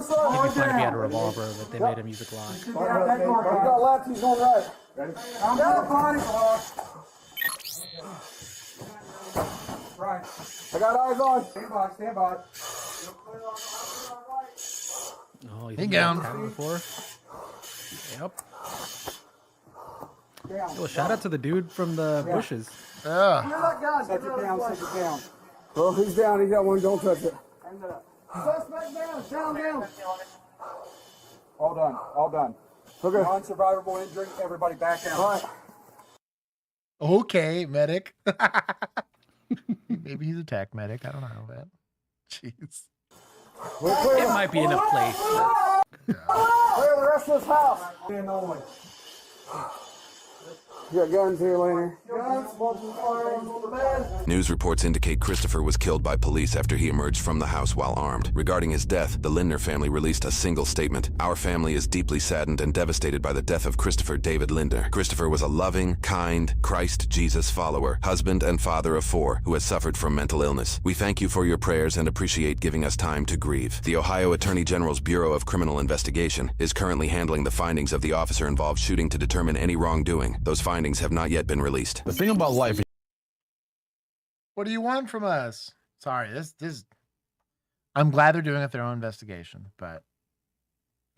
Slow. He'd be fine if he had a revolver, but they made him use a Glock. You got left, he's going right. Ready? I'm down, buddy. Right. I got eyes on. Stand by. Oh, He down. Before? Yep. Well, shout out to the dude from the bushes. Yeah. Set it down. Oh, he's down. He got one. Don't touch it. Suspect down. All done. Okay. Non-survivable injury. Everybody back out. All right. Okay, medic. Maybe he's a tech medic. I don't know that. Jeez. It might be in a place. Clear the rest of this house. Only. You got guns here, Laner. Guns, multiple firearms on the bed. News reports indicate Christopher was killed by police after he emerged from the house while armed. Regarding his death, the Lindner family released a single statement. Our family is deeply saddened and devastated by the death of Christopher David Lindner. Christopher was a loving, kind, Christ Jesus follower, husband and father of 4 who has suffered from mental illness. We thank you for your prayers and appreciate giving us time to grieve. The Ohio Attorney General's Bureau of Criminal Investigation is currently handling the findings of the officer-involved shooting to determine any wrongdoing. Those findings have not yet been released. The thing about life. What do you want from us? Sorry, this. I'm glad they're doing it their own investigation, but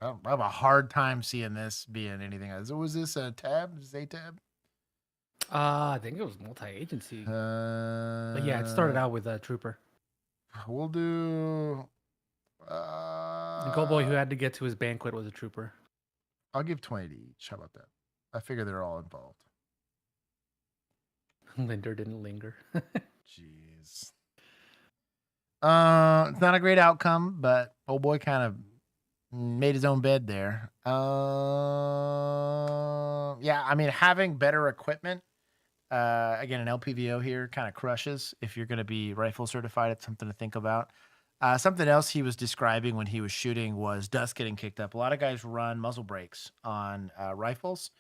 I have a hard time seeing this being anything else. Was this a tab? Is it a tab? I think it was multi-agency. But yeah, it started out with a trooper. We'll do. The go boy who had to get to his banquet was a trooper. I'll give 20 to each. How about that? I figure they're all involved. Linder didn't linger. Jeez. It's not a great outcome, but old boy kind of made his own bed there. Yeah, I mean, having better equipment, again, an LPVO here kind of crushes. If you're going to be rifle certified, it's something to think about. Something else he was describing when he was shooting was dust getting kicked up. A lot of guys run muzzle brakes on rifles,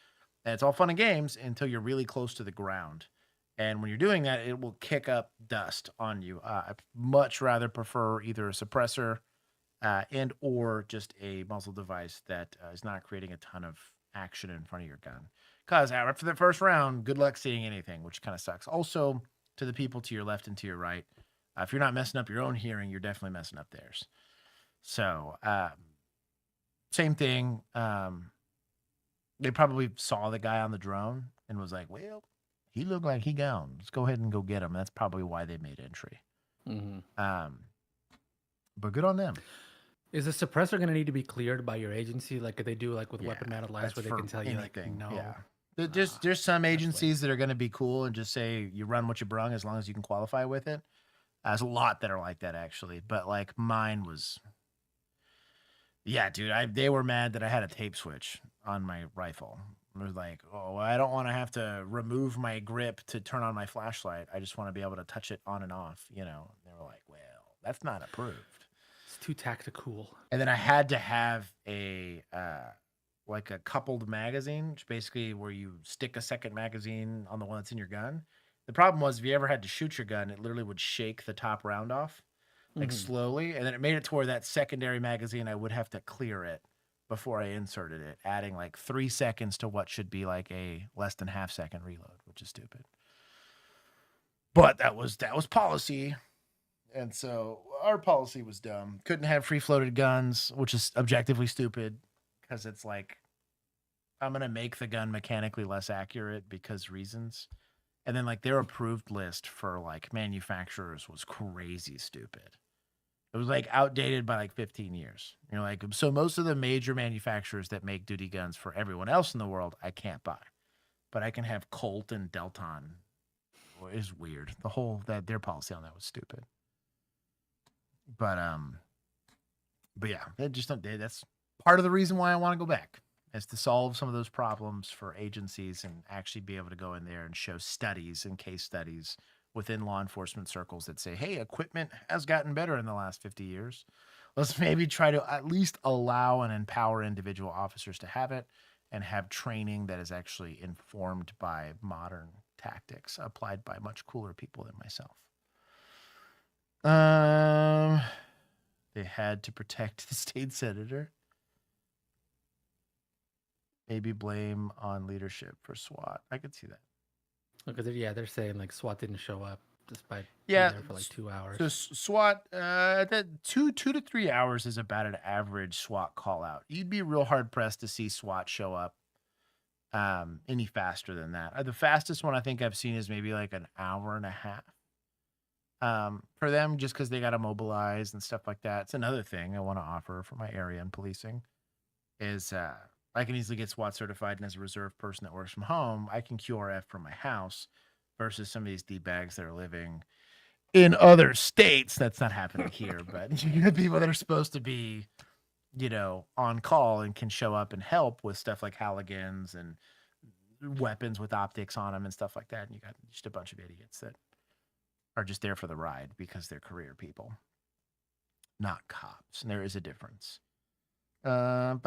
and it's all fun and games until you're really close to the ground. And when you're doing that, it will kick up dust on you. I'd much rather prefer either a suppressor and or just a muzzle device that is not creating a ton of action in front of your gun. Because after the first round, good luck seeing anything, which kind of sucks. Also, to the people to your left and to your right, if you're not messing up your own hearing, you're definitely messing up theirs. So, same thing. They probably saw the guy on the drone and was like, well, he looked like he gone. Let's go ahead and go get him. That's probably why they made entry. But good on them. Is the suppressor going to need to be cleared by your agency, like they do, like with weapon mounted lights, where they can tell you, like, no? Yeah. There's some agencies that are going to be cool and just say you run what you brung as long as you can qualify with it. There's a lot that are like that, actually. But like mine was, yeah, dude. They were mad that I had a tape switch on my rifle. It was like, oh, I don't want to have to remove my grip to turn on my flashlight. I just want to be able to touch it on and off, you know. And they were like, well, that's not approved. It's too tactical. And then I had to have a like a coupled magazine, which basically where you stick a second magazine on the one that's in your gun. The problem was if you ever had to shoot your gun, it literally would shake the top round off, like slowly. And then it made it to where that secondary magazine, I would have to clear it before I inserted it, adding like 3 seconds to what should be like a less than half-second reload, which is stupid. But that was policy. And so our policy was dumb. Couldn't have free-floated guns, which is objectively stupid because it's like, I'm going to make the gun mechanically less accurate because reasons. And then like their approved list for like manufacturers was crazy stupid. It was like outdated by like 15 years. You know, like, so most of the major manufacturers that make duty guns for everyone else in the world, I can't buy. But I can have Colt and Delton. It is weird. Their policy on that was stupid. But yeah, that's part of the reason why I want to go back, is to solve some of those problems for agencies and actually be able to go in there and show studies and case studies within law enforcement circles that say, hey, equipment has gotten better in the last 50 years. Let's maybe try to at least allow and empower individual officers to have it and have training that is actually informed by modern tactics applied by much cooler people than myself. They had to protect the state senator. Maybe blame on leadership for SWAT. I could see that. Because they're saying like SWAT didn't show up despite being there for like 2 hours. So SWAT, that 2 to 3 hours is about an average SWAT call out. You'd be real hard pressed to see SWAT show up any faster than that. The fastest one I think I've seen is maybe like an hour and a half. For them, just because they got to mobilize and stuff like that. It's another thing I want to offer for my area in policing is I can easily get SWAT certified, and as a reserve person that works from home, I can QRF from my house versus some of these D-bags that are living in other states. That's not happening here, but you have people that are supposed to be, you know, on call and can show up and help with stuff like Halligans and weapons with optics on them and stuff like that. And you got just a bunch of idiots that are just there for the ride because they're career people, not cops. And there is a difference. After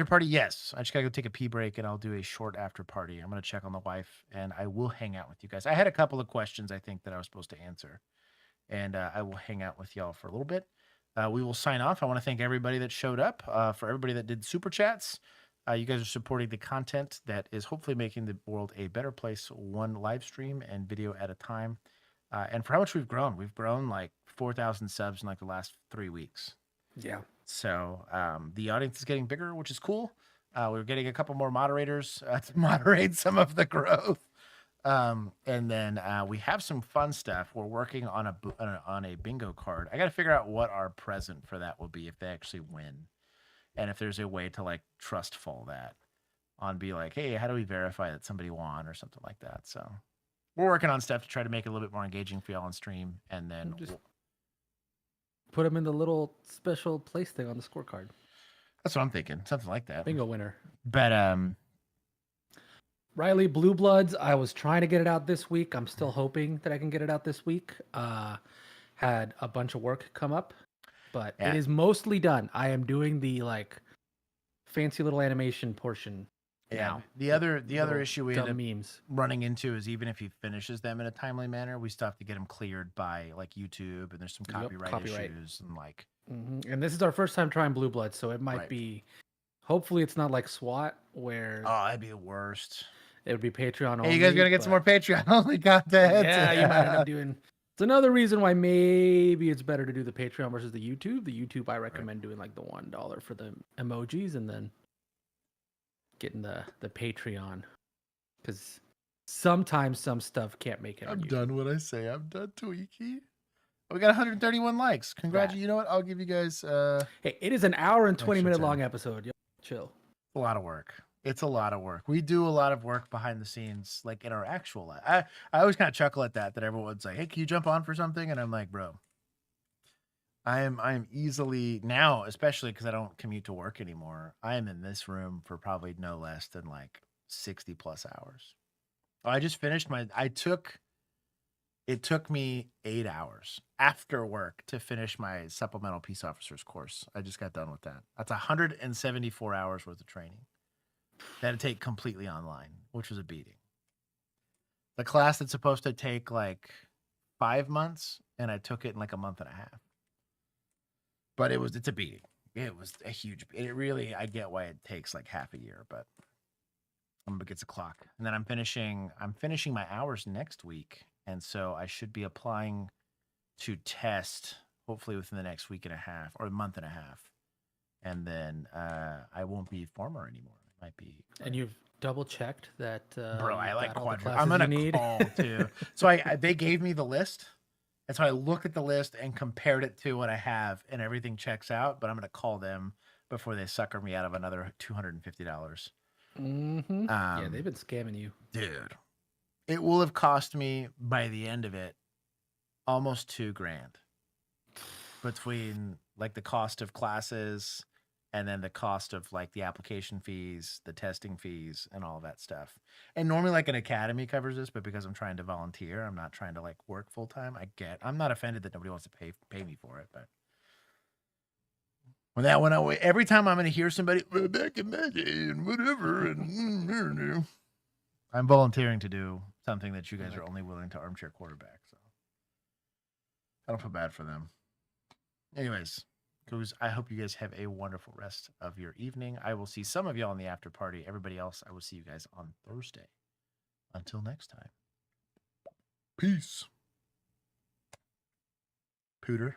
party, yes. I just gotta go take a pee break and I'll do a short after party. I'm gonna check on the wife and I will hang out with you guys. I had a couple of questions I think that I was supposed to answer, and I will hang out with y'all for a little bit. We will sign off. I want to thank everybody that showed up. For everybody that did super chats, you guys are supporting the content that is hopefully making the world a better place, one live stream and video at a time. And for how much we've grown like 4,000 subs in like the last 3 weeks. Yeah. So the audience is getting bigger, which is cool. We're getting a couple more moderators to moderate some of the growth. And then we have some fun stuff. We're working on a bingo card. I got to figure out what our present for that will be if they actually win. And if there's a way to like trustful that on be like, hey, how do we verify that somebody won or something like that? So we're working on stuff to try to make it a little bit more engaging for y'all on stream. And then put them in the little special place thing on the scorecard. That's what I'm thinking. Something like that. Bingo winner. But Riley, Blue Bloods, I was trying to get it out this week. I'm still hoping that I can get it out this week. had a bunch of work come up, but Yeah. it is mostly done. I am doing the like fancy little animation portion now. The other issue we end dumb up memes. running into is even if he finishes them in a timely manner, we still have to get him cleared by like YouTube, and there's some copyright issues and like. And this is our first time trying Blue Blood, so it might be. Hopefully, it's not like SWAT where. Oh, that'd be the worst. It would be Patreon only. Hey, you guys gonna get some more Patreon only content? Yeah, you might end up doing. It's another reason why maybe it's better to do the Patreon versus the YouTube. The YouTube, I recommend doing like the $1 for the emojis, and then getting the Patreon, because sometimes some stuff can't make it. I'm done what I say. I'm done, Tweaky. We got 131 likes. Congratulations. You know what? I'll give you guys. Hey, it is an hour and 20 minute 10. long episode. Yo, chill. A lot of work. It's a lot of work. We do a lot of work behind the scenes, like in our actual life. I always kind of chuckle at that everyone's like, "Hey, can you jump on for something?" And I'm like, "Bro, I am easily now, especially because I don't commute to work anymore. I am in this room for probably no less than like 60 plus hours. I just finished it took me 8 hours after work to finish my supplemental peace officers course. I just got done with that. That's 174 hours worth of training that I take completely online, which was a beating. The class that's supposed to take like 5 months, and I took it in like a month and a half. But it's a beating. It was a huge. It really, I get why it takes like half a year, but I'm gonna get the clock, and then I'm finishing my hours next week, and so I should be applying to test hopefully within the next week and a half or a month and a half, and then I won't be former anymore. It might be. And you've double checked that, bro? I like quadruple. I'm gonna call too. So they gave me the list. And so I looked at the list and compared it to what I have, and everything checks out. But I'm going to call them before they sucker me out of another $250. Yeah, they've been scamming you, dude. It will have cost me by the end of it almost $2,000 between like the cost of classes and then the cost of like the application fees, the testing fees, and all that stuff. And normally like an academy covers this, but because I'm trying to volunteer, I'm not trying to like work full time. I'm not offended that nobody wants to pay me for it, but when that went away, every time I'm going to hear somebody back in my day and whatever, and I'm volunteering to do something that you guys are only willing to armchair quarterback. So I don't feel bad for them. Anyways. I hope you guys have a wonderful rest of your evening. I will see some of y'all in the after party. Everybody else, I will see you guys on Thursday. Until next time. Peace. Pooter.